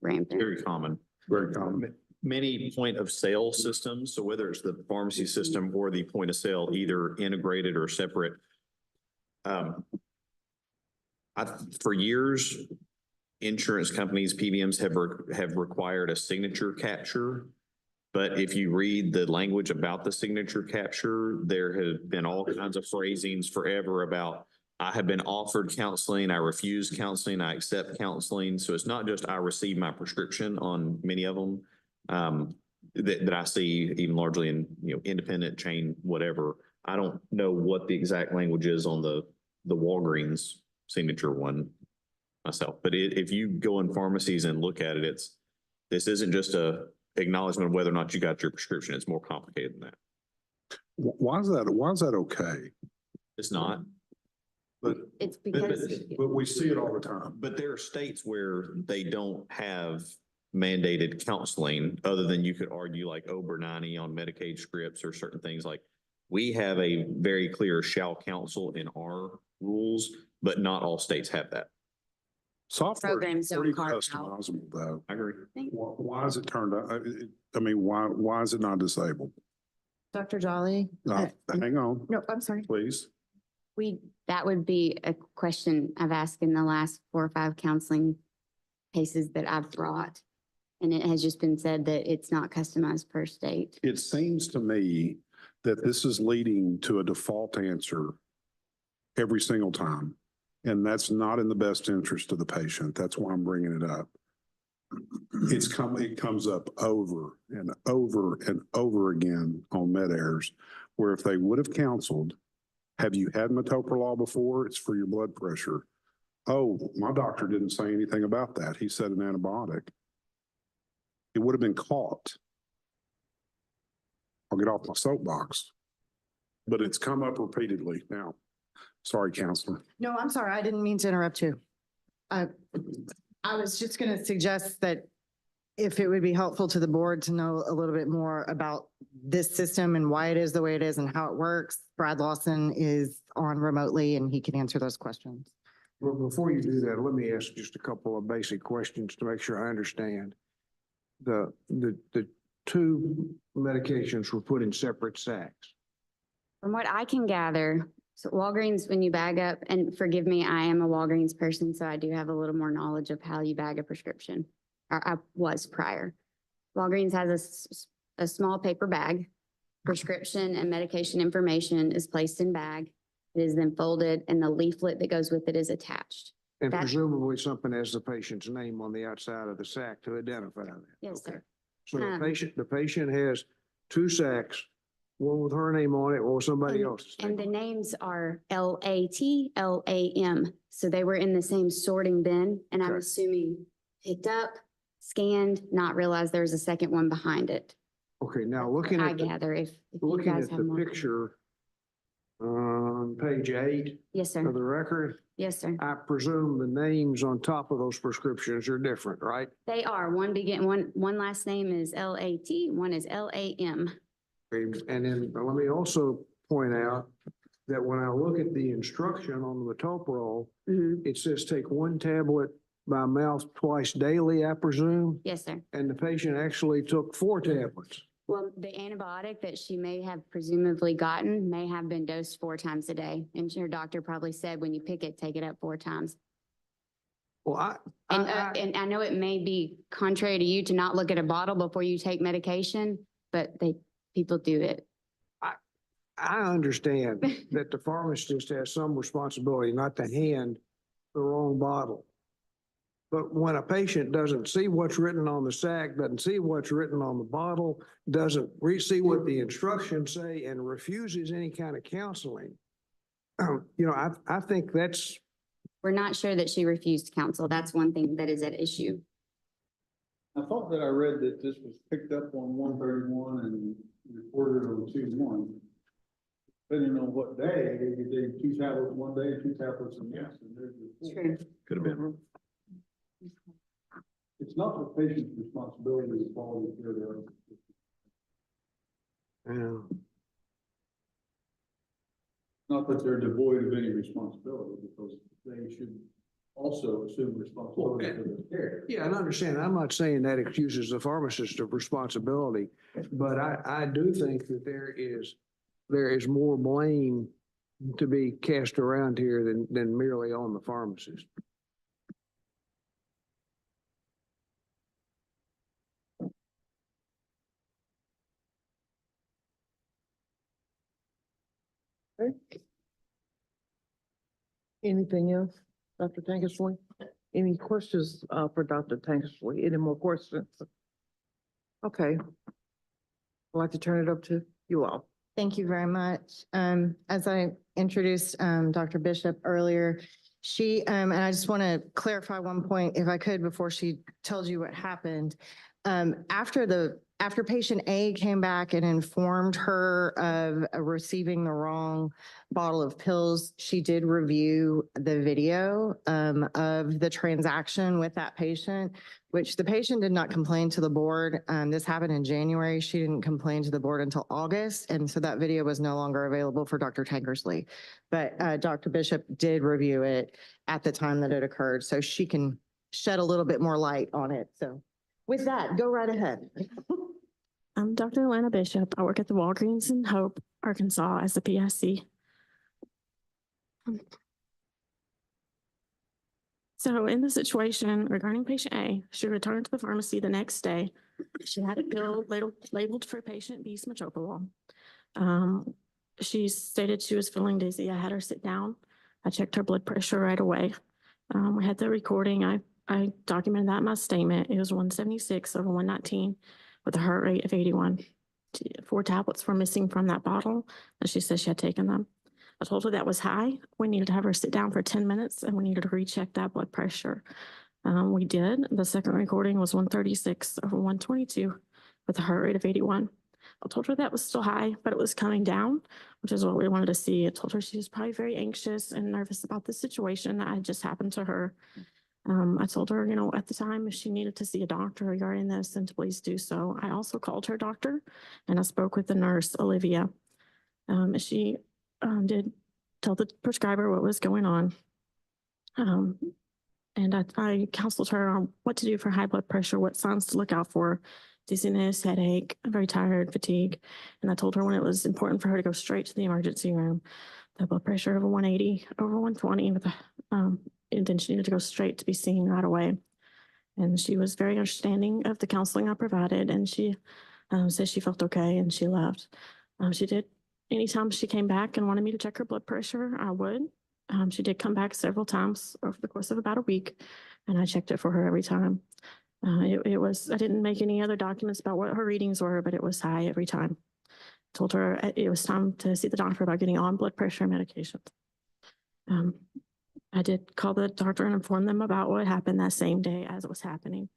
rampant. Very common. Very common. Many point of sale systems, so whether it's the pharmacy system or the point of sale, either integrated or separate. For years, insurance companies, PBMs have required a signature capture. But if you read the language about the signature capture, there have been all kinds of phrasings forever about, I have been offered counseling, I refuse counseling, I accept counseling. So it's not just I receive my prescription on many of them that I see even largely in, independent chain, whatever. I don't know what the exact language is on the Walgreens signature one myself, but if you go in pharmacies and look at it, this isn't just a acknowledgement of whether or not you got your prescription. It's more complicated than that. Why is that okay? It's not. But It's because. but we see it all the time. But there are states where they don't have mandated counseling other than you could argue like over 90 on Medicaid scripts or certain things. Like we have a very clear shall counsel in our rules, but not all states have that. Software Programs is don't pretty carve out. customizable though. I agree. Why is it turned out? I mean, why is it not disabled? Dr. Jolly? Hang on, No, I'm sorry. please. That would be a question I've asked in the last 4 or 5 counseling cases that I've brought. And it has just been said that it's not customized per state. It seems to me that this is leading to a default answer every single time. And that's not in the best interest of the patient. That's why I'm bringing it up. It comes up over and over and over again on med errors, where if they would have counseled, have you had metoprolol before? It's for your blood pressure. Oh, my doctor didn't say anything about that. He said an antibiotic. It would have been caught. I'll get off my soapbox, but it's come up repeatedly now. Sorry, counselor. No, I'm sorry. I didn't mean to interrupt you. I was just going to suggest that if it would be helpful to the board to know a little bit more about this system and why it is the way it is and how it works. Brad Lawson is on remotely and he can answer those questions. Well, before you do that, let me ask just a couple of basic questions to make sure I understand. The 2 medications were put in separate sacks. From what I can gather, so Walgreens, when you bag up, and forgive me, I am a Walgreens person, so I do have a little more knowledge of how you bag a prescription. Or I was prior. Walgreens has a small paper bag. Prescription and medication information is placed in bag. It is then folded and the leaflet that goes with it is attached. And That's- presumably something has the patient's name on the outside of the sack to identify that. Yes, sir. So the patient has 2 sacks, one with her name on it or somebody else's. And the names are LAT, LAM. So they were in the same sorting bin and I'm Okay. assuming picked up, scanned, not realized there was a second one behind it. Okay, now looking I at, gather if you looking guys at have the more. picture on page 8 Yes, of sir. the record, Yes, sir. I presume the names on top of those prescriptions are different, right? They are. One last name is LAT, one is LAM. And then let me also point out that when I look at the instruction on the metoprolol, it says take 1 tablet by mouth twice daily, I presume, Yes, sir. and the patient actually took 4 tablets. Well, the antibiotic that she may have presumably gotten may have been dosed 4 times a day. And her doctor probably said, when you pick it, take it up 4 times. Well, And I know it may be contrary to you to not look at a bottle before you take medication, but people do it. I understand that the pharmacist has some responsibility not to hand the wrong bottle. But when a patient doesn't see what's written on the sack, doesn't see what's written on the bottle, doesn't see what the instructions say and refuses any kind of counseling, I think that's. We're not sure that she refused counsel. That's one thing that is at issue. I thought that I read that this was picked up on 131 and reported on 2/1. Depending on what day, they did 2 tablets one day, 2 tablets the next. True. Could have been. It's not the patient's responsibility to follow the care they're. Not that they're devoid of any responsibility, because they should also assume responsibility for their care. Yeah, and I understand. I'm not saying that excuses the pharmacist of responsibility, but I do think that there is more blame to be cast around here than merely on the pharmacist. Okay. Anything else, Dr. Tankersley? Any questions, for Dr. Tankersley? Any more questions? Okay. I'd like to turn it up to you all. Thank you very much. As I introduced, Dr. Bishop earlier, she, and I just want to clarify one point if I could before she tells you what happened. After patient A came back and informed her of receiving the wrong bottle of pills, she did review the video of the transaction with that patient, which the patient did not complain to the board. This happened in January. She didn't complain to the board until August. And so that video was no longer available for Dr. Tankersley. But Dr. Bishop did review it at the time that it occurred. So she can shed a little bit more light on it. So with that, go right ahead. I'm Dr. Alana Bishop. I work at the Walgreens in Hope, Arkansas as a PIC. So in the situation regarding patient A, she returned to the pharmacy the next day. She had a pill labeled for patient B's metoprolol. She stated she was feeling dizzy. I had her sit down. I checked her blood pressure right away. We had the recording. I documented that in my statement. It was 176/119 with a heart rate of 81. 4 tablets were missing from that bottle, and she said she had taken them. I told her that was high. We needed to have her sit down for 10 minutes, and we needed to recheck that blood pressure. We did. The second recording was 136/122 with a heart rate of 81. I told her that was still high, but it was coming down, which is what we wanted to see. I told her she was probably very anxious and nervous about the situation that had just happened to her. I told her, you know, at the time, if she needed to see a doctor regarding this, then to please do so. I also called her doctor and I spoke with the nurse, Olivia. She did tell the prescriber what was going on. And I counseled her on what to do for high blood pressure, what signs to look out for, dizziness, headache, very tired, fatigue. And I told her when it was important for her to go straight to the emergency room, the blood pressure of 180/120 with and then she needed to go straight to be seen right away. And she was very understanding of the counseling I provided, and she said she felt okay and she left. She did, anytime she came back and wanted me to check her blood pressure, I would. She did come back several times over the course of about a week, and I checked it for her every time. I didn't make any other documents about what her readings were, but it was high every time. Told her it was time to see the doctor about getting on blood pressure medications. I did call the doctor and inform them about what happened that same day as it was happening.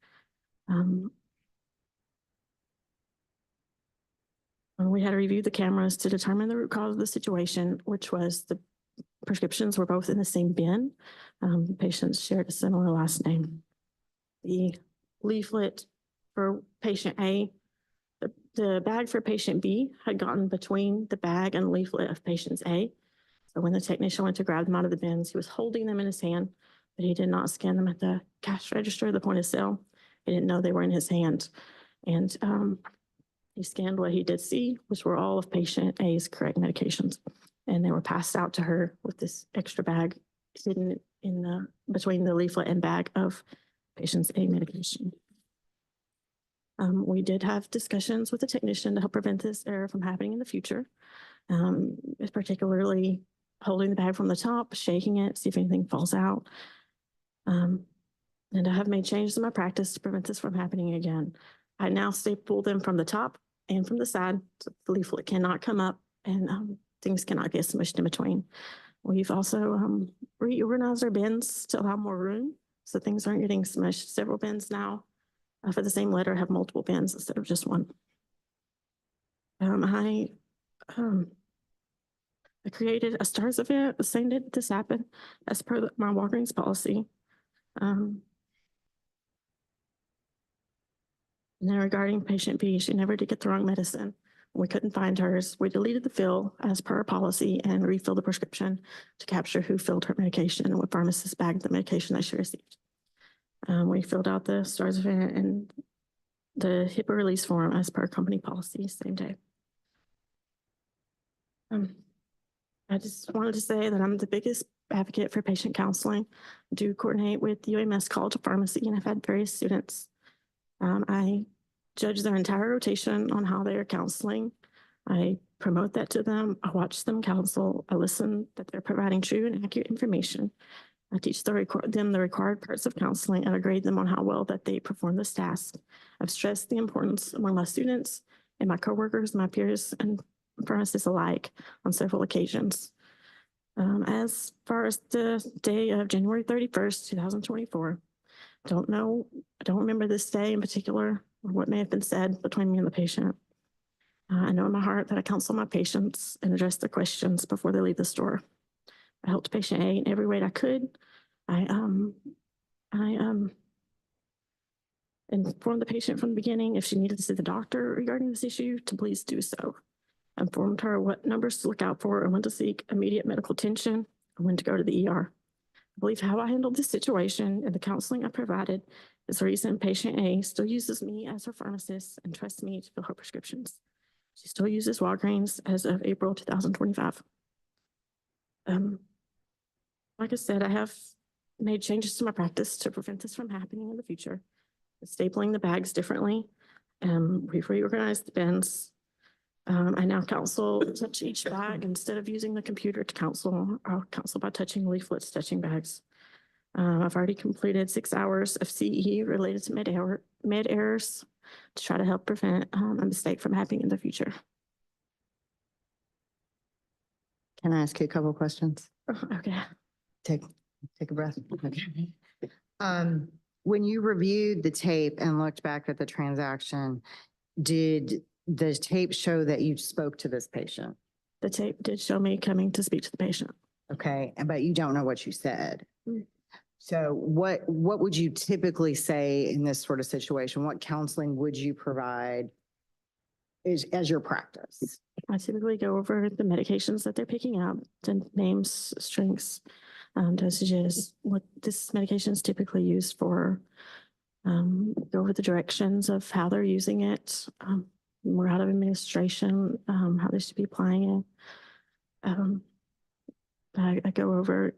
We had to review the cameras to determine the root cause of the situation, which was the prescriptions were both in the same bin. The patients shared a similar last name. The leaflet for patient A, the bag for patient B had gotten between the bag and leaflet of patients A. So when the technician went to grab them out of the bins, he was holding them in his hand, but he did not scan them at the cash register, the point of sale. He didn't know they were in his hand. And he scanned what he did see, which were all of patient A's correct medications. And they were passed out to her with this extra bag hidden in between the leaflet and bag of patient's A medication. We did have discussions with the technician to help prevent this error from happening in the future, particularly holding the bag from the top, shaking it, see if anything falls out. And I have made changes in my practice to prevent this from happening again. I now staple them from the top and from the side, so the leaflet cannot come up and things cannot get smushed in between. We've also reorganized our bins to allow more room, so things aren't getting smushed. Several bins now for the same letter have multiple bins instead of just one. I created a STARS event the same day this happened as per my Walgreens policy. And then regarding patient B, she never did get the wrong medicine. We couldn't find hers. We deleted the fill as per our policy and refilled the prescription to capture who filled her medication and what pharmacist bagged the medication that she received. We filled out the STARS event and the HIPAA release form as per company policy, same day. I just wanted to say that I'm the biggest advocate for patient counseling. I do coordinate with the UMS College of Pharmacy, and I've had various students. I judge their entire rotation on how they are counseling. I promote that to them. I watch them counsel. I listen that they're providing true and accurate information. I teach them the required parts of counseling and I grade them on how well that they perform this task. I've stressed the importance among my students and my coworkers, my peers, and pharmacists alike on several occasions. As far as the day of January 31st, 2024, I don't remember this day in particular or what may have been said between me and the patient. I know in my heart that I counsel my patients and address their questions before they leave the store. I helped patient A in every way I could. I informed the patient from the beginning if she needed to see the doctor regarding this issue to please do so. I informed her what numbers to look out for and when to seek immediate medical attention and when to go to the ER. I believe how I handled this situation and the counseling I provided is the reason patient A still uses me as her pharmacist and trusts me to fill her prescriptions. She still uses Walgreens as of April 2025. Like I said, I have made changes to my practice to prevent this from happening in the future. Stapling the bags differently. We've reorganized the bins. I now touch each bag instead of using the computer to counsel. I'll counsel by touching leaflets, touching bags. I've already completed 6 hours of CE related to med errors to try to help prevent a mistake from happening in the future. Can I ask you a couple of questions? Okay. Take a breath. Okay. When you reviewed the tape and looked back at the transaction, did the tape show that you spoke to this patient? The tape did show me coming to speak to the patient. Okay, but you don't know what you said. So what would you typically say in this sort of situation? What counseling would you provide as your practice? I typically go over the medications that they're picking up, the names, strengths, dosages, what this medication is typically used for, go over the directions of how they're using it, route of administration, how they should be applying it. I go over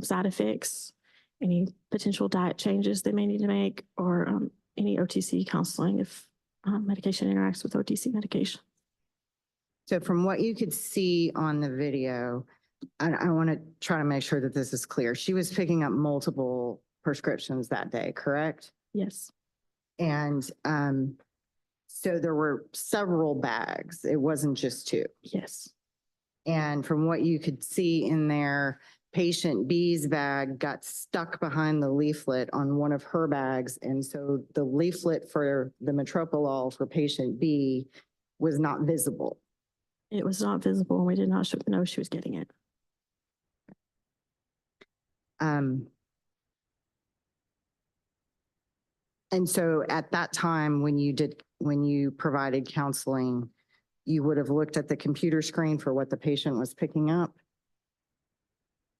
side effects, any potential diet changes they may need to make, or any OTC counseling if medication interacts with OTC medication. So from what you could see on the video, I want to try to make sure that this is clear. She was picking up multiple prescriptions that day, correct? Yes. And so there were several bags. It wasn't just 2. Yes. And from what you could see in there, patient B's bag got stuck behind the leaflet on one of her bags. And so the leaflet for the metoprolol for patient B was not visible. It was not visible and we did not know she was getting it. And so at that time, when you provided counseling, you would have looked at the computer screen for what the patient was picking up?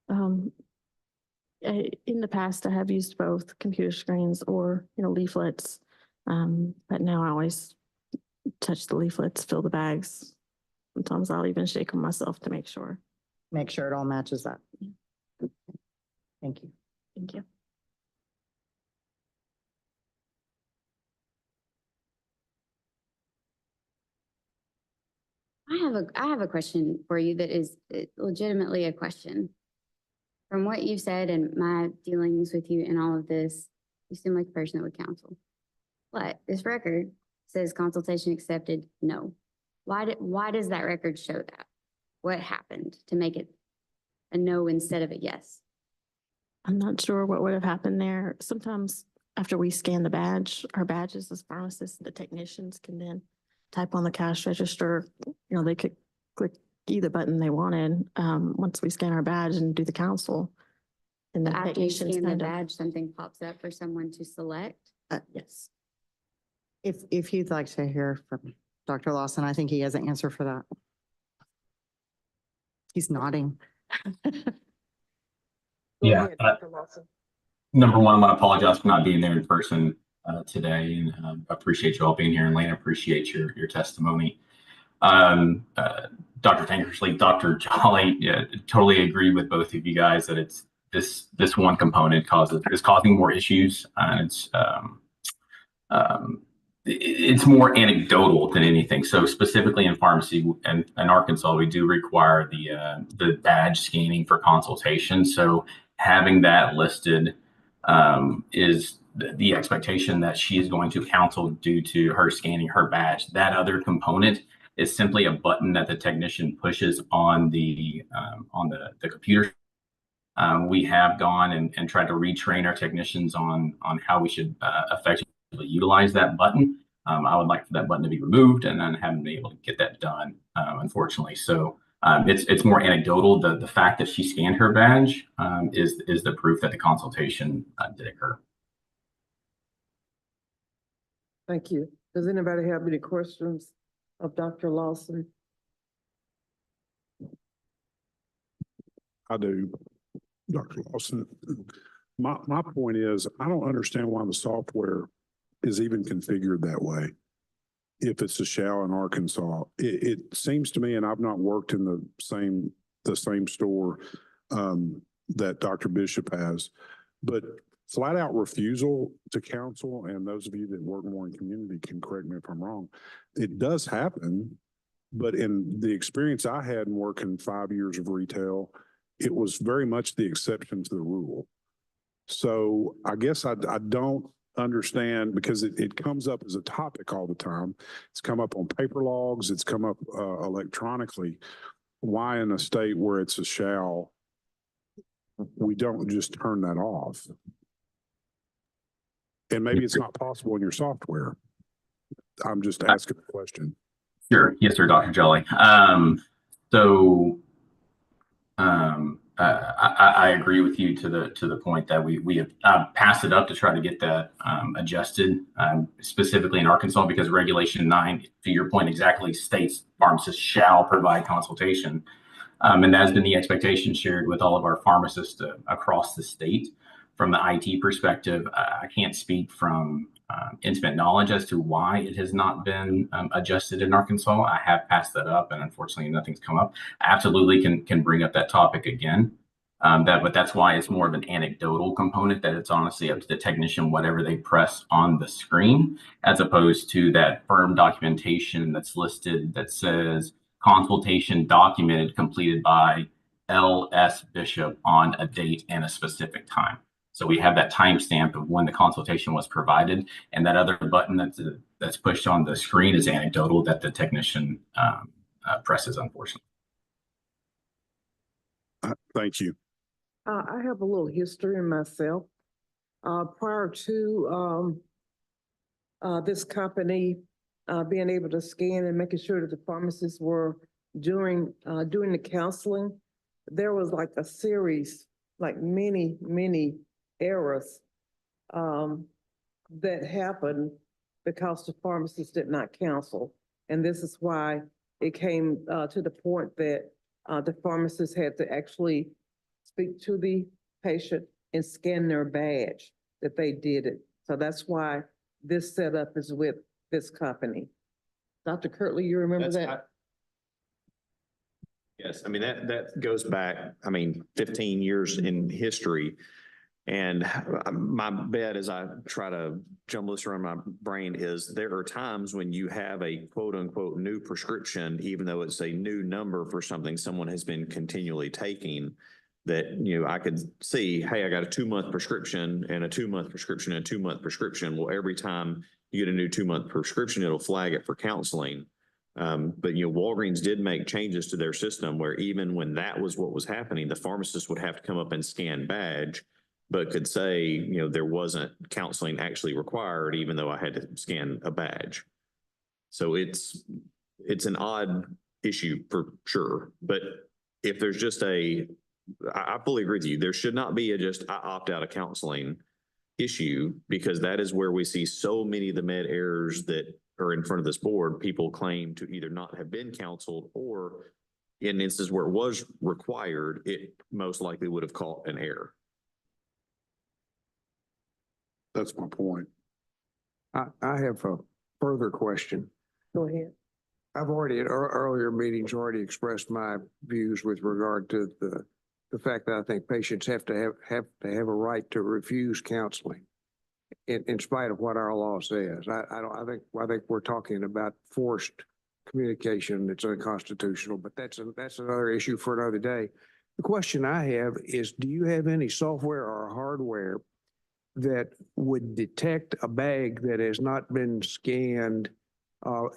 In the past, I have used both computer screens or, leaflets. But now I always touch the leaflets, fill the bags. Sometimes I'll even shake them myself to make sure. Make sure it all matches up. Thank you. Thank you. I have a question for you that is legitimately a question. From what you've said and my dealings with you and all of this, you seem like a person that would counsel. But this record says consultation accepted, no. Why does that record show that? What happened to make it a no instead of a yes? I'm not sure what would have happened there. Sometimes after we scan the badge, our badges as pharmacists, the technicians can then type on the cash register. They could click either button they wanted. Once we scan our badge and do the counsel, and the After you technicians scan the kind of, badge, something pops up for someone to select? yes. If you'd like to hear from Dr. Lawson, I think he has an answer for that. He's nodding. Yeah. Number one, I want to apologize for not being there in person today, and appreciate you all being here. And Lane, appreciate your testimony. Dr. Tankersley, Dr. Jolly, totally agree with both of you guys that it's this one component is causing more issues, and it's it's more anecdotal than anything. So specifically in pharmacy and in Arkansas, we do require the badge scanning for consultation. So having that listed is the expectation that she is going to counsel due to her scanning her badge. That other component is simply a button that the technician pushes on the computer. We have gone and tried to retrain our technicians on how we should effectively utilize that button. I would like for that button to be removed, and then haven't been able to get that done, unfortunately. So it's more anecdotal. The fact that she scanned her badge is the proof that the consultation did occur. Thank you. Does anybody have any questions of Dr. Lawson? I do, Dr. Lawson. My point is, I don't understand why the software is even configured that way. If it's a shall in Arkansas, it seems to me, and I've not worked in the same store that Dr. Bishop has, but flat out refusal to counsel, and those of you that work more in community can correct me if I'm wrong, it does happen, but in the experience I had in working 5 years of retail, it was very much the exception to the rule. So I guess I don't understand, because it comes up as a topic all the time. It's come up on paper logs. It's come up electronically. Why in a state where it's a shall, we don't just turn that off? And maybe it's not possible in your software. I'm just asking a question. Sure. Yes, sir, Dr. Jolly. I agree with you to the point that we have passed it up to try to get that adjusted, specifically in Arkansas, because Regulation 9, to your point, exactly states pharmacists shall provide consultation. And that has been the expectation shared with all of our pharmacists across the state. From the IT perspective, I can't speak from intimate knowledge as to why it has not been adjusted in Arkansas. I have passed that up, and unfortunately nothing's come up. I absolutely can bring up that topic again. But that's why it's more of an anecdotal component, that it's honestly up to the technician, whatever they press on the screen, as opposed to that firm documentation that's listed that says consultation documented completed by L.S. Bishop on a date and a specific time. So we have that timestamp of when the consultation was provided, and that other button that's pushed on the screen is anecdotal that the technician presses, unfortunately. Thank you. I have a little history in myself. Prior to this company being able to scan and making sure that the pharmacists were doing the counseling, there was like a series, like many errors that happened because the pharmacist did not counsel. And this is why it came to the point that the pharmacist had to actually speak to the patient and scan their badge that they did it. So that's why this setup is with this company. Dr. Kirtley, you remember that? Yes, I mean, that goes back, 15 years in history. And my bet, as I try to jumble this around my brain, is there are times when you have a quote unquote new prescription, even though it's a new number for something someone has been continually taking, that, I could see, hey, I got a 2-month prescription and a 2-month prescription and a 2-month prescription. Well, every time you get a new 2-month prescription, it'll flag it for counseling. But Walgreens did make changes to their system where even when that was what was happening, the pharmacist would have to come up and scan badge, but could say, there wasn't counseling actually required, even though I had to scan a badge. So it's an odd issue for sure. But if there's just I fully agree with you, there should not be just I opt out of counseling issue, because that is where we see so many of the med errors that are in front of this board. People claim to either not have been counseled, or in instances where it was required, it most likely would have caught an error. That's my point. I have a further question. Go ahead. I've already at earlier meetings already expressed my views with regard to the fact that I think patients have to have a right to refuse counseling. in spite of what our law says. I think we're talking about forced communication that's unconstitutional, but that's another issue for another day. The question I have is, do you have any software or hardware that would detect a bag that has not been scanned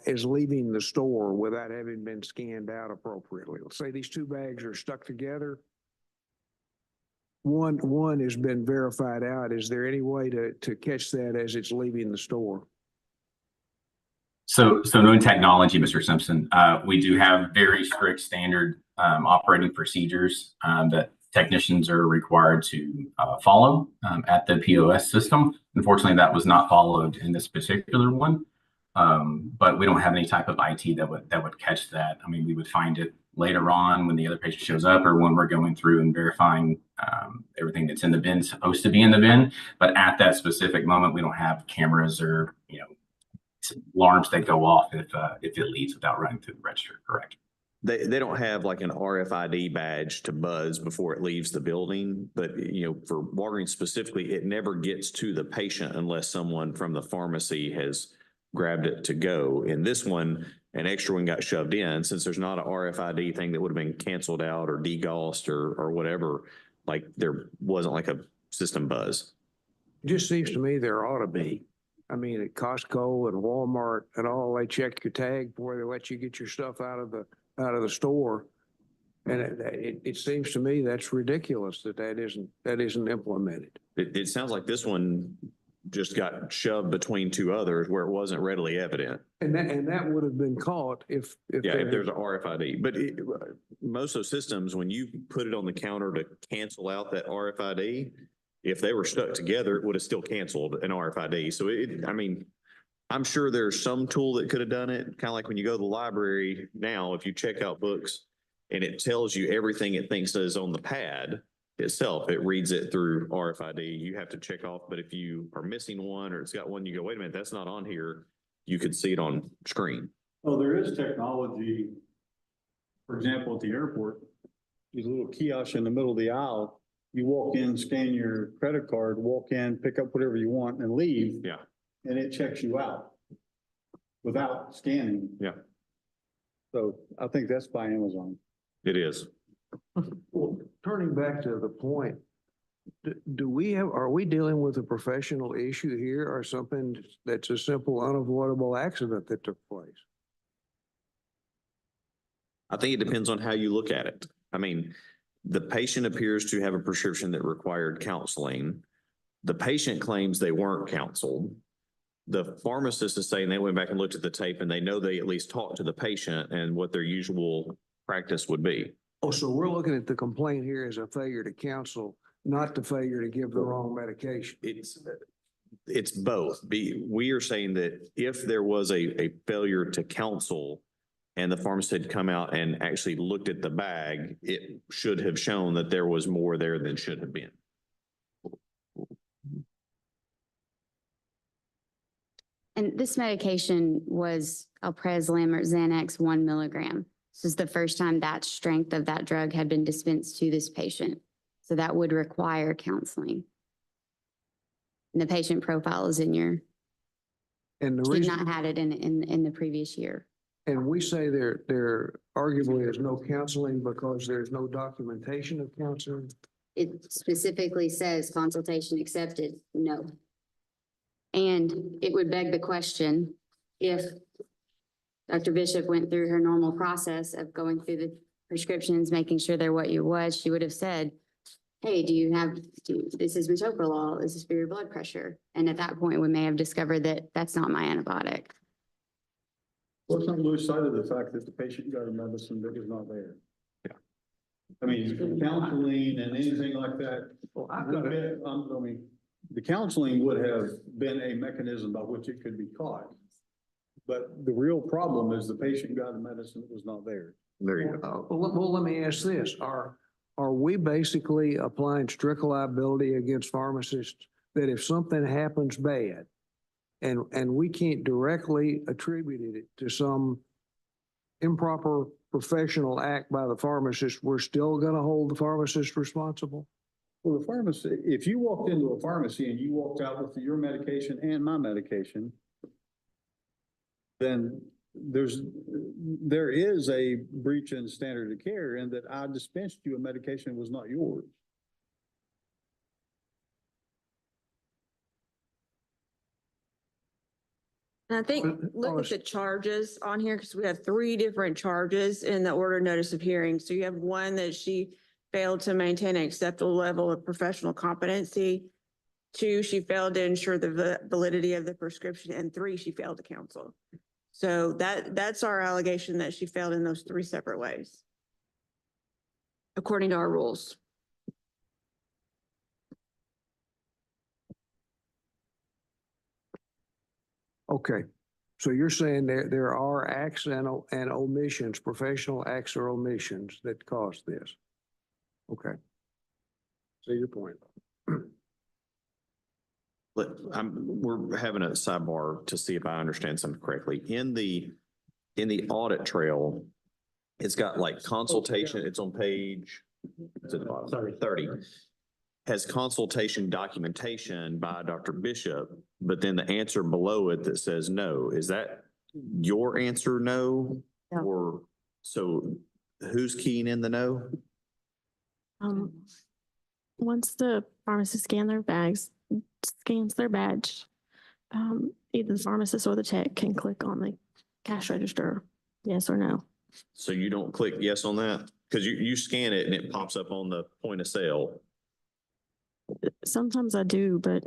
as leaving the store without having been scanned out appropriately? Let's say these two bags are stuck together. One has been verified out. Is there any way to catch that as it's leaving the store? So knowing technology, Mr. Simpson, we do have very strict standard operating procedures that technicians are required to follow at the POS system. Unfortunately, that was not followed in this particular one, but we don't have any type of IT that would catch that. I mean, we would find it later on when the other patient shows up or when we're going through and verifying everything that's in the bin supposed to be in the bin. But at that specific moment, we don't have cameras or alarms that go off if it leaves without running through the register. Correct. They don't have like an RFID badge to buzz before it leaves the building, but for Walgreens specifically, it never gets to the patient unless someone from the pharmacy has grabbed it to go. In this one, an extra one got shoved in. Since there's not an RFID thing that would have been canceled out or degaussed or whatever, like there wasn't like a system buzz. It just seems to me there ought to be. I mean, at Costco and Walmart and all, they check your tag before they let you get your stuff out of the store. And it seems to me that's ridiculous that isn't implemented. It sounds like this one just got shoved between two others where it wasn't readily evident. And that would have been caught if there's an RFID. But most of those systems, when you put it on the counter to cancel out that RFID, if they were stuck together, it would have still canceled an RFID. So I'm sure there's some tool that could have done it. Kind of like when you go to the library now, if you check out books and it tells you everything it thinks is on the pad itself, it reads it through RFID. You have to check off, but if you are missing one or it's got one, you go, wait a minute, that's not on here. You could see it on screen. Well, there is technology. For example, at the airport, these little kiosks in the middle of the aisle, you walk in, scan your credit card, walk in, pick up whatever you want and leave. Yeah. And it checks you out without scanning. Yeah. So I think that's by Amazon. It is. Well, turning back to the point, are we dealing with a professional issue here or something that's a simple unavoidable accident that took place? I think it depends on how you look at it. I mean, the patient appears to have a prescription that required counseling. The patient claims they weren't counseled. The pharmacist is saying they went back and looked at the tape and they know they at least talked to the patient and what their usual practice would be. Oh, so we're looking at the complaint here as a failure to counsel, not the failure to give the wrong medication. It's both. We are saying that if there was a failure to counsel and the pharmacist had come out and actually looked at the bag, it should have shown that there was more there than should have been. And this medication was alprazolam or Xanax 1 milligram. This is the first time that strength of that drug had been dispensed to this patient. So that would require counseling. And the patient profile is in your, And the did reason, not had it in the previous year. and we say there arguably is no counseling because there's no documentation of counseling. It specifically says consultation accepted, no. And it would beg the question, if Dr. Bishop went through her normal process of going through the prescriptions, making sure they're what you was, she would have said, hey, this is metoprolol, this is for your blood pressure. And at that point, we may have discovered that that's not my antibiotic. Let's not lose sight of the fact that the patient got a medicine that was not there. Yeah. I mean, counseling and anything like that. Well, The counseling would have been a mechanism by which it could be caught. But the real problem is the patient got a medicine that was not there. There you go. Well, let me ask this. Are we basically applying strict liability against pharmacists that if something happens bad and we can't directly attribute it to some improper professional act by the pharmacist, we're still going to hold the pharmacist responsible? Well, the pharmacy, if you walked into a pharmacy and you walked out with your medication and my medication, then there is a breach in standard of care in that I dispensed you a medication that was not yours. And I think, look at the charges on here, because we have 3 different charges in the order notice of hearing. So you have one that she failed to maintain an acceptable level of professional competency. 2, she failed to ensure the validity of the prescription, and 3, she failed to counsel. So that's our allegation, that she failed in those 3 separate ways, according to our rules. Okay, so you're saying there are acts and omissions, professional acts or omissions that cause this? Okay. See your point. We're having a sidebar to see if I understand something correctly. In the audit trail, it's got like consultation, it's on page, it's at the bottom, 30. Has consultation documentation by Dr. Bishop, but then the answer below it that says no. Is that your answer, no? No. Or, so who's keying in the no? Once the pharmacist scans their badge, either the pharmacist or the tech can click on the cash register, yes or no. So you don't click yes on that? Because you scan it and it pops up on the point of sale. Sometimes I do, but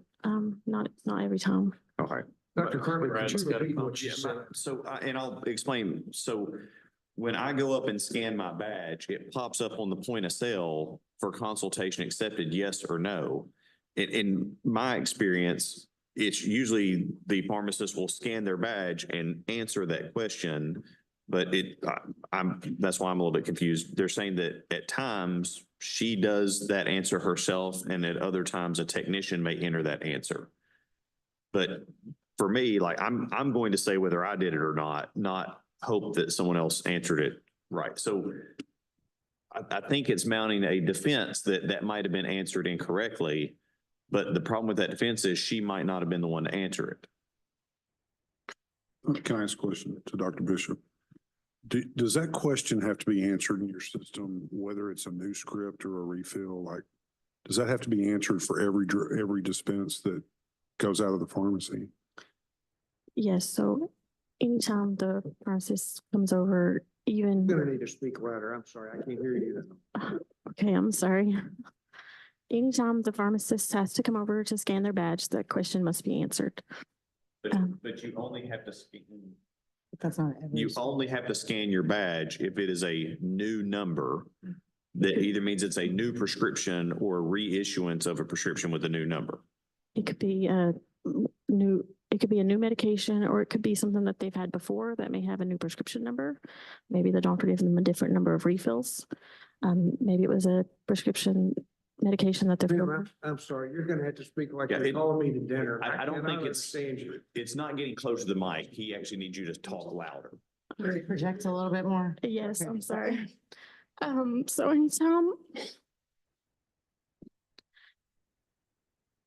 not every time. Okay. Dr. Kirby, could you repeat what you said? So, and I'll explain. So when I go up and scan my badge, it pops up on the point of sale for consultation accepted, yes or no. In my experience, it's usually the pharmacist will scan their badge and answer that question. But that's why I'm a little bit confused. They're saying that at times she does that answer herself, and at other times a technician may enter that answer. But for me, like I'm going to say whether I did it or not hope that someone else answered it right. So I think it's mounting a defense that might have been answered incorrectly, but the problem with that defense is she might not have been the one to answer it. Can I ask a question to Dr. Bishop? Does that question have to be answered in your system, whether it's a new script or a refill? Like, does that have to be answered for every dispense that goes out of the pharmacy? Yes, so anytime the pharmacist comes over, even. You're gonna need to speak louder. I'm sorry, I can't hear you. Okay, I'm sorry. Anytime the pharmacist has to come over to scan their badge, that question must be answered. But you only have to scan. That's not. You only have to scan your badge if it is a new number. That either means it's a new prescription or reissuance of a prescription with a new number. It could be a new medication, or it could be something that they've had before that may have a new prescription number. Maybe the doctor gave them a different number of refills. Maybe it was a prescription medication that they're. I'm sorry, you're gonna have to speak like Yeah, you're calling me to dinner. I don't think understand you. it's not getting close to the mic. He actually needs you to talk louder. Project a little bit more. Yes, Okay. I'm sorry. So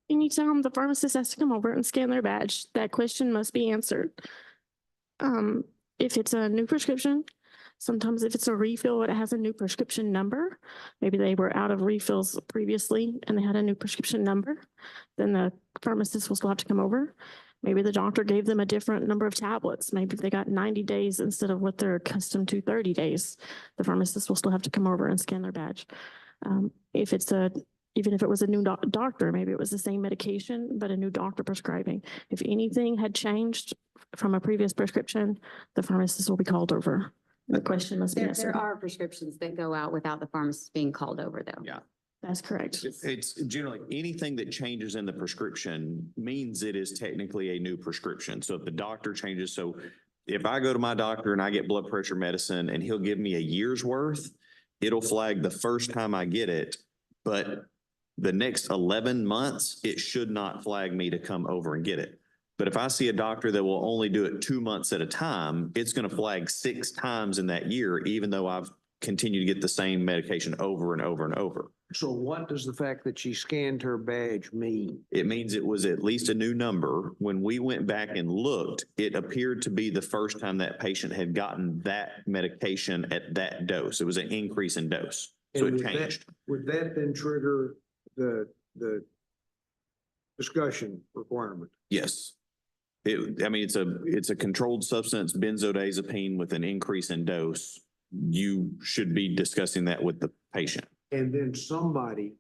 anytime the pharmacist has to come over and scan their badge, that question must be answered. If it's a new prescription, sometimes if it's a refill, it has a new prescription number. Maybe they were out of refills previously and they had a new prescription number. Then the pharmacist will still have to come over. Maybe the doctor gave them a different number of tablets. Maybe they got 90 days instead of what they're accustomed to, 30 days. The pharmacist will still have to come over and scan their badge. Even if it was a new doctor, maybe it was the same medication, but a new doctor prescribing. If anything had changed from a previous prescription, the pharmacist will be called over. The question must be answered. There are prescriptions that go out without the pharmacist being called over, though. Yeah. That's correct. It's generally anything that changes in the prescription means it is technically a new prescription. So if the doctor changes, so if I go to my doctor and I get blood pressure medicine and he'll give me a year's worth, it'll flag the first time I get it, but the next 11 months, it should not flag me to come over and get it. But if I see a doctor that will only do it 2 months at a time, it's going to flag 6 times in that year, even though I've continued to get the same medication over and over and over. So what does the fact that she scanned her badge mean? It means it was at least a new number. When we went back and looked, it appeared to be the first time that patient had gotten that medication at that dose. It was an increase in dose. So And it changed. would that then trigger the discussion requirement? Yes. I mean, it's a controlled substance, benzodiazepine with an increase in dose. You should be discussing that with the patient. And then somebody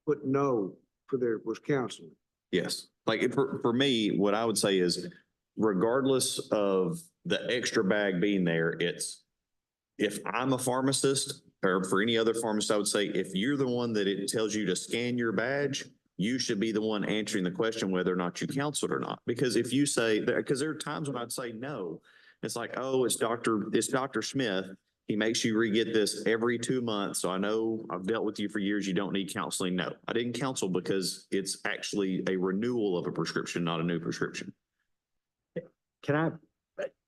put no for their, was counseling. Yes. Like for me, what I would say is regardless of the extra bag being there, if I'm a pharmacist or for any other pharmacist, I would say if you're the one that it tells you to scan your badge, you should be the one answering the question whether or not you counseled or not. Because if you say, because there are times when I'd say no, it's like, oh, it's Dr. Smith. He makes you re-get this every 2 months. So I know I've dealt with you for years. You don't need counseling. No, I didn't counsel because it's actually a renewal of a prescription, not a new prescription. Can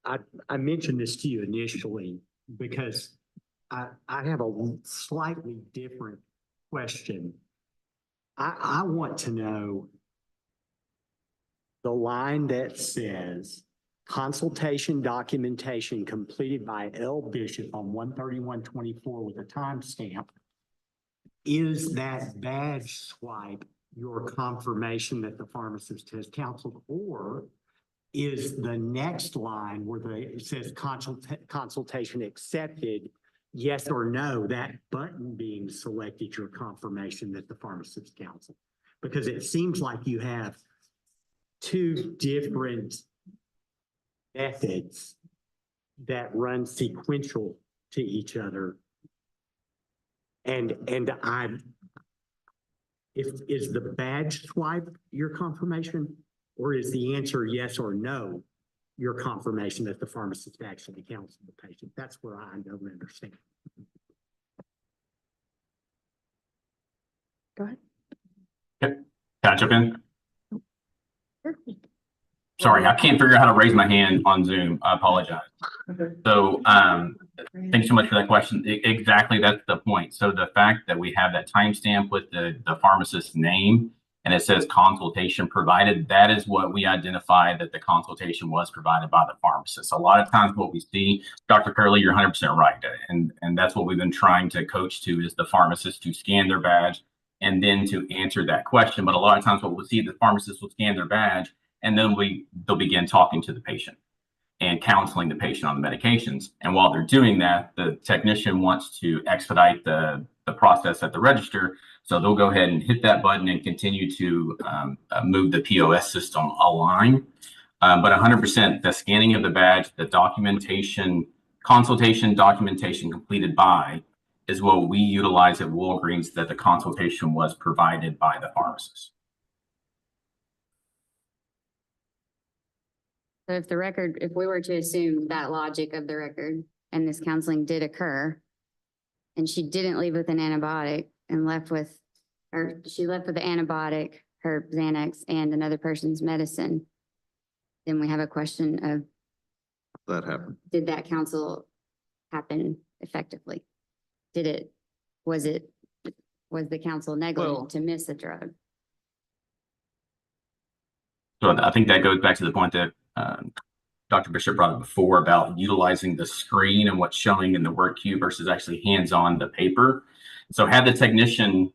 I mentioned this to you initially because I have a slightly different question. I want to know the line that says consultation documentation completed by L. Bishop on 1/31/24 with a timestamp. Is that badge swipe your confirmation that the pharmacist has counseled, or is the next line where it says consultation accepted, yes or no, that button being selected your confirmation that the pharmacist counseled? Because it seems like you have two different methods that run sequential to each other. And is the badge swipe your confirmation, or is the answer yes or no your confirmation that the pharmacist actually counseled the patient? That's where I don't understand. Go ahead. Can I jump in? Sorry, I can't figure out how to raise my hand on Zoom. I apologize. So thanks so much for that question. Exactly, that's the point. So the fact that we have that timestamp with the pharmacist's name and it says consultation provided, that is what we identify that the consultation was provided by the pharmacist. A lot of times what we see, Dr. Curley, you're 100% right. And that's what we've been trying to coach to is the pharmacist to scan their badge and then to answer that question. But a lot of times what we'll see, the pharmacist will scan their badge and then they'll begin talking to the patient and counseling the patient on the medications. And while they're doing that, the technician wants to expedite the process at the register. So they'll go ahead and hit that button and continue to move the POS system along. But 100%, the scanning of the badge, the documentation, consultation documentation completed by is what we utilize at Walgreens, that the consultation was provided by the pharmacist. So if we were to assume that logic of the record and this counseling did occur and she didn't leave with an antibiotic and she left with the antibiotic, her Xanax and another person's medicine, then we have a question of That happened. did that counsel happen effectively? Was the counsel negligent to miss a drug? So I think that goes back to the point that Dr. Bishop brought up before about utilizing the screen and what's showing in the work queue versus actually hands-on the paper. So had the technician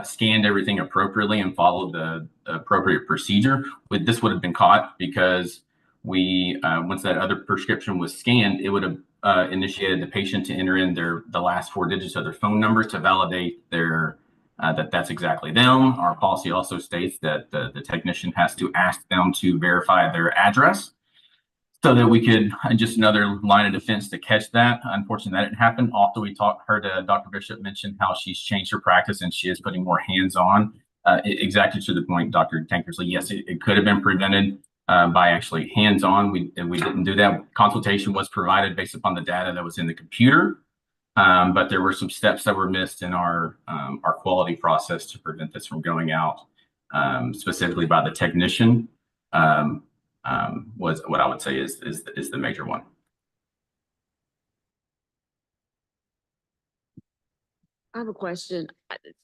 scanned everything appropriately and followed the appropriate procedure, this would have been caught because once that other prescription was scanned, it would have initiated the patient to enter in the last 4 digits of their phone numbers to validate that's exactly them. Our policy also states that the technician has to ask them to verify their address so that we could, just another line of defense to catch that. Unfortunately, that didn't happen. Also, heard Dr. Bishop mention how she's changed her practice and she is putting more hands-on. Exactly to the point, Dr. Tankersley, yes, it could have been prevented by actually hands-on. We didn't do that. Consultation was provided based upon the data that was in the computer. But there were some steps that were missed in our quality process to prevent this from going out, specifically by the technician. Was what I would say is the major one. I have a question.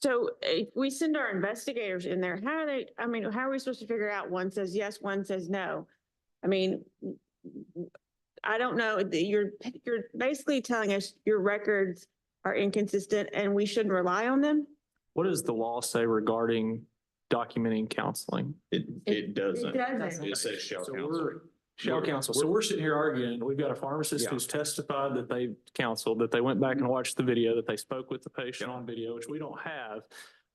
So if we send our investigators in there, how are they, I mean, how are we supposed to figure out one says yes, one says no? I mean, I don't know. You're basically telling us your records are inconsistent and we shouldn't rely on them? What does the law say regarding documenting counseling? It doesn't. doesn't. It says shall So counsel. Shall counsel. So we're sitting here arguing, we've got a pharmacist Yeah. who's testified that they counseled, that they went back and watched the video, that they spoke with the patient on video, which we don't have.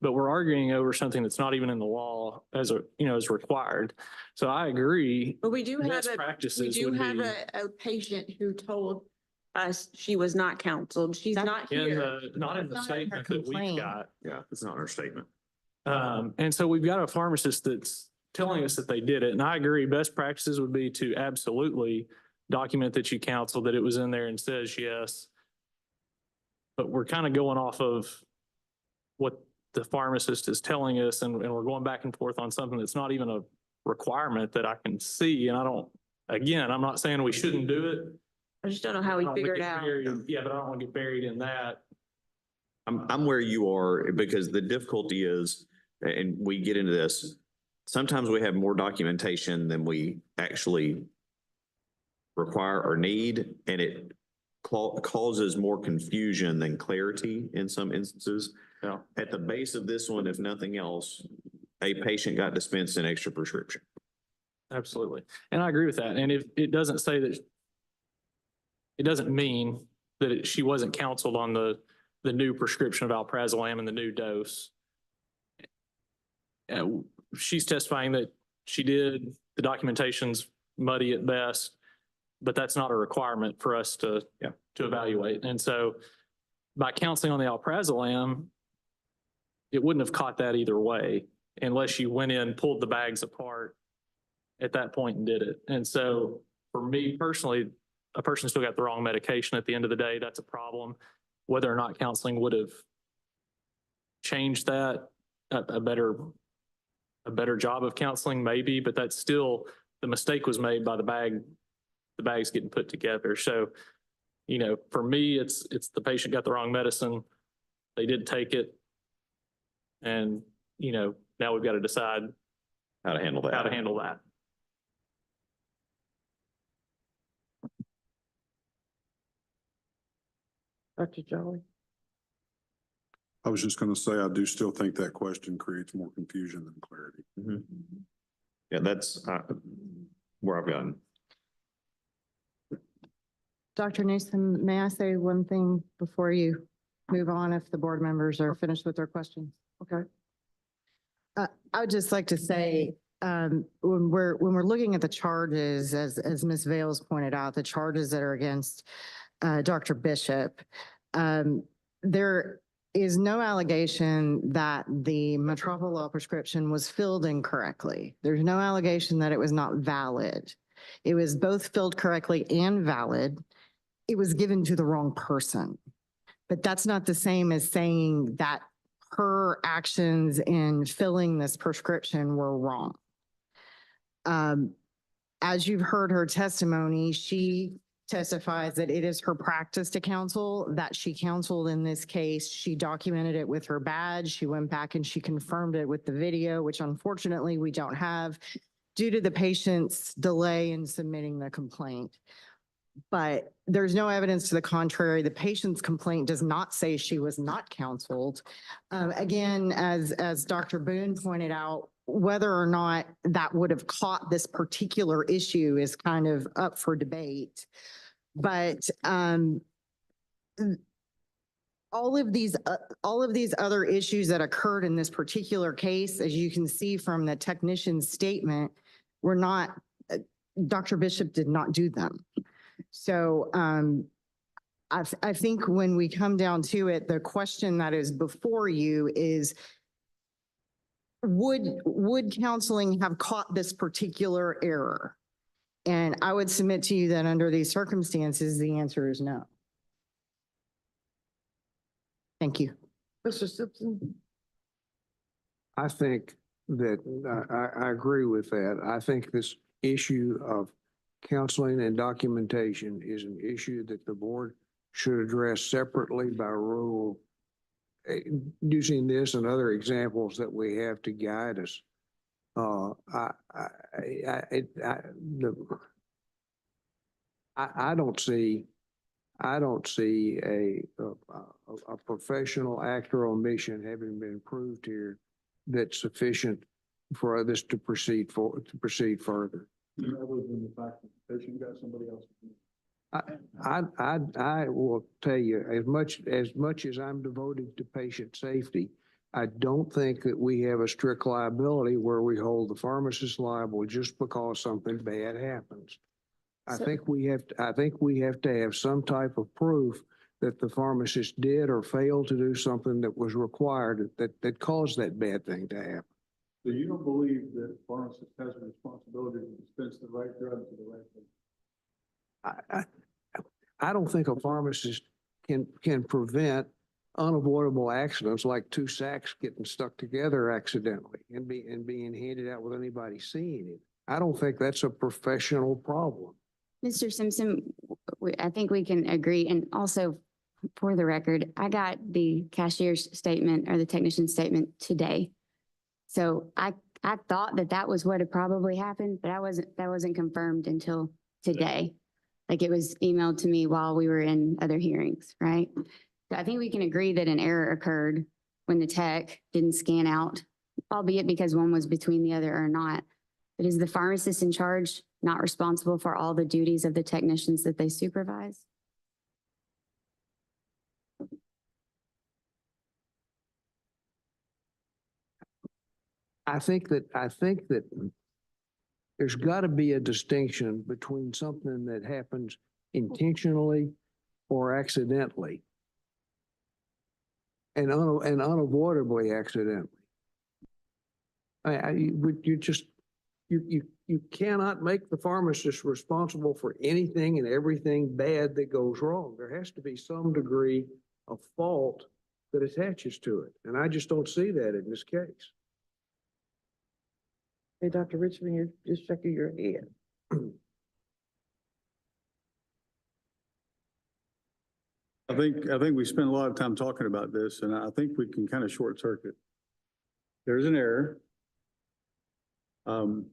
But we're arguing over something that's not even in the law as as required. So I agree. But we do have Best we practices do would have be a patient who told us she was not counseled. She's not in here. not in the That's not in her statement that we've complaint. got. Yeah, it's not our statement. And so we've got a pharmacist that's telling us that they did it. And I agree, best practices would be to absolutely document that you counseled, that it was in there and says yes. But we're kind of going off of what the pharmacist is telling us, and we're going back and forth on something that's not even a requirement that I can see. And I'm not saying we shouldn't do it. I just don't know how we figure it out. Yeah, but I don't want to get buried in that. I'm where you are because the difficulty is, and we get into this, sometimes we have more documentation than we actually require or need, and it causes more confusion than clarity in some instances. Yeah. At the base of this one, if nothing else, a patient got dispensed an extra prescription. Absolutely. And I agree with that. And if it doesn't say that, it doesn't mean that she wasn't counseled on the new prescription of alprazolam and the new dose. She's testifying that she did, the documentation's muddy at best, but that's not a requirement for us to evaluate. And so by counseling on the alprazolam, it wouldn't have caught that either way unless you went in, pulled the bags apart at that point and did it. And so for me personally, a person still got the wrong medication at the end of the day. That's a problem. Whether or not counseling would have changed that, a better job of counseling, maybe, but that's still, the mistake was made by the bags getting put together. So, for me, it's the patient got the wrong medicine. They did take it. And, now we've got to decide How to handle that. Dr. Jolly? I was just going to say, I do still think that question creates more confusion than clarity. Mhm. Yeah, that's where I've gotten. Dr. Newsom, may I say one thing before you move on, if the board members are finished with their questions? Okay. I would just like to say, when we're looking at the charges, as Ms. Vales pointed out, the charges that are against Dr. Bishop, there is no allegation that the metoprolol prescription was filled incorrectly. There's no allegation that it was not valid. It was both filled correctly and valid. It was given to the wrong person. But that's not the same as saying that her actions in filling this prescription were wrong. As you've heard her testimony, she testifies that it is her practice to counsel, that she counseled in this case. She documented it with her badge. She went back and she confirmed it with the video, which unfortunately we don't have due to the patient's delay in submitting the complaint. But there's no evidence to the contrary. The patient's complaint does not say she was not counseled. Again, as Dr. Boone pointed out, whether or not that would have caught this particular issue is kind of up for debate. But all of these other issues that occurred in this particular case, as you can see from the technician's statement, were not, Dr. Bishop did not do them. So I think when we come down to it, the question that is before you is, would counseling have caught this particular error? And I would submit to you that under these circumstances, the answer is no. Thank you. Mr. Simpson? I think that I agree with that. I think this issue of counseling and documentation is an issue that the board should address separately by rule using this and other examples that we have to guide us, I don't see a professional act or omission having been proved here that's sufficient for this to proceed further. Other than the fact that the patient got somebody else. I will tell you, as much as I'm devoted to patient safety, I don't think that we have a strict liability where we hold the pharmacist liable just because something bad happens. I think we have to have some type of proof that the pharmacist did or failed to do something that was required that caused that bad thing to happen. So you don't believe that pharmacist has a responsibility to dispense the right drug to the right patient? I don't think a pharmacist can prevent unavoidable accidents like two sacks getting stuck together accidentally and being handed out with anybody seeing it. I don't think that's a professional problem. Mr. Simpson, I think we can agree. And also, for the record, I got the cashier's statement or the technician's statement today. So I thought that was what had probably happened, but that wasn't confirmed until today. Like it was emailed to me while we were in other hearings, right? So I think we can agree that an error occurred when the tech didn't scan out, albeit because one was between the other or not. But is the pharmacist in charge not responsible for all the duties of the technicians that they supervise? I think that there's got to be a distinction between something that happens intentionally or accidentally and unavoidably accidentally. You cannot make the pharmacist responsible for anything and everything bad that goes wrong. There has to be some degree of fault that attaches to it. And I just don't see that in this case. Hey, Dr. Richmond, you're just shaking your head. I think we spent a lot of time talking about this, and I think we can kind of short circuit. There's an error. Now,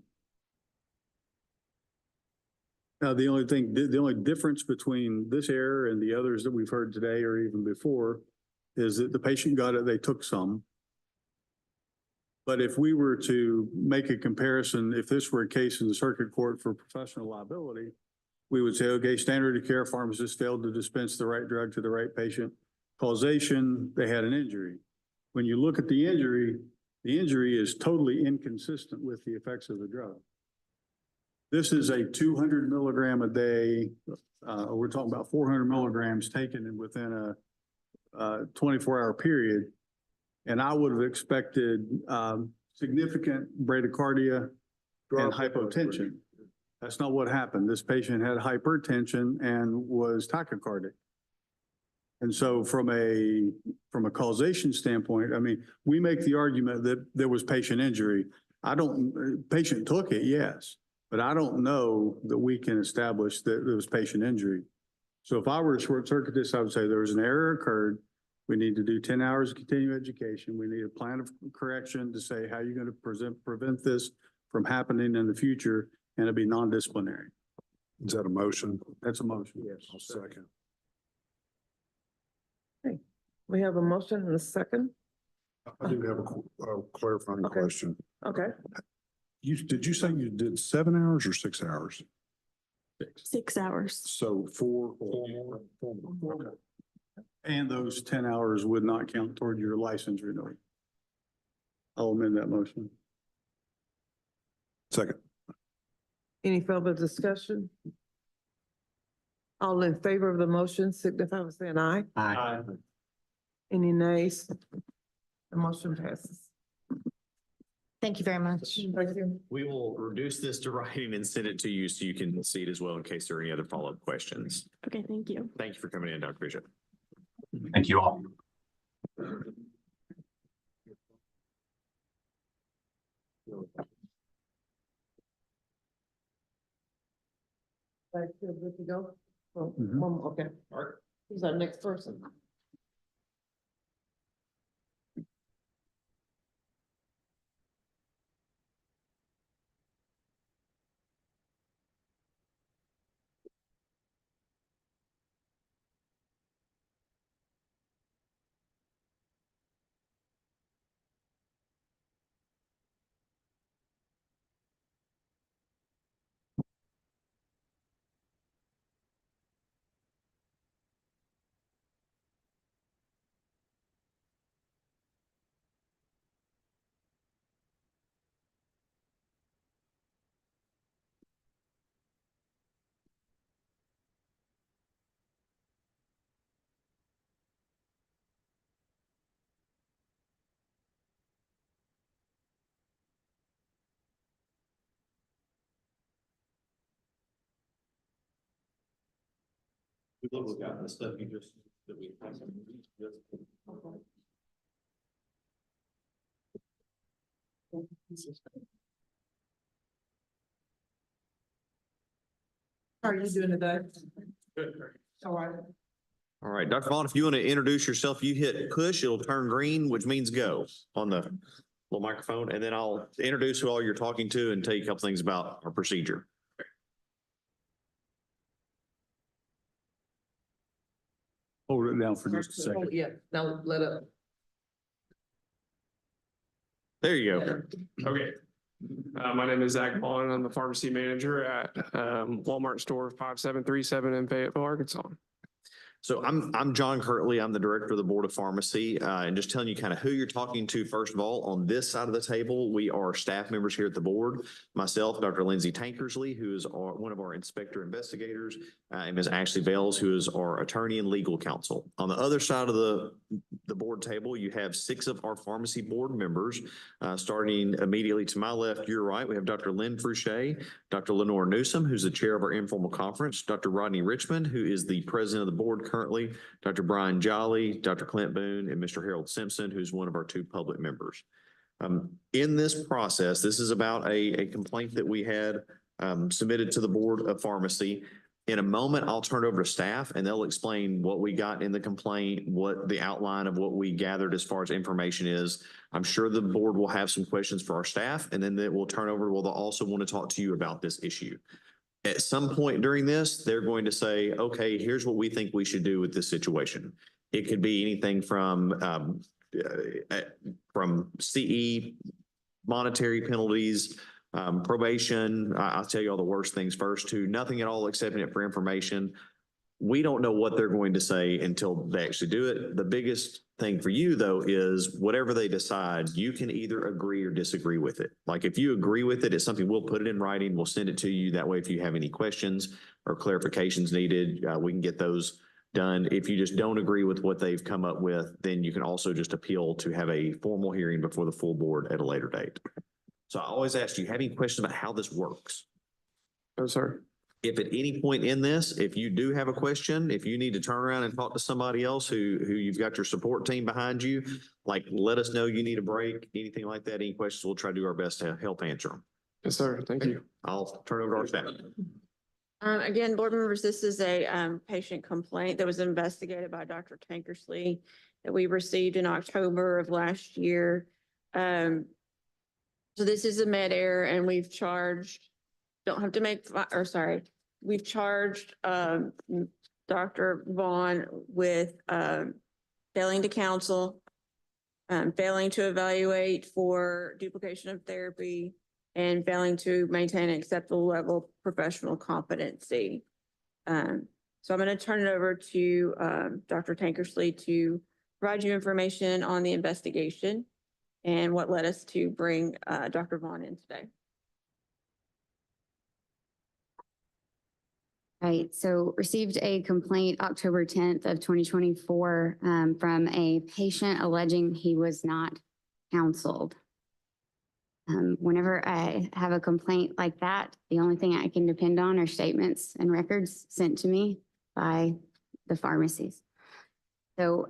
the only difference between this error and the others that we've heard today or even before is that the patient got it, they took some. But if we were to make a comparison, if this were a case in the circuit court for professional liability, we would say, okay, standard of care pharmacist failed to dispense the right drug to the right patient. Causation, they had an injury. When you look at the injury is totally inconsistent with the effects of the drug. This is a 200 milligram a day. We're talking about 400 milligrams taken within a 24-hour period. And I would have expected significant bradycardia and hypotension. That's not what happened. This patient had hypertension and was tachycardic. And so from a causation standpoint, I mean, we make the argument that there was patient injury. Patient took it, yes, but I don't know that we can establish that there was patient injury. So if I were to short circuit this, I would say there was an error occurred. We need to do 10 hours of continuing education. We need a plan of correction to say how you're going to prevent this from happening in the future, and it'll be non-disciplinary. Is that a motion? That's a motion. Yes. I'll second. Okay, we have a motion and a second. I do have a clarifying question. Okay. Did you say you did 7 hours or 6 hours? 6 hours. So four more? Okay. And those 10 hours would not count toward your license renewal. I'll amend that motion. Second. Any further discussion? All in favor of the motion signify by saying aye. Aye. Any nays? The motion passes. Thank you very much. We will reduce this to writing and send it to you so you can see it as well in case there are any other follow-up questions. Okay, thank you. Thank you for coming in, Dr. Bishop. Thank you all. Good to go? Mhm. Okay. Who's our next person? We look at the stuff you just, that we. How are you doing today? All right. All right, Dr. Vaughn, if you want to introduce yourself, you hit push, it'll turn green, which means go on the little microphone, and then I'll introduce who all you're talking to and tell you a couple things about our procedure. Hold it down for just a second. Yeah, now let up. There you go. Okay. My name is Zach Vaughn. I'm the pharmacy manager at Walmart store 5737 in Fayetteville, Arkansas. So I'm John Kirtley. I'm the director of the Board of Pharmacy, and just telling you kind of who you're talking to. First of all, on this side of the table, we are staff members here at the board. Myself, Dr. Lindsay Tankersley, who is one of our inspector investigators, and Ms. Ashley Bales, who is our attorney and legal counsel. On the other side of the board table, you have 6 of our pharmacy board members, starting immediately to my left, your right. We have Dr. Lynn Frouchet, Dr. Lenore Newsom, who's the chair of our informal conference, Dr. Rodney Richmond, who is the president of the board currently, Dr. Brian Jolly, Dr. Clint Boone, and Mr. Harold Simpson, who's one of our 2 public members. In this process, this is about a complaint that we had submitted to the Board of Pharmacy. In a moment, I'll turn it over to staff and they'll explain what we got in the complaint, what the outline of what we gathered as far as information is. I'm sure the board will have some questions for our staff, and then they will turn over. Well, they'll also want to talk to you about this issue. At some point during this, they're going to say, okay, here's what we think we should do with this situation. It could be anything from CE, monetary penalties, probation. I'll tell you all the worst things first, to nothing at all, accepting it for information. We don't know what they're going to say until they actually do it. The biggest thing for you, though, is whatever they decide, you can either agree or disagree with it. Like if you agree with it, it's something, we'll put it in writing, we'll send it to you. That way, if you have any questions or clarifications needed, we can get those done. If you just don't agree with what they've come up with, then you can also just appeal to have a formal hearing before the full board at a later date. So I always ask, do you have any questions about how this works? No, sir. If at any point in this, if you do have a question, if you need to turn around and talk to somebody else who you've got your support team behind you, like let us know you need a break, anything like that, any questions, we'll try to do our best to help answer them. Yes, sir. Thank you. I'll turn it over to our staff. Again, board members, this is a patient complaint that was investigated by Dr. Tankersley that we received in October of last year. So this is a med error, and we've charged, we've charged Dr. Vaughn with failing to counsel, failing to evaluate for duplication of therapy, and failing to maintain an acceptable level of professional competency. So I'm going to turn it over to Dr. Tankersley to provide you information on the investigation and what led us to bring Dr. Vaughn in today. Right, so received a complaint October 10th of 2024 from a patient alleging he was not counseled. Whenever I have a complaint like that, the only thing I can depend on are statements and records sent to me by the pharmacies. So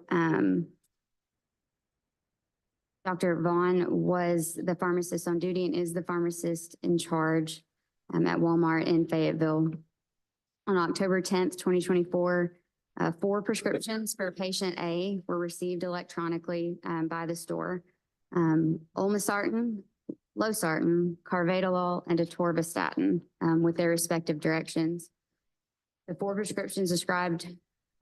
Dr. Vaughn was the pharmacist on duty and is the pharmacist in charge at Walmart in Fayetteville. On October 10th, 2024, 4 prescriptions for patient A were received electronically by the store. Olmesartan, losartan, carvedilol, and atorvastatin with their respective directions. The 4 prescriptions described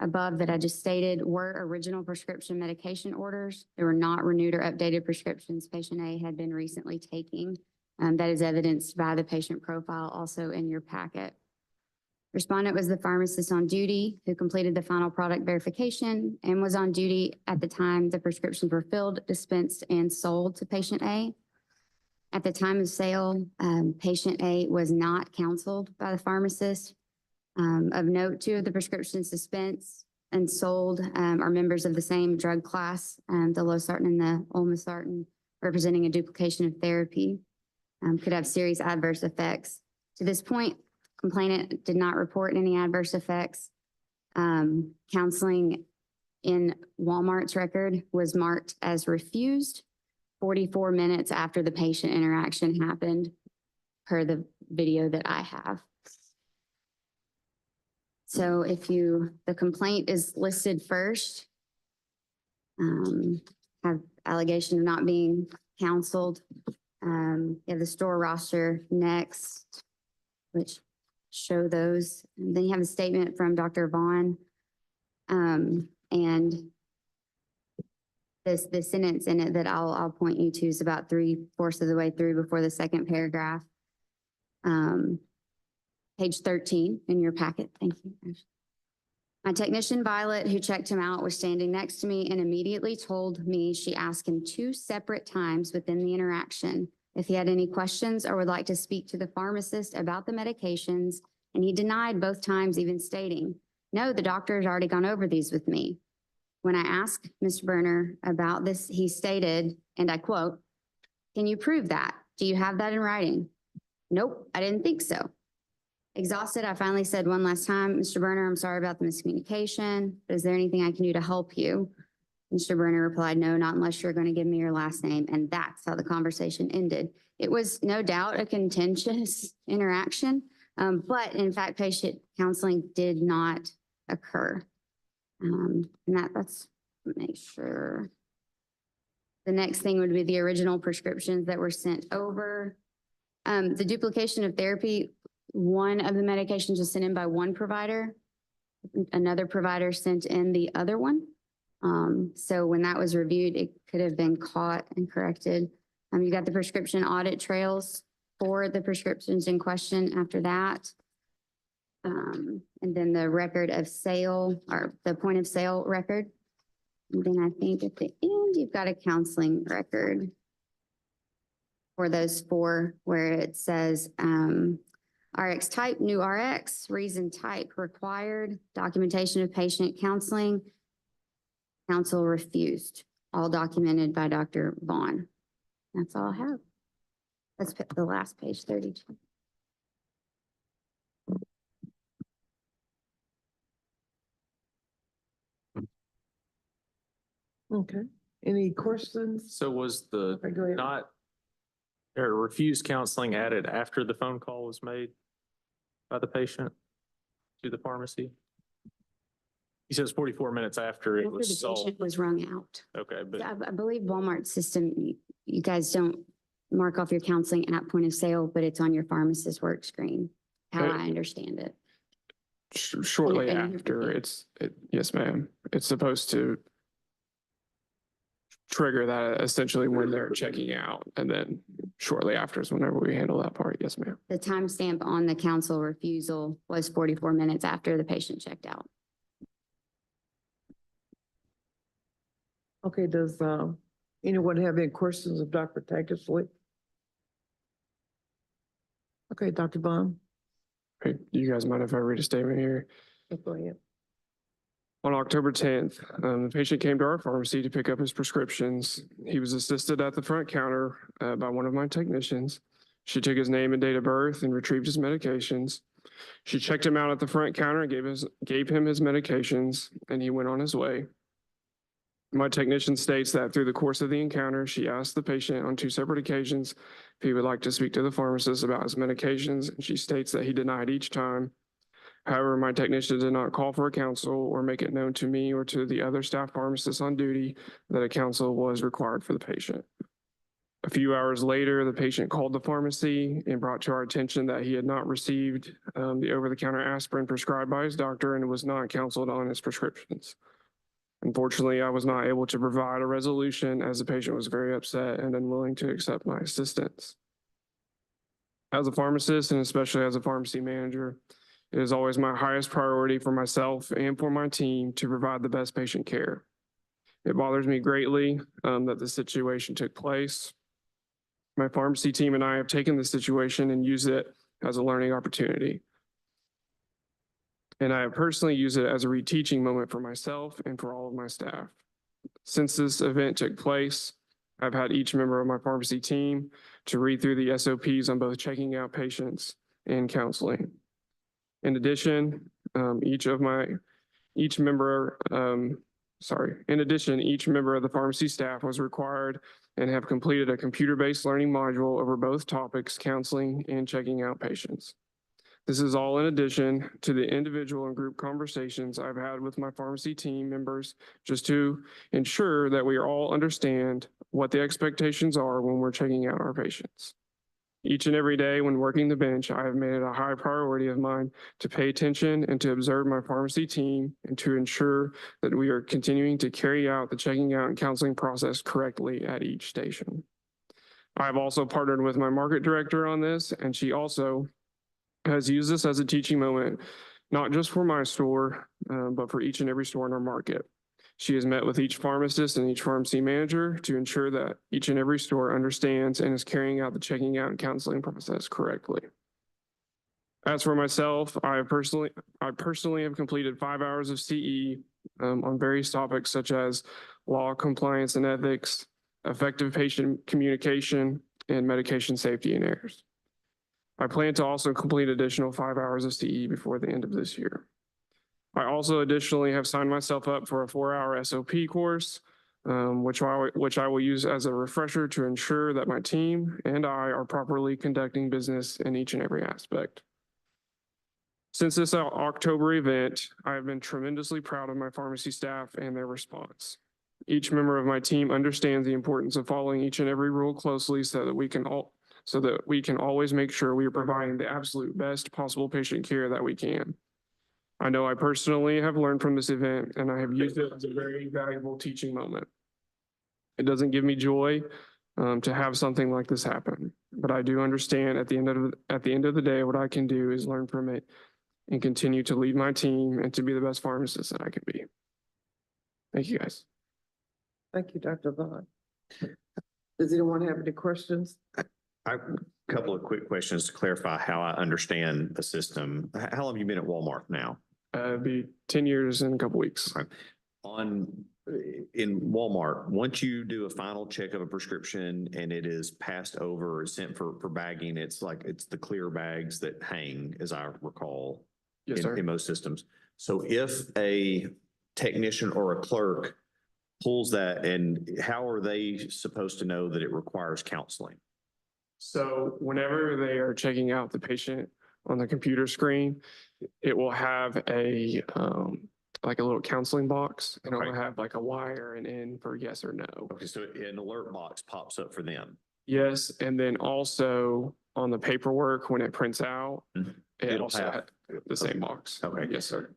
above that I just stated were original prescription medication orders. They were not renewed or updated prescriptions patient A had been recently taking. That is evidenced by the patient profile also in your packet. Respondent was the pharmacist on duty who completed the final product verification and was on duty at the time the prescriptions were filled, dispensed, and sold to patient A. At the time of sale, patient A was not counseled by the pharmacist. Of note, 2 of the prescriptions dispensed and sold are members of the same drug class, the losartan and the olmesartan, representing a duplication of therapy, could have serious adverse effects. To this point, complainant did not report any adverse effects Counseling in Walmart's record was marked as refused 44 minutes after the patient interaction happened, per the video that I have. So the complaint is listed first, have allegation of not being counseled. You have the store roster next, which show those. And then you have a statement from Dr. Vaughn. And the sentence in it that I'll point you to is about 3/4 of the way through before the second paragraph. Page 13 in your packet. Thank you. My technician, Violet, who checked him out, was standing next to me and immediately told me she asked him 2 separate times within the interaction if he had any questions or would like to speak to the pharmacist about the medications, and he denied both times, even stating, "No, the doctor has already gone over these with me." When I asked Mr. Berner about this, he stated, and I quote, "Can you prove that? Do you have that in writing?" "Nope, I didn't think so." Exhausted, I finally said one last time, "Mr. Berner, I'm sorry about the miscommunication, but is there anything I can do to help you?" Mr. Berner replied, "No, not unless you're going to give me your last name." And that's how the conversation ended. It was no doubt a contentious interaction, but in fact, patient counseling did not occur. And that's make sure. The next thing would be the original prescriptions that were sent over. The duplication of therapy, one of the medications was sent in by one provider. Another provider sent in the other one. So when that was reviewed, it could have been caught and corrected. You got the prescription audit trails for the prescriptions in question after that. And then the record of sale, or the point of sale record. And then I think at the end, you've got a counseling record for those 4 where it says RX type, new RX, reason type required, documentation of patient counseling, counsel refused, all documented by Dr. Vaughn. That's all I have. Let's put the last page, 32. Okay. Any questions? So was the Okay, go ahead. not or refused counseling added after the phone call was made by the patient to the pharmacy? He says 44 minutes after it After was the sold. patient was rung out. Okay, but I believe Walmart's system, you guys don't mark off your counseling at point of sale, but it's on your pharmacist work screen, how I understand it. Shortly And- after, yes, ma'am. It's supposed to trigger that essentially when they're checking out, and then shortly after is whenever we handle that part. Yes, ma'am. The timestamp on the counsel refusal was 44 minutes after the patient checked out. Okay, does anyone have any questions of Dr. Tankersley? Okay, Dr. Bond. Hey, you guys mind if I read a statement here? Go ahead. On October 10th, the patient came to our pharmacy to pick up his prescriptions. He was assisted at the front counter by one of my technicians. She took his name and date of birth and retrieved his medications. She checked him out at the front counter and gave him his medications, and he went on his way. My technician states that through the course of the encounter, she asked the patient on 2 separate occasions if he would like to speak to the pharmacist about his medications, and she states that he denied each time. However, my technician did not call for a counsel or make it known to me or to the other staff pharmacists on duty that a counsel was required for the patient. A few hours later, the patient called the pharmacy and brought to our attention that he had not received the over-the-counter aspirin prescribed by his doctor and was not counseled on his prescriptions. Unfortunately, I was not able to provide a resolution as the patient was very upset and unwilling to accept my assistance. As a pharmacist, and especially as a pharmacy manager, it is always my highest priority for myself and for my team to provide the best patient care. It bothers me greatly that the situation took place. My pharmacy team and I have taken this situation and used it as a learning opportunity. And I have personally used it as a reteaching moment for myself and for all of my staff. Since this event took place, I've had each member of my pharmacy team to read through the SOPs on both checking out patients and counseling. In addition, each of my each member, in addition, each member of the pharmacy staff was required and have completed a computer-based learning module over both topics, counseling and checking out patients. This is all in addition to the individual and group conversations I've had with my pharmacy team members just to ensure that we all understand what the expectations are when we're checking out our patients. Each and every day when working the bench, I have made it a high priority of mine to pay attention and to observe my pharmacy team and to ensure that we are continuing to carry out the checking out and counseling process correctly at each station. I've also partnered with my market director on this, and she also has used this as a teaching moment, not just for my store, but for each and every store in our market. She has met with each pharmacist and each pharmacy manager to ensure that each and every store understands and is carrying out the checking out and counseling process correctly. As for myself, I personally have completed 5 hours of CE on various topics such as law, compliance, and ethics, effective patient communication, and medication safety and errors. I plan to also complete additional 5 hours of CE before the end of this year. I also additionally have signed myself up for a 4-hour SOP course, which I will use as a refresher to ensure that my team and I are properly conducting business in each and every aspect. Since this October event, I have been tremendously proud of my pharmacy staff and their response. Each member of my team understands the importance of following each and every rule closely so that we can always make sure we are providing the absolute best possible patient care that we can. I know I personally have learned from this event, and I have used it as a very valuable teaching moment. It doesn't give me joy to have something like this happen, but I do understand at the end of the day, what I can do is learn from it and continue to lead my team and to be the best pharmacist that I can be. Thank you, guys. Thank you, Dr. Vaughn. Does anyone have any questions? A couple of quick questions to clarify how I understand the system. How long have you been at Walmart now? It'll be 10 years in a couple weeks. Okay. In Walmart, once you do a final check of a prescription and it is passed over or sent for bagging, it's the clear bags that hang, as I recall. Yes, sir. In most systems. So if a technician or a clerk pulls that, and how are they supposed to know that it requires counseling? So whenever they are checking out the patient on the computer screen, it will have a little counseling box, and it will have like a wire and in for yes or no. Okay, so an alert box pops up for them. Yes, and then also on the paperwork when it prints out, it also have has the same box. Okay. Yes, sir.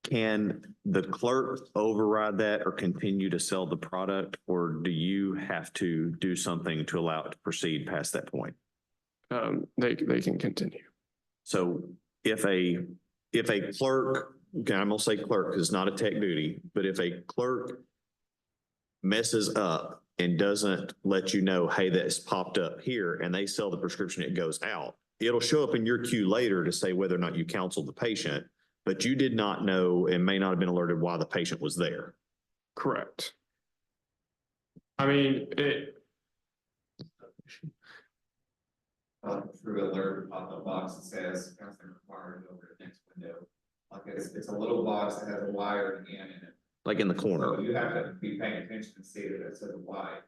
Can the clerk override that or continue to sell the product, or do you have to do something to allow it to proceed past that point? They can continue. So if a clerk, okay, I'm gonna say clerk because it's not a tech duty, but if a clerk messes up and doesn't let you know, hey, that's popped up here, and they sell the prescription, it goes out, it'll show up in your queue later to say whether or not you counseled the patient, but you did not know and may not have been alerted why the patient was there. Correct. I mean, through alert pop-up box that says counseling required over the next window. Like it's a little box that has a wire again in it. Like in the corner. So you have to be paying attention and see that it says why.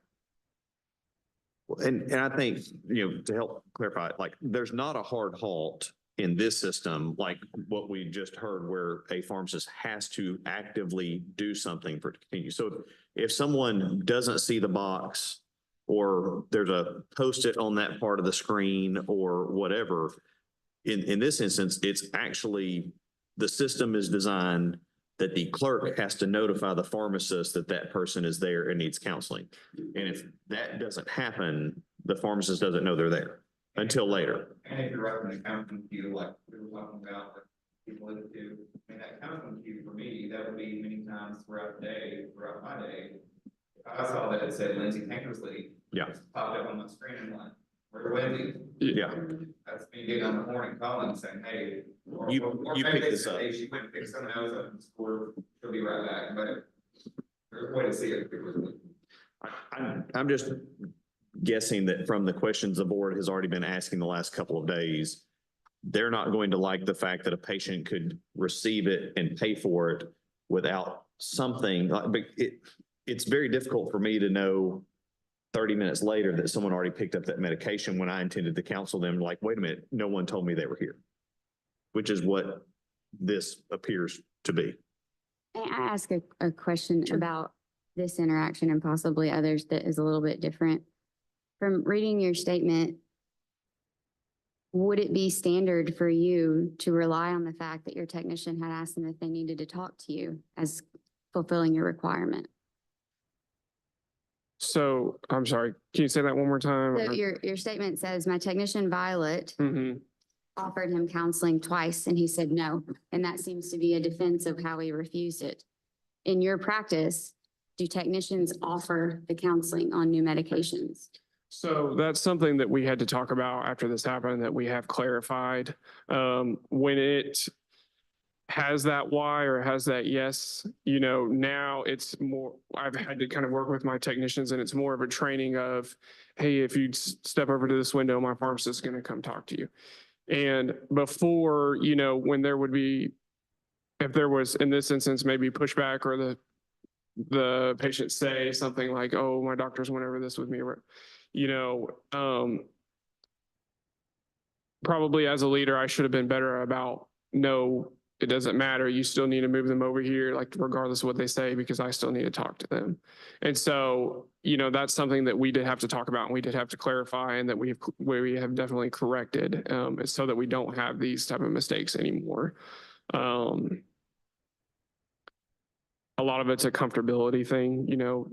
And I think, to help clarify, like there's not a hard halt in this system, like what we just heard, where a pharmacist has to actively do something for it to continue. So if someone doesn't see the box, or there's a post-it on that part of the screen or whatever, in this instance, it's actually, the system is designed that the clerk has to notify the pharmacist that that person is there and needs counseling. And if that doesn't happen, the pharmacist doesn't know they're there until later. And if you're up in the counseling queue, like we were talking about, what people like to do, I mean, that counseling queue for me, that would be many times throughout the day, throughout my day. If I saw that it said Lindsay Tankersley, yeah, popped up on my screen and like, where's Lindsay? Yeah. That's me getting on the horn and calling and saying, hey. Or You maybe pick they this say, up. hey, she went and picked someone else up and scored, she'll be right back, but there's a way to see it. I'm just guessing that from the questions the board has already been asking the last couple of days, they're not going to like the fact that a patient could receive it and pay for it without something, but it's very difficult for me to know 30 minutes later that someone already picked up that medication when I intended to counsel them, like, wait a minute, no one told me they were here, which is what this appears to be. May I ask a question about this interaction and possibly others that is a little bit different? From reading your statement, would it be standard for you to rely on the fact that your technician had asked them if they needed to talk to you as fulfilling your requirement? So I'm sorry, can you say that one more time? So your statement says, my technician Violet offered him counseling twice and he said no. And that seems to be a defense of how he refused it. In your practice, do technicians offer the counseling on new medications? So that's something that we had to talk about after this happened, that we have clarified. When it has that why or has that yes, you know, now it's more, I've had to kind of work with my technicians and it's more of a training of, hey, if you step over to this window, my pharmacist is going to come talk to you. And before, you know, when there would be, if there was in this instance, maybe pushback or the patient say something like, oh, my doctors went over this with me, or, you know, probably as a leader, I should have been better about, no, it doesn't matter. You still need to move them over here, like regardless of what they say, because I still need to talk to them. And so, you know, that's something that we did have to talk about and we did have to clarify, and that we have definitely corrected, so that we don't have these type of mistakes anymore. A lot of it's a comfortability thing, you know,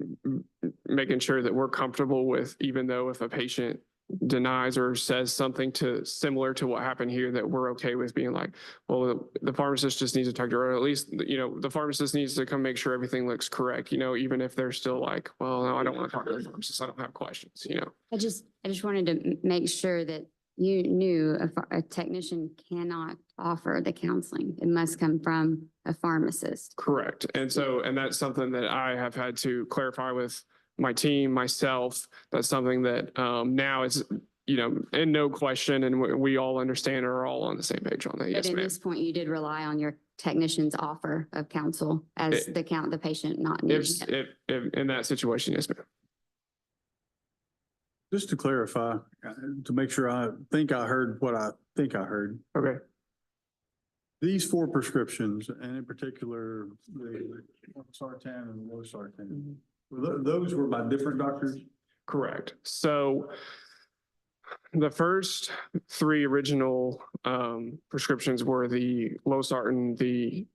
making sure that we're comfortable with, even though if a patient denies or says something similar to what happened here, that we're okay with being like, well, the pharmacist just needs to talk to her, or at least, you know, the pharmacist needs to come make sure everything looks correct, you know, even if they're still like, well, no, I don't want to talk to the pharmacist, I don't have questions, you know. I just wanted to make sure that you knew a technician cannot offer the counseling. It must come from a pharmacist. Correct. And so, and that's something that I have had to clarify with my team, myself. That's something that now is, you know, in no question, and we all understand and are all on the same page on that. But Yes, at ma'am. this point, you did rely on your technician's offer of counsel as the patient not needing it. If in that situation, yes, ma'am. Just to clarify, to make sure I think I heard what I think I heard. Okay. These 4 prescriptions, and in particular, the sartan and low sartan, those were by different doctors? Correct. So the first 3 original prescriptions were the losartan,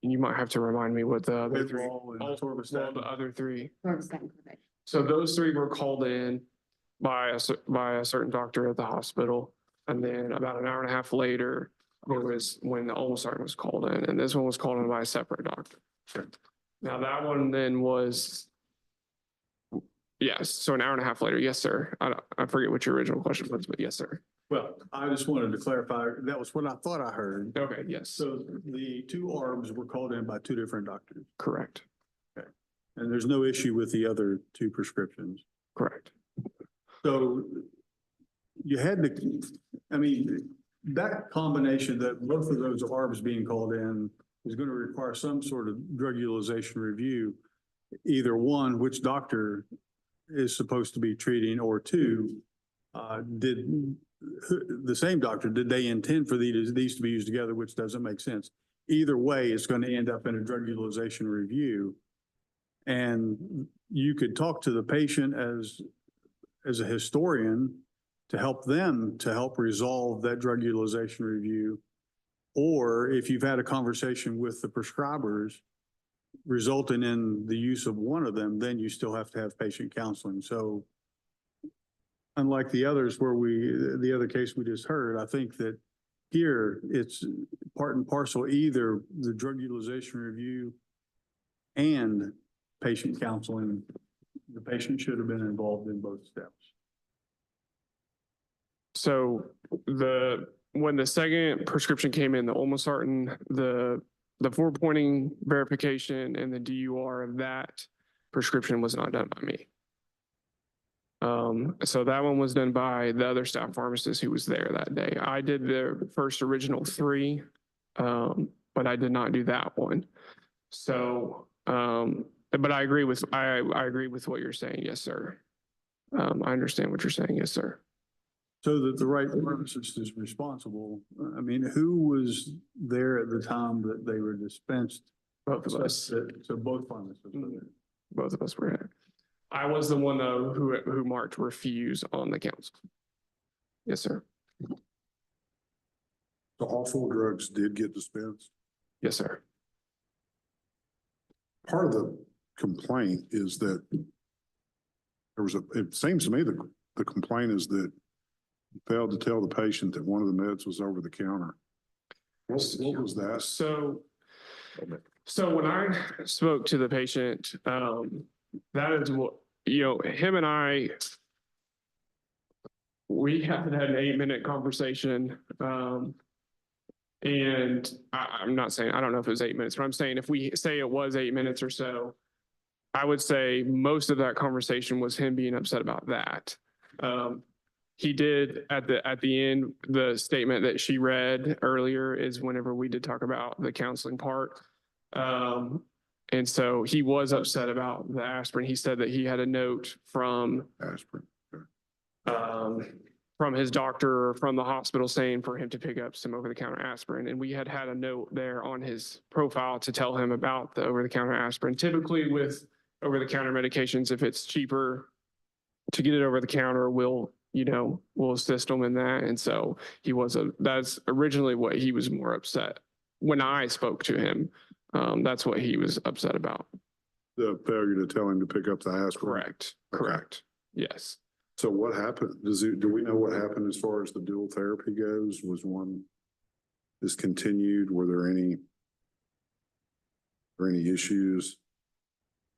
you might have to remind me what the other 3. The other 3. So those 3 were called in by a certain doctor at the hospital, and then about an hour and a half later, it was when the olmesartan was called in, and this one was called in by a separate doctor. Now that one then was, yes, so an hour and a half later, yes, sir. I forget what your original question was, but yes, sir. Well, I just wanted to clarify, that was what I thought I heard. Okay, yes. So the 2 ARBs were called in by 2 different doctors? Correct. Okay. And there's no issue with the other 2 prescriptions? Correct. So you had to, I mean, that combination, that both of those ARBs being called in is going to require some sort of drug utilization review. Either 1, which doctor is supposed to be treating, or 2, did the same doctor, did they intend for these to be used together, which doesn't make sense. Either way, it's going to end up in a drug utilization review. And you could talk to the patient as a historian to help resolve that drug utilization review. Or if you've had a conversation with the prescribers resulting in the use of one of them, then you still have to have patient counseling. So unlike the others the other case we just heard, I think that here it's part and parcel, either the drug utilization review and patient counseling. The patient should have been involved in both steps. So when the second prescription came in, the olmesartan, the 4-pointing verification and the DUR of that prescription was not done by me. So that one was done by the other staff pharmacist who was there that day. I did the first original three, but I did not do that one. So, but I agree with, I agree with what you're saying. Yes, sir. I understand what you're saying. Yes, sir. So that the right pharmacist is responsible. I mean, who was there at the time that they were dispensed? Both of us. So both pharmacists were there. Both of us were there. I was the one though who marked refuse on the council. Yes, sir. So all 4 drugs did get dispensed? Yes, sir. Part of the complaint is that it seems to me the complaint is that you failed to tell the patient that one of the meds was over the counter. What was that? So when I spoke to the patient, that is what, him and I, we had an 8-minute conversation. And I'm not saying, I don't know if it was 8 minutes, but I'm saying if we say it was 8 minutes or so, I would say most of that conversation was him being upset about that. He did at the end, the statement that she read earlier is whenever we did talk about the counseling part. And so he was upset about the aspirin. He said that he had a note from aspirin, from his doctor or from the hospital saying for him to pick up some over-the-counter aspirin. And we had a note there on his profile to tell him about the over-the-counter aspirin. Typically with over-the-counter medications, if it's cheaper to get it over the counter, we'll assist him in that. And so that's originally what he was more upset. When I spoke to him, that's what he was upset about. The failure to tell him to pick up the aspirin? Correct. Correct. Yes. So what happened? Do we know what happened as far as the dual therapy goes? Was one discontinued? Were there any issues?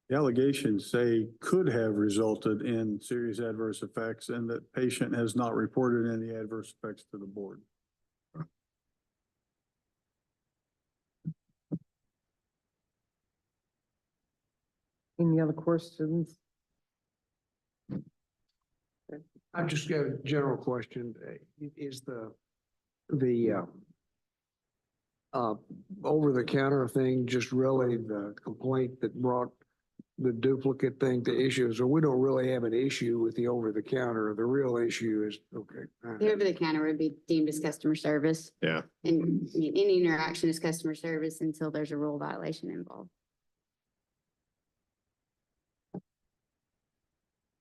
The allegations say could have resulted in serious adverse effects and that patient has not reported any adverse effects to the board. Any other questions? I've just got a general question. Is the over-the-counter thing just really the complaint that brought the duplicate thing to issues, or we don't really have an issue with the over-the-counter? The real issue is, okay. The over-the-counter would be deemed as customer service. Yeah. And I mean, any interaction is customer service until there's a rule violation involved.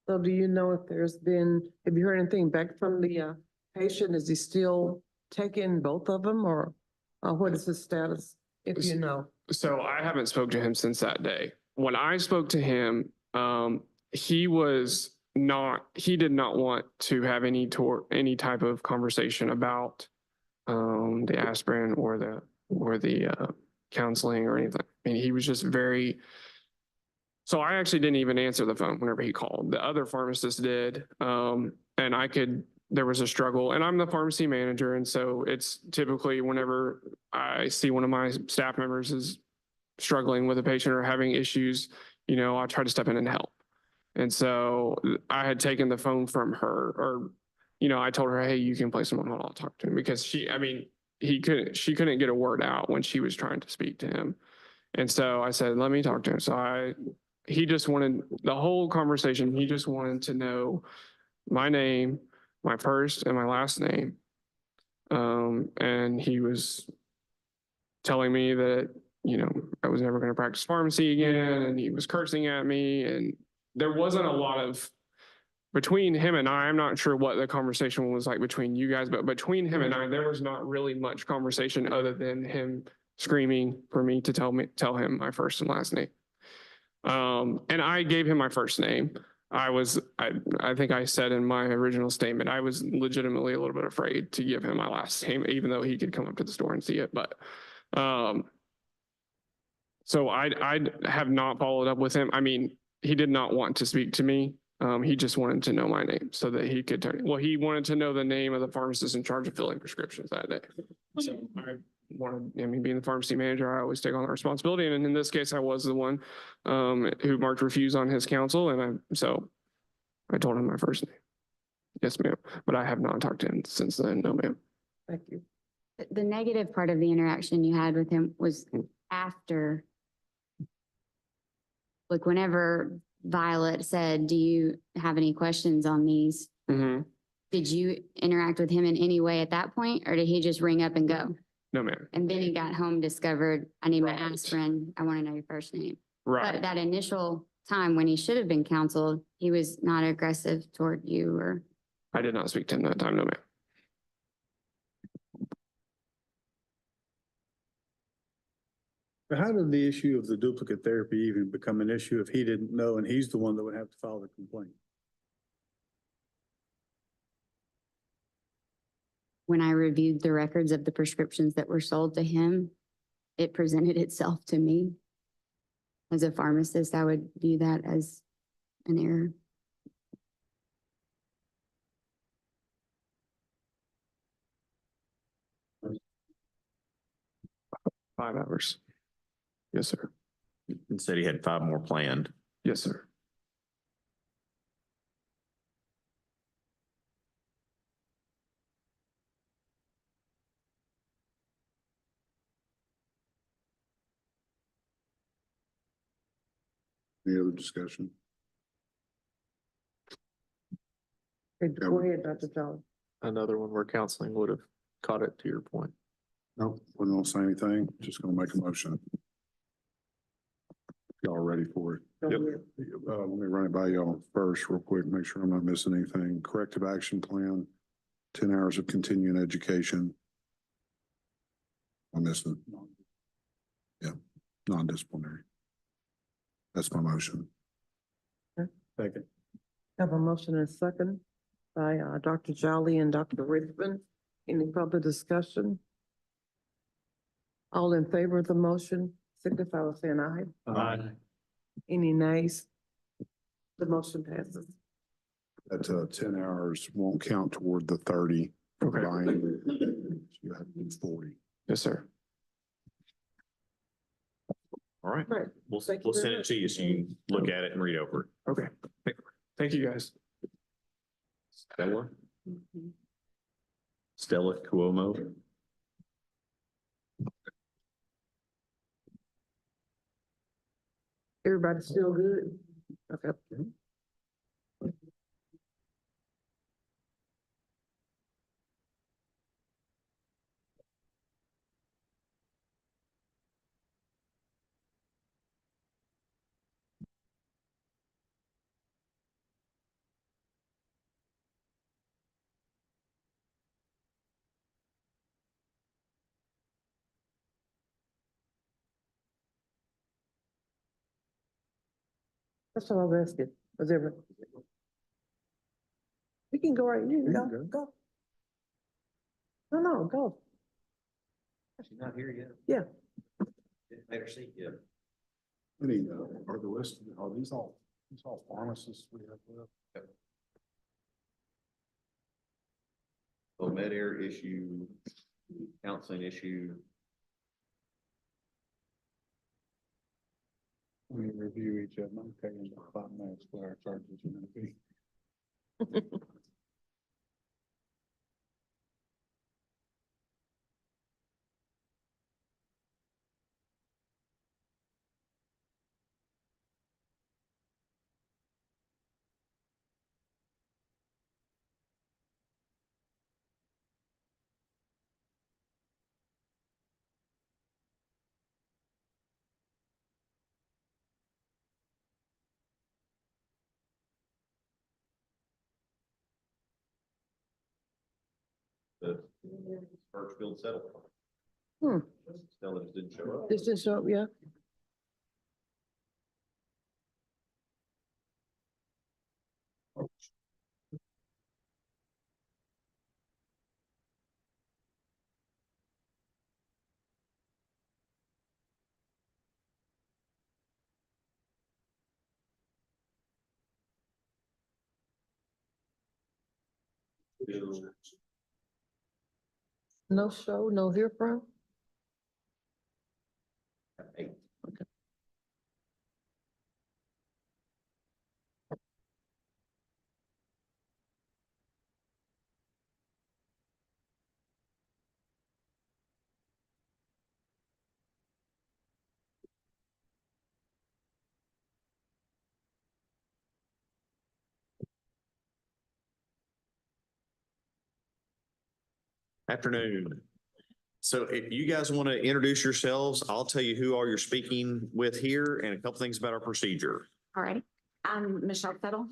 So do you know if have you heard anything back from the patient? Is he still taking both of them, or what is his status, if you know? So I haven't spoke to him since that day. When I spoke to him, he did not want to have any type of conversation about the aspirin or the counseling or anything. I mean, he was just very. So I actually didn't even answer the phone whenever he called. The other pharmacist did, and there was a struggle, and I'm the pharmacy manager. And so it's typically whenever I see one of my staff members is struggling with a patient or having issues, I try to step in and help. And so I had taken the phone from her, or, I told her, hey, you can place someone on, I'll talk to him, because she couldn't get a word out when she was trying to speak to him. And so I said, let me talk to him. So he just wanted the whole conversation. He just wanted to know my name, my first and my last name. And he was telling me that, I was never going to practice pharmacy again. And he was cursing at me. And there wasn't a lot of, between him and I'm not sure what the conversation was like between you guys, but between him and I, there was not really much conversation other than him screaming for me to tell him my first and last name. And I gave him my first name. I think I said in my original statement, I was legitimately a little bit afraid to give him my last name, even though he could come up to the store and see it. But, so I have not followed up with him. I mean, he did not want to speak to me. He just wanted to know my name so that he could he wanted to know the name of the pharmacist in charge of filling prescriptions that day. So being the pharmacy manager, I always take on that responsibility. And in this case, I was the one who marked refuse on his counsel. And so I told him my first name. Yes, ma'am. But I have not talked to him since then. No, ma'am. Thank you. The negative part of the interaction you had with him was after, like whenever Violet said, do you have any questions on these? Mm-hmm. Did you interact with him in any way at that point, or did he just ring up and go? No, ma'am. And then he got home, discovered, I need my aspirin. I want to know your first name. Right. But that initial time when he should have been counseled, he was not aggressive toward you or. I did not speak to him that time. No, ma'am. But how did the issue of the duplicate therapy even become an issue if he didn't know and he's the one that would have to file the complaint? When I reviewed the records of the prescriptions that were sold to him, it presented itself to me. As a pharmacist, I would view that as an error. Five hours. Yes, sir. And said he had 5 more planned. Yes, sir. Any other discussion? Go ahead, Dr. Jolly. Another one where counseling would have caught it, to your point. Nope, we don't say anything, just gonna make a motion. Y'all ready for it? Go Yep. ahead. Let me run it by y'all first real quick, make sure I'm not missing anything. Corrective action plan, 10 hours of continuing education. I'm missing. Yeah, non-disciplinary. That's my motion. Second. Have a motion and a second by Dr. Jolly and Dr. Richmond. Any further discussion? All in favor of the motion, signify by saying aye. Aye. Any nays? The motion passes. That 10 hours won't count toward the 30. Okay. Buying. You have to do 40. Yes, sir. All right. Right. We'll Thank you very send it much. to you so you can look at it and read over it. Okay. Thank you, guys. Stella? Stella Cuomo? Everybody still good? Okay. That's what I was asking. Was there? We can go right, you can go, go. No, go. She's not here yet. Yeah. Didn't make her seat yet. Any, are the list, are these all pharmacists we have left? So med air issue, counseling issue. We review each of them, taking about 5 minutes for our charges are gonna be. The Birchfield settled. Hmm. Stella just didn't show up. This just show up, yeah. No show, no hear from? Afternoon. So if you guys want to introduce yourselves, I'll tell you who all you're speaking with here and a couple things about our procedure. All right. I'm Michelle Fettle.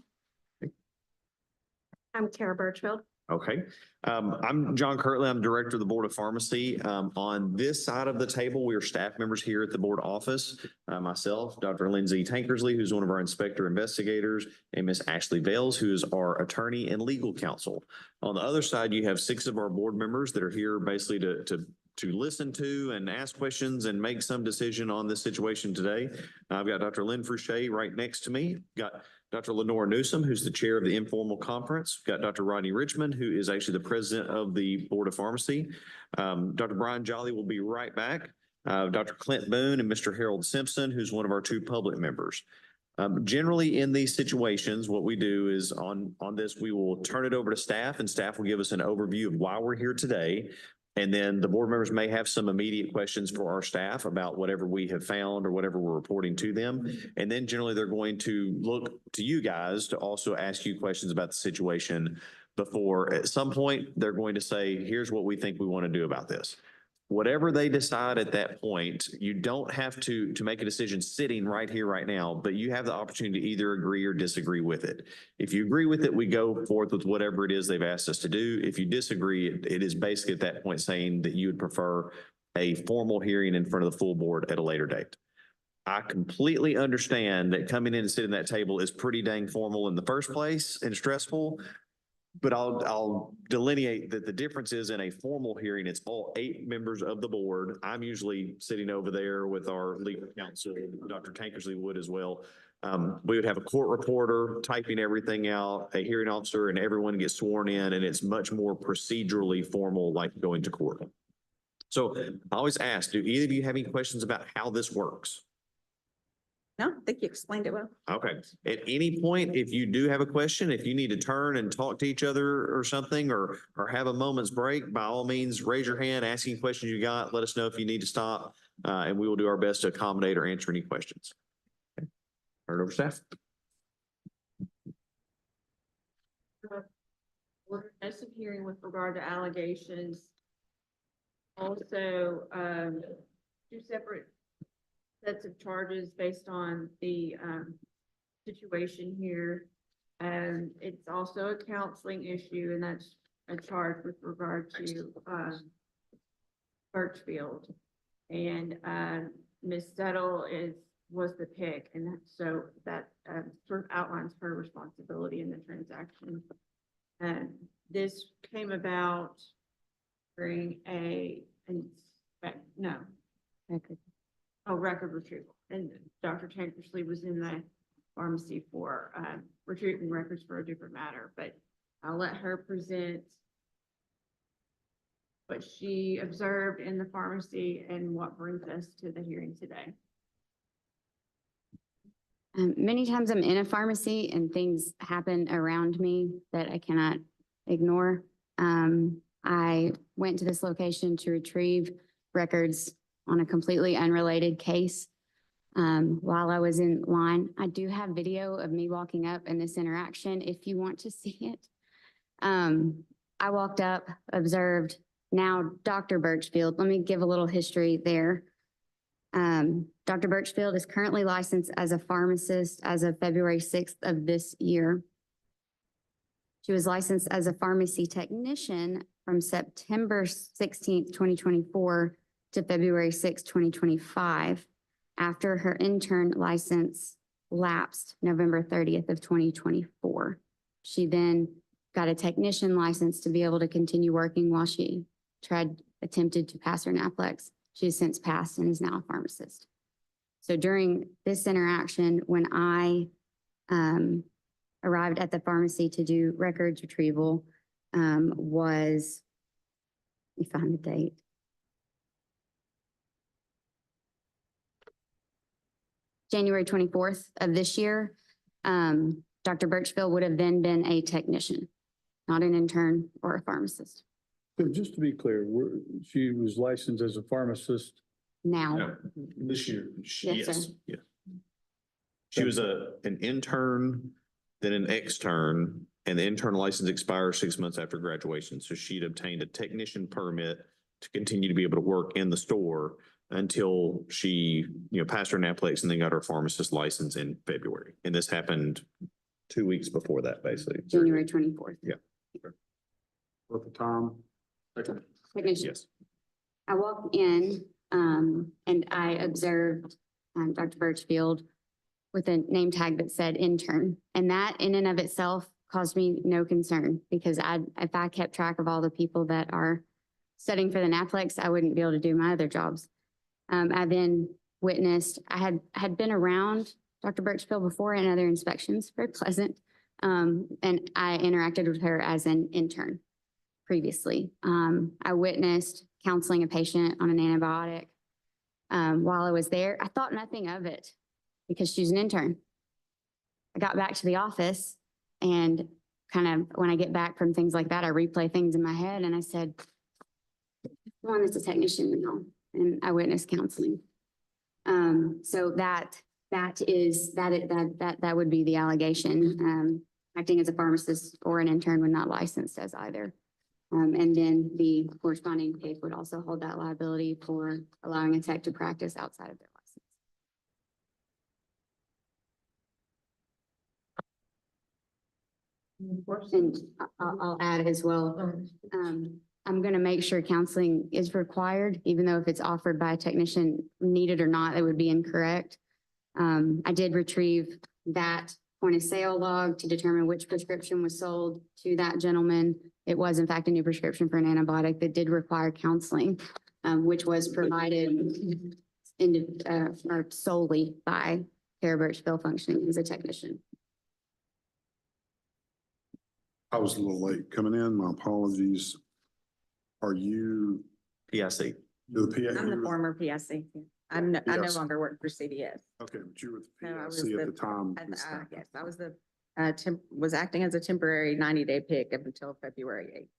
I'm Kara Birchfield. Okay. I'm John Kirtley. I'm Director of the Board of Pharmacy. On this side of the table, we are staff members here at the board office. Myself, Dr. Lindsay Tankersley, who's one of our inspector investigators, and Miss Ashley Bales, who is our attorney and legal counsel. On the other side, you have 6 of our board members that are here basically to listen to and ask questions and make some decision on this situation today. I've got Dr. Lynn Fouché right next to me. Got Dr. Lenora Newsom, who's the chair of the Informal Conference. Got Dr. Rodney Richmond, who is actually the president of the Board of Pharmacy. Dr. Brian Jolly will be right back. Dr. Clint Boone and Mr. Harold Simpson, who's one of our 2 public members. Generally in these situations, what we do is on this, we will turn it over to staff and staff will give us an overview of why we're here today. And then the board members may have some immediate questions for our staff about whatever we have found or whatever we're reporting to them. And then generally they're going to look to you guys to also ask you questions about the situation before at some point they're going to say, here's what we think we want to do about this. Whatever they decide at that point, you don't have to make a decision sitting right here, right now, but you have the opportunity to either agree or disagree with it. If you agree with it, we go forth with whatever it is they've asked us to do. If you disagree, it is basically at that point saying that you would prefer a formal hearing in front of the full board at a later date. I completely understand that coming in and sitting at that table is pretty dang formal in the first place and stressful. But I'll delineate that the difference is in a formal hearing, it's all 8 members of the board. I'm usually sitting over there with our legal counsel, Dr. Tankersley would as well. We would have a court reporter typing everything out, a hearing officer, and everyone gets sworn in, and it's much more procedurally formal, like going to court. So I always ask, do either of you have any questions about how this works? No, I think you explained it well. Okay. At any point, if you do have a question, if you need to turn and talk to each other or something, or have a moment's break, by all means, raise your hand, ask any questions you got. Let us know if you need to stop, and we will do our best to accommodate or answer any questions. Okay. Turn it over to staff. Notice of hearing with regard to allegations. Also, 2 separate sets of charges based on the situation here. It's also a counseling issue, and that's a charge with regard to Birchfield. And Ms. Settle was the pick, and so that sort of outlines her responsibility in the transaction. This came about during record retrieval. And Dr. Tankersley was in the pharmacy for retrieving records for a different matter, but I'll let her present what she observed in the pharmacy and what brings us to the hearing today. Many times I'm in a pharmacy and things happen around me that I cannot ignore. I went to this location to retrieve records on a completely unrelated case. While I was in line, I do have video of me walking up in this interaction if you want to see it. I walked up, observed. Now, Dr. Birchfield, let me give a little history there. Dr. Birchfield is currently licensed as a pharmacist as of February 6th of this year. She was licensed as a pharmacy technician from September 16th, 2024 to February 6th, 2025, after her intern license lapsed November 30th of 2024. She then got a technician license to be able to continue working while she attempted to pass her NAPLEX. She has since passed and is now a pharmacist. So during this interaction, when I arrived at the pharmacy to do records retrieval, was, let me find the date. January 24th of this year. Dr. Birchfield would have then been a technician, not an intern or a pharmacist. So just to be clear, she was licensed as a pharmacist Now, This year. Yes, sir. Yes. She was an intern, then an extern, and the intern license expires 6 months after graduation. So she'd obtained a technician permit to continue to be able to work in the store until she, passed her NAPLEX and then got her pharmacist license in February. And this happened 2 weeks before that, basically. January 24th. Yeah. At the time. Technician. Yes. I walked in, and I observed, Dr. Birchfield with a name tag that said intern. And that in and of itself caused me no concern because if I kept track of all the people that are studying for the NAPLEX, I wouldn't be able to do my other jobs. I then witnessed, I had been around Dr. Birchfield before in other inspections, very pleasant. And I interacted with her as an intern previously. I witnessed counseling a patient on an antibiotic. While I was there, I thought nothing of it because she's an intern. I got back to the office and kind of when I get back from things like that, I replay things in my head and I said, one is a technician now, and I witnessed counseling. So that would be the allegation. Acting as a pharmacist or an intern when not licensed as either. And then the corresponding case would also hold that liability for allowing a tech to practice outside of their license. And I'll add as well, I'm going to make sure counseling is required, even though if it's offered by a technician, needed or not, it would be incorrect. I did retrieve that point of sale log to determine which prescription was sold to that gentleman. It was in fact a new prescription for an antibiotic that did require counseling, which was provided or solely by Tara Birchfield functioning as a technician. I was a little late coming in. My apologies. Are you? PIC. The PIC? I'm the former PIC. I no Yes. longer work for CVS. Okay, but you were with No, I was PIC at the- the time. Yes, I was was acting as a temporary 90-day pick up until February 8th.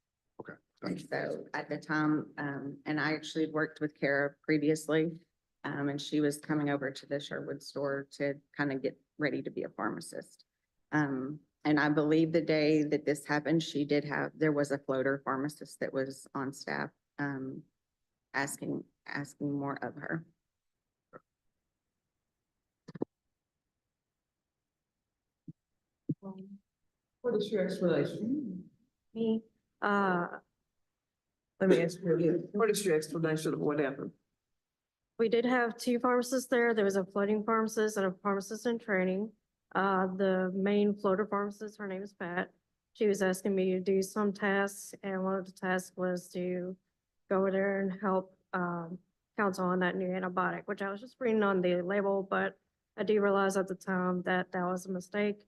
Okay, And thank you. so at the time, and I actually worked with Kara previously, and she was coming over to the Sherwood store to kind of get ready to be a pharmacist. And I believe the day that this happened, there was a floater pharmacist that was on staff, asking more of her. What is your explanation? Me, Let me ask you, what is your explanation of what happened? we did have two pharmacists there. There was a floating pharmacist and a pharmacist in training. The main floater pharmacist, her name is Pat. She was asking me to do some tasks, and one of the tasks was to go over there and help counsel on that new antibiotic, which I was just reading on the label, but I do realize at the time that was a mistake.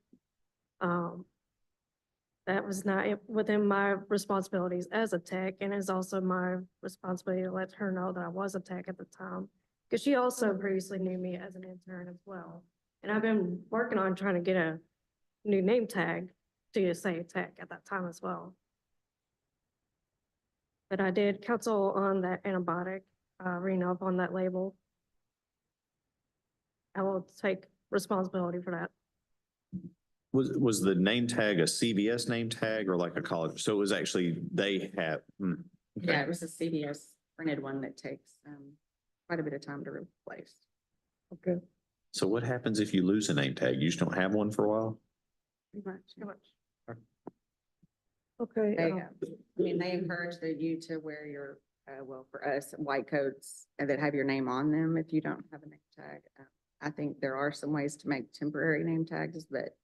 That was not within my responsibilities as a tech, and it's also my responsibility to let her know that I was a tech at the time. Because she also previously knew me as an intern as well. And I've been working on trying to get a new name tag to say tech at that time as well. But I did counsel on that antibiotic, reading up on that label. I will take responsibility for that. Was the name tag a CVS name tag or like a college? So it was actually, they have. Okay. Yeah, it was a CVS printed one that takes quite a bit of time to replace. Okay. So what happens if you lose a name tag? You just don't have one for a while? Pretty much. Okay. I mean, they encourage you to wear your, well, for us, white coats that have your name on them if you don't have a name tag. I think there are some ways to make temporary name tags, but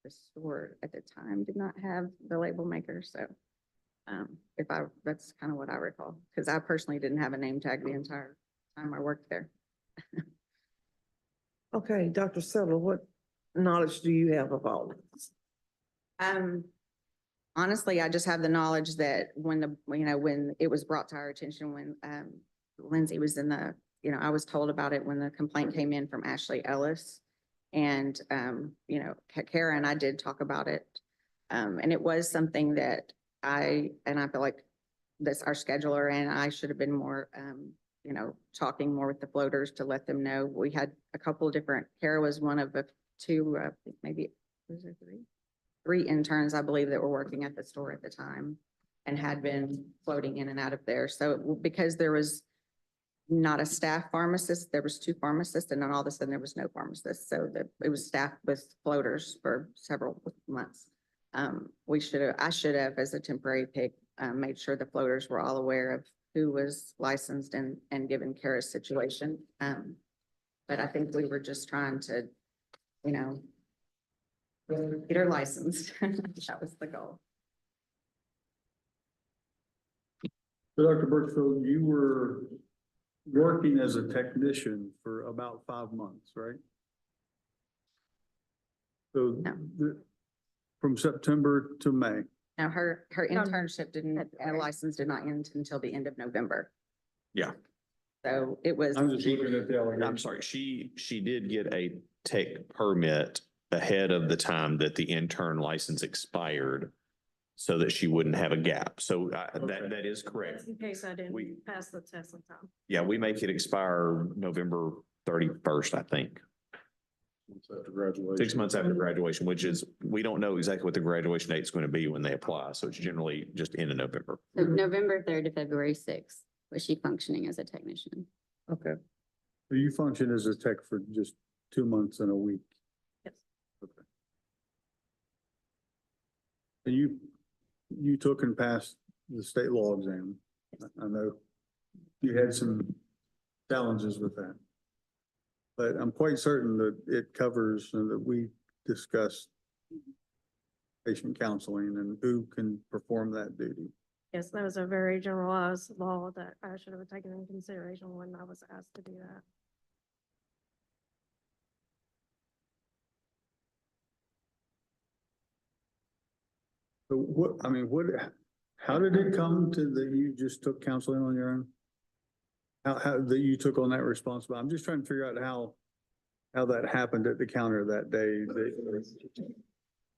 the store at the time did not have the label maker. So that's kind of what I recall, because I personally didn't have a name tag the entire time I worked there. Okay, Dr. Settle, what knowledge do you have of all of this? Honestly, I just have the knowledge that when it was brought to our attention, when Lindsay was in I was told about it when the complaint came in from Ashley Ellis. And, Kara and I did talk about it. And it was something that I feel like that's our scheduler and I should have been more, talking more with the floaters to let them know. We had a couple of different, Kara was one of the two, maybe, was there three? three interns, I believe, that were working at the store at the time and had been floating in and out of there. So because there was not a staff pharmacist, there was two pharmacists, and then all of a sudden there was no pharmacist. So it was staffed with floaters for several months. I should have, as a temporary pick, made sure the floaters were all aware of who was licensed and given Kara's situation. But I think we were just trying to, get her licensed. That was the goal. So Dr. Birchfield, you were working as a technician for about 5 months, right? So from September to May. Now, her internship license did not end until the end of November. Yeah. So it was. I'm just looking at the I'm allegation. sorry, she did get a tech permit ahead of the time that the intern license expired so that she wouldn't have a gap. So that is correct. In case I didn't pass the test in time. Yeah, we make it expire November 31st, I think. After graduation. 6 months after graduation, which is, we don't know exactly what the graduation date is going to be when they apply. So it's generally just end of November. So November 3rd to February 6th was she functioning as a technician. Okay. So you function as a tech for just 2 months and a week. Yes. Okay. And you took and passed the state law exam. I know you had some challenges with that. But I'm quite certain that it covers and that we discussed patient counseling and who can perform that duty. Yes, that was a very generalized law that I should have taken into consideration when I was asked to do that. So how did it come to that you just took counseling on your own? How that you took on that responsibility? I'm just trying to figure out how that happened at the counter that day.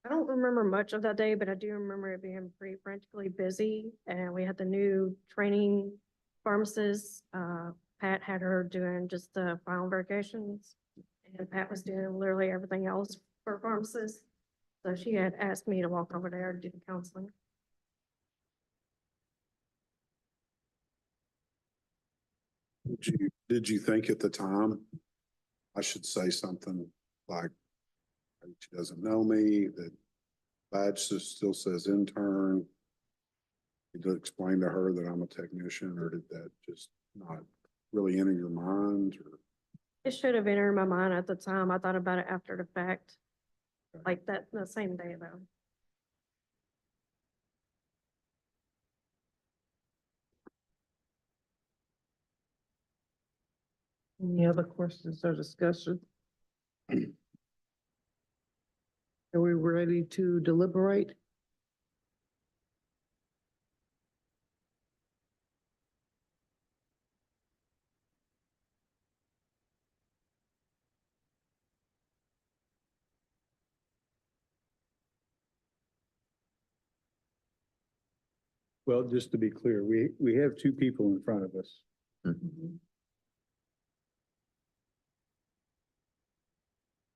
I don't remember much of that day, but I do remember it being pretty frantically busy, and we had the new training pharmacist. Pat had her doing just the final verifications, and Pat was doing literally everything else for pharmacists. So she had asked me to walk over there to do the counseling. Did you think at the time I should say something like, she doesn't know me, that badge still says intern? Did you explain to her that I'm a technician, or did that just not really enter your mind? Or? It should have entered my mind at the time. I thought about it after the fact, like the same day though. Any other questions or discussion? Are we ready to deliberate? Well, just to be clear, we have 2 people in front of us.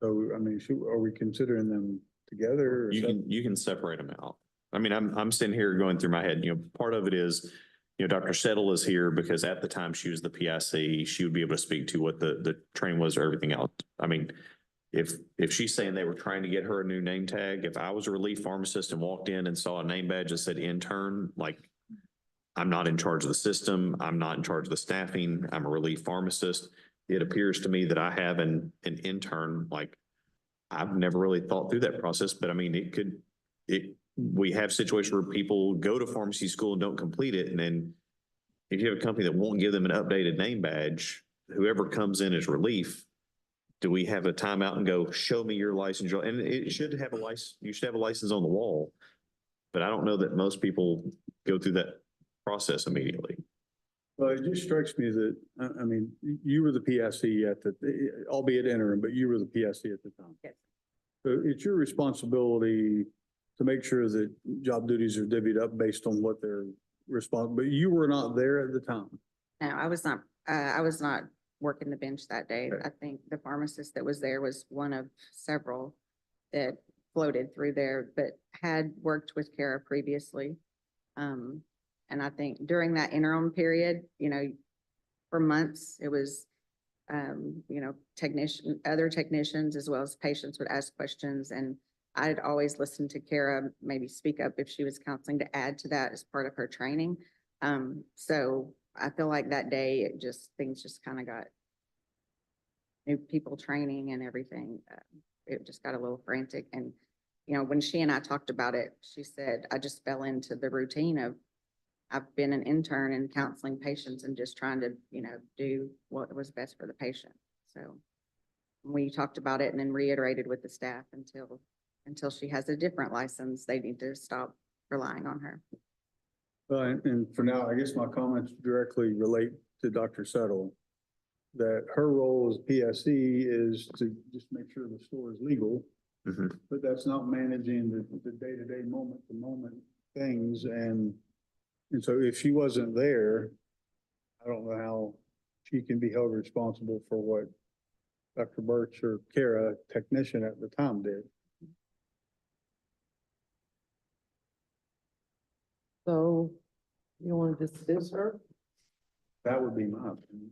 So, I mean, are we considering them together? Or You can separate them out. I mean, I'm sitting here going through my head, part of it is, Dr. Settle is here because at the time she was the PIC, she would be able to speak to what the training was or everything else. I mean, if she's saying they were trying to get her a new name tag, if I was a relief pharmacist and walked in and saw a name badge that said intern, like, I'm not in charge of the system. I'm not in charge of the staffing. I'm a relief pharmacist. It appears to me that I have an intern, like, I've never really thought through that process, but I mean, we have situations where people go to pharmacy school and don't complete it. And then if you have a company that won't give them an updated name badge, whoever comes in as relief, do we have a timeout and go, show me your license? And it should have a license. You should have a license on the wall. But I don't know that most people go through that process immediately. Well, it just strikes me that, I mean, you were the PIC albeit interim, but you were the PIC at the time. Yes. So it's your responsibility to make sure that job duties are divvied up based on what they're responsible, but you were not there at the time. No, I was not working the bench that day. Okay. I think the pharmacist that was there was one of several that floated through there, but had worked with Kara previously. And I think during that interim period, you know, for months, it was, you know, other technicians as well as patients would ask questions, and I'd always listen to Kara, maybe speak up if she was counseling to add to that as part of her training. So I feel like that day, things just kind of got new people training and everything. It just got a little frantic. And, you know, when she and I talked about it, she said, I just fell into the routine of, I've been an intern in counseling patients and just trying to, you know, do what was best for the patient. So we talked about it and then reiterated with the staff until she has a different license, they need to stop relying on her. And for now, I guess my comments directly relate to Dr. Settle, that her role as PSE is to just make sure the store is legal, but that's not managing the day-to-day, moment-to-moment things. And so if she wasn't there, I don't know how she can be held responsible for what Dr. Birch or Kara, technician at the time, did. So you want to dismiss her? That would be my opinion.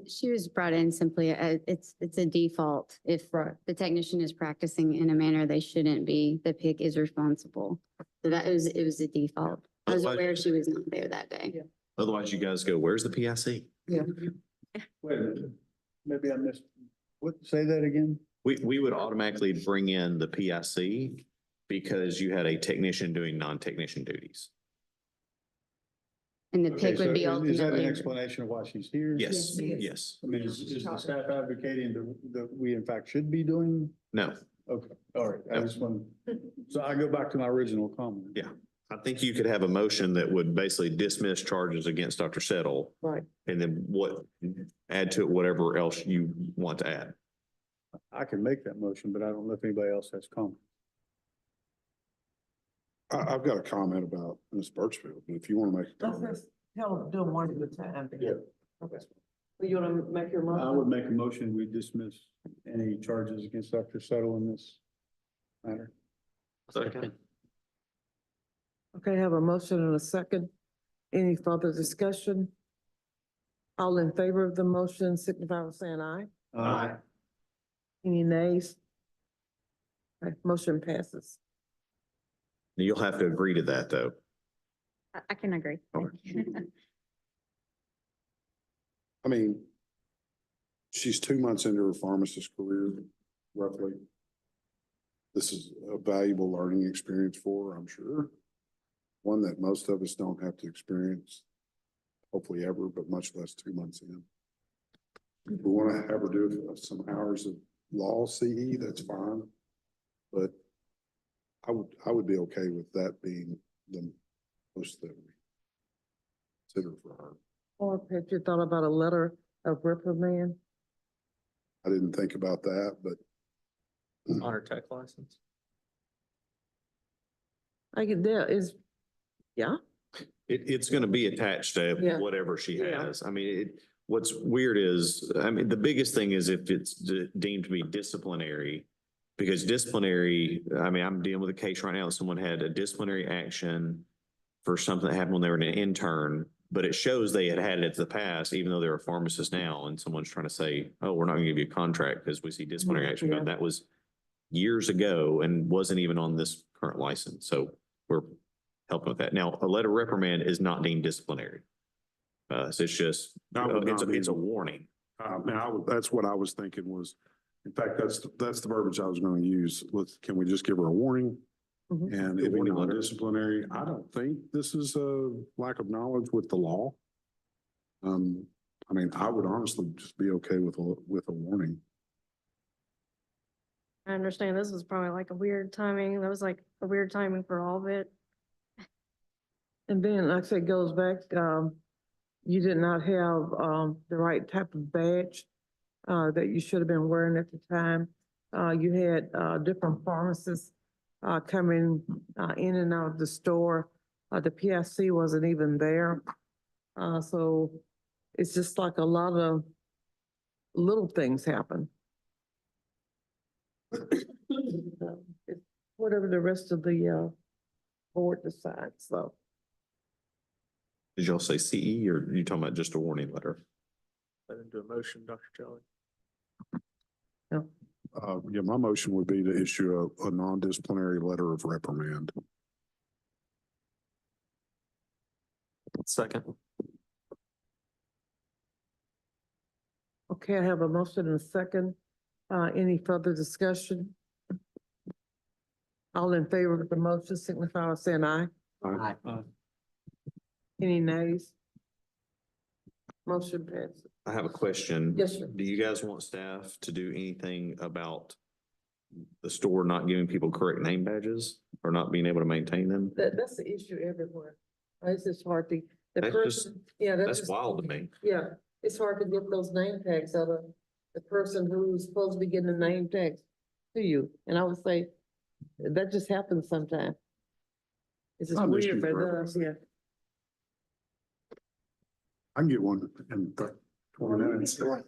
She was brought in simply, it's a default. If the technician is practicing in a manner they shouldn't be, the PIC is responsible. So it was a default. I was aware she was not there that day. Yeah. Otherwise you guys go, where's the PIC? Yeah. Wait a minute, maybe I missed, say that again? We would automatically bring in the PIC because you had a technician doing non-technician duties. And the Okay, PIC would be so is that an ultimately. explanation of why she's here? Yes, yes. I mean, is the staff advocating that we in fact should be doing? No, Okay, all right, I No. just want, so I go back to my original comment. yeah. I think you could have a motion that would basically dismiss charges against Dr. Settle. Right. And then add to it whatever else you want to add. I can make that motion, but I don't know if anybody else has comment. I've got a comment about Ms. Birchfield, but if you want to make a Let's comment. just tell them, do them one at a time. Yeah. Okay. So you want to make your motion? I would make a motion, we dismiss any charges against Dr. Settle in this matter. Second. Okay, have a motion and a second. Any further discussion? All in favor of the motion, signify by saying aye. Aye. Any nays? Okay, motion passes. You'll have to agree to that, though. I can agree. I mean, she's 2 months into her pharmacist career, roughly. This is a valuable learning experience for her, I'm sure. One that most of us don't have to experience, hopefully ever, but much less 2 months in. If we want to have her do some hours of law CE, that's fine. But I would be okay with that being the most that we consider for her. Or had you thought about a letter of reprimand? I didn't think about that, but On her tech license. I get there is, yeah, It's going to be attached to Yeah. whatever she Yeah. has. I mean, what's weird is, I mean, the biggest thing is if it's deemed to be disciplinary, because disciplinary, I mean, I'm dealing with a case right now. Someone had a disciplinary action for something that happened when they were an intern, but it shows they had it in the past, even though they're a pharmacist now, and someone's trying to say, oh, we're not going to give you a contract because we see disciplinary action, Yeah. but that was years ago and wasn't even on this current license. So we're helping with that. Now, a letter of reprimand is not deemed disciplinary. So it's just, That would not it's a be- warning. that's what I was thinking was, in fact, that's the verbiage I was going to use. Can we just give her a warning? Mhm. And A if warning it's letter. disciplinary, I don't think this is a lack of knowledge with the law. I mean, I would honestly just be okay with a warning. I understand this was probably like a weird timing. That was like a weird timing for all of it. and then like I say, goes back, you did not have, the right type of badge, that you should have been wearing at the time. You had, different pharmacists, coming, in and out of the store. The PIC wasn't even there. So it's just like a lot of little things happen. It's whatever the rest of the board decides, so. Did y'all say CE or are you talking about just a warning letter? Let into a motion, Dr. Jelly. Yeah, my motion would be to issue a non-disciplinary letter of reprimand. Second. Okay, I have a motion and a second. Any further discussion? All in favor of the motion signify by saying aye. Aye. Any nays? Motion passes. I have a question. Yes, sir. Do you guys want staff to do anything about the store not giving people correct name badges or not being able to maintain them? That's the issue everywhere. It's just hard to, the That's person, yeah, that's That's just, wild to me. yeah, it's hard to get those name tags out of the person who's supposed to be getting the name tags to you. And I would say, that just happens sometimes. It's just Not an issue weird, but for it does, yeah. I can get one in 20 minutes. No,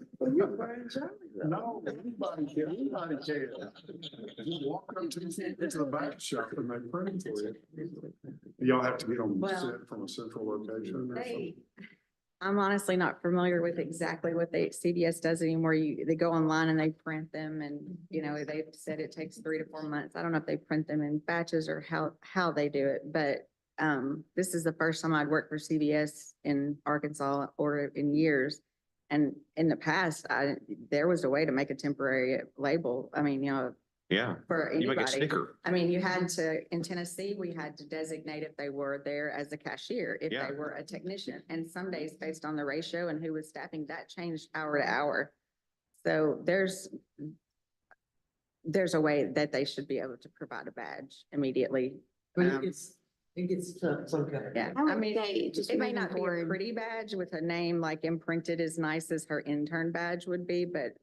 anybody can. You walk up to the back shop and they print it for you. Y'all have to get them Well, sent from a central location or something. I'm honestly not familiar with exactly what CVS does anymore. They go online and they print them and, they've said it takes 3 to 4 months. I don't know if they print them in batches or how they do it, but this is the first time I'd worked for CVS in Arkansas or in years. And in the past, there was a way to make a temporary label. I mean, Yeah. for You make a anybody. sticker. I mean, you had to, in Tennessee, we had to designate if they were there as a cashier, if Yeah. they were a technician. And some days based on the ratio and who was staffing, that changed hour to hour. So there's a way that they should be able to provide a badge immediately. But it gets tough sometimes. Yeah, I would I mean, say just it may moving not be a forward. pretty badge with a name like imprinted as nice as her intern badge would be, but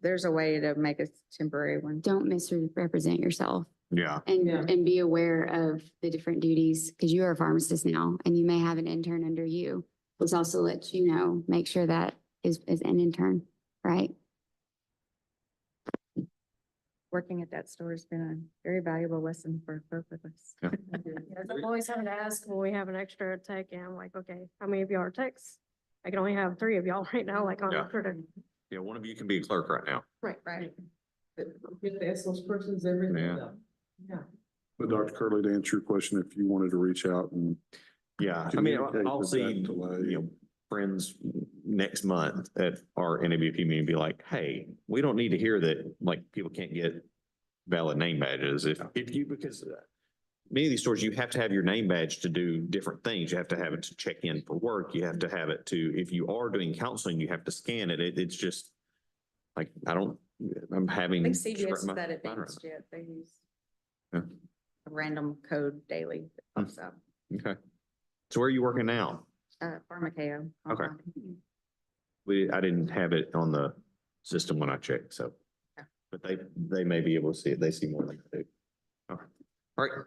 there's a way to make a temporary one. Don't misrepresent yourself Yeah. and be aware of the different duties because you are a pharmacist now and you may have an intern under you. Let's also let you know, make sure that is an intern, right? Working at that store has been a very valuable lesson for both of us. Yeah. I'm always having to ask when we have an extra tech and I'm like, okay, how many of y'all are techs? I can only have 3 of y'all right now, like on Yeah. recruiter. Yeah, one of you can be a clerk right now. Right. You have to ask those questions every day. Yeah. Yeah. But Dr. Curley, to answer your question, if you wanted to reach out and Yeah, I mean, communicate I'll with see, that delay. friends next month at our NABP meeting and be like, hey, we don't need to hear that, like, people can't get valid name badges. If you, because many of these stores, you have to have your name badge to do different things. You have to have it to check in for work. You have to have it to, if you are doing counseling, you have to scan it. It's just like, I'm having. I think CVS is my- that my- advanced yet. They use Yeah. a random code daily that pops up. Okay. So where are you working now? Pharmaceo. Okay. online. I didn't have it on the system when I checked, so. Yeah. But they may be able to see it. They see more than I do. Okay. All right.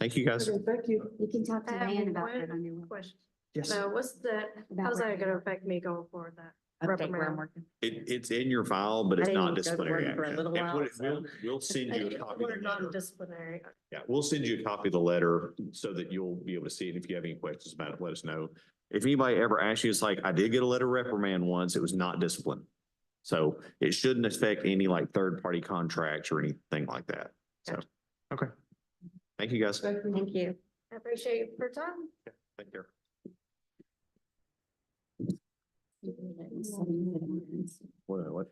Thank you, guys. Okay, thank you. You can talk to I have Dan about one that on your website. question. Yes. So what's that, how's that gonna affect me going forward, that Update where I'm reprimand? working. It's in your file, but it's I not didn't go to work disciplinary for a action. little And while, we'll send you a copy of We're the letter. non-disciplinary. Yeah, we'll send you a copy of the letter so that you'll be able to see it. If you have any questions about it, let us know. If anybody ever asks you, it's like, I did get a letter of reprimand once. It was not discipline. So it shouldn't affect any like third-party contracts or anything like that. So, okay. Thank you, guys. Thank you. Thank you. I appreciate your time. Take care. What?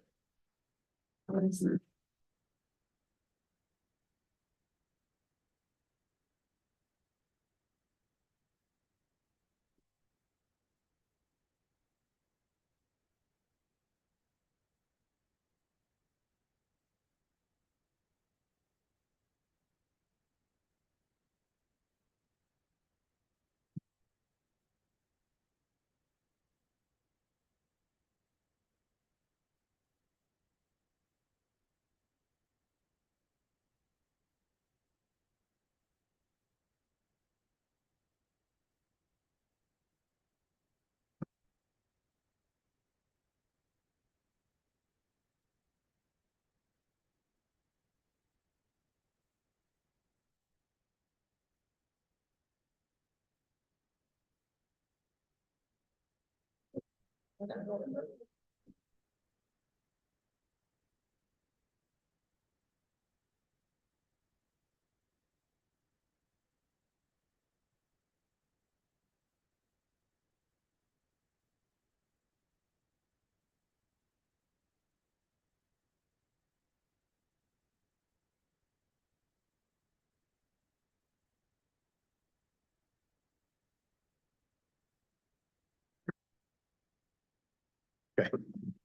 Okay,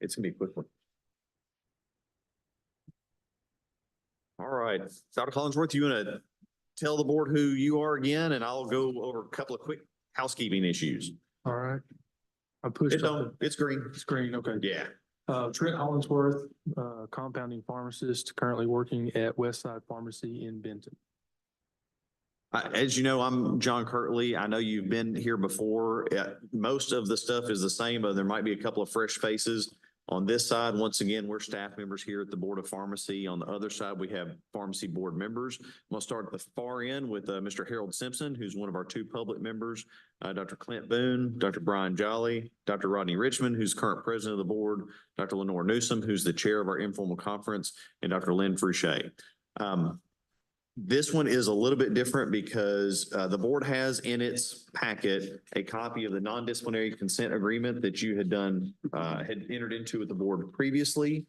it's gonna be a quick one. All right, Dr. Collinsworth, you want to tell the board who you are again, and I'll go over a couple of quick housekeeping issues. All right. I pushed. It's green. It's green, okay. Yeah. Trent Hollingsworth, compounding pharmacist, currently working at Westside Pharmacy in Benton. As you know, I'm John Kirtley. I know you've been here before. Most of the stuff is the same, but there might be a couple of fresh faces. On this side, once again, we're staff members here at the Board of Pharmacy. On the other side, we have pharmacy board members. I'm going to start at the far end with Mr. Harold Simpson, who's one of our two public members, Dr. Clint Boone, Dr. Brian Jolly, Dr. Rodney Richmond, who's current president of the board, Dr. Lenore Newsom, who's the chair of our informal conference, and Dr. Lynn Fruchet. This one is a little bit different because the board has in its packet a copy of the non-disciplinary consent agreement that you had entered into with the board previously.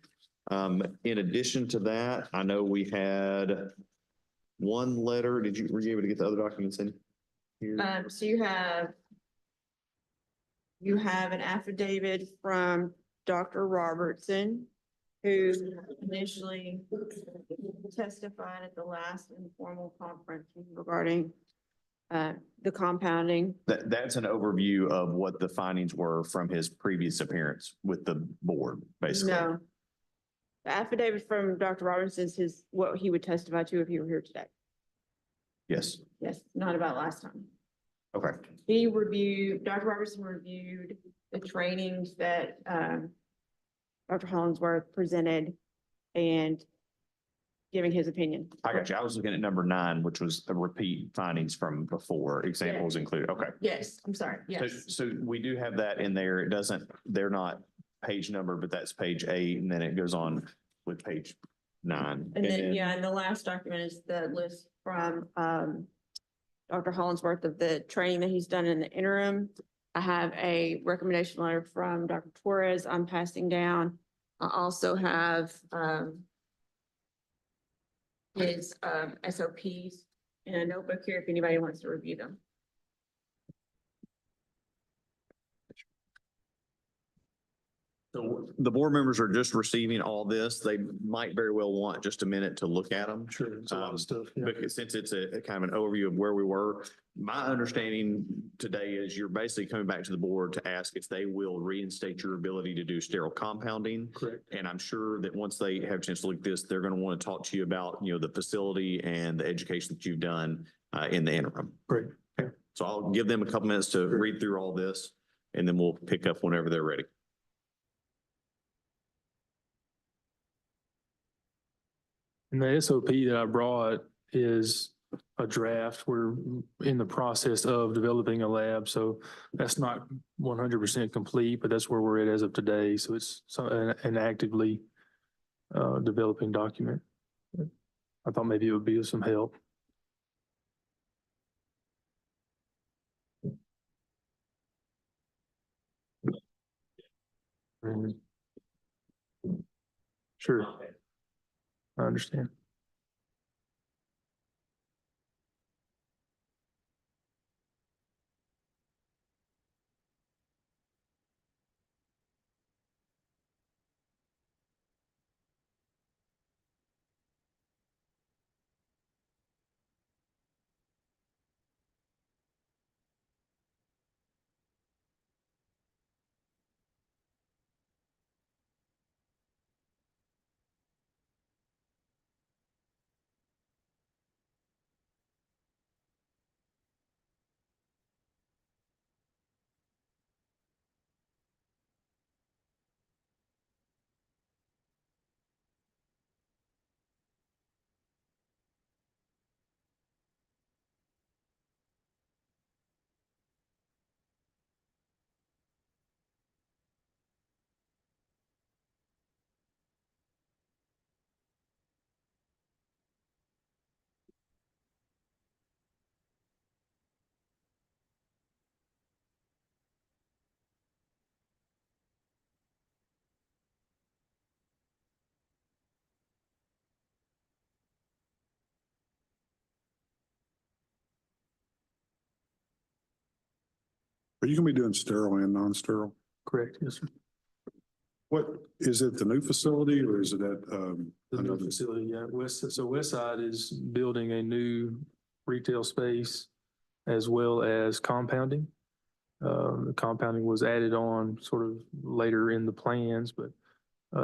In addition to that, I know we had one letter. Were you able to get the other documents in here? So you have an affidavit from Dr. Robertson, who initially testified at the last informal conference regarding the compounding. That's an overview of what the findings were from his previous appearance with the board, basically. No. The affidavit from Dr. Robertson is what he would testify to if he were here today. Yes. Yes, not about last time. Okay. Dr. Robertson reviewed the trainings that Dr. Hollingsworth presented and giving his opinion. I got you. I was looking at number 9, which was a repeat findings from before, examples included. Okay. Yes, I'm sorry. Yes. So we do have that in there. They're not page number, but that's page 8, and then it goes on with page 9. And then, and the last document is the list from Dr. Hollingsworth of the training that he's done in the interim. I have a recommendation letter from Dr. Torres I'm passing down. I also have his SOPs in a notebook here if anybody wants to review them. So the board members are just receiving all this. They might very well want just a minute to look at them. Sure, it's a lot of stuff. Yeah. Because since it's a kind of an overview of where we were, my understanding today is you're basically coming back to the board to ask if they will reinstate your ability to do sterile compounding. Correct. And I'm sure that once they have a chance to look at this, they're going to want to talk to you about, the facility and the education that you've done in the interim. Great. Okay. So I'll give them a couple minutes to read through all this, and then we'll pick up whenever they're ready. And the SOP that I brought is a draft. We're in the process of developing a lab, so that's not 100% complete, but that's where we're at as of today. So it's an actively developing document. I thought maybe it would be of some help. Sure. I understand. Are you gonna be doing sterile and non-sterile? Correct, yes, sir. What, is it the new facility or is it at, The new another? facility, yeah. West Side is building a new retail space as well as compounding. The compounding was added on sort of later in the plans, but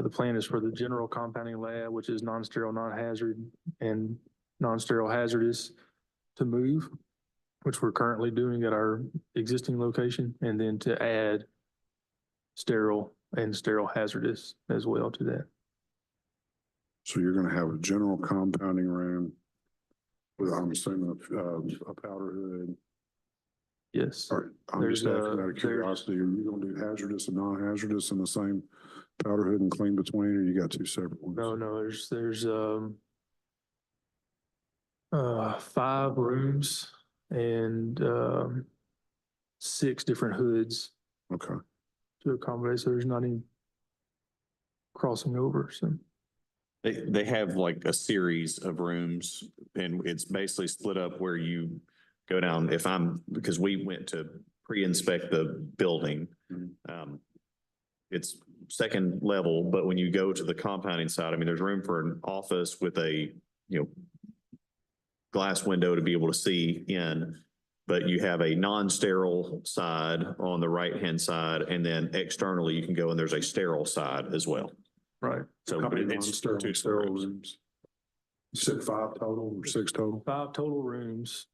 the plan is for the general compounding lab, which is non-sterile, non-hazard, and non-sterile hazardous to move, which we're currently doing at our existing location, and then to add sterile and sterile hazardous as well to that. So you're gonna have a general compounding room with, I'm assuming, a powder hood. Yes. All right, I'm There's just asking a- out of curiosity, are you gonna do hazardous and non-hazardous in the same powder hood and clean between, or you got two separate ones? No, there's 5 rooms and 6 different hoods Okay. to accommodate, so there's not any crossing over, so. They have like a series of rooms and it's basically split up where you go down, because we went to pre-inspect the building. It's second level, but when you go to the compounding side, I mean, there's room for an office with a, glass window to be able to see in, but you have a non-sterile side on the right-hand side, and then externally you can go and there's a sterile side as well. Right. So How many it's non-sterile two sterile rooms. rooms? You said 5 total or 6 total? 5 total rooms.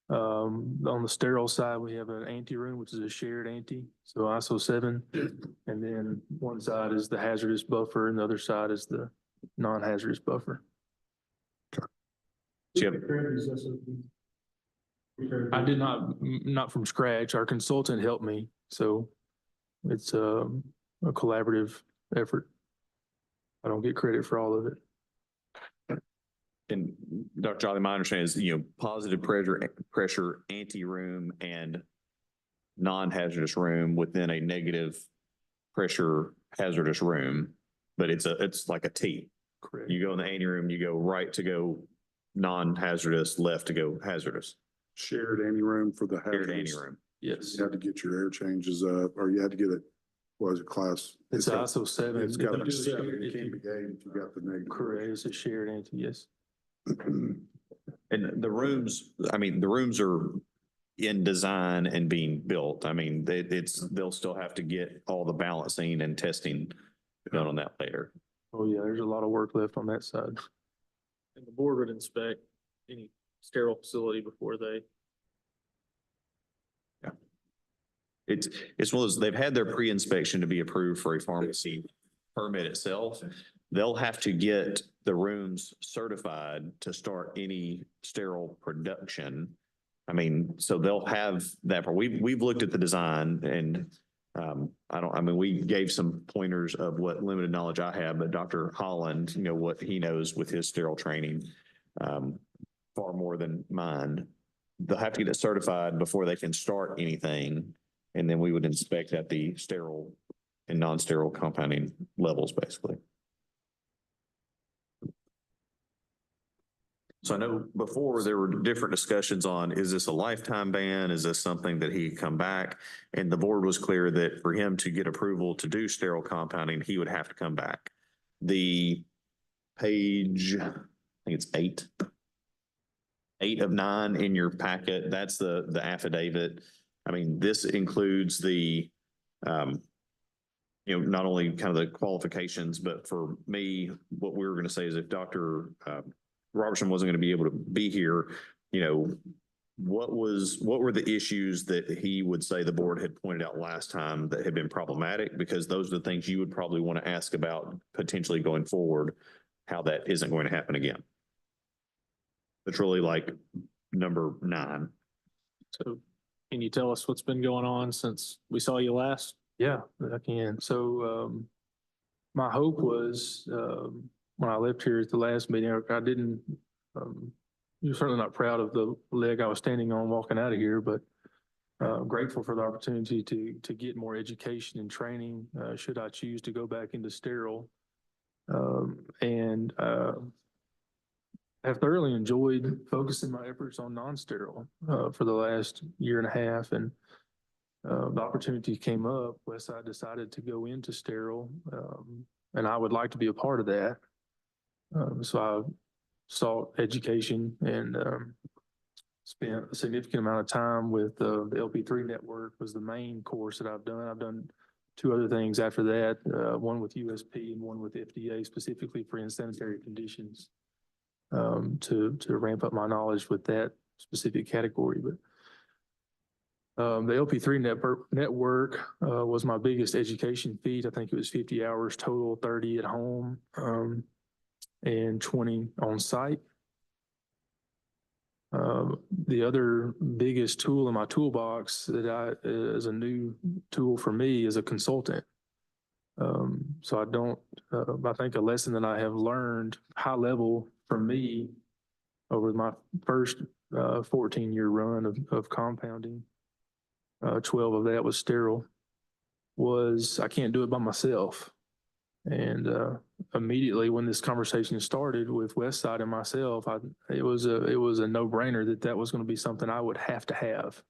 On the sterile side, we have an ante room, which is a shared ante, so ISO 7. And then one side is the hazardous buffer and the other side is the non-hazardous buffer. I did not from scratch. Our consultant helped me, so it's a collaborative effort. I don't get credit for all of it. And Dr. Jolly, my understanding is, positive pressure anti-room and non-hazardous room within a negative pressure hazardous room, but it's like a T. Correct. You go in the anti room, you go right to go non-hazardous, left to go hazardous. Shared any room for the Shared hazardous? anti-room. Yes. You had to get your air changes up, or you had to get it, what is it, class? It's ISO 7. It's got If a you- 7, it if can't you- be 8 if you got the negative. Correct, it's a shared ante, yes. And the rooms are in design and being built. I mean, they'll still have to get all the balancing and testing done on that later. Oh, yeah, there's a lot of work left on that side. And the board would inspect any sterile facility before they. It's one of those, they've had their pre-inspection to be approved for a pharmacy permit itself. They'll have to get the rooms certified to start any sterile production. I mean, so they'll have that. We've looked at the design and we gave some pointers of what limited knowledge I have, but Dr. Holland, what he knows with his sterile training, far more than mine. They'll have to get it certified before they can start anything. And then we would inspect at the sterile and non-sterile compounding levels, basically. So I know before there were different discussions on, is this a lifetime ban? Is this something that he could come back? And the board was clear that for him to get approval to do sterile compounding, he would have to come back. The page, I think it's 8 of 9 in your packet, that's the affidavit. I mean, this includes the, not only kind of the qualifications, but for me, what we were going to say is if Dr. Robertson wasn't going to be able to be here, what were the issues that he would say the board had pointed out last time that had been problematic? Because those are the things you would probably want to ask about potentially going forward, how that isn't going to happen again. It's really like number 9. So can you tell us what's been going on since we saw you last? Yeah, I can. So my hope was when I left here at the last meeting, I didn't, you're certainly not proud of the leg I was standing on walking out of here, but grateful for the opportunity to get more education and training should I choose to go back into sterile. And have thoroughly enjoyed focusing my efforts on non-sterile for the last year and a half. And the opportunity came up, Westside decided to go into sterile, and I would like to be a part of that. So I sought education and spent a significant amount of time with the LP3 network was the main course that I've done. I've done two other things after that, one with USP and one with FDA specifically for insanitary conditions, to ramp up my knowledge with that specific category. But the LP3 network was my biggest education feat. I think it was 50 hours total, 30 at home, and 20 on site. The other biggest tool in my toolbox that is a new tool for me is a consultant. So I think a lesson that I have learned high level for me over my first 14-year run of compounding, 12 of that was sterile, was I can't do it by myself. And immediately when this conversation started with Westside and myself, it was a no-brainer that was going to be something I would have to have.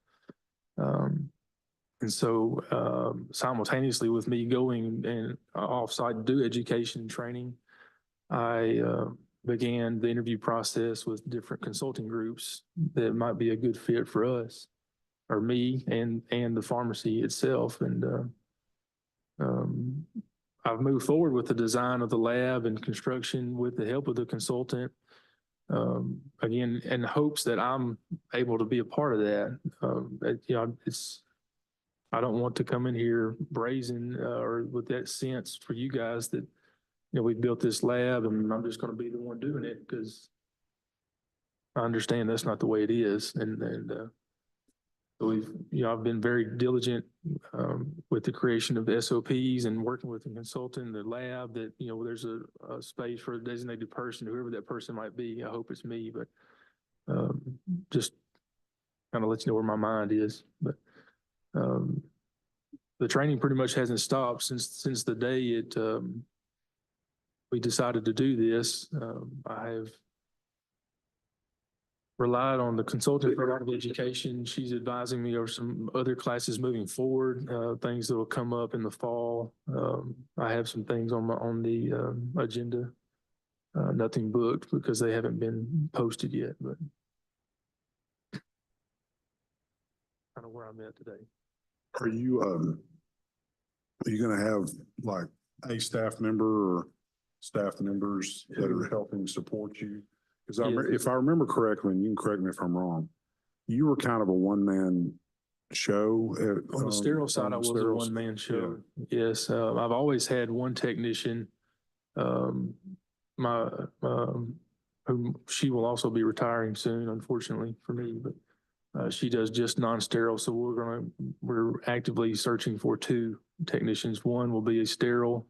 And so simultaneously with me going and offsite to do education and training, I began the interview process with different consulting groups that might be a good fit for us, or me and the pharmacy itself. And I've moved forward with the design of the lab and construction with the help of the consultant, again, in hopes that I'm able to be a part of that. I don't want to come in here brazen or with that sense for you guys that, we built this lab and I'm just going to be the one doing it, because I understand that's not the way it is. And I've been very diligent with the creation of the SOPs and working with the consultant in the lab that, there's a space for a designated person, whoever that person might be. I hope it's me, but just kind of let you know where my mind is. But the training pretty much hasn't stopped since the day we decided to do this. I have relied on the consultant for a lot of education. She's advising me over some other classes moving forward, things that will come up in the fall. I have some things on the agenda, nothing booked because they haven't been posted yet, but kind of where I'm at today. Are you going to have like a staff member or staff members that are helping support you? Because if I remember correctly, and you can correct me if I'm wrong, you were kind of a one-man show. On the sterile side, I was a one-man show. Yeah. Yes, I've always had one technician. Whom she will also be retiring soon, unfortunately for me, but she does just non-sterile. So we're actively searching for two technicians. One will be a sterile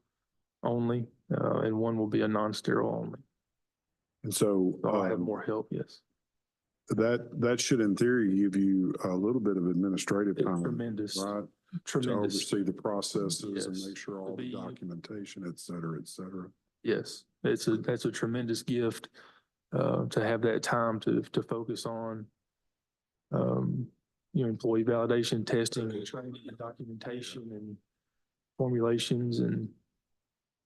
only, and one will be a non-sterile only. And so I'll have more help. Yes. That should in theory give you a little bit of administrative time. Tremendous. Right. Tremendous. To oversee the processes, yes, and make sure all the documentation, et cetera, et cetera. Yes. That's a tremendous gift, to have that time to focus on, employee validation, testing and training and documentation and formulations and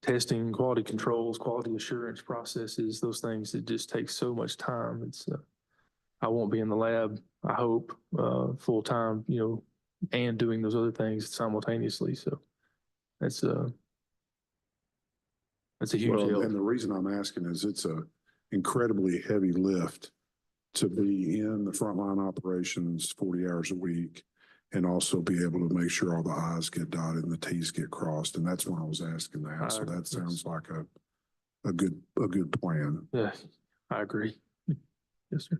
testing, quality controls, quality assurance processes, those things that just take so much time. I won't be in the lab, I hope, full time, and doing those other things simultaneously. So that's a huge help. And the reason I'm asking is it's a incredibly heavy lift to be in the frontline operations 40 hours a week and also be able to make sure all the I's get dotted and the T's get crossed. And that's when I was asking that. So that sounds like a good plan. Yeah, I agree. Yes, sir.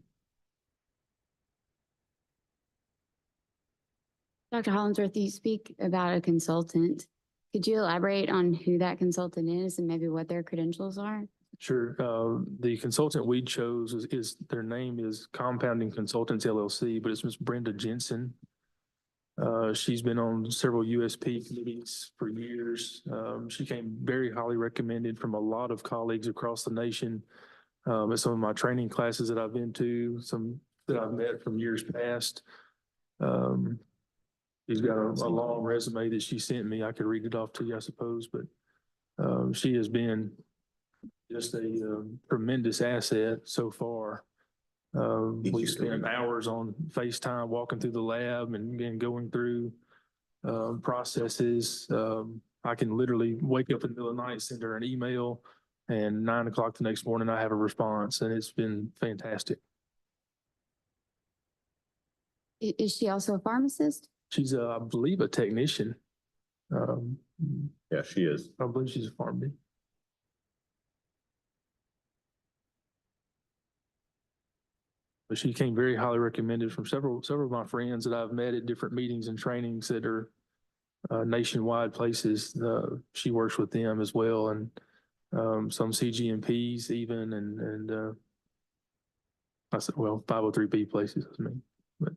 Dr. Hollingsworth, you speak about a consultant. Could you elaborate on who that consultant is and maybe what their credentials are? Sure. The consultant we chose is their name is Compounding Consultants LLC, but it's Ms. Brenda Jensen. She's been on several USP committees for years. She came very highly recommended from a lot of colleagues across the nation. At some of my training classes that I've been to, some that I've met from years past. She's got a long resume that she sent me. I could read it off to you, I suppose, but she has been just a tremendous asset so far. We spent hours on FaceTime walking through the lab and going through processes. I can literally wake up in the middle of the night, send her an email, and 9 o'clock the next morning, I have a response, and it's been fantastic. Is she also a pharmacist? She's, I believe, a technician. Yeah, she is. I believe she's a pharmacist. But she came very highly recommended from several of my friends that I've met at different meetings and trainings that are nationwide places. She works with them as well, and some CGMPs even, and I said, well, 503B places, I mean, but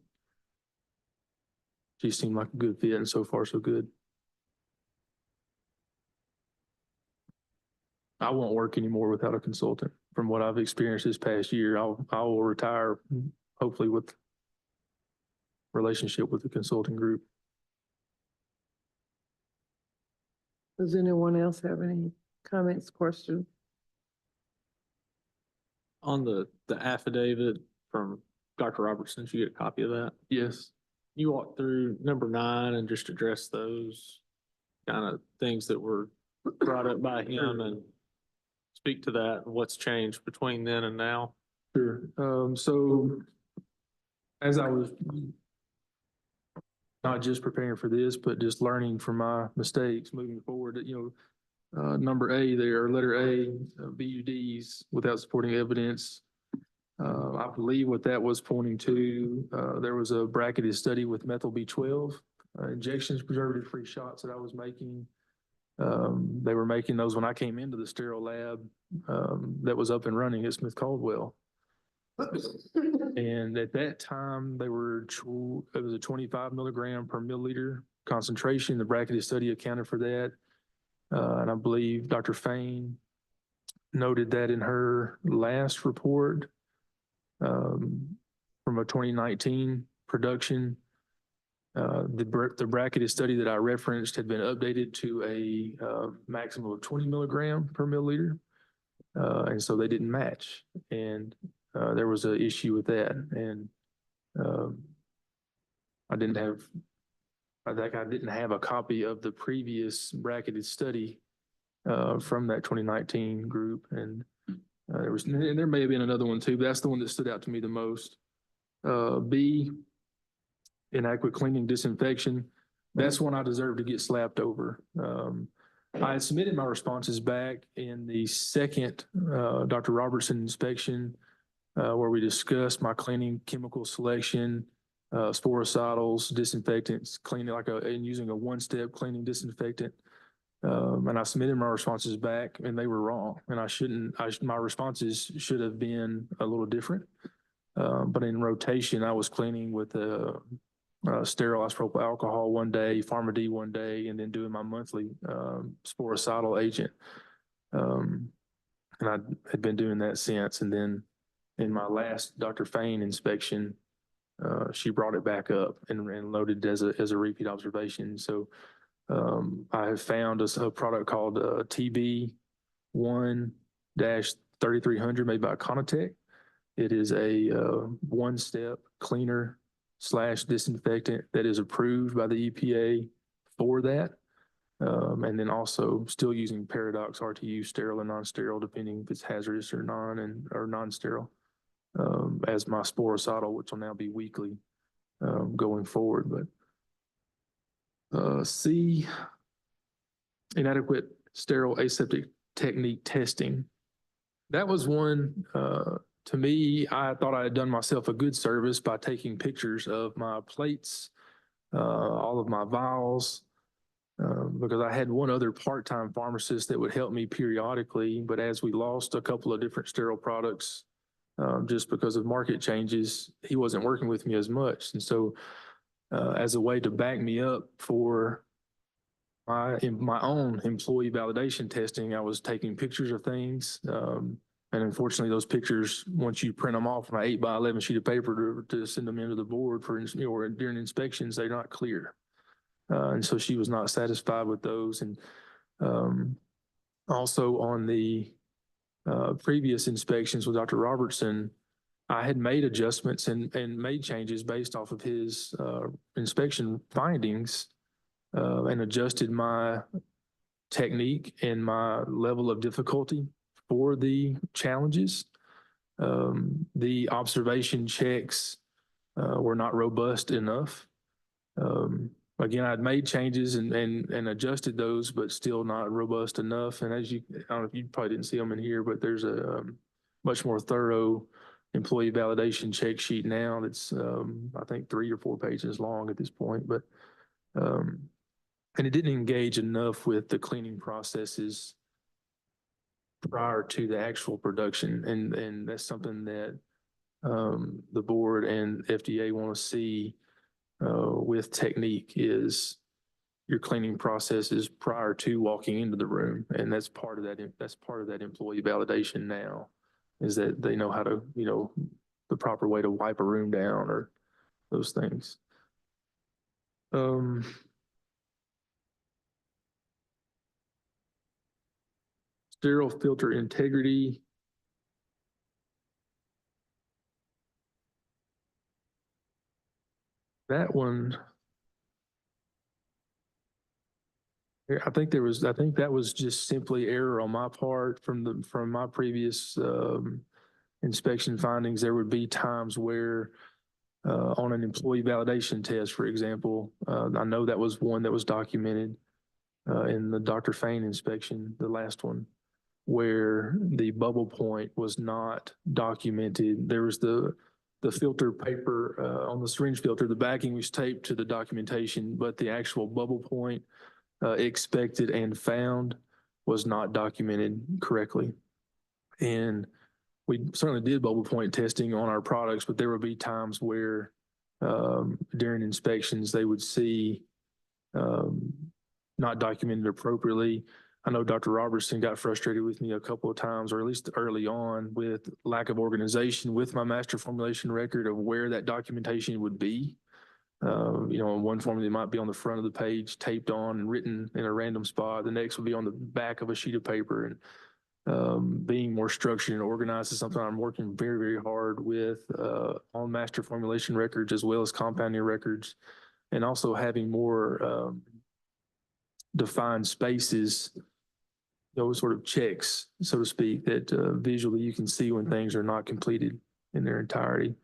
she seemed like a good fit, and so far so good. I won't work anymore without a consultant. From what I've experienced this past year, I will retire hopefully with relationship with the consulting group. Does anyone else have any comments, questions? On the affidavit from Dr. Robertson, did you get a copy of that? Yes. You walk through number 9 and just address those kind of things that were brought up by him and speak to that and what's changed between then and now. Sure. So as I was not just preparing for this, but just learning from my mistakes moving forward, number A there, letter A, BUDs without supporting evidence. I believe what that was pointing to, there was a bracketed study with methyl B12 injections, preservative-free shots that I was making. They were making those when I came into the sterile lab that was up and running at Smith Caldwell. And at that time, it was a 25 milligram per milliliter concentration. The bracketed study accounted for that. And I believe Dr. Fain noted that in her last report from a 2019 production. The bracketed study that I referenced had been updated to a maximum of 20 milligram per milliliter. And so they didn't match. And there was an issue with that. And I didn't have a copy of the previous bracketed study from that 2019 group. And there may have been another one too, but that's the one that stood out to me the most. B, inadequate cleaning, disinfection. That's one I deserve to get slapped over. I had submitted my responses back in the second Dr. Robertson inspection where we discussed my cleaning chemical selection, sporicidals, disinfectants, cleaning and using a one-step cleaning disinfectant. And I submitted my responses back and they were wrong. And my responses should have been a little different. But in rotation, I was cleaning with sterile isopropyl alcohol one day, Pharma-D one day, and then doing my monthly sporicidal agent. And I had been doing that since. And then in my last Dr. Fain inspection, she brought it back up and loaded it as a repeat observation. So I have found a product called TB1-3300 made by Conitec. It is a one-step cleaner / disinfectant that is approved by the EPA for that. And then also still using Paradox RTU sterile and non-sterile, depending if it's hazardous or non-sterile, as my sporicidal, which will now be weekly going forward. But C, inadequate sterile aseptic technique testing. That was one, to me, I thought I had done myself a good service by taking pictures of my plates, all of my vials, because I had one other part-time pharmacist that would help me periodically. But as we lost a couple of different sterile products, just because of market changes, he wasn't working with me as much. And so as a way to back me up for my own employee validation testing, I was taking pictures of things. And unfortunately, those pictures, once you print them off on an 8x11 sheet of paper to send them into the board for during inspections, they're not clear. And so she was not satisfied with those. And also on the previous inspections with Dr. Robertson, I had made adjustments and made changes based off of his inspection findings and adjusted my technique and my level of difficulty for the challenges. The observation checks were not robust enough. Again, I'd made changes and adjusted those, but still not robust enough. And as you, I don't know if you probably didn't see them in here, but there's a much more thorough employee validation check sheet now that's, I think 3 or 4 pages long at this point, but, and it didn't engage enough with the cleaning processes prior to the actual production. And that's something that the board and FDA want to see with technique is your cleaning processes prior to walking into the room. And that's part of that employee validation now, is that they know how to, you know, the proper way to wipe a room down or those things. Sterile filter integrity. That one, I think that was just simply error on my part from my previous inspection findings. There would be times where on an employee validation test, for example, I know that was one that was documented in the Dr. Fain inspection, the last one, where the bubble point was not documented. There was the filter paper on the syringe filter, the backing was taped to the documentation, but the actual bubble point expected and found was not documented correctly. And we certainly did bubble point testing on our products, but there would be times where during inspections they would see not documented appropriately. I know Dr. Robertson got frustrated with me a couple of times, or at least early on, with lack of organization with my master formulation record of where that documentation would be. You know, in one formula, it might be on the front of the page, taped on and written in a random spot. The next would be on the back of a sheet of paper. And being more structured and organized is something I'm working very, very hard with on master formulation records as well as compounding records, and also having more defined spaces, those sort of checks, so to speak, that visually you can see when things are not completed in their entirety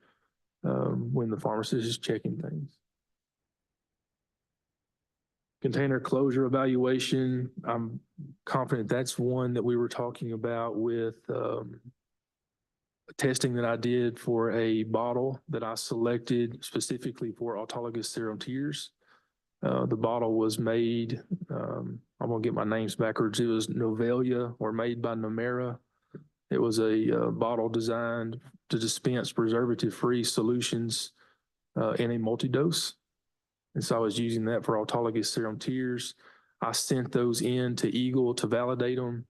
when the pharmacist is checking things. Container closure evaluation, I'm confident that's one that we were talking about with testing that I did for a bottle that I selected specifically for autologous serum tears. The bottle was made, I'm gonna get my names backwards. It was Novelia, or made by Nomera. It was a bottle designed to dispense preservative-free solutions in a multi-dose. And so I was using that for autologous serum tears. I sent those in to Eagle to validate them,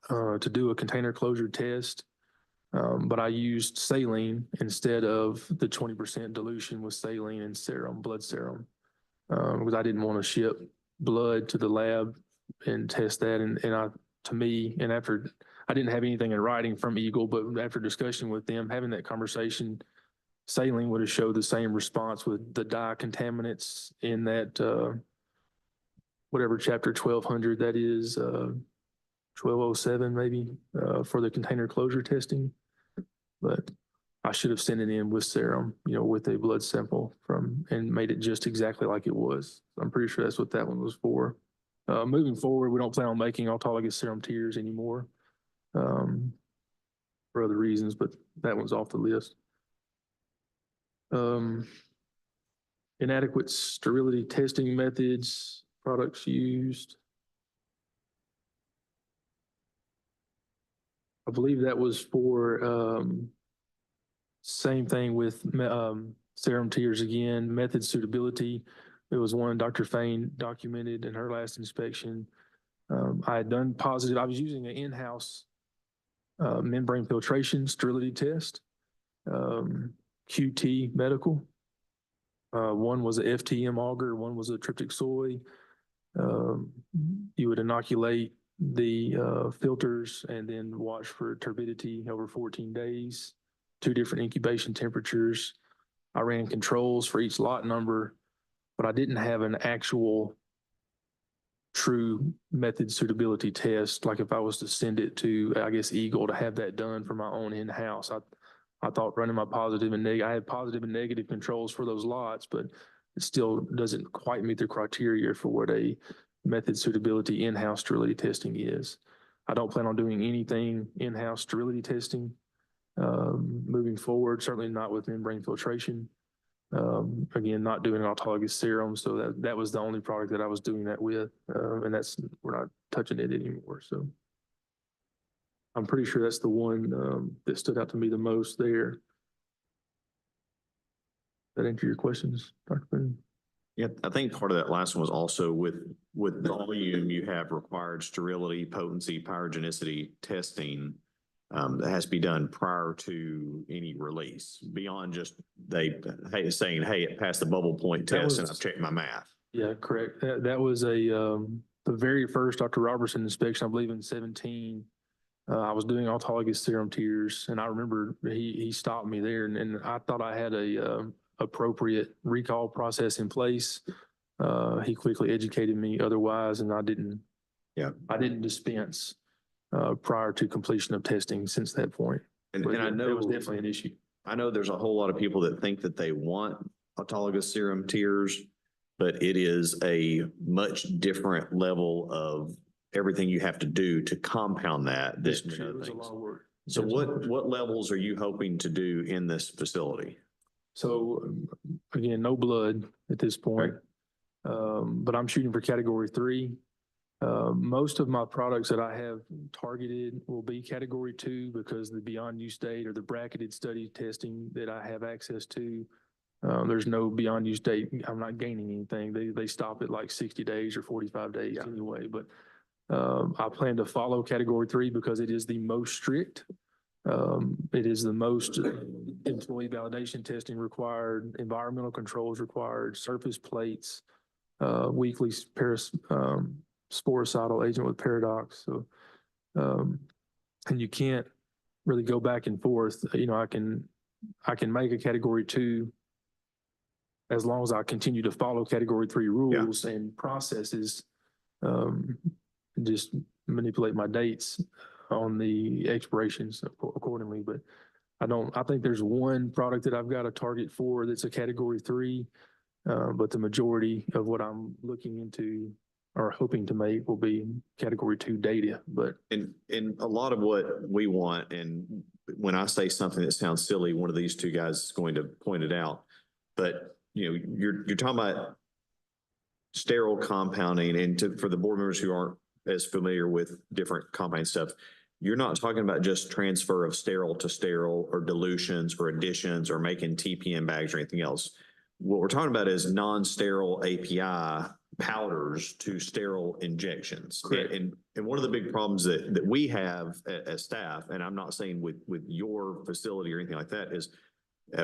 to do a container closure test. But I used saline instead of the 20% dilution with saline and serum, blood serum, because I didn't want to ship blood to the lab and test that. And after, I didn't have anything in writing from Eagle, but after discussion with them, having that conversation, saline would have showed the same response with the dye contaminants in that, whatever chapter 1200 that is, 1207 maybe, for the container closure testing. But I should have sent it in with serum, you know, with a blood sample and made it just exactly like it was. I'm pretty sure that's what that one was for. Moving forward, we don't plan on making autologous serum tears anymore for other reasons, but that one's off the list. Inadequate sterility testing methods, products used. I believe that was for same thing with serum tears again, method suitability. There was one Dr. Fain documented in her last inspection. I had done positive, I was using an in-house membrane filtration sterility test, QT medical. One was a FTM auger, one was a tryptic soy. You would inoculate the filters and then watch for turbidity over 14 days, 2 different incubation temperatures. I ran controls for each lot number, but I didn't have an actual true method suitability test. Like if I was to send it to, I guess, Eagle to have that done for my own in-house, I thought running my positive and negative, I had positive and negative controls for those lots, but it still doesn't quite meet the criteria for what a method suitability in-house sterility testing is. I don't plan on doing anything in-house sterility testing moving forward, certainly not with membrane filtration. Again, not doing autologous serum. So that was the only product that I was doing that with. And we're not touching it anymore. So I'm pretty sure that's the one that stood out to me the most there. That answer your questions, Dr. Boone? Yeah, I think part of that last one was also with volume, you have required sterility, potency, pyrogenicity testing that has to be done prior to any release, beyond just saying, hey, it passed the bubble point test and I've checked my math. Yeah, correct. That was the very first Dr. Robertson inspection, I believe in 17. I was doing autologous serum tiers, and I remember he stopped me there, and I thought I had a appropriate recall process in place. He quickly educated me otherwise, and I didn't dispense prior to completion of testing since that point. And I know it was definitely an issue. I know there's a whole lot of people that think that they want autologous serum tiers, but it is a much different level of everything you have to do to compound that. It was a lot of work. So what levels are you hoping to do in this facility? So again, no blood at this point, but I'm shooting for category 3. Most of my products that I have targeted will be category 2 because the beyond use date or the bracketed study testing that I have access to, there's no beyond use date. I'm not gaining anything. They stop at like 60 days or 45 days anyway, but I plan to follow category 3 because it is the most strict. It is the most employee validation testing required, environmental controls required, surface plates, weekly sporicidal agent with paradox. So, and you can't really go back and forth. You know, I can make a category 2 as long as I continue to follow category 3 rules and processes, just manipulate my dates on the expirations accordingly. But I think there's one product that I've got a target for that's a category 3, but the majority of what I'm looking into or hoping to make will be category 2 data. But in a lot of what we want, and when I say something that sounds silly, one of these two guys is going to point it out. But you know, you're talking about sterile compounding, and for the board members who aren't as familiar with different compound stuff, you're not talking about just transfer of sterile to sterile or dilutions or additions or making TPM bags or anything else. What we're talking about is non-sterile API powders to sterile injections. And one of the big problems that we have as staff, and I'm not saying with your facility or anything like that, is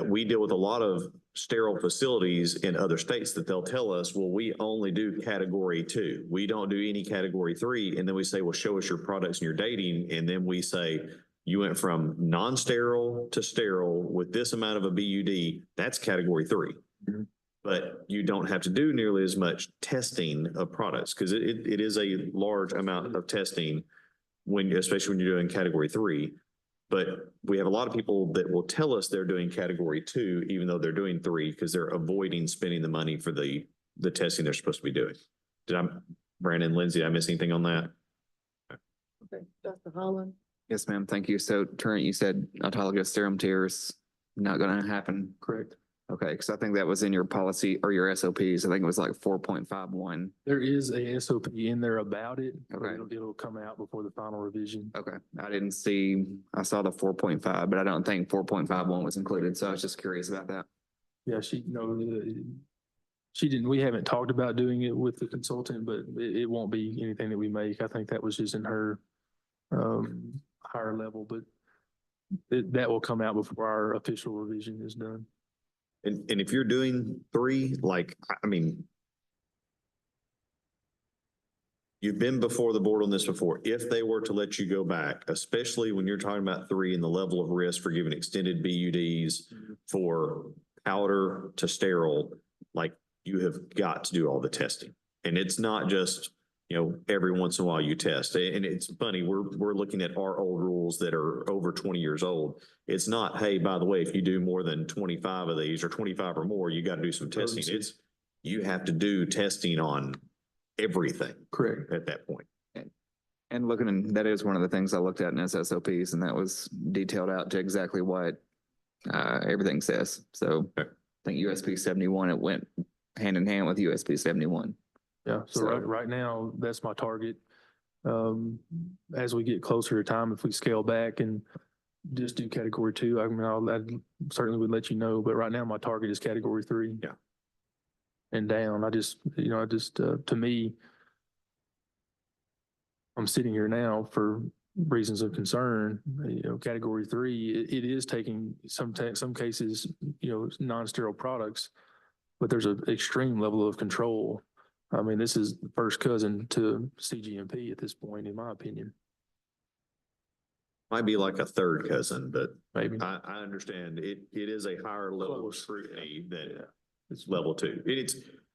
we deal with a lot of sterile facilities in other states that they'll tell us, well, we only do category 2. We don't do any category 3. And then we say, well, show us your products and your dating. And then we say, you went from non-sterile to sterile with this amount of a BUD. That's category 3. Mm-hmm. But you don't have to do nearly as much testing of products because it is a large amount of testing especially when you're doing category 3. But we have a lot of people that will tell us they're doing category 2, even though they're doing 3, because they're avoiding spending the money for the testing they're supposed to be doing. Brandon, Lindsay, did I miss anything on that? Okay, Dr. Holland. Yes, ma'am. Thank you. So Trent, you said autologous serum tiers not going to happen. Correct. Okay, because I think that was in your policy or your SOPs. I think it was like 4.51. There is a SOP in there about it. Okay. It'll come out before the final revision. Okay. I saw the 4.5, but I don't think 4.51 was included. So I was just curious about that. Yeah, she didn't, we haven't talked about doing it with the consultant, but it won't be anything that we make. I think that was just in her higher level, but that will come out before our official revision is done. And if you're doing 3, like, I mean, you've been before the board on this before. If they were to let you go back, especially when you're talking about 3 and the level of risk for giving extended BUDs for powder to sterile, like you have got to do all the testing. And it's not just, every once in a while you test. And it's funny, we're looking at our old rules that are over 20 years old. It's not, hey, by the way, if you do more than 25 of these or 25 or more, you got to do some testing. It's, you have to do testing on everything. Correct. At that point. And looking, and that is one of the things I looked at in SSOPs, and that was detailed out to exactly what everything says. So I think USP 71, it went hand in hand with USP 71. Yeah, so right now, that's my target. As we get closer to time, if we scale back and just do category 2, I mean, I certainly would let you know, but right now my target is category 3. Yeah. And down. To me, I'm sitting here now for reasons of concern. Category 3, it is taking some cases, non-sterile products, but there's an extreme level of control. I mean, this is the first cousin to CGMP at this point, in my opinion. Might be like a third cousin, but maybe I understand it is a higher level of scrutiny than it's level 2.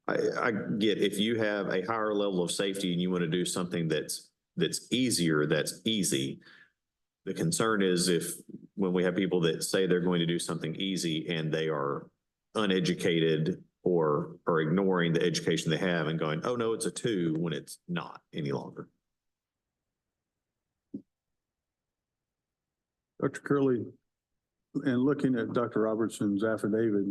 I get if you have a higher level of safety and you want to do something that's easier, that's easy. The concern is when we have people that say they're going to do something easy and they are uneducated or ignoring the education they have and going, oh no, it's a 2 when it's not any longer. Dr. Curley, and looking at Dr. Robertson's affidavit,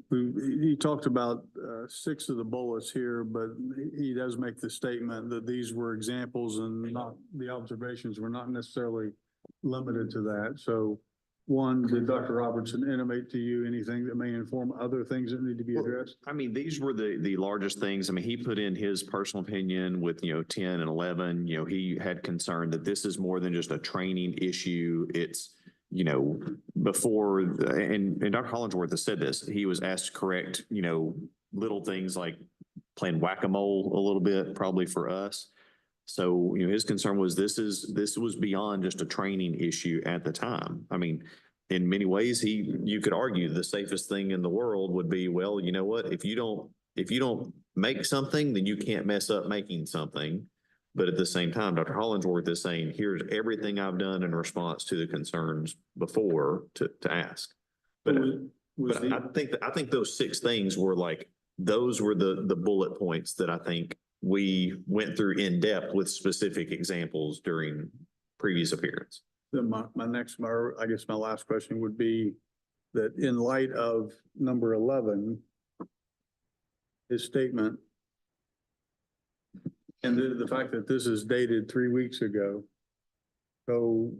he talked about 6 of the bullets here, but he does make the statement that these were examples and not the observations were not necessarily limited to that. So 1, did Dr. Robertson intimate to you anything that may inform other things that need to be addressed? I mean, these were the largest things. I mean, he put in his personal opinion with, 10 and 11, he had concern that this is more than just a training issue. It's, before, and Dr. Hollingsworth has said this, he was asked to correct, little things like playing whack-a-mole a little bit, probably for us. So, his concern was this was beyond just a training issue at the time. I mean, in many ways, you could argue the safest thing in the world would be, well, you know what, if you don't make something, then you can't mess up making something. But at the same time, Dr. Hollingsworth is saying, here's everything I've done in response to the concerns before to ask. But I think those 6 things were those were the bullet points that I think we went through in depth with specific examples during previous appearance. Then my last question would be that in light of number 11, his statement, and the fact that this is dated 3 weeks ago. So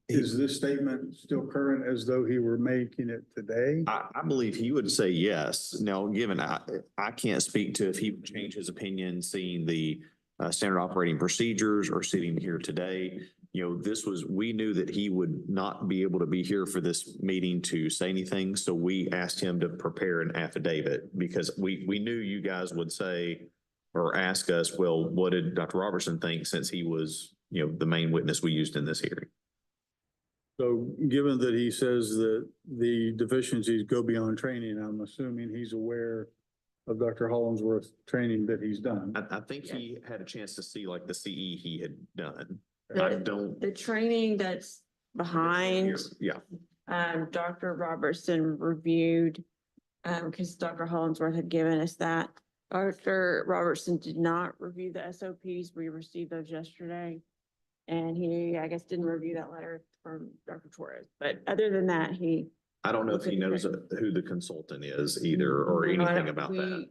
is this statement still current as though he were making it today? I believe he would say yes. Now, given I can't speak to if he would change his opinion, seeing the standard operating procedures or sitting here today. We knew that he would not be able to be here for this meeting to say anything. So we asked him to prepare an affidavit because we knew you guys would say or ask us, well, what did Dr. Robertson think since he was, the main witness we used in this hearing? So given that he says that the deficiencies go beyond training, I'm assuming he's aware of Dr. Hollingsworth's training that he's done. I think he had a chance to see the CE he had done. The training that's behind. Yeah. Dr. Robertson reviewed, because Dr. Hollingsworth had given us that. Dr. Robertson did not review the SOPs. We received those yesterday. And he, I guess, didn't review that letter from Dr. Torres. But other than that, I don't know if he knows who the consultant is either or anything about that.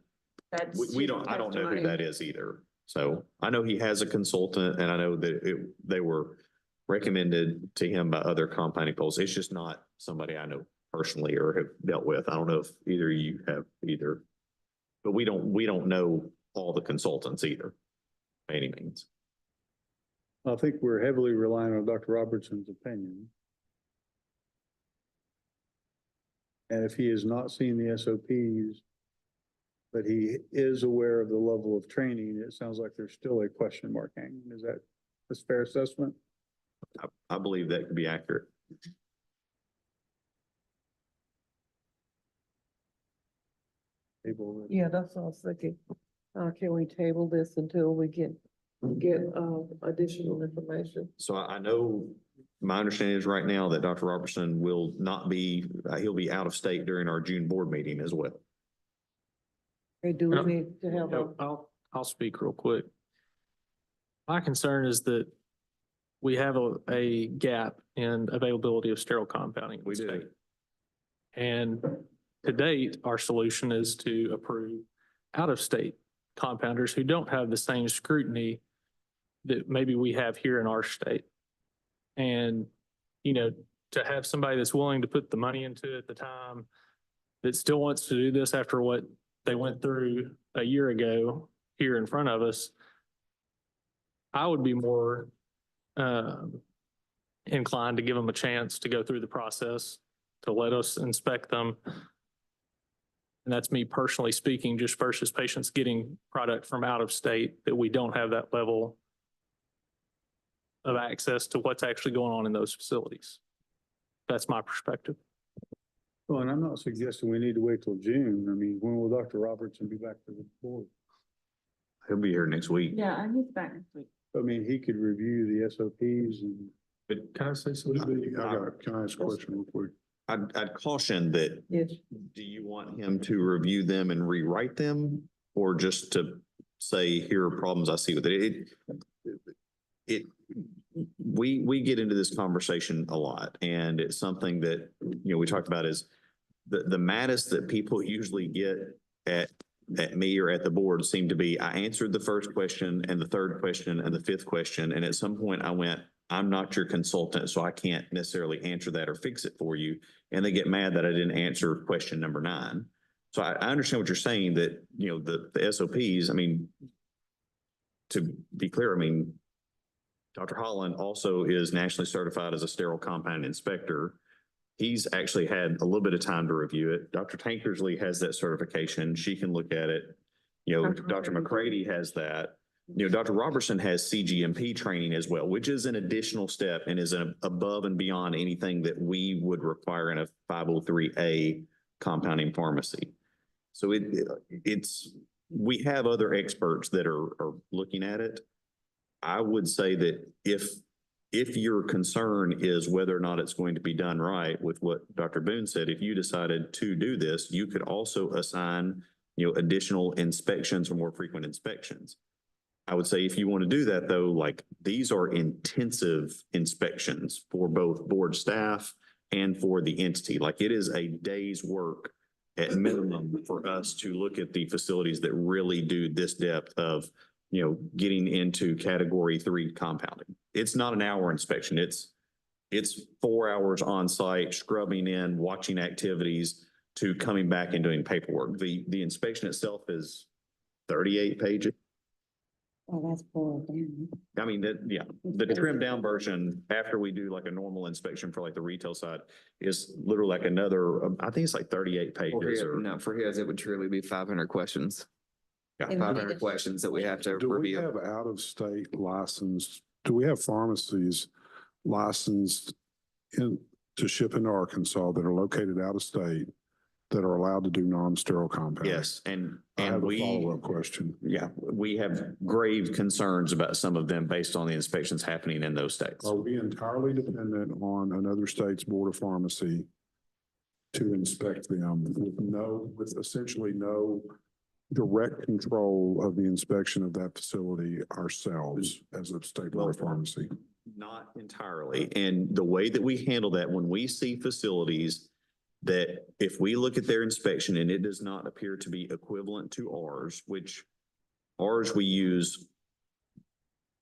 I don't know who that is either. So I know he has a consultant and I know that they were recommended to him by other compounding polls. It's just not somebody I know personally or have dealt with. I don't know if either of you have either, but we don't know all the consultants either by any means. I think we're heavily relying on Dr. Robertson's opinion. And if he has not seen the SOPs, but he is aware of the level of training, it sounds like there's still a question mark hanging. Is that a fair assessment? I believe that could be accurate. Yeah, that's what I was thinking. Can we table this until we get additional information? So I know, my understanding is right now that Dr. Robertson will not be, he'll be out of state during our June board meeting as well. Hey, do we need to have a? I'll speak real quick. My concern is that we have a gap in availability of sterile compounding. We do. And to date, our solution is to approve out-of-state compounders who don't have the same scrutiny that maybe we have here in our state. And, you know, to have somebody that's willing to put the money into it at the time, that still wants to do this after what they went through a year ago here in front of us, I would be more inclined to give them a chance to go through the process, to let us inspect them. And that's me personally speaking, just versus patients getting product from out of state, that we don't have that level of access to what's actually going on in those facilities. That's my perspective. Well, and I'm not suggesting we need to wait till June. I mean, when will Dr. Robertson be back to the board? He'll be here next week. Yeah, he's back next week. I mean, he could review the SOPs and. But can I say something? Can I ask a question real quick? I'd caution that, Yes. do you want him to review them and rewrite them? Or just to say, here are problems I see with it? We get into this conversation a lot, and it's something that, you know, we talked about is the maddest that people usually get at me or at the board seem to be, I answered the first question and the third question and the fifth question. And at some point I went, I'm not your consultant, so I can't necessarily answer that or fix it for you. And they get mad that I didn't answer question number 9. So I understand what you're saying, that, you know, the SOPs, I mean, to be clear, I mean, Dr. Holland also is nationally certified as a sterile compound inspector. He's actually had a little bit of time to review it. Dr. Tankersley has that certification. She can look at it. You know, Dr. McCready has that. You know, Dr. Robertson has CGMP training as well, which is an additional step and is above and beyond anything that we would require in a 503A compounding pharmacy. So we have other experts that are looking at it. I would say that if your concern is whether or not it's going to be done right, with what Dr. Boone said, if you decided to do this, you could also assign, you know, additional inspections or more frequent inspections. I would say if you want to do that, though, like, these are intensive inspections for both board staff and for the entity. Like, it is a day's work at minimum for us to look at the facilities that really do this depth of, you know, getting into category 3 compounding. It's not an hour inspection. It's 4 hours on site, scrubbing in, watching activities, to coming back and doing paperwork. The inspection itself is 38 pages. Oh, that's boiled down. I mean, the trimmed down version, after we do like a normal inspection for like the retail side, is literally like another, I think it's like 38 pages. For his, it would truly be 500 questions. Yeah, 500 questions that we have to Do we review. have out-of-state licensed, do we have pharmacies licensed to ship into Arkansas that are located out of state that are allowed to do non-sterile compounding? Yes, and I have a we, follow-up question. yeah, we have grave concerns about some of them based on the inspections happening in those states. Are we entirely dependent on another state's board of pharmacy to inspect them with essentially no direct control of the inspection of that facility ourselves as a state board of pharmacy? Not entirely. And the way that we handle that, when we see facilities that if we look at their inspection and it does not appear to be equivalent to ours, which ours, we use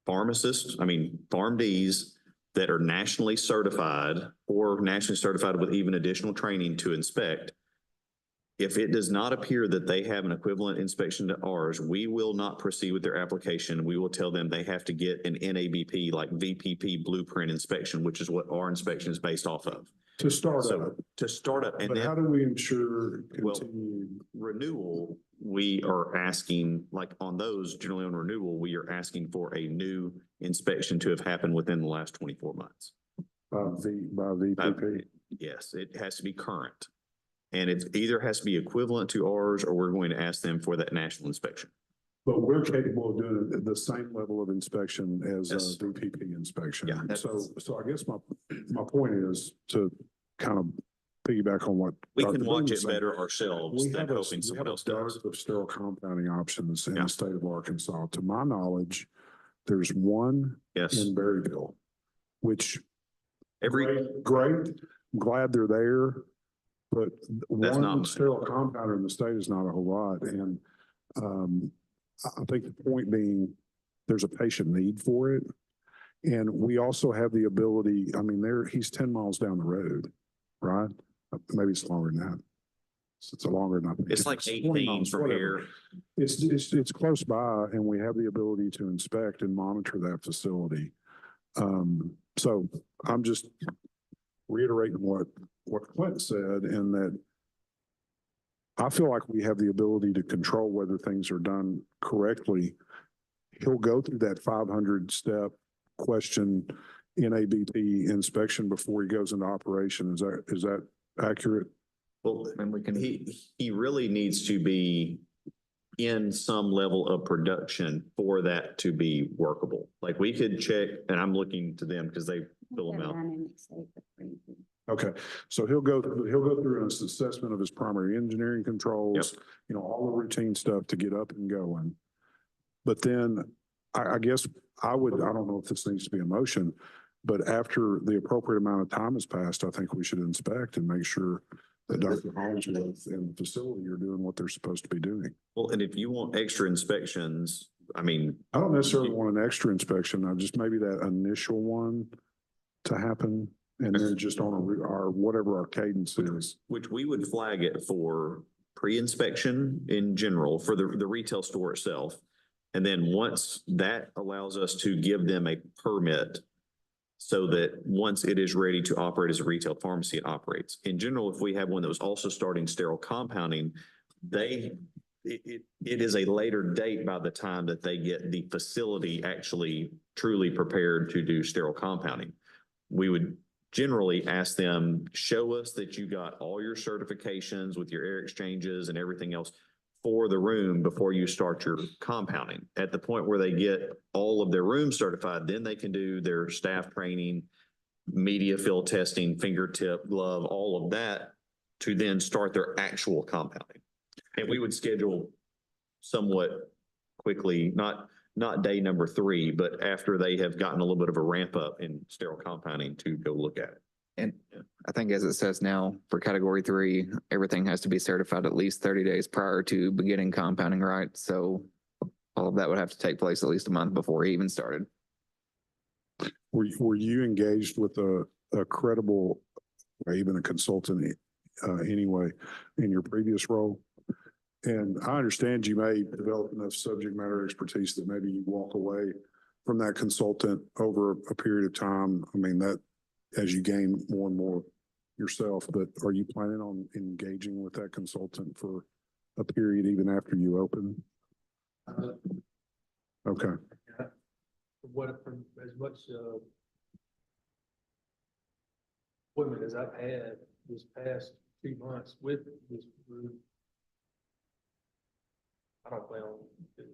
pharmacists, PharmDs that are nationally certified or nationally certified with even additional training to inspect. If it does not appear that they have an equivalent inspection to ours, we will not proceed with their application. We will tell them they have to get an NABP, like VPP blueprint inspection, which is what our inspection is based off of. To start So up. to start up and But then. how do we ensure Well, continued? renewal, we are asking, like on those, generally on renewal, we are asking for a new inspection to have happened within the last 24 months. By VPP? Yes, it has to be current. And it either has to be equivalent to ours or we're going to ask them for that national inspection. But we're capable of doing the same level of inspection as a Yes. VPP inspection. Yeah, So I guess my point is to kind of piggyback on what. We Dr. can watch Boone it said. better ourselves We than have a, hoping we someone have a else does. dearth of sterile compounding options in Yeah. the state of Arkansas. To my knowledge, there's one Yes. in Berryville, which Every, great, I'm glad they're there. But That's not one much. sterile compounder in the state is not a whole lot. And I think the point being, there's a patient need for it. And we also have the ability, I mean, he's 10 miles down the road, right? Maybe it's longer than that. It's longer than I think. it's like 20 18 miles, from whatever. here. It's close by and we have the ability to inspect and monitor that facility. So I'm just reiterating what Clint said, in that I feel like we have the ability to control whether things are done correctly. He'll go through that 500 step question NABP inspection before he goes into operation. Is that accurate? Well, And we can. he really needs to be in some level of production for that to be workable. Like we could check, and I'm looking to them because they fill them out. Okay, so he'll go through an assessment of his primary engineering controls, all the routine stuff to get up and going. But then I guess I don't know if this needs to be a motion, but after the appropriate amount of time has passed, I think we should inspect and make sure that Dr. Hollingsworth and the facility are doing what they're supposed to be doing. Well, and if you want extra inspections, I mean. I don't necessarily want an extra inspection, just maybe that initial one to happen. And then just on our whatever our cadence is. Which we would flag it for pre-inspection in general for the retail store itself. And then once that allows us to give them a permit so that once it is ready to operate as a retail pharmacy, it operates. In general, if we have one that was also starting sterile compounding, it is a later date by the time that they get the facility actually truly prepared to do sterile compounding. We would generally ask them, show us that you got all your certifications with your air exchanges and everything else for the room before you start your compounding. At the point where they get all of their rooms certified, then they can do their staff training, media field testing, fingertip, glove, all of that to then start their actual compounding. And we would schedule somewhat quickly, not day number 3, but after they have gotten a little bit of a ramp up in sterile compounding to go look at it. And I think as it says now, for category 3, everything has to be certified at least 30 days prior to beginning compounding, right? So all of that would have to take place at least a month before he even started. Were you engaged with a credible, or even a consultant anyway, in your previous role? And I understand you may develop enough subject matter expertise that maybe you walk away from that consultant over a period of time. I mean, that as you gain more and more yourself, but are you planning on engaging with that consultant for a period even after you open? Okay. As much appointment as I've had this past 2 months with this group, I don't plan on doing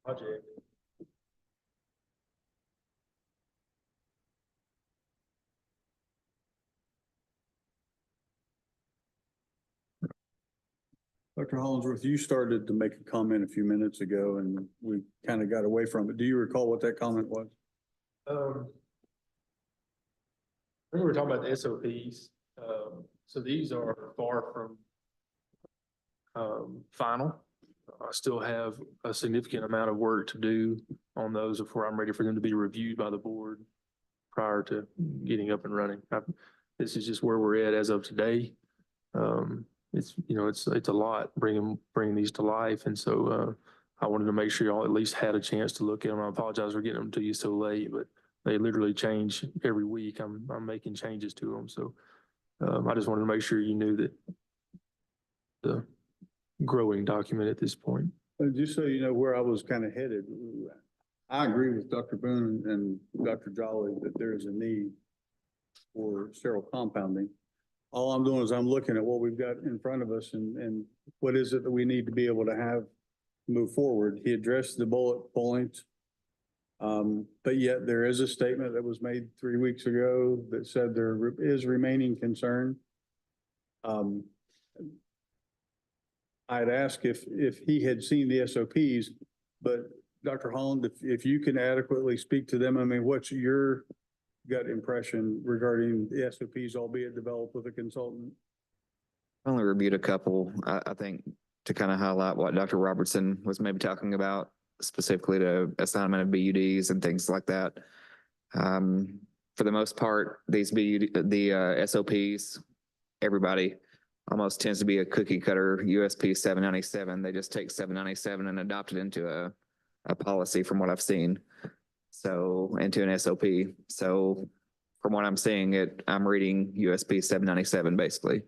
project. Dr. Hollingsworth, you started to make a comment a few minutes ago and we kind of got away from it. Do you recall what that comment was? I think we were talking about the SOPs. So these are far from final. I still have a significant amount of work to do on those before I'm ready for them to be reviewed by the board prior to getting up and running. This is just where we're at as of today. It's a lot bringing these to life. And so I wanted to make sure y'all at least had a chance to look at them. I apologize for getting them to you so late, but They literally change every week. I'm making changes to them. So I just wanted to make sure you knew that the growing document at this point. Just so you know where I was kind of headed, I agree with Dr. Boone and Dr. Jolly that there is a need for sterile compounding. All I'm doing is I'm looking at what we've got in front of us and what is it that we need to be able to have move forward. He addressed the bullet points. But yet there is a statement that was made 3 weeks ago that said there is remaining concern. I'd ask if he had seen the SOPs, but Dr. Holland, if you can adequately speak to them, I mean, what's your gut impression regarding the SOPs, albeit developed with a consultant? I only reviewed a couple. I think to kind of highlight what Dr. Robertson was maybe talking about, specifically to assignment of BUDs and things like that. For the most part, these the SOPs, everybody almost tends to be a cookie cutter USP 797. They just take 797 and adopt it into a policy from what I've seen. So into an SOP. So from what I'm seeing, I'm reading USP 797 basically.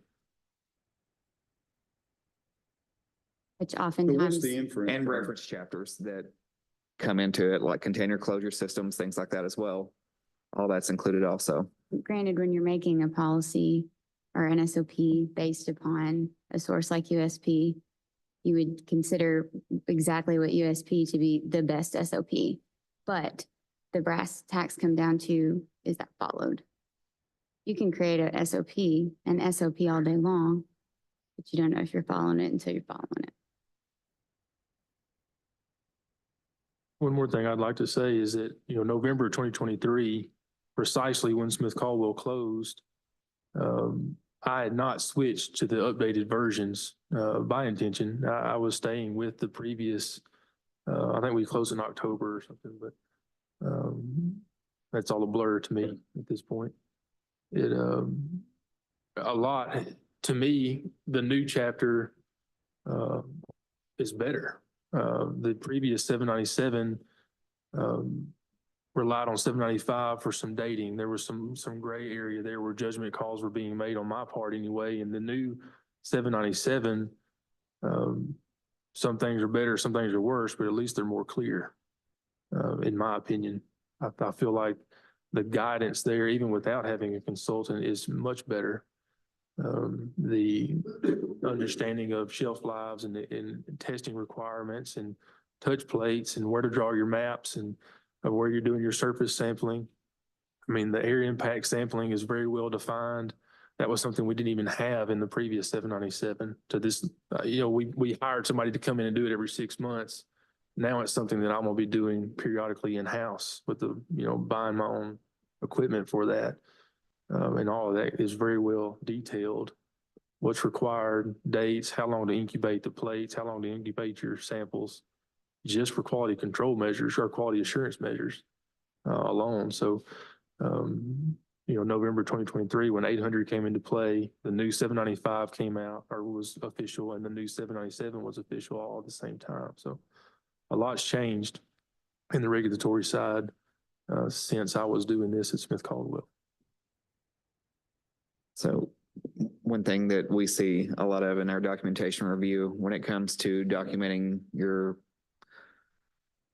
Which oftentimes. And reference chapters that come into it, like container closure systems, things like that as well. All that's included also. Granted, when you're making a policy or an SOP based upon a source like USP, you would consider exactly what USP to be the best SOP. But the brass tacks come down to, is that followed? You can create an SOP all day long, but you don't know if you're following it until you're following it. One more thing I'd like to say is that, November 2023, precisely when Smith Caldwell closed, I had not switched to the updated versions by intention. I was staying with the previous, I think we closed in October or something, but that's all a blur to me at this point. To me, the new chapter is better. The previous 797 relied on 795 for some dating. There was some gray area there where judgment calls were being made on my part anyway. And the new 797, some things are better, some things are worse, but at least they're more clear, in my opinion. I feel like the guidance there, even without having a consultant, is much better. The understanding of shelf lives and testing requirements and touch plates and where to draw your maps and where you're doing your surface sampling. I mean, the air impact sampling is very well defined. That was something we didn't even have in the previous 797. To this, we hired somebody to come in and do it every 6 months. Now it's something that I'm gonna be doing periodically in-house with buying my own equipment for that. And all of that is very well detailed. What's required, dates, how long to incubate the plates, how long to incubate your samples, just for quality control measures or quality assurance measures alone. So, November 2023, when 800 came into play, the new 795 came out or was official, and the new 797 was official all at the same time. So a lot's changed in the regulatory side since I was doing this at Smith Caldwell. So one thing that we see a lot of in our documentation review when it comes to documenting your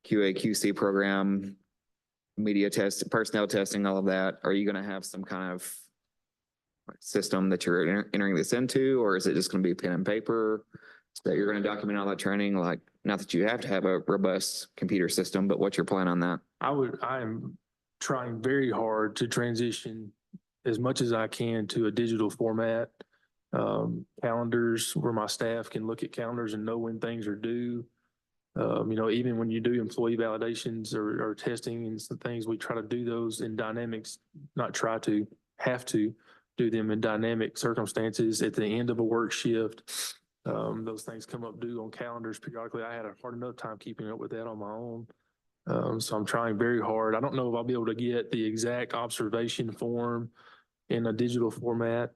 QA, QC program, media test, personnel testing, all of that, are you going to have some kind of system that you're entering this into, or is it just going to be pen and paper that you're going to document all that training? Like, not that you have to have a robust computer system, but what's your plan on that? I am trying very hard to transition as much as I can to a digital format, calendars where my staff can look at calendars and know when things are due. Even when you do employee validations or testing and some things, we try to do those in dynamics, have to do them in dynamic circumstances at the end of a work shift. Those things come up due on calendars periodically. I had a hard enough time keeping up with that on my own. So I'm trying very hard. I don't know if I'll be able to get the exact observation form in a digital format,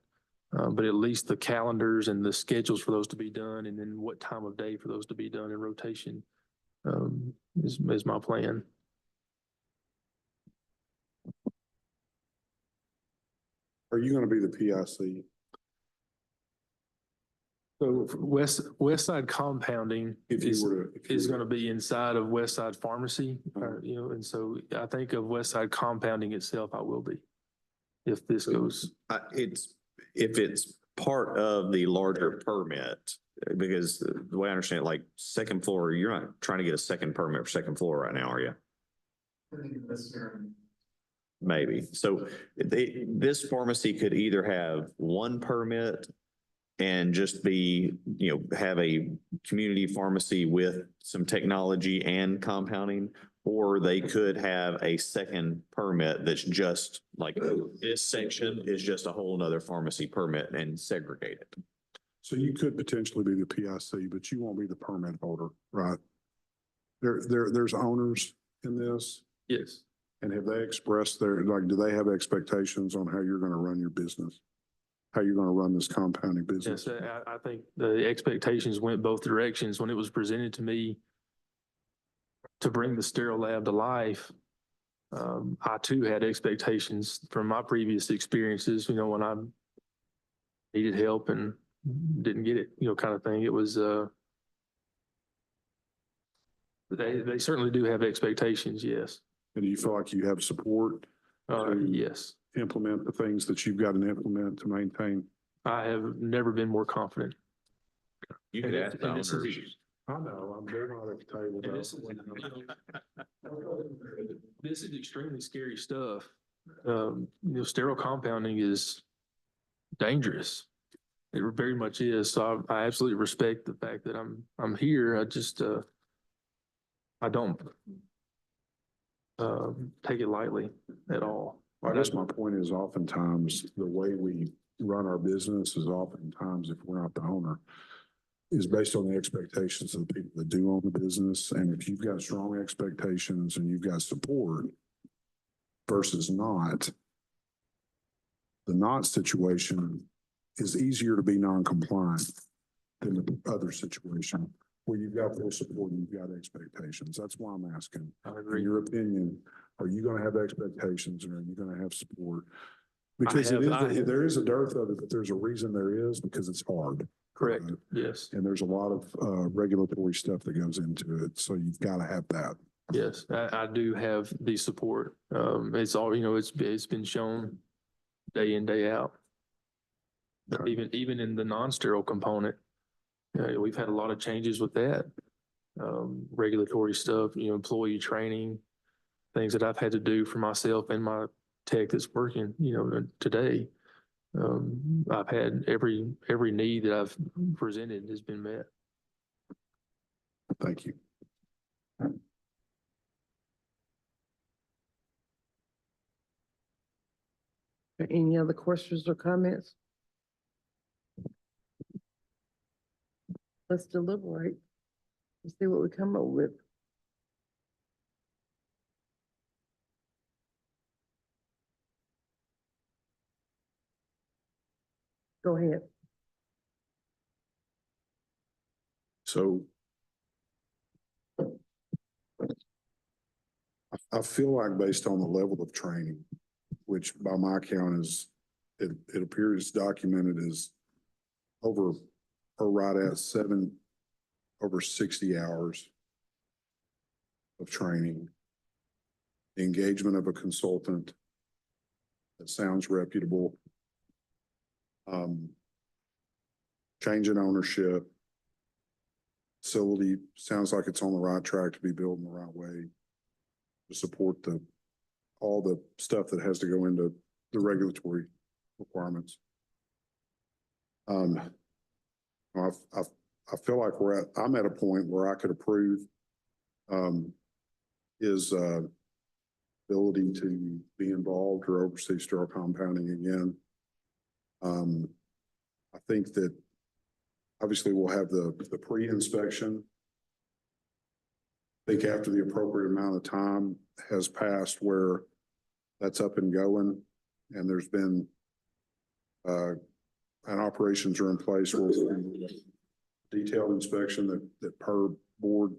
but at least the calendars and the schedules for those to be done, and then what time of day for those to be done in rotation is my plan. Are you going to be the PIC? So West Side Compounding If is, you were to. if you is were going to be inside of West Side Pharmacy, you know, and so I think of West Side Compounding itself, I will be. If this goes, If it's part of the larger permit, because the way I understand it, like second floor, you're not trying to get a second permit for second floor right now, are you? Maybe. So this pharmacy could either have one permit and just be, you know, have a community pharmacy with some technology and compounding, or they could have a second permit that's just like this section is just a whole nother pharmacy permit and segregate it. So you could potentially be the PIC, but you won't be the permit holder, right? There's owners in this, yes. and have they expressed their, like, do they have expectations on how you're going to run your business? How you're going to run this compounding business? Yes, I think the expectations went both directions. When it was presented to me to bring the sterile lab to life, I too had expectations from my previous experiences, you know, when I needed help and didn't get it, you know, kind of thing. It was, they certainly do have expectations, yes. And do you feel like you have support? Yes. Implement the things that you've got to implement to maintain? I have never been more confident. You could ask the owners. I know, they're not at the table. This is extremely scary stuff. You know, sterile compounding is dangerous. It very much is. So I absolutely respect the fact that I'm here. I just I don't take it lightly at all. I guess my point is oftentimes the way we run our business is oftentimes, if we're not the owner, is based on the expectations of the people that do own the business. And if you've got strong expectations and you've got support versus not, the not situation is easier to be non-compliant than the other situation where you've got full support and you've got expectations. That's why I'm asking. I agree. In your opinion, are you going to have expectations or are you going to have support? Because there is a dearth of it, but there's a reason there is, because it's hard. Correct. Yes. And there's a lot of regulatory stuff that goes into it. So you've got to have that. Yes, I do have the support. It's all, you know, it's been shown day in, day out. But even in the non-sterile component, we've had a lot of changes with that. Regulatory stuff, you know, employee training, things that I've had to do for myself and my tech that's working, you know, today. I've had every need that I've presented has been met. Thank you. Any other questions or comments? Let's deliberate. Let's see what we come up with. Go ahead. So I feel like based on the level of training, which by my count is, it appears documented as over or right at over 60 hours of training, the engagement of a consultant that sounds reputable, change in ownership, facility sounds like it's on the right track to be built in the right way to support all the stuff that has to go into the regulatory requirements. I feel like I'm at a point where I could approve his ability to be involved or oversee sterile compounding again. I think that obviously we'll have the pre-inspection. I think after the appropriate amount of time has passed where that's up and going and there's been and operations are in place where detailed inspection that per board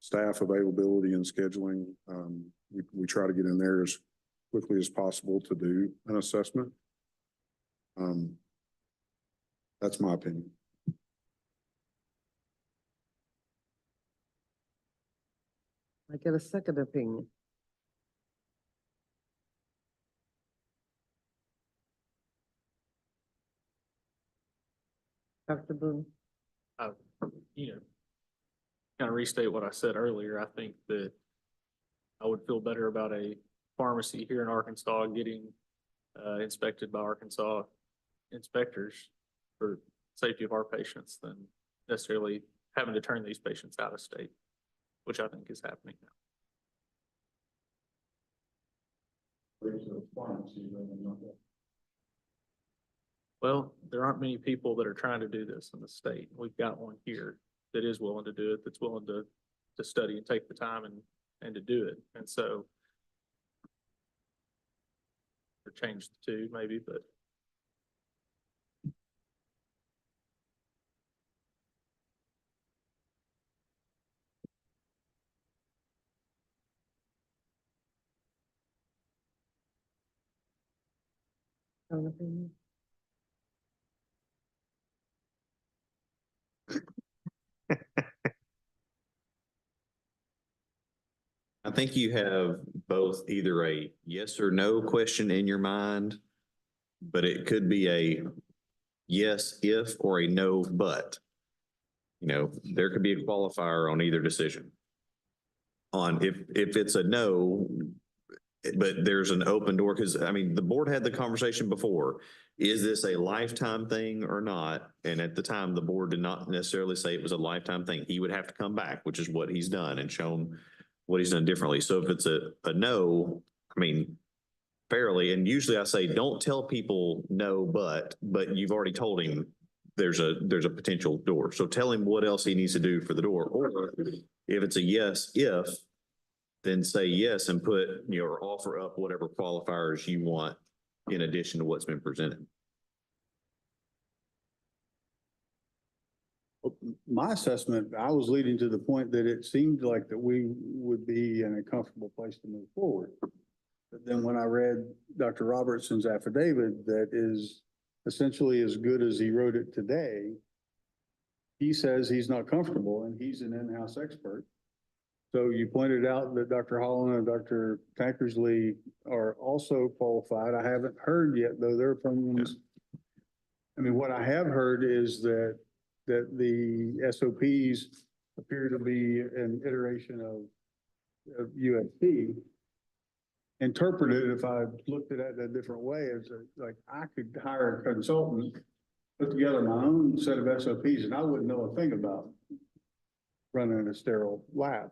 staff availability and scheduling, we try to get in there as quickly as possible to do an assessment. That's my opinion. I get a second opinion. Dr. Boone. You know, kind of restate what I said earlier. I think that I would feel better about a pharmacy here in Arkansas getting inspected by Arkansas inspectors for safety of our patients than necessarily having to turn these patients out of state, which I think is happening now. Well, there aren't many people that are trying to do this in the state. We've got one here that is willing to do it, that's willing to study and take the time and to do it. And so or change the two maybe, but I think you have both either a yes or no question in your mind, but it could be a yes if or a no but. You know, there could be a qualifier on either decision. On if it's a no, but there's an open door, because I mean, the board had the conversation before. Is this a lifetime thing or not? And at the time, the board did not necessarily say it was a lifetime thing. He would have to come back, which is what he's done and shown what he's done differently. So if it's a no, I mean, fairly, and usually I say, don't tell people no, but you've already told him there's a potential door. So tell him what else he needs to do for the door. Or if it's a yes, if, then say yes and put, you know, or offer up whatever qualifiers you want in addition to what's been presented. My assessment, I was leading to the point that it seemed like that we would be in a comfortable place to move forward. But then when I read Dr. Robertson's affidavit that is essentially as good as he wrote it today, he says he's not comfortable and he's an in-house expert. So you pointed out that Dr. Holland and Dr. Tankersley are also qualified. I haven't heard yet, though, their opinions. I mean, what I have heard is that the SOPs appear to be an iteration of USP. Interpreted, if I looked at it a different way, as like I could hire a consultant, put together my own set of SOPs, and I wouldn't know a thing about running a sterile lab.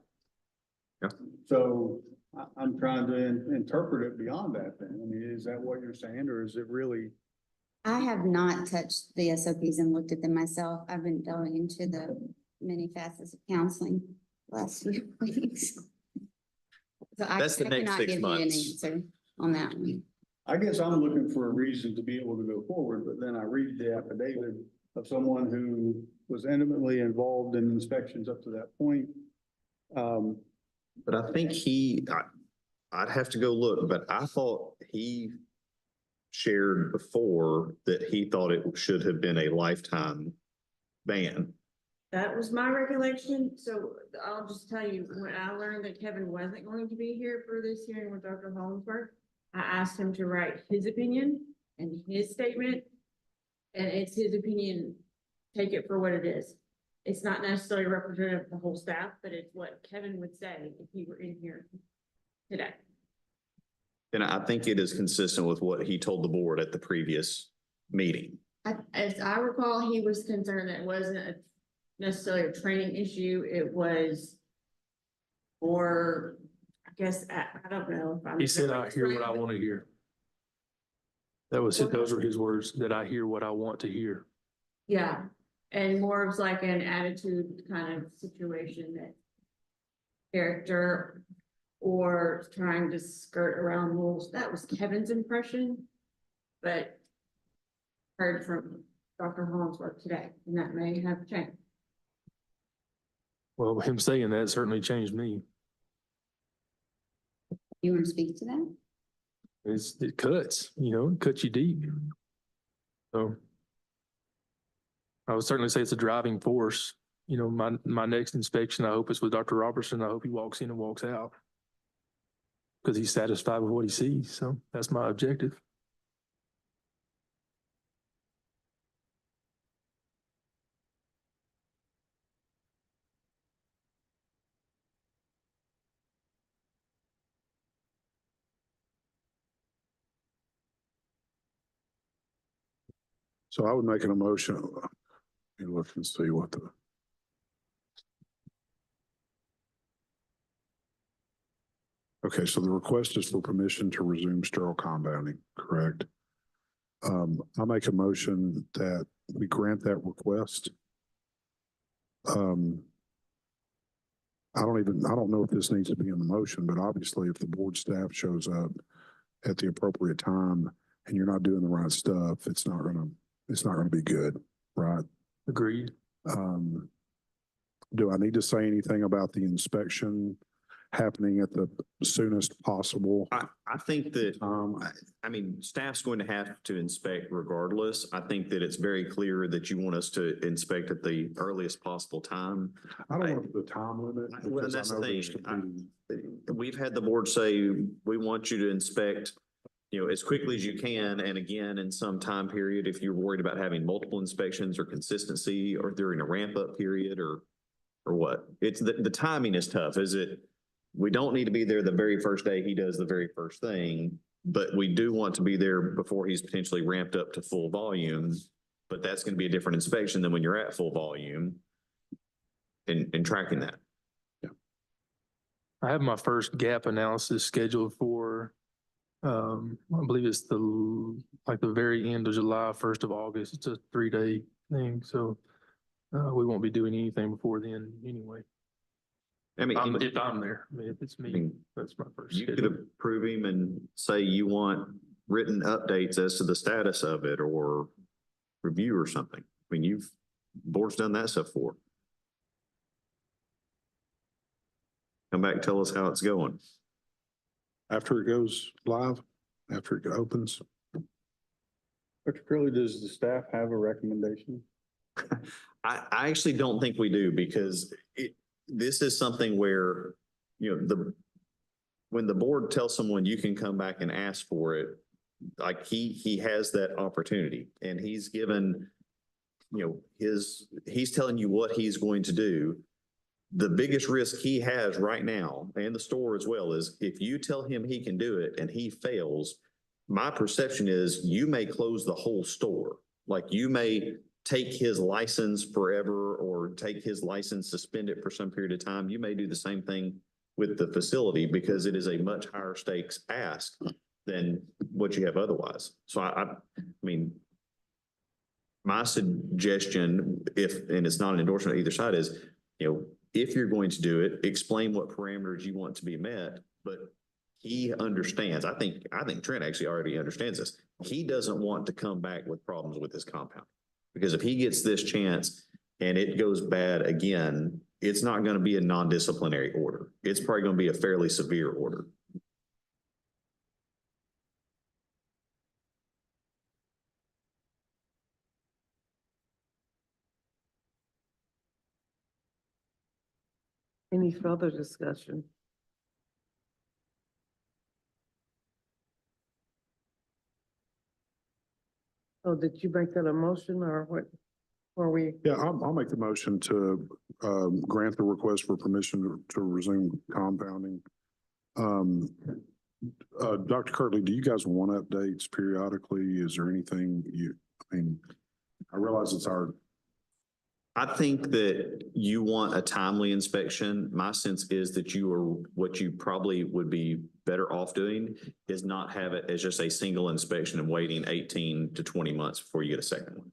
Yeah. So I'm trying to interpret it beyond that then. I mean, is that what you're saying, or is it really? I have not touched the SOPs and looked at them myself. I've been going into the many facets of counseling last few weeks. So That's the next cannot 6 give you an months. answer on that one. I guess I'm looking for a reason to be able to go forward, but then I read the affidavit of someone who was intimately involved in inspections up to that point. But I think I'd have to go look, but I thought he shared before that he thought it should have been a lifetime ban. That was my recollection. So I'll just tell you, when I learned that Kevin wasn't going to be here for this hearing with Dr. Holmesburg, I asked him to write his opinion and his statement. And it's his opinion. Take it for what it is. It's not necessarily representative of the whole staff, but it's what Kevin would say if he were in here today. And I think it is consistent with what he told the board at the previous meeting. As I recall, he was concerned that it wasn't necessarily a training issue. It was more, I guess, I don't know. If I'm He said, I hear what I want to hear. Those were his words, that I hear what I want to hear. Yeah, and more of like an attitude kind of situation, that character or trying to skirt around rules. That was Kevin's impression, but heard from Dr. Holmesworth today, and that may have changed. Well, him saying that certainly changed me. You want to speak to that? It cuts, it cuts you deep. So I would certainly say it's a driving force. You know, my next inspection, I hope it's with Dr. Robertson. I hope he walks in and walks out because he's satisfied with what he sees. So that's my objective. So I would make an emotion. Let me look and see what the. Okay, so the request is for permission to resume sterile compounding, correct? I make a motion that we grant that request. I don't know if this needs to be in the motion, but obviously if the board staff shows up at the appropriate time and you're not doing the right stuff, it's not gonna be good, right? Agreed. Do I need to say anything about the inspection happening at the soonest possible? I think that, I mean, staff's going to have to inspect regardless. I think that it's very clear that you want us to inspect at the earliest possible time. I don't want the time limit. Well, because I that's the know there's thing. competing- We've had the board say, we want you to inspect, you know, as quickly as you can. And again, in some time period, if you're worried about having multiple inspections or consistency or during a ramp up period or what, it's the timing is tough. We don't need to be there the very first day he does the very first thing, but we do want to be there before he's potentially ramped up to full volume. But that's going to be a different inspection than when you're at full volume and tracking that. I have my first gap analysis scheduled for, I believe it's the very end of July, 1st of August. It's a 3-day thing. So we won't be doing anything before then anyway. I mean, If I'm there, I mean, if it's me, that's my first. You could schedule. approve him and say you want written updates as to the status of it or review or something. I mean, board's done that stuff for. Come back and tell us how it's going. After it goes live, after it opens. Dr. Curley, does the staff have a recommendation? I actually don't think we do because this is something where, you know, when the board tells someone you can come back and ask for it, like he has that opportunity and he's given, you know, he's telling you what he's going to do. The biggest risk he has right now and the store as well is if you tell him he can do it and he fails, my perception is you may close the whole store. Like you may take his license forever or take his license, suspend it for some period of time. You may do the same thing with the facility because it is a much higher stakes ask than what you have otherwise. So I mean, my suggestion, and it's not an endorsement on either side, is, you know, if you're going to do it, explain what parameters you want to be met, but he understands. I think Trent actually already understands this. He doesn't want to come back with problems with his compound. Because if he gets this chance and it goes bad again, it's not going to be a non-disciplinary order. It's probably going to be a fairly severe order. Any further discussion? Oh, did you make that a motion or what? Or we? Yeah, I'll make the motion to grant the request for permission to resume compounding. Dr. Kirtley, do you guys want updates periodically? Is there anything I realize it's our. I think that you want a timely inspection. My sense is that what you probably would be better off doing is not have it as just a single inspection and waiting 18 to 20 months before you get a second one.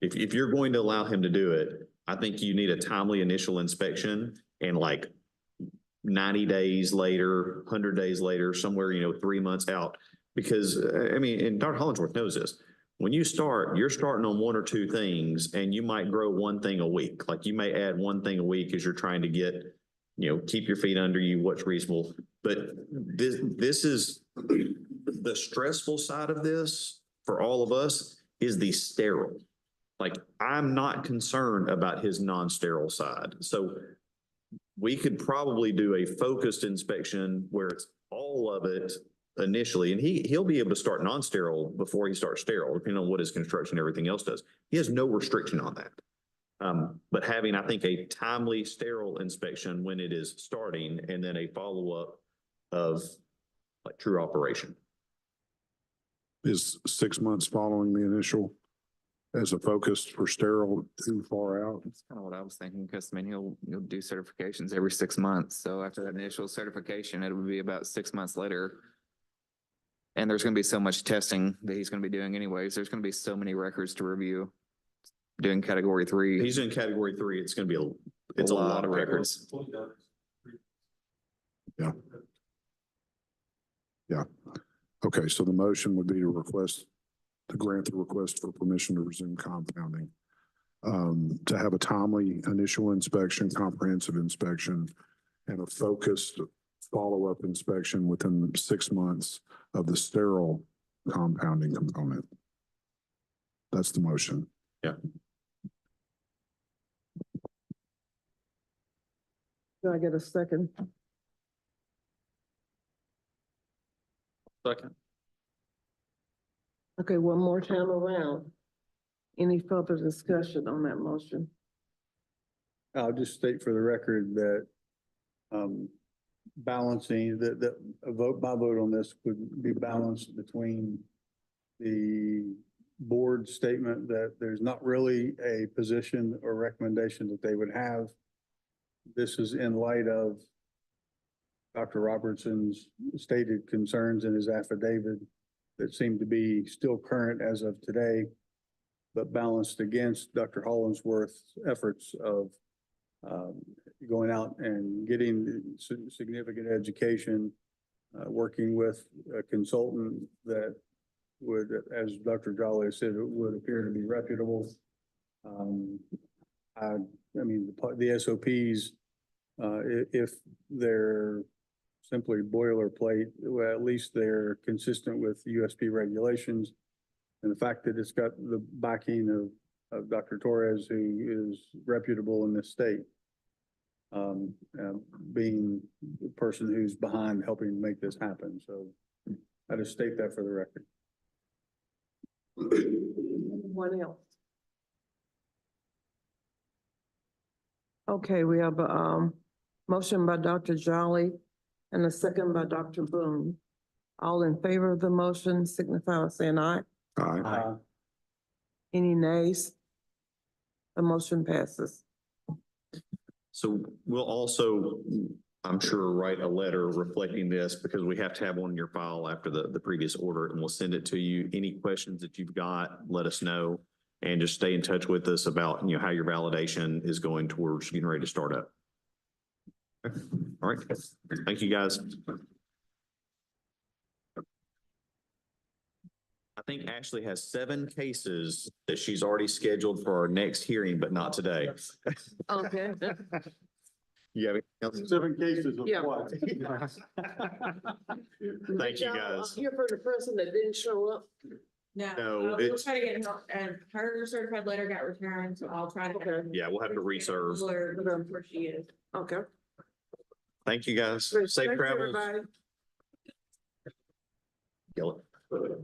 If you're going to allow him to do it, I think you need a timely initial inspection and like 90 days later, 100 days later, somewhere, 3 months out. Because and Dr. Hollingsworth knows this. When you start, you're starting on 1 or 2 things and you might grow 1 thing a week. Like you may add 1 thing a week as you're trying to get, keep your feet under you, what's reasonable. But this is the stressful side of this for all of us is the sterile. Like, I'm not concerned about his non-sterile side. So we could probably do a focused inspection where it's all of it initially, and he'll be able to start non-sterile before he starts sterile, depending on what his construction and everything else does. He has no restriction on that. But having, I think, a timely sterile inspection when it is starting, and then a follow-up of like true operation. Is 6 months following the initial as a focus for sterile too far out? That's kind of what I was thinking, because I mean, he'll do certifications every 6 months. So after that initial certification, it would be about 6 months later. And there's going to be so much testing that he's going to be doing anyways. There's going to be so many records to review. Doing category 3. He's in category 3. It's going to be it's a lot of records. Yeah. Yeah. Okay, so the motion would be to grant the request for permission to resume compounding. To have a timely initial inspection, comprehensive inspection, and a focused follow-up inspection within 6 months of the sterile compounding component. That's the motion. Yeah. Do I get a second? Second. Okay, one more time around. Any further discussion on that motion? I'll just state for the record that balancing, my vote on this would be balanced between the board statement that there's not really a position or recommendation that they would have. This is in light of Dr. Robertson's stated concerns in his affidavit that seem to be still current as of today, but balanced against Dr. Hollingsworth's efforts of going out and getting significant education, working with a consultant that would, as Dr. Jolly said, it would appear to be reputable. I mean, the SOPs, if they're simply boilerplate, well, at least they're consistent with USP regulations. And the fact that it's got the backing of Dr. Torres, who is reputable in this state, being the person who's behind helping make this happen. So I just state that for the record. Anyone else? Okay, we have a motion by Dr. Jolly and a second by Dr. Boone. All in favor of the motion signify by saying aye. Aye. Any nays? The motion passes. So we'll also, I'm sure, write a letter reflecting this, because we have to have one in your file after the previous order, and we'll send it to you. Any questions that you've got, let us know, and just stay in touch with us about, you know, how your validation is going towards getting ready to start up. Okay. All right. Thank you, guys. I think Ashley has 7 cases that she's already scheduled for our next hearing, but not today. Okay. You have anything else? 7 cases of Yeah. what? Thank you, guys. Here for the person that didn't show up. No, we'll it's- try to get her, and her certified letter got returned, so I'll try to. Yeah, we'll have to reserve. Where she is. Okay. Thank you, guys. Safe Thanks, travels. everybody. Yell it.